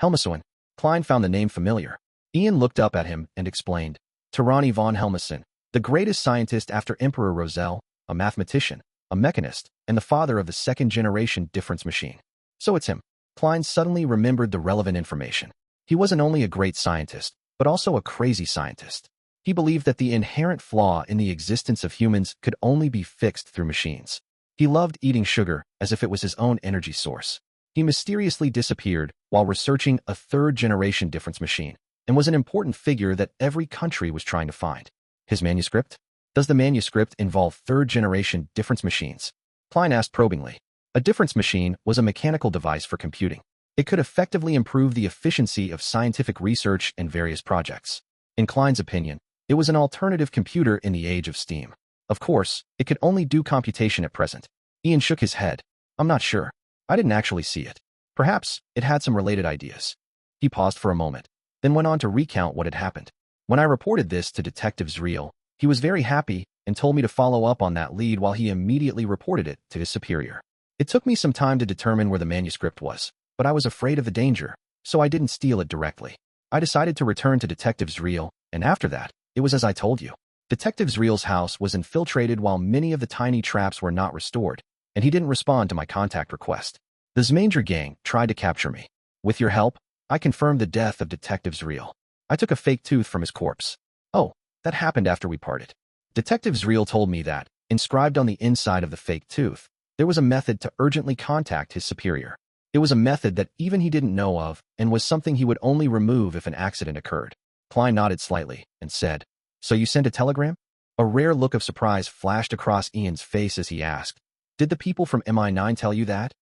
Helmasuin? Klein found the name familiar. Ian looked up at him and explained, "Tirani von Helmasuin, the greatest scientist after Emperor Roselle, a mathematician, a mechanist, and the father of the second-generation difference machine. So it's him." Klein suddenly remembered the relevant information. He wasn't only a great scientist, but also a crazy scientist. He believed that the inherent flaw in the existence of humans could only be fixed through machines. He loved eating sugar as if it was his own energy source. He mysteriously disappeared while researching a third-generation difference machine and was an important figure that every country was trying to find. His manuscript? Does the manuscript involve third-generation difference machines? Klein asked probingly. A difference machine was a mechanical device for computing. It could effectively improve the efficiency of scientific research and various projects. In Klein's opinion, it was an alternative computer in the age of steam. Of course, it could only do computation at present. Ian shook his head. "I'm not sure. I didn't actually see it. Perhaps it had some related ideas." He paused for a moment, then went on to recount what had happened. "When I reported this to Detective Xio, he was very happy and told me to follow up on that lead while he immediately reported it to his superior. It took me some time to determine where the manuscript was, but I was afraid of the danger, so I didn't steal it directly. I decided to return to Detective Xio, and after that, it was as I told you. Detective Xio's house was infiltrated while many of the tiny traps were not restored, and he didn't respond to my contact request. The Zmanger gang tried to capture me. With your help, I confirmed the death of Detective Xio. I took a fake tooth from his corpse. Oh, that happened after we parted. Detective Xio told me that, inscribed on the inside of the fake tooth, there was a method to urgently contact his superior. It was a method that even he didn't know of and was something he would only remove if an accident occurred." Klein nodded slightly and said, "So you sent a telegram?" A rare look of surprise flashed across Ian's face as he asked, "Did the people from MI9 tell you that?"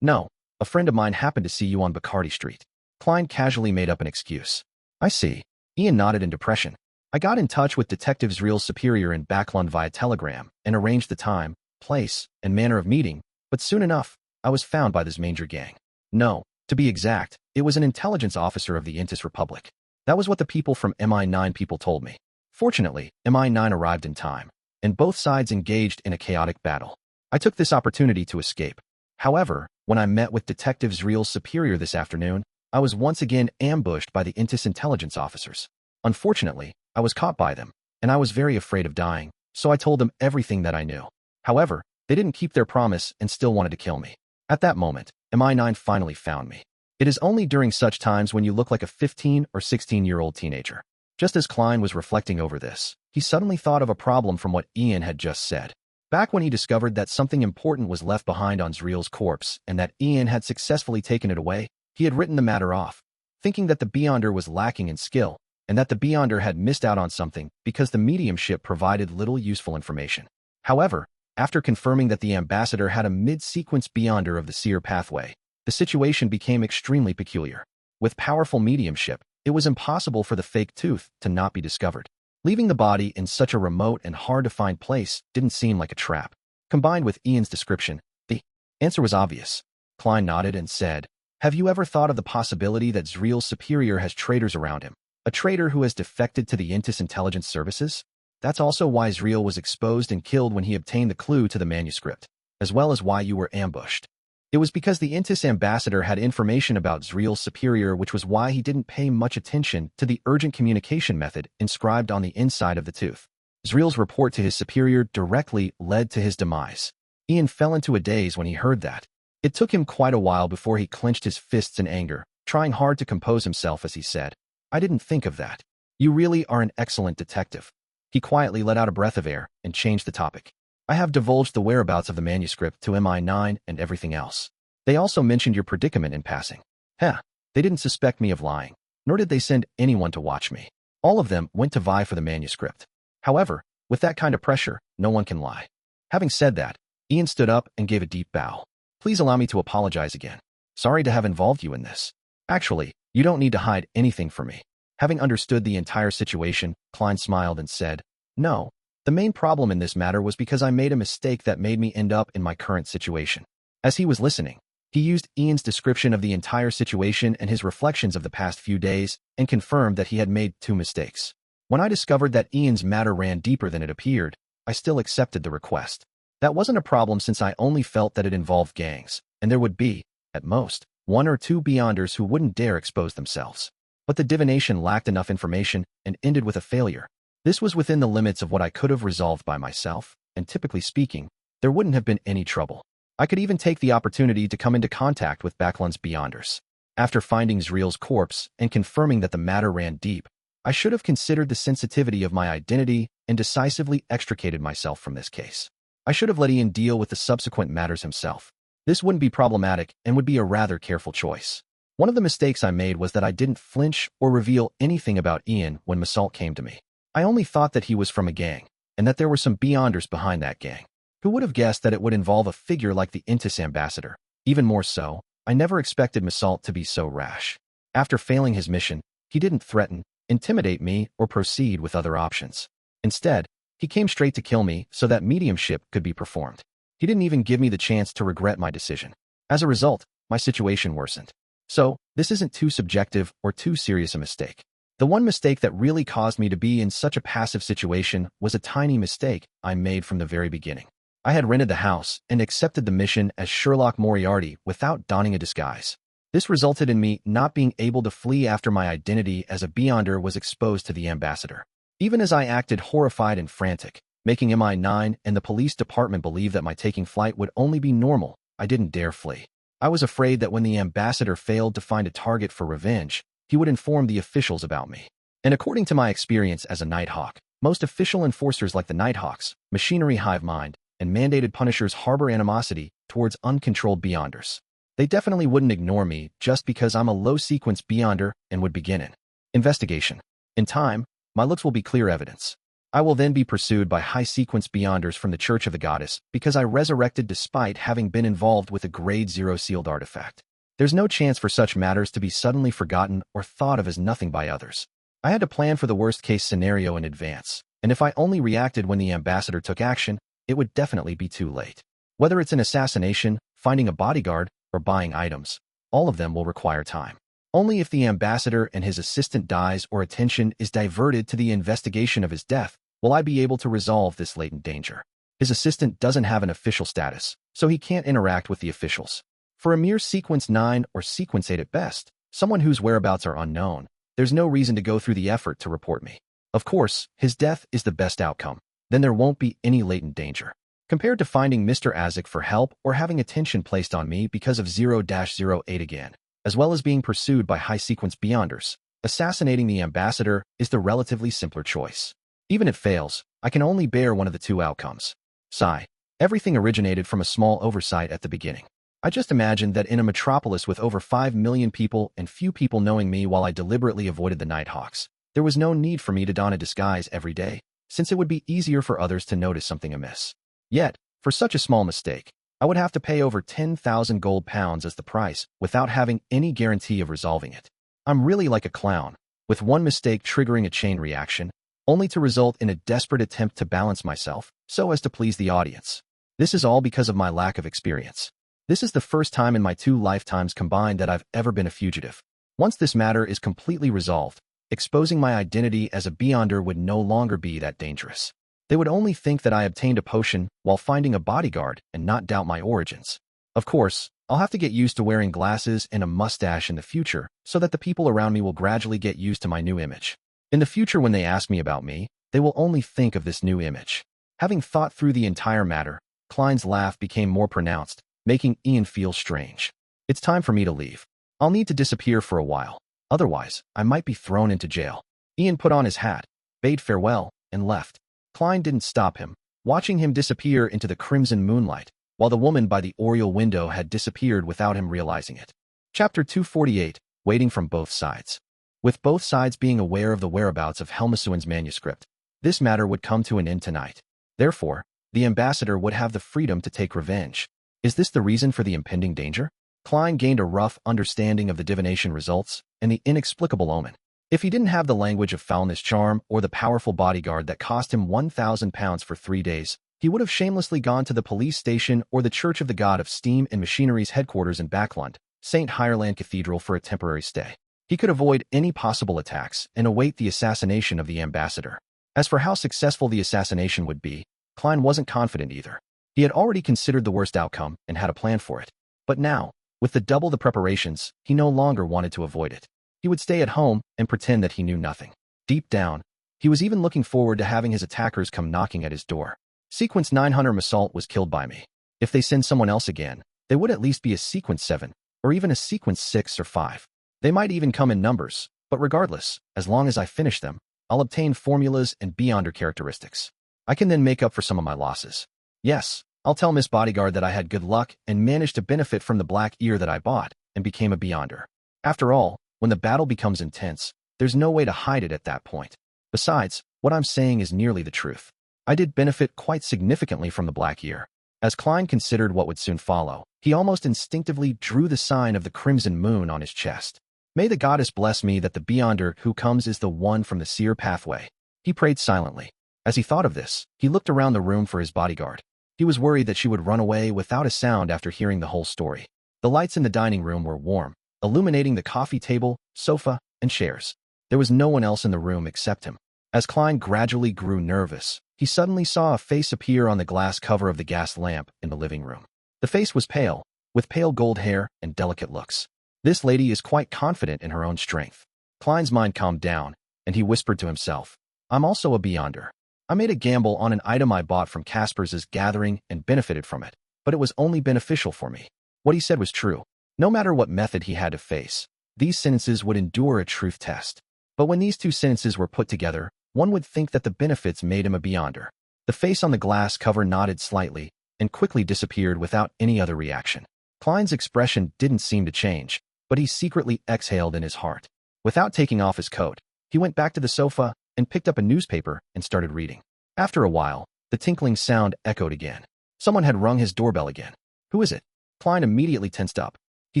"No, a friend of mine happened to see you on Bacardi Street." Klein casually made up an excuse. "I see." Ian nodded in depression. "I got in touch with Detective Xio's superior in Bakerland via telegram and arranged the time, place, and manner of meeting, but soon enough, I was found by the Zmanger gang. No, to be exact, it was an intelligence officer of the Intis Republic. That was what the people from MI9 people told me. Fortunately, MI9 arrived in time, and both sides engaged in a chaotic battle. I took this opportunity to escape. However, when I met with Detective Xio's superior this afternoon, I was once again ambushed by the Intis intelligence officers. Unfortunately, I was caught by them, and I was very afraid of dying, so I told them everything that I knew. However, they didn't keep their promise and still wanted to kill me. At that moment, MI9 finally found me. It is only during such times when you look like a 15 or 16-year-old teenager. Just as Klein was reflecting over this, he suddenly thought of a problem from what Ian had just said. Back when he discovered that something important was left behind on Xio's corpse and that Ian had successfully taken it away, he had written the matter off, thinking that the Beyonder was lacking in skill and that the Beyonder had missed out on something because the mediumship provided little useful information. However, after confirming that the ambassador had a mid-sequence Beyonder of the seer pathway, the situation became extremely peculiar. With powerful mediumship, it was impossible for the fake tooth to not be discovered. Leaving the body in such a remote and hard-to-find place didn't seem like a trap. Combined with Ian's description, the answer was obvious. Klein nodded and said, "Have you ever thought of the possibility that Xio's superior has traitors around him? A traitor who has defected to the Intis intelligence services?" That's also why Zreal was exposed and killed when he obtained the clue to the manuscript, as well as why you were ambushed. It was because the Intis ambassador had information about Zreal's superior, which was why he didn't pay much attention to the urgent communication method inscribed on the inside of the tooth. Zreal's report to his superior directly led to his demise. Ian fell into a daze when he heard that. It took him quite a while before he clenched his fists in anger, trying hard to compose himself as he said, "I didn't think of that. You really are an excellent detective." He quietly let out a breath of air and changed the topic. "I have divulged the whereabouts of the manuscript to MI9 and everything else. They also mentioned your predicament in passing. They didn't suspect me of lying, nor did they send anyone to watch me. All of them went to vie for the manuscript. However, with that kind of pressure, no one can lie." Having said that, Ian stood up and gave a deep bow. "Please allow me to apologize again. Sorry to have involved you in this. Actually, you don't need to hide anything from me." Having understood the entire situation, Klein smiled and said, "No, the main problem in this matter was because I made a mistake that made me end up in my current situation." As he was listening, he used Ian's description of the entire situation and his reflections of the past few days and confirmed that he had made 2 mistakes. "When I discovered that Ian's matter ran deeper than it appeared, I still accepted the request. That wasn't a problem since I only felt that it involved gangs, and there would be, at most, 1 or 2 Beyonders who wouldn't dare expose themselves. But the divination lacked enough information and ended with a failure. This was within the limits of what I could have resolved by myself, and typically speaking, there wouldn't have been any trouble. I could even take the opportunity to come into contact with Bakerland's Beyonders. After finding Zreal's corpse and confirming that the matter ran deep, I should have considered the sensitivity of my identity and decisively extricated myself from this case. I should have let Ian deal with the subsequent matters himself. This wouldn't be problematic and would be a rather careful choice. One of the mistakes I made was that I didn't flinch or reveal anything about Ian when Massault came to me. I only thought that he was from a gang, and that there were some Beyonders behind that gang. Who would have guessed that it would involve a figure like the Intis ambassador? Even more so, I never expected Massault to be so rash. After failing his mission, he didn't threaten, intimidate me, or proceed with other options. Instead, he came straight to kill me so that mediumship could be performed. He didn't even give me the chance to regret my decision. As a result, my situation worsened. So, this isn't too subjective or too serious a mistake. The one mistake that really caused me to be in such a passive situation was a tiny mistake I made from the very beginning. I had rented the house and accepted the mission as Sherlock Moriarty without donning a disguise. This resulted in me not being able to flee after my identity as a Beyonder was exposed to the ambassador. Even as I acted horrified and frantic, making MI9 and the police department believe that my taking flight would only be normal, I didn't dare flee. I was afraid that when the ambassador failed to find a target for revenge, he would inform the officials about me. And according to my experience as a Nighthawk, most official enforcers like the Nighthawks, machinery hive mind, and mandated punishers harbor animosity towards uncontrolled Beyonders. They definitely wouldn't ignore me just because I'm a low-sequence Beyonder and would begin an investigation. In time, my looks will be clear evidence. I will then be pursued by high-sequence Beyonders from the Church of the Goddess because I resurrected despite having been involved with a Grade 0 sealed artifact. There's no chance for such matters to be suddenly forgotten or thought of as nothing by others. I had to plan for the worst-case scenario in advance, and if I only reacted when the ambassador took action, it would definitely be too late. Whether it's an assassination, finding a bodyguard, or buying items, all of them will require time. Only if the ambassador and his assistant dies or attention is diverted to the investigation of his death will I be able to resolve this latent danger. His assistant doesn't have an official status, so he can't interact with the officials. For a mere Sequence 9 or Sequence 8 at best, someone whose whereabouts are unknown, there's no reason to go through the effort to report me. Of course, his death is the best outcome. Then there won't be any latent danger. Compared to finding Mr. Azek for help or having attention placed on me because of 0-08 again, as well as being pursued by high-sequence Beyonders, assassinating the ambassador is the relatively simpler choice. Even if it fails, I can only bear one of the 2 outcomes. Sigh. Everything originated from a small oversight at the beginning. I just imagined that in a metropolis with over 5 million people and few people knowing me while I deliberately avoided the Nighthawks, there was no need for me to don a disguise every day, since it would be easier for others to notice something amiss. Yet, for such a small mistake, I would have to pay over 10,000 gold pounds as the price without having any guarantee of resolving it. I'm really like a clown, with one mistake triggering a chain reaction, only to result in a desperate attempt to balance myself so as to please the audience. This is all because of my lack of experience. This is the first time in my 2 lifetimes combined that I've ever been a fugitive. Once this matter is completely resolved, exposing my identity as a Beyonder would no longer be that dangerous. They would only think that I obtained a potion while finding a bodyguard and not doubt my origins. Of course, I'll have to get used to wearing glasses and a mustache in the future so that the people around me will gradually get used to my new image. In the future, when they ask me about me, they will only think of this new image. Having thought through the entire matter, Klein's laugh became more pronounced, making Ian feel strange. It's time for me to leave. I'll need to disappear for a while. Otherwise, I might be thrown into jail. Ian put on his hat, bade farewell, and left. Klein didn't stop him, watching him disappear into the crimson moonlight, while the woman by the oriel window had disappeared without him realizing it. Chapter 248, Waiting from Both Sides. With both sides being aware of the whereabouts of Helmasuin's manuscript, this matter would come to an end tonight. Therefore, the ambassador would have the freedom to take revenge. Is this the reason for the impending danger? Klein gained a rough understanding of the divination results and the inexplicable omen. If he didn't have the language of Foulness charm or the powerful bodyguard that cost him £1,000 for 3 days, he would have shamelessly gone to the police station or the Church of the God of Steam and Machinery's headquarters in Bakerland, St. Hireland Cathedral, for a temporary stay. He could avoid any possible attacks and await the assassination of the ambassador. As for how successful the assassination would be, Klein wasn't confident either. He had already considered the worst outcome and had a plan for it. But now, with double the preparations, he no longer wanted to avoid it. He would stay at home and pretend that he knew nothing. Deep down, he was even looking forward to having his attackers come knocking at his door. Sequence 900 Massault was killed by me. If they send someone else again, they would at least be a Sequence 7, or even a Sequence 6 or 5. They might even come in numbers, but regardless, as long as I finish them, I'll obtain formulas and Beyonder characteristics. I can then make up for some of my losses. Yes, I'll tell Miss Bodyguard that I had good luck and managed to benefit from the black ear that I bought and became a Beyonder. After all, when the battle becomes intense, there's no way to hide it at that point. Besides, what I'm saying is nearly the truth. I did benefit quite significantly from the black ear. As Klein considered what would soon follow, he almost instinctively drew the sign of the crimson moon on his chest. May the goddess bless me that the Beyonder who comes is the one from the seer pathway. He prayed silently. As he thought of this, he looked around the room for his bodyguard. He was worried that she would run away without a sound after hearing the whole story. The lights in the dining room were warm, illuminating the coffee table, sofa, and chairs. There was no one else in the room except him. As Klein gradually grew nervous, he suddenly saw a face appear on the glass cover of the gas lamp in the living room. The face was pale, with pale gold hair and delicate looks. This lady is quite confident in her own strength. Klein's mind calmed down, and he whispered to himself, I'm also a Beyonder. I made a gamble on an item I bought from Kaspers's gathering and benefited from it, but it was only beneficial for me. What he said was true. No matter what method he had to face, these sentences would endure a truth test. But when these two sentences were put together, one would think that the benefits made him a Beyonder. The face on the glass cover nodded slightly and quickly disappeared without any other reaction. Klein's expression didn't seem to change, but he secretly exhaled in his heart. Without taking off his coat, he went back to the sofa and picked up a newspaper and started reading. After a while, the tinkling sound echoed again. Someone had rung his doorbell again. Who is it? Klein immediately tensed up. He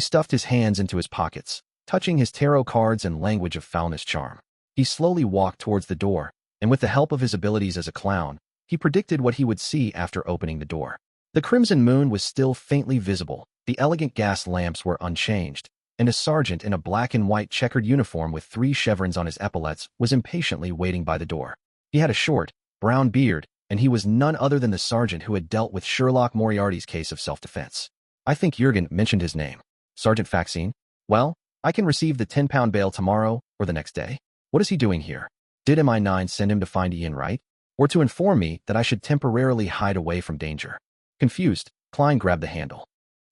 stuffed his hands into his pockets, touching his tarot cards and language of Foulness charm. He slowly walked towards the door, and with the help of his abilities as a clown, he predicted what he would see after opening the door. The crimson moon was still faintly visible, the elegant gas lamps were unchanged, and a sergeant in a black and white checkered uniform with 3 chevrons on his epaulets was impatiently waiting by the door. He had a short, brown beard, and he was none other than the sergeant who had dealt with Sherlock Moriarty's case of self-defense. I think Jurgen mentioned his name. Sergeant Faxine? Well, I can receive the £10 bail tomorrow or the next day. What is he doing here? Did MI9 send him to find Ian Wright? Or to inform me that I should temporarily hide away from danger? Confused, Klein grabbed the handle.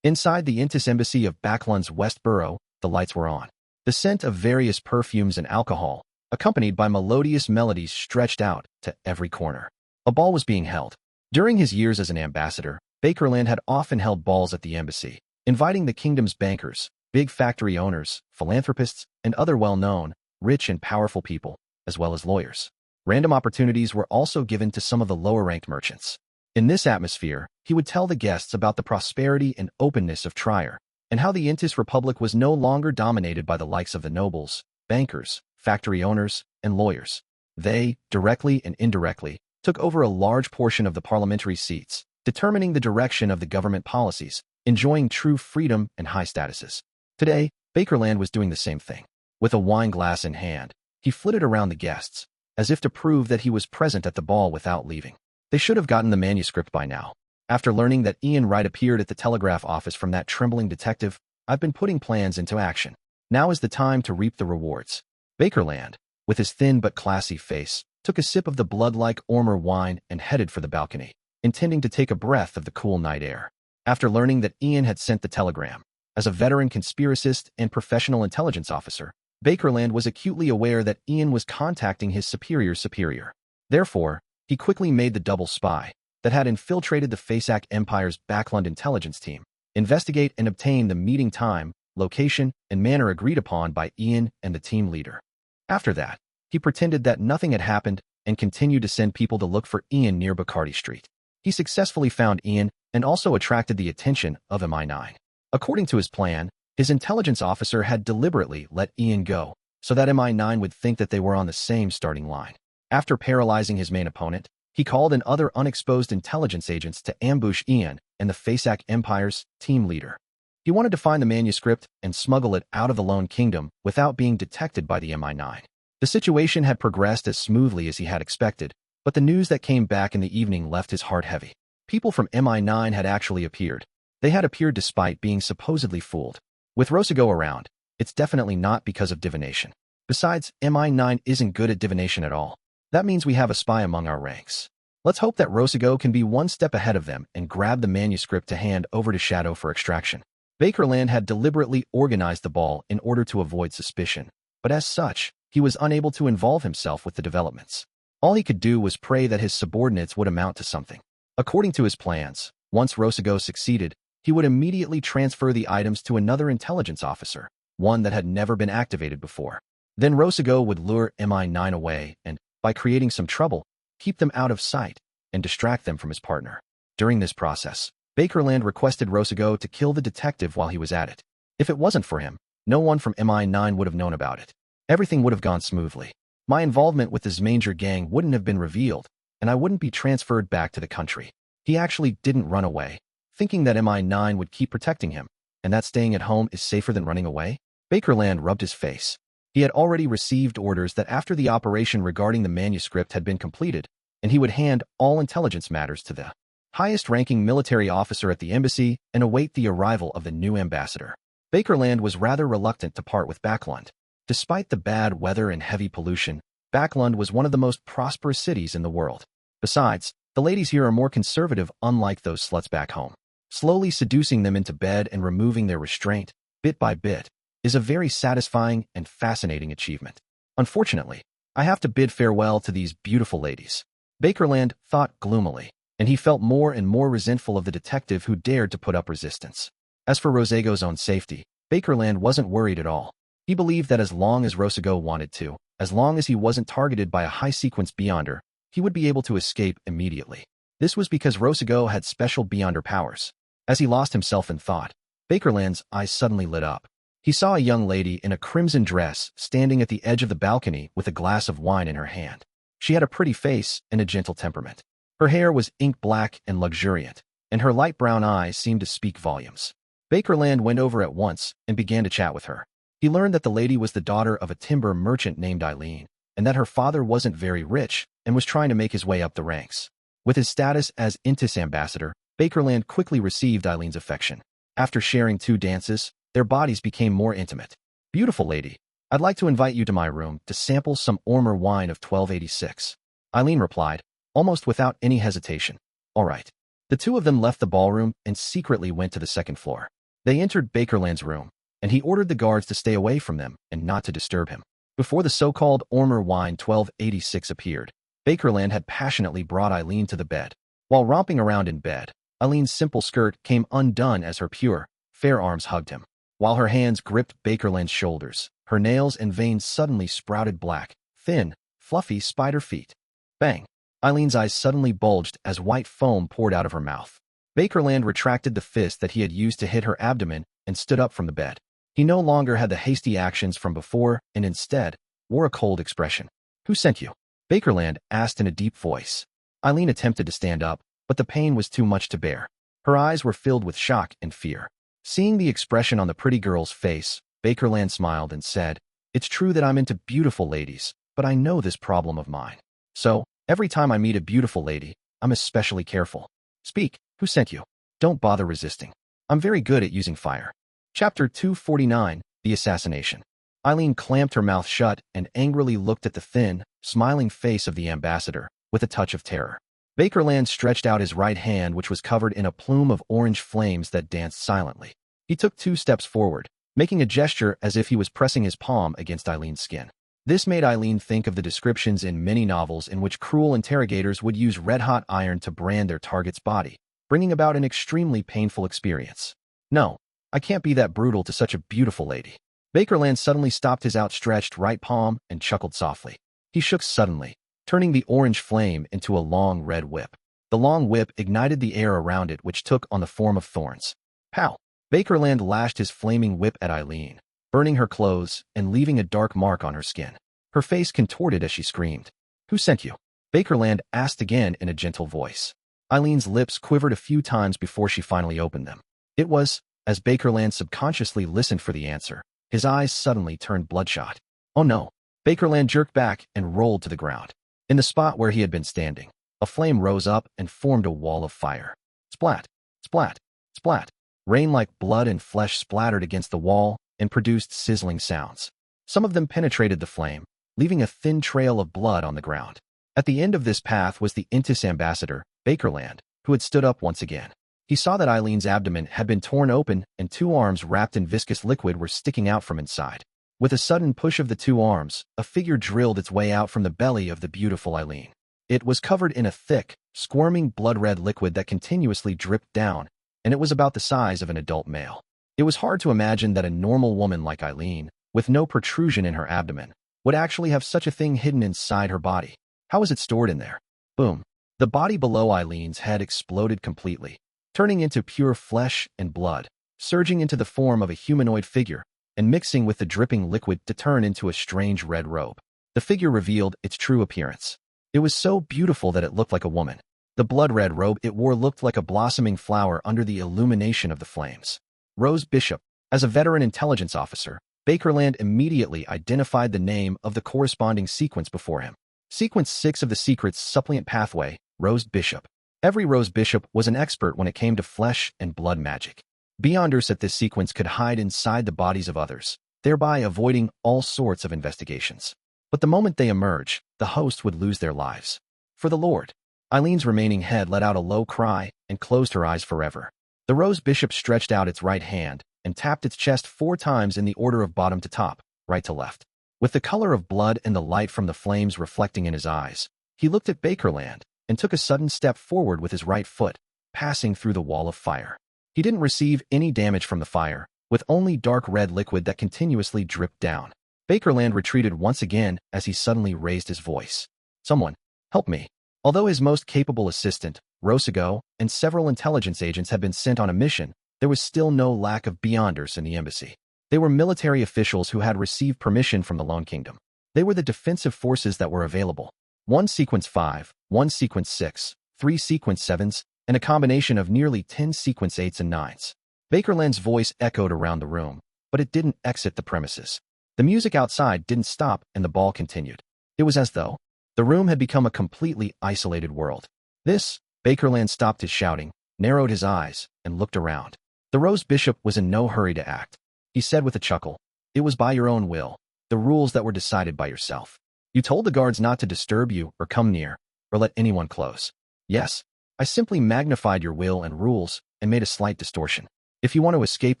Inside the Intis embassy of Bakerland's West Borough, the lights were on. The scent of various perfumes and alcohol, accompanied by melodious melodies, stretched out to every corner. A ball was being held. During his years as an ambassador, Bakerland had often held balls at the embassy, inviting the kingdom's bankers, big factory owners, philanthropists, and other well-known, rich and powerful people, as well as lawyers. Random opportunities were also given to some of the lower-ranked merchants. In this atmosphere, he would tell the guests about the prosperity and openness of Trier, and how the Intis Republic was no longer dominated by the likes of the nobles, bankers, factory owners, and lawyers. They, directly and indirectly, took over a large portion of the parliamentary seats, determining the direction of the government policies, enjoying true freedom and high statuses. Today, Bakerland was doing the same thing. With a wine glass in hand, He flitted around the guests, as if to prove that he was present at the ball without leaving. They should have gotten the manuscript by now. After learning that Ian Wright appeared at the telegraph office from that trembling detective, I've been putting plans into action. Now is the time to reap the rewards. Bakerland, with his thin but classy face, took a sip of the blood-like Ormer wine and headed for the balcony, intending to take a breath of the cool night air. After learning that Ian had sent the telegram, as a veteran conspiracist and professional intelligence officer, Bakerland was acutely aware that Ian was contacting his superior's superior. Therefore, he quickly made the double spy that had infiltrated the Fasak Empire's Backland intelligence team investigate and obtain the meeting time, location, and manner agreed upon by Ian and the team leader. After that, he pretended that nothing had happened and continued to send people to look for Ian near Bacardi Street. He successfully found Ian and also attracted the attention of MI9. According to his plan, his intelligence officer had deliberately let Ian go so that MI9 would think that they were on the same starting line. After paralyzing his main opponent, he called in other unexposed intelligence agents to ambush Ian and the Fasak Empire's team leader. He wanted to find the manuscript and smuggle it out of the Lone Kingdom without being detected by the MI9. The situation had progressed as smoothly as he had expected, but the news that came back in the evening left his heart heavy. People from MI9 had actually appeared. They had appeared despite being supposedly fooled. With Rossigo around, it's definitely not because of divination. Besides, MI9 isn't good at divination at all. That means we have a spy among our ranks. Let's hope that Rossigo can be one step ahead of them and grab the manuscript to hand over to Shadow for extraction. Bakerland had deliberately organized the ball in order to avoid suspicion, but as such, he was unable to involve himself with the developments. All he could do was pray that his subordinates would amount to something. According to his plans, once Rossigo succeeded, he would immediately transfer the items to another intelligence officer, one that had never been activated before. Then Rossigo would lure MI9 away and, by creating some trouble, keep them out of sight and distract them from his partner. During this process, Bakerland requested Rossigo to kill the detective while he was at it. If it wasn't for him, no one from MI9 would have known about it. Everything would have gone smoothly. My involvement with the Zmanger gang wouldn't have been revealed, and I wouldn't be transferred back to the country. He actually didn't run away, thinking that MI9 would keep protecting him, and that staying at home is safer than running away. Bakerland rubbed his face. He had already received orders that after the operation regarding the manuscript had been completed, and he would hand all intelligence matters to the highest-ranking military officer at the embassy and await the arrival of the new ambassador. Bakerland was rather reluctant to part with Backland. Despite the bad weather and heavy pollution, Backland was one of the most prosperous cities in the world. Besides, the ladies here are more conservative, unlike those sluts back home. Slowly seducing them into bed and removing their restraint, bit by bit, is a very satisfying and fascinating achievement. Unfortunately, I have to bid farewell to these beautiful ladies. Bakerland thought gloomily, and he felt more and more resentful of the detective who dared to put up resistance. As for Rossigo's own safety, Bakerland wasn't worried at all. He believed that as long as Rossigo wanted to, as long as he wasn't targeted by a high-sequence Beyonder, he would be able to escape immediately. This was because Rossigo had special Beyonder powers. As he lost himself in thought, Bakerland's eyes suddenly lit up. He saw a young lady in a crimson dress standing at the edge of the balcony with a glass of wine in her hand. She had a pretty face and a gentle temperament. Her hair was ink black and luxuriant, and her light brown eyes seemed to speak volumes. Bakerland went over at once and began to chat with her. He learned that the lady was the daughter of a timber merchant named Eileen, and that her father wasn't very rich and was trying to make his way up the ranks. With his status as Intis ambassador, Bakerland quickly received Eileen's affection. After sharing 2 dances, their bodies became more intimate. "Beautiful lady, I'd like to invite you to my room to sample some Ormer wine of 1286. Eileen replied, almost without any hesitation. All right. The two of them left the ballroom and secretly went to the 2nd floor. They entered Bakerland's room, and he ordered the guards to stay away from them and not to disturb him. Before the so-called Ormer wine 1286 appeared, Bakerland had passionately brought Eileen to the bed. While romping around in bed, Eileen's simple skirt came undone as her pure, fair arms hugged him. While her hands gripped Bakerland's shoulders, her nails and veins suddenly sprouted black, thin, fluffy spider feet. Bang! Eileen's eyes suddenly bulged as white foam poured out of her mouth. Bakerland retracted the fist that he had used to hit her abdomen and stood up from the bed. He no longer had the hasty actions from before and instead wore a cold expression. "Who sent you?" Bakerland asked in a deep voice. Eileen attempted to stand up, but the pain was too much to bear. Her eyes were filled with shock and fear. Seeing the expression on the pretty girl's face, Bakerland smiled and said, It's true that I'm into beautiful ladies, but I know this problem of mine. So, every time I meet a beautiful lady, I'm especially careful. Speak, who sent you? Don't bother resisting. I'm very good at using fire. Chapter 249, The Assassination. Eileen clamped her mouth shut and angrily looked at the thin, smiling face of the ambassador, with a touch of terror. Bakerland stretched out his right hand, which was covered in a plume of orange flames that danced silently. He took 2 steps forward, making a gesture as if he was pressing his palm against Eileen's skin. This made Eileen think of the descriptions in many novels in which cruel interrogators would use red-hot iron to brand their target's body, bringing about an extremely painful experience. No, I can't be that brutal to such a beautiful lady. Bakerland suddenly stopped his outstretched right palm and chuckled softly. He shook suddenly, turning the orange flame into a long red whip. The long whip ignited the air around it, which took on the form of thorns. Pow! Bakerland lashed his flaming whip at Eileen, burning her clothes and leaving a dark mark on her skin. Her face contorted as she screamed. Who sent you? Bakerland asked again in a gentle voice. Eileen's lips quivered a few times before she finally opened them. It was, as Bakerland subconsciously listened for the answer, his eyes suddenly turned bloodshot. Oh no! Bakerland jerked back and rolled to the ground. In the spot where he had been standing, a flame rose up and formed a wall of fire. Splat! Splat! Splat! Rain like blood and flesh splattered against the wall and produced sizzling sounds. Some of them penetrated the flame, leaving a thin trail of blood on the ground. At the end of this path was the Intis ambassador, Bakerland, who had stood up once again. He saw that Eileen's abdomen had been torn open and 2 arms wrapped in viscous liquid were sticking out from inside. With a sudden push of the 2 arms, a figure drilled its way out from the belly of the beautiful Eileen. It was covered in a thick, squirming blood-red liquid that continuously dripped down, and it was about the size of an adult male. It was hard to imagine that a normal woman like Eileen, with no protrusion in her abdomen, would actually have such a thing hidden inside her body. How was it stored in there? Boom. The body below Eileen's head exploded completely, turning into pure flesh and blood, surging into the form of a humanoid figure, and mixing with the dripping liquid to turn into a strange red robe. The figure revealed its true appearance. It was so beautiful that it looked like a woman. The blood-red robe it wore looked like a blossoming flower under the illumination of the flames. Rose Bishop. As a veteran intelligence officer, Bakerland immediately identified the name of the corresponding sequence before him. Sequence 6 of the Secret's Suppliant Pathway, Rose Bishop. Every Rose Bishop was an expert when it came to flesh and blood magic. Beyonders at this sequence could hide inside the bodies of others, thereby avoiding all sorts of investigations. But the moment they emerge, the host would lose their lives. For the Lord. Eileen's remaining head let out a low cry and closed her eyes forever. The Rose Bishop stretched out its right hand and tapped its chest 4 times in the order of bottom to top, right to left. With the color of blood and the light from the flames reflecting in his eyes, he looked at Bakerland and took a sudden step forward with his right foot, passing through the wall of fire. He didn't receive any damage from the fire, with only dark red liquid that continuously dripped down. Bakerland retreated once again as he suddenly raised his voice. Someone, help me. Although his most capable assistant, Rossigo, and several intelligence agents had been sent on a mission, there was still no lack of Beyonders in the embassy. They were military officials who had received permission from the Lone Kingdom. They were the defensive forces that were available. 1 Sequence 5, 1 Sequence 6, 3 Sequence 7s, and a combination of nearly 10 Sequence 8s and 9s. Bakerland's voice echoed around the room, but it didn't exit the premises. The music outside didn't stop and the ball continued. It was as though the room had become a completely isolated world. This, Bakerland stopped his shouting, narrowed his eyes, and looked around. The Rose Bishop was in no hurry to act. He said with a chuckle, "It was by your own will, the rules that were decided by yourself. You told the guards not to disturb you or come near, or let anyone close. Yes, I simply magnified your will and rules and made a slight distortion. If you want to escape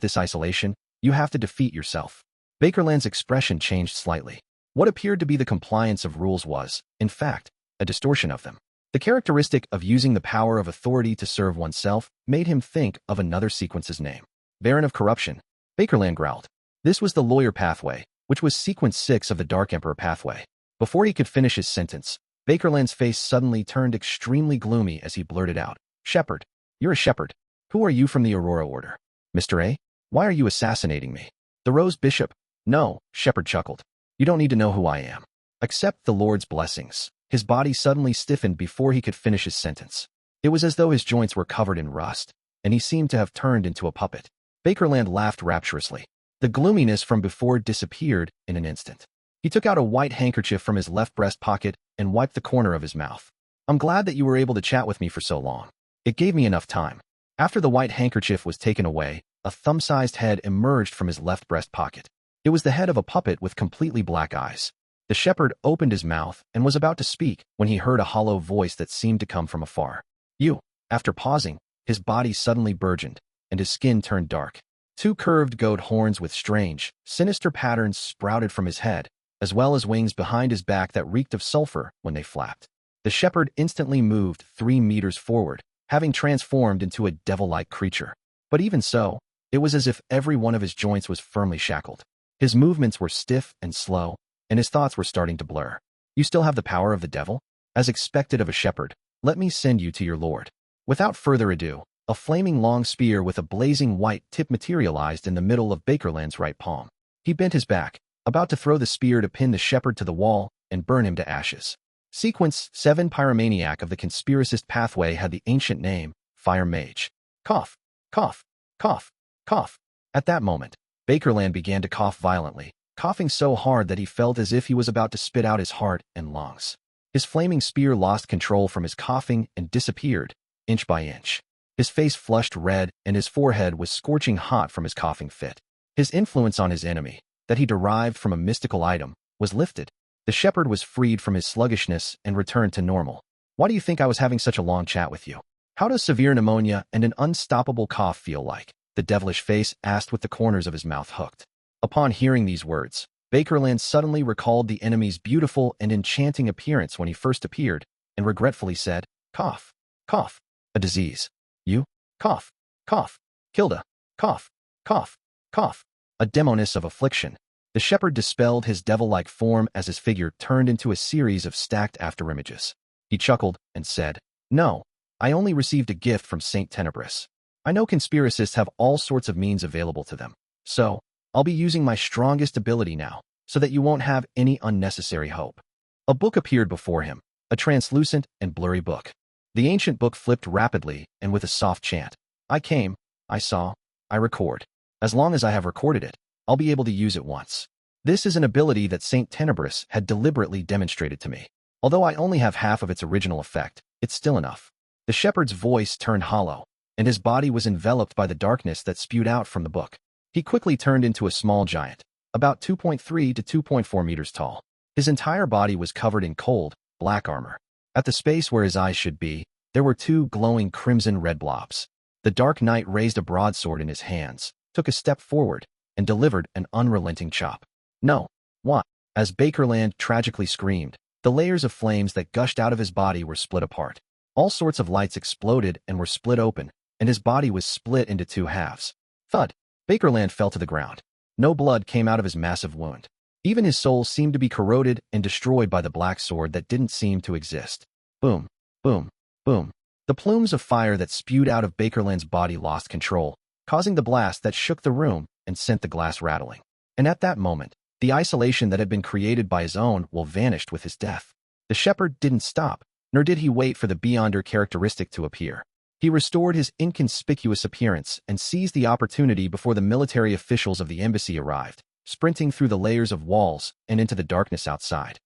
this isolation, you have to defeat yourself." Bakerland's expression changed slightly. What appeared to be the compliance of rules was, in fact, a distortion of them. The characteristic of using the power of authority to serve oneself made him think of another sequence's name. Baron of Corruption. Bakerland growled. This was the lawyer pathway, which was Sequence 6 of the Dark Emperor pathway. Before he could finish his sentence, Bakerland's face suddenly turned extremely gloomy as he blurted out, "Shepherd. You're a shepherd. Who are you from the Aurora Order? Mr. A? Why are you assassinating me?" The Rose Bishop. "No," Shepherd chuckled. "You don't need to know who I am. Accept the Lord's blessings." His body suddenly stiffened before he could finish his sentence. It was as though his joints were covered in rust, and he seemed to have turned into a puppet. Bakerland laughed rapturously. The gloominess from before disappeared in an instant. He took out a white handkerchief from his left breast pocket and wiped the corner of his mouth. I'm glad that you were able to chat with me for so long. It gave me enough time. After the white handkerchief was taken away, a thumb-sized head emerged from his left breast pocket. It was the head of a puppet with completely black eyes. The shepherd opened his mouth and was about to speak when he heard a hollow voice that seemed to come from afar. You. After pausing, his body suddenly burgeoned, and his skin turned dark. Two curved goat horns with strange, sinister patterns sprouted from his head, as well as wings behind his back that reeked of sulfur when they flapped. The shepherd instantly moved 3 meters forward, having transformed into a devil-like creature. But even so, it was as if every one of his joints was firmly shackled. His movements were stiff and slow, and his thoughts were starting to blur. You still have the power of the devil? As expected of a shepherd, let me send you to your lord. Without further ado, a flaming long spear with a blazing white tip materialized in the middle of Bakerland's right palm. He bent his back, about to throw the spear to pin the shepherd to the wall and burn him to ashes. Sequence 7 Pyromaniac of the conspiracist pathway had the ancient name, Fire Mage. Cough, cough, cough, cough. At that moment, Bakerland began to cough violently, coughing so hard that he felt as if he was about to spit out his heart and lungs. His flaming spear lost control from his coughing and disappeared, inch by inch. His face flushed red and his forehead was scorching hot from his coughing fit. His influence on his enemy, that he derived from a mystical item, was lifted. The shepherd was freed from his sluggishness and returned to normal. Why do you think I was having such a long chat with you? How does severe pneumonia and an unstoppable cough feel like? The devilish face asked with the corners of his mouth hooked. Upon hearing these words, Bakerland suddenly recalled the enemy's beautiful and enchanting appearance when he first appeared, and regretfully said, Cough, cough, a disease. You? Cough, cough, Kilda, cough, cough, cough, a demoness of affliction. The shepherd dispelled his devil-like form as his figure turned into a series of stacked afterimages. He chuckled and said, No, I only received a gift from Saint Tenebris. I know conspiracists have all sorts of means available to them, so I'll be using my strongest ability now, so that you won't have any unnecessary hope. A book appeared before him, a translucent and blurry book. The ancient book flipped rapidly and with a soft chant. I came, I saw, I record. As long as I have recorded it, I'll be able to use it once. This is an ability that Saint Tenebris had deliberately demonstrated to me. Although I only have half of its original effect, it's still enough. The shepherd's voice turned hollow, and his body was enveloped by the darkness that spewed out from the book. He quickly turned into a small giant, about 2.3 to 2.4 meters tall. His entire body was covered in cold, black armor. At the space where his eyes should be, there were 2 glowing crimson-red blobs. The Dark Knight raised a broadsword in his hands, took a step forward, and delivered an unrelenting chop. No. What? As Bakerland tragically screamed, the layers of flames that gushed out of his body were split apart. All sorts of lights exploded and were split open, and his body was split into 2 halves. Thud! Bakerland fell to the ground. No blood came out of his massive wound. Even his soul seemed to be corroded and destroyed by the black sword that didn't seem to exist. Boom, boom, boom. The plumes of fire that spewed out of Bakerland's body lost control, causing the blast that shook the room and sent the glass rattling. And at that moment, the isolation that had been created by his own will vanished with his death. The shepherd didn't stop, nor did he wait for the Beyonder characteristic to appear. He restored his inconspicuous appearance and seized the opportunity before the military officials of the embassy arrived, sprinting through the layers of walls and into the darkness outside.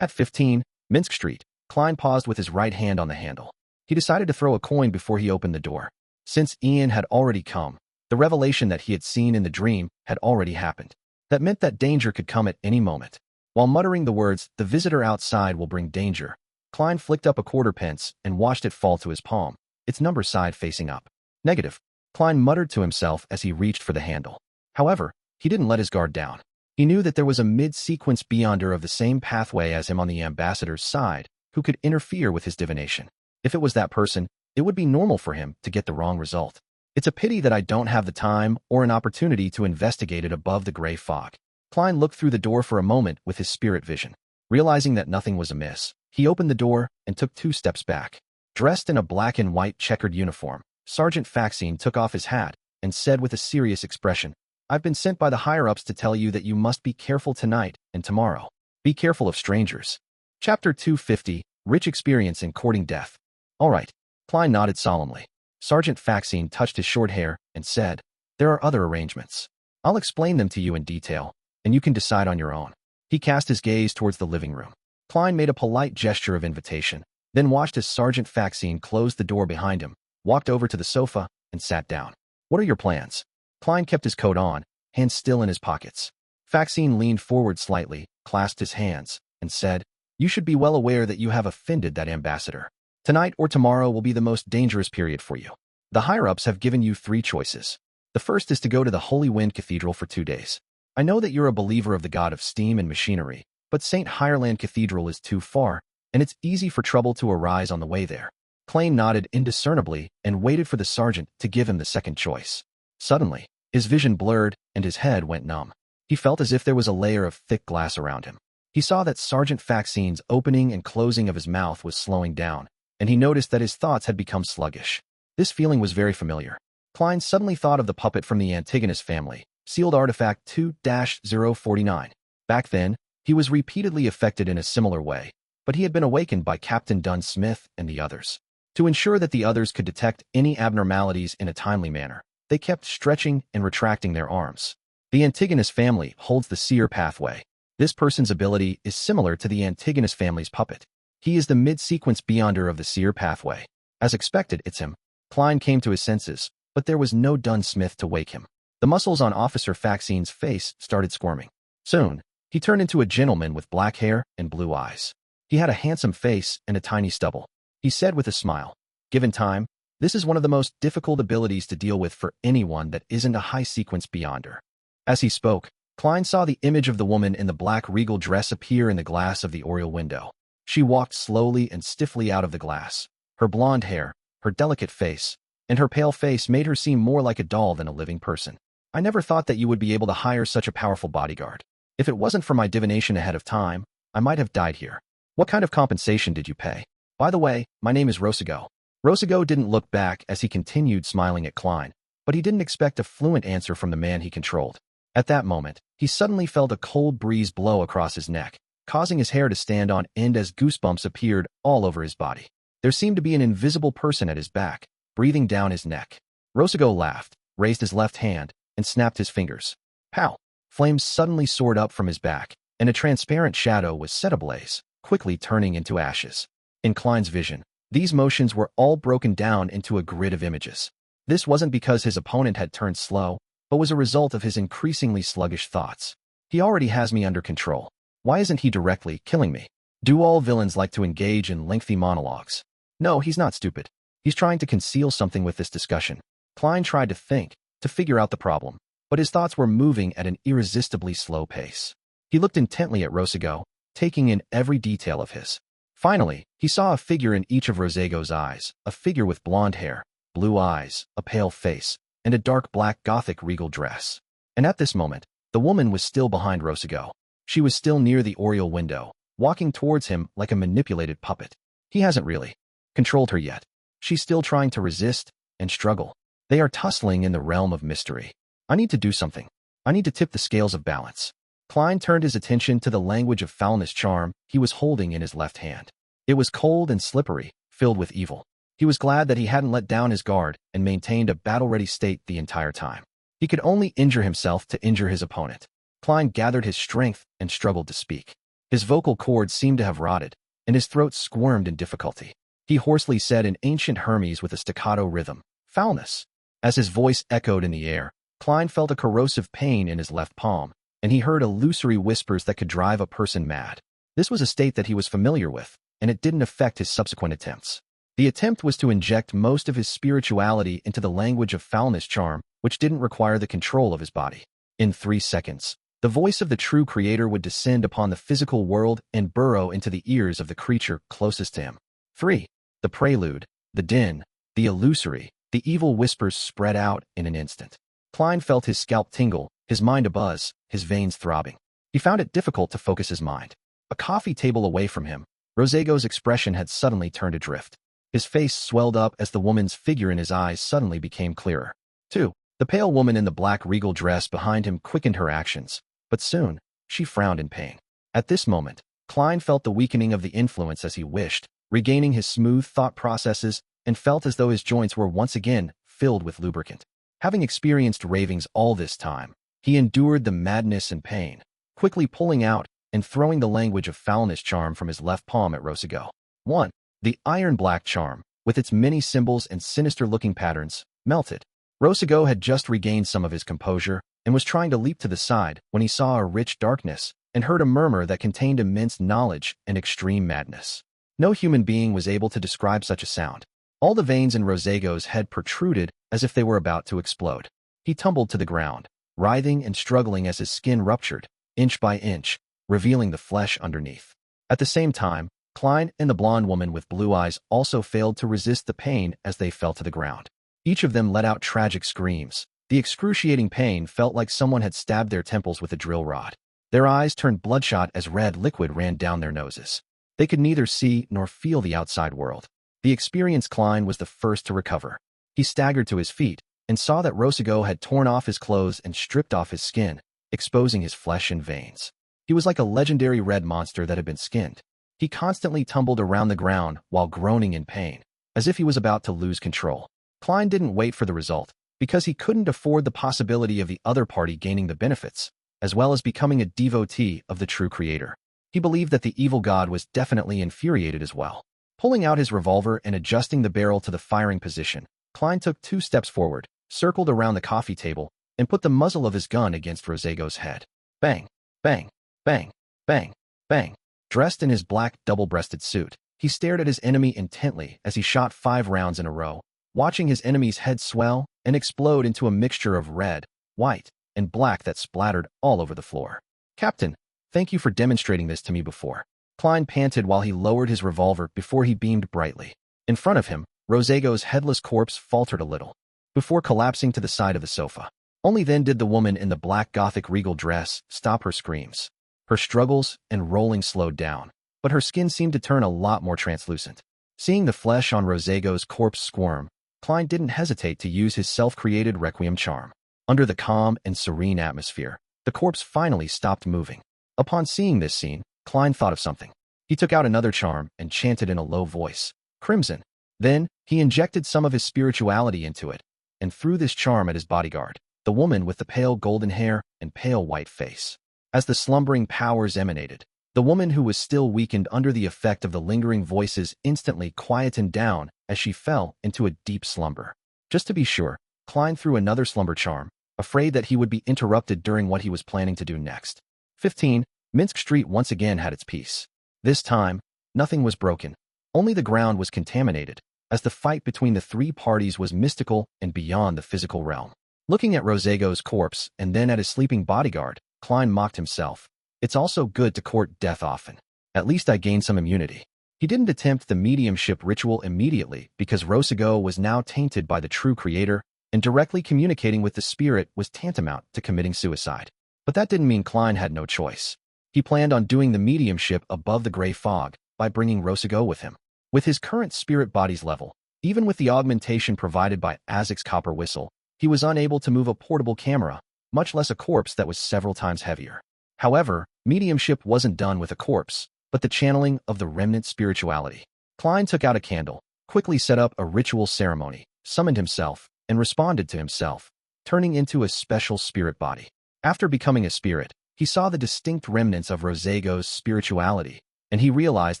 At 15, Minsk Street, Klein paused with his right hand on the handle. He decided to throw a coin before he opened the door. Since Ian had already come, the revelation that he had seen in the dream had already happened. That meant that danger could come at any moment. While muttering the words, "The visitor outside will bring danger," Klein flicked up a quarter-pence and watched it fall to his palm, its number side facing up. Negative, Klein muttered to himself as he reached for the handle. However, he didn't let his guard down. He knew that there was a mid-sequence Beyonder of the same pathway as him on the ambassador's side who could interfere with his divination. If it was that person, it would be normal for him to get the wrong result. It's a pity that I don't have the time or an opportunity to investigate it above the gray fog. Klein looked through the door for a moment with his spirit vision. Realizing that nothing was amiss, he opened the door and took 2 steps back. Dressed in a black and white checkered uniform, Sergeant Faxine took off his hat and said with a serious expression, "I've been sent by the higher-ups to tell you that you must be careful tonight and tomorrow. Be careful of strangers." Chapter 250, Rich Experience in Courting Death. All right. Klein nodded solemnly. Sergeant Faxine touched his short hair and said, "There are other arrangements. I'll explain them to you in detail, and you can decide on your own. He cast his gaze towards the living room. Klein made a polite gesture of invitation, then watched as Sergeant Faxine closed the door behind him, walked over to the sofa, and sat down. What are your plans? Klein kept his coat on, hands still in his pockets. Faxine leaned forward slightly, clasped his hands, and said, You should be well aware that you have offended that ambassador. Tonight or tomorrow will be the most dangerous period for you. The higher-ups have given you 3 choices. The first is to go to the Holy Wind Cathedral for 2 days. I know that you're a believer of the god of steam and machinery, but St. Hireland Cathedral is too far, and it's easy for trouble to arise on the way there. Klein nodded indiscernibly and waited for the sergeant to give him the second choice. Suddenly, his vision blurred and his head went numb. He felt as if there was a layer of thick glass around him. He saw that Sergeant Faxine's opening and closing of his mouth was slowing down, and he noticed that his thoughts had become sluggish. This feeling was very familiar. Klein suddenly thought of the puppet from the Antigonus family, sealed artifact 2-049. Back then, he was repeatedly affected in a similar way, but he had been awakened by Captain Dunn Smith and the others. To ensure that the others could detect any abnormalities in a timely manner, they kept stretching and retracting their arms. The Antigonus family holds the seer pathway. This person's ability is similar to the Antigonus family's puppet. He is the mid-sequence beyonder of the seer pathway. As expected, it's him. Klein came to his senses, but there was no Dunn Smith to wake him. The muscles on Officer Faxine's face started squirming. Soon, he turned into a gentleman with black hair and blue eyes. He had a handsome face and a tiny stubble. He said with a smile, Given time, this is one of the most difficult abilities to deal with for anyone that isn't a high-sequence beyonder. As he spoke, Klein saw the image of the woman in the black regal dress appear in the glass of the oriel window. She walked slowly and stiffly out of the glass. Her blonde hair, her delicate face, and her pale face made her seem more like a doll than a living person. I never thought that you would be able to hire such a powerful bodyguard. If it wasn't for my divination ahead of time, I might have died here. What kind of compensation did you pay? By the way, my name is Rossigo. Rossigo didn't look back as he continued smiling at Klein, but he didn't expect a fluent answer from the man he controlled. At that moment, he suddenly felt a cold breeze blow across his neck, causing his hair to stand on end as goosebumps appeared all over his body. There seemed to be an invisible person at his back, breathing down his neck. Rossigo laughed, raised his left hand, and snapped his fingers. Pow! Flames suddenly soared up from his back, and a transparent shadow was set ablaze, quickly turning into ashes. In Klein's vision, these motions were all broken down into a grid of images. This wasn't because his opponent had turned slow, but was a result of his increasingly sluggish thoughts. He already has me under control. Why isn't he directly killing me? Do all villains like to engage in lengthy monologues? No, he's not stupid. He's trying to conceal something with this discussion. Klein tried to think, to figure out the problem, but his thoughts were moving at an irresistibly slow pace. He looked intently at Rossigo, taking in every detail of his. Finally, he saw a figure in each of Rossigo's eyes, a figure with blonde hair, blue eyes, a pale face, and a dark black Gothic regal dress. And at this moment, the woman was still behind Rossigo. She was still near the oriel window, walking towards him like a manipulated puppet. He hasn't really controlled her yet. She's still trying to resist and struggle. They are tussling in the realm of mystery. I need to do something. I need to tip the scales of balance. Klein turned his attention to the language of Foulness charm he was holding in his left hand. It was cold and slippery, filled with evil. He was glad that he hadn't let down his guard and maintained a battle-ready state the entire time. He could only injure himself to injure his opponent. Klein gathered his strength and struggled to speak. His vocal cords seemed to have rotted, and his throat squirmed in difficulty. He hoarsely said in ancient Hermes with a staccato rhythm, Foulness. As his voice echoed in the air, Klein felt a corrosive pain in his left palm, and he heard illusory whispers that could drive a person mad. This was a state that he was familiar with, and it didn't affect his subsequent attempts. The attempt was to inject most of his spirituality into the language of Foulness charm, which didn't require the control of his body. In 3 seconds, the voice of the true creator would descend upon the physical world and burrow into the ears of the creature closest to him. 3. The prelude, the din, the illusory, the evil whispers spread out in an instant. Klein felt his scalp tingle, his mind abuzz, his veins throbbing. He found it difficult to focus his mind. A coffee table away from him, Rossigo's expression had suddenly turned adrift. His face swelled up as the woman's figure in his eyes suddenly became clearer. 2. The pale woman in the black regal dress behind him quickened her actions, but soon, she frowned in pain. At this moment, Klein felt the weakening of the influence as he wished, regaining his smooth thought processes, and felt as though his joints were once again filled with lubricant. Having experienced ravings all this time, He endured the madness and pain, quickly pulling out and throwing the language of Foulness charm from his left palm at Rossigo. 1. The iron-black charm, with its many symbols and sinister-looking patterns, melted. Rossigo had just regained some of his composure and was trying to leap to the side when he saw a rich darkness and heard a murmur that contained immense knowledge and extreme madness. No human being was able to describe such a sound. All the veins in Rossigo's head protruded as if they were about to explode. He tumbled to the ground, writhing and struggling as his skin ruptured, inch by inch, revealing the flesh underneath. At the same time, Klein and the blonde woman with blue eyes also failed to resist the pain as they fell to the ground. Each of them let out tragic screams. The excruciating pain felt like someone had stabbed their temples with a drill rod. Their eyes turned bloodshot as red liquid ran down their noses. They could neither see nor feel the outside world. The experienced Klein was the first to recover. He staggered to his feet and saw that Rossigo had torn off his clothes and stripped off his skin, exposing his flesh and veins. He was like a legendary red monster that had been skinned. He constantly tumbled around the ground while groaning in pain, as if he was about to lose control. Klein didn't wait for the result, because he couldn't afford the possibility of the other party gaining the benefits, as well as becoming a devotee of the true creator. He believed that the evil god was definitely infuriated as well. Pulling out his revolver and adjusting the barrel to the firing position, Klein took 2 steps forward, circled around the coffee table, and put the muzzle of his gun against Rossigo's head. Bang, bang, bang, bang, bang. Dressed in his black double-breasted suit, he stared at his enemy intently as he shot 5 rounds in a row, watching his enemy's head swell and explode into a mixture of red, white, and black that splattered all over the floor. "Captain, thank you for demonstrating this to me before." Klein panted while he lowered his revolver before he beamed brightly. In front of him, Rossigo's headless corpse faltered a little, before collapsing to the side of the sofa. Only then did the woman in the black Gothic regal dress stop her screams. Her struggles and rolling slowed down, but her skin seemed to turn a lot more translucent. Seeing the flesh on Rossigo's corpse squirm, Klein didn't hesitate to use his self-created requiem charm. Under the calm and serene atmosphere, the corpse finally stopped moving. Upon seeing this scene, Klein thought of something. He took out another charm and chanted in a low voice, "Crimson." Then, he injected some of his spirituality into it, and threw this charm at his bodyguard, the woman with the pale golden hair and pale white face. As the slumbering powers emanated, the woman who was still weakened under the effect of the lingering voices instantly quietened down as she fell into a deep slumber. Just to be sure, Klein threw another slumber charm, afraid that he would be interrupted during what he was planning to do next. 15. Minsk Street once again had its peace. This time, nothing was broken. Only the ground was contaminated, as the fight between the 3 parties was mystical and beyond the physical realm. Looking at Rossigo's corpse and then at his sleeping bodyguard, Klein mocked himself. It's also good to court death often. At least I gained some immunity. He didn't attempt the mediumship ritual immediately because Rossigo was now tainted by the true creator, and directly communicating with the spirit was tantamount to committing suicide. But that didn't mean Klein had no choice. He planned on doing the mediumship above the gray fog by bringing Rossigo with him. With his current spirit body's level, even with the augmentation provided by Azek's copper whistle, he was unable to move a portable camera, much less a corpse that was several times heavier. However, mediumship wasn't done with a corpse, but the channeling of the remnant spirituality. Klein took out a candle, quickly set up a ritual ceremony, summoned himself, and responded to himself, turning into a special spirit body. After becoming a spirit, he saw the distinct remnants of Rossigo's spirituality, and he realized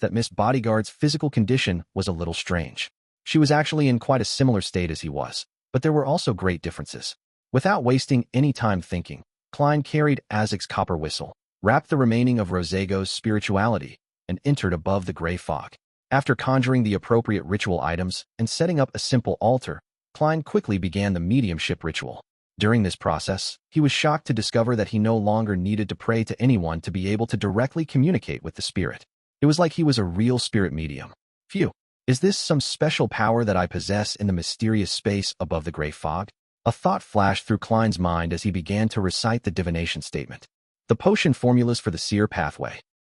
that Miss Bodyguard's physical condition was a little strange. She was actually in quite a similar state as he was, but there were also great differences. Without wasting any time thinking, Klein carried Azek's copper whistle, wrapped the remaining of Rossigo's spirituality, and entered above the gray fog. After conjuring the appropriate ritual items and setting up a simple altar, Klein quickly began the mediumship ritual. During this process, he was shocked to discover that he no longer needed to pray to anyone to be able to directly communicate with the spirit. It was like he was a real spirit medium. Phew, is this some special power that I possess in the mysterious space above the gray fog? A thought flashed through Klein's mind as he began to recite the divination statement. The potion formulas for the seer pathway.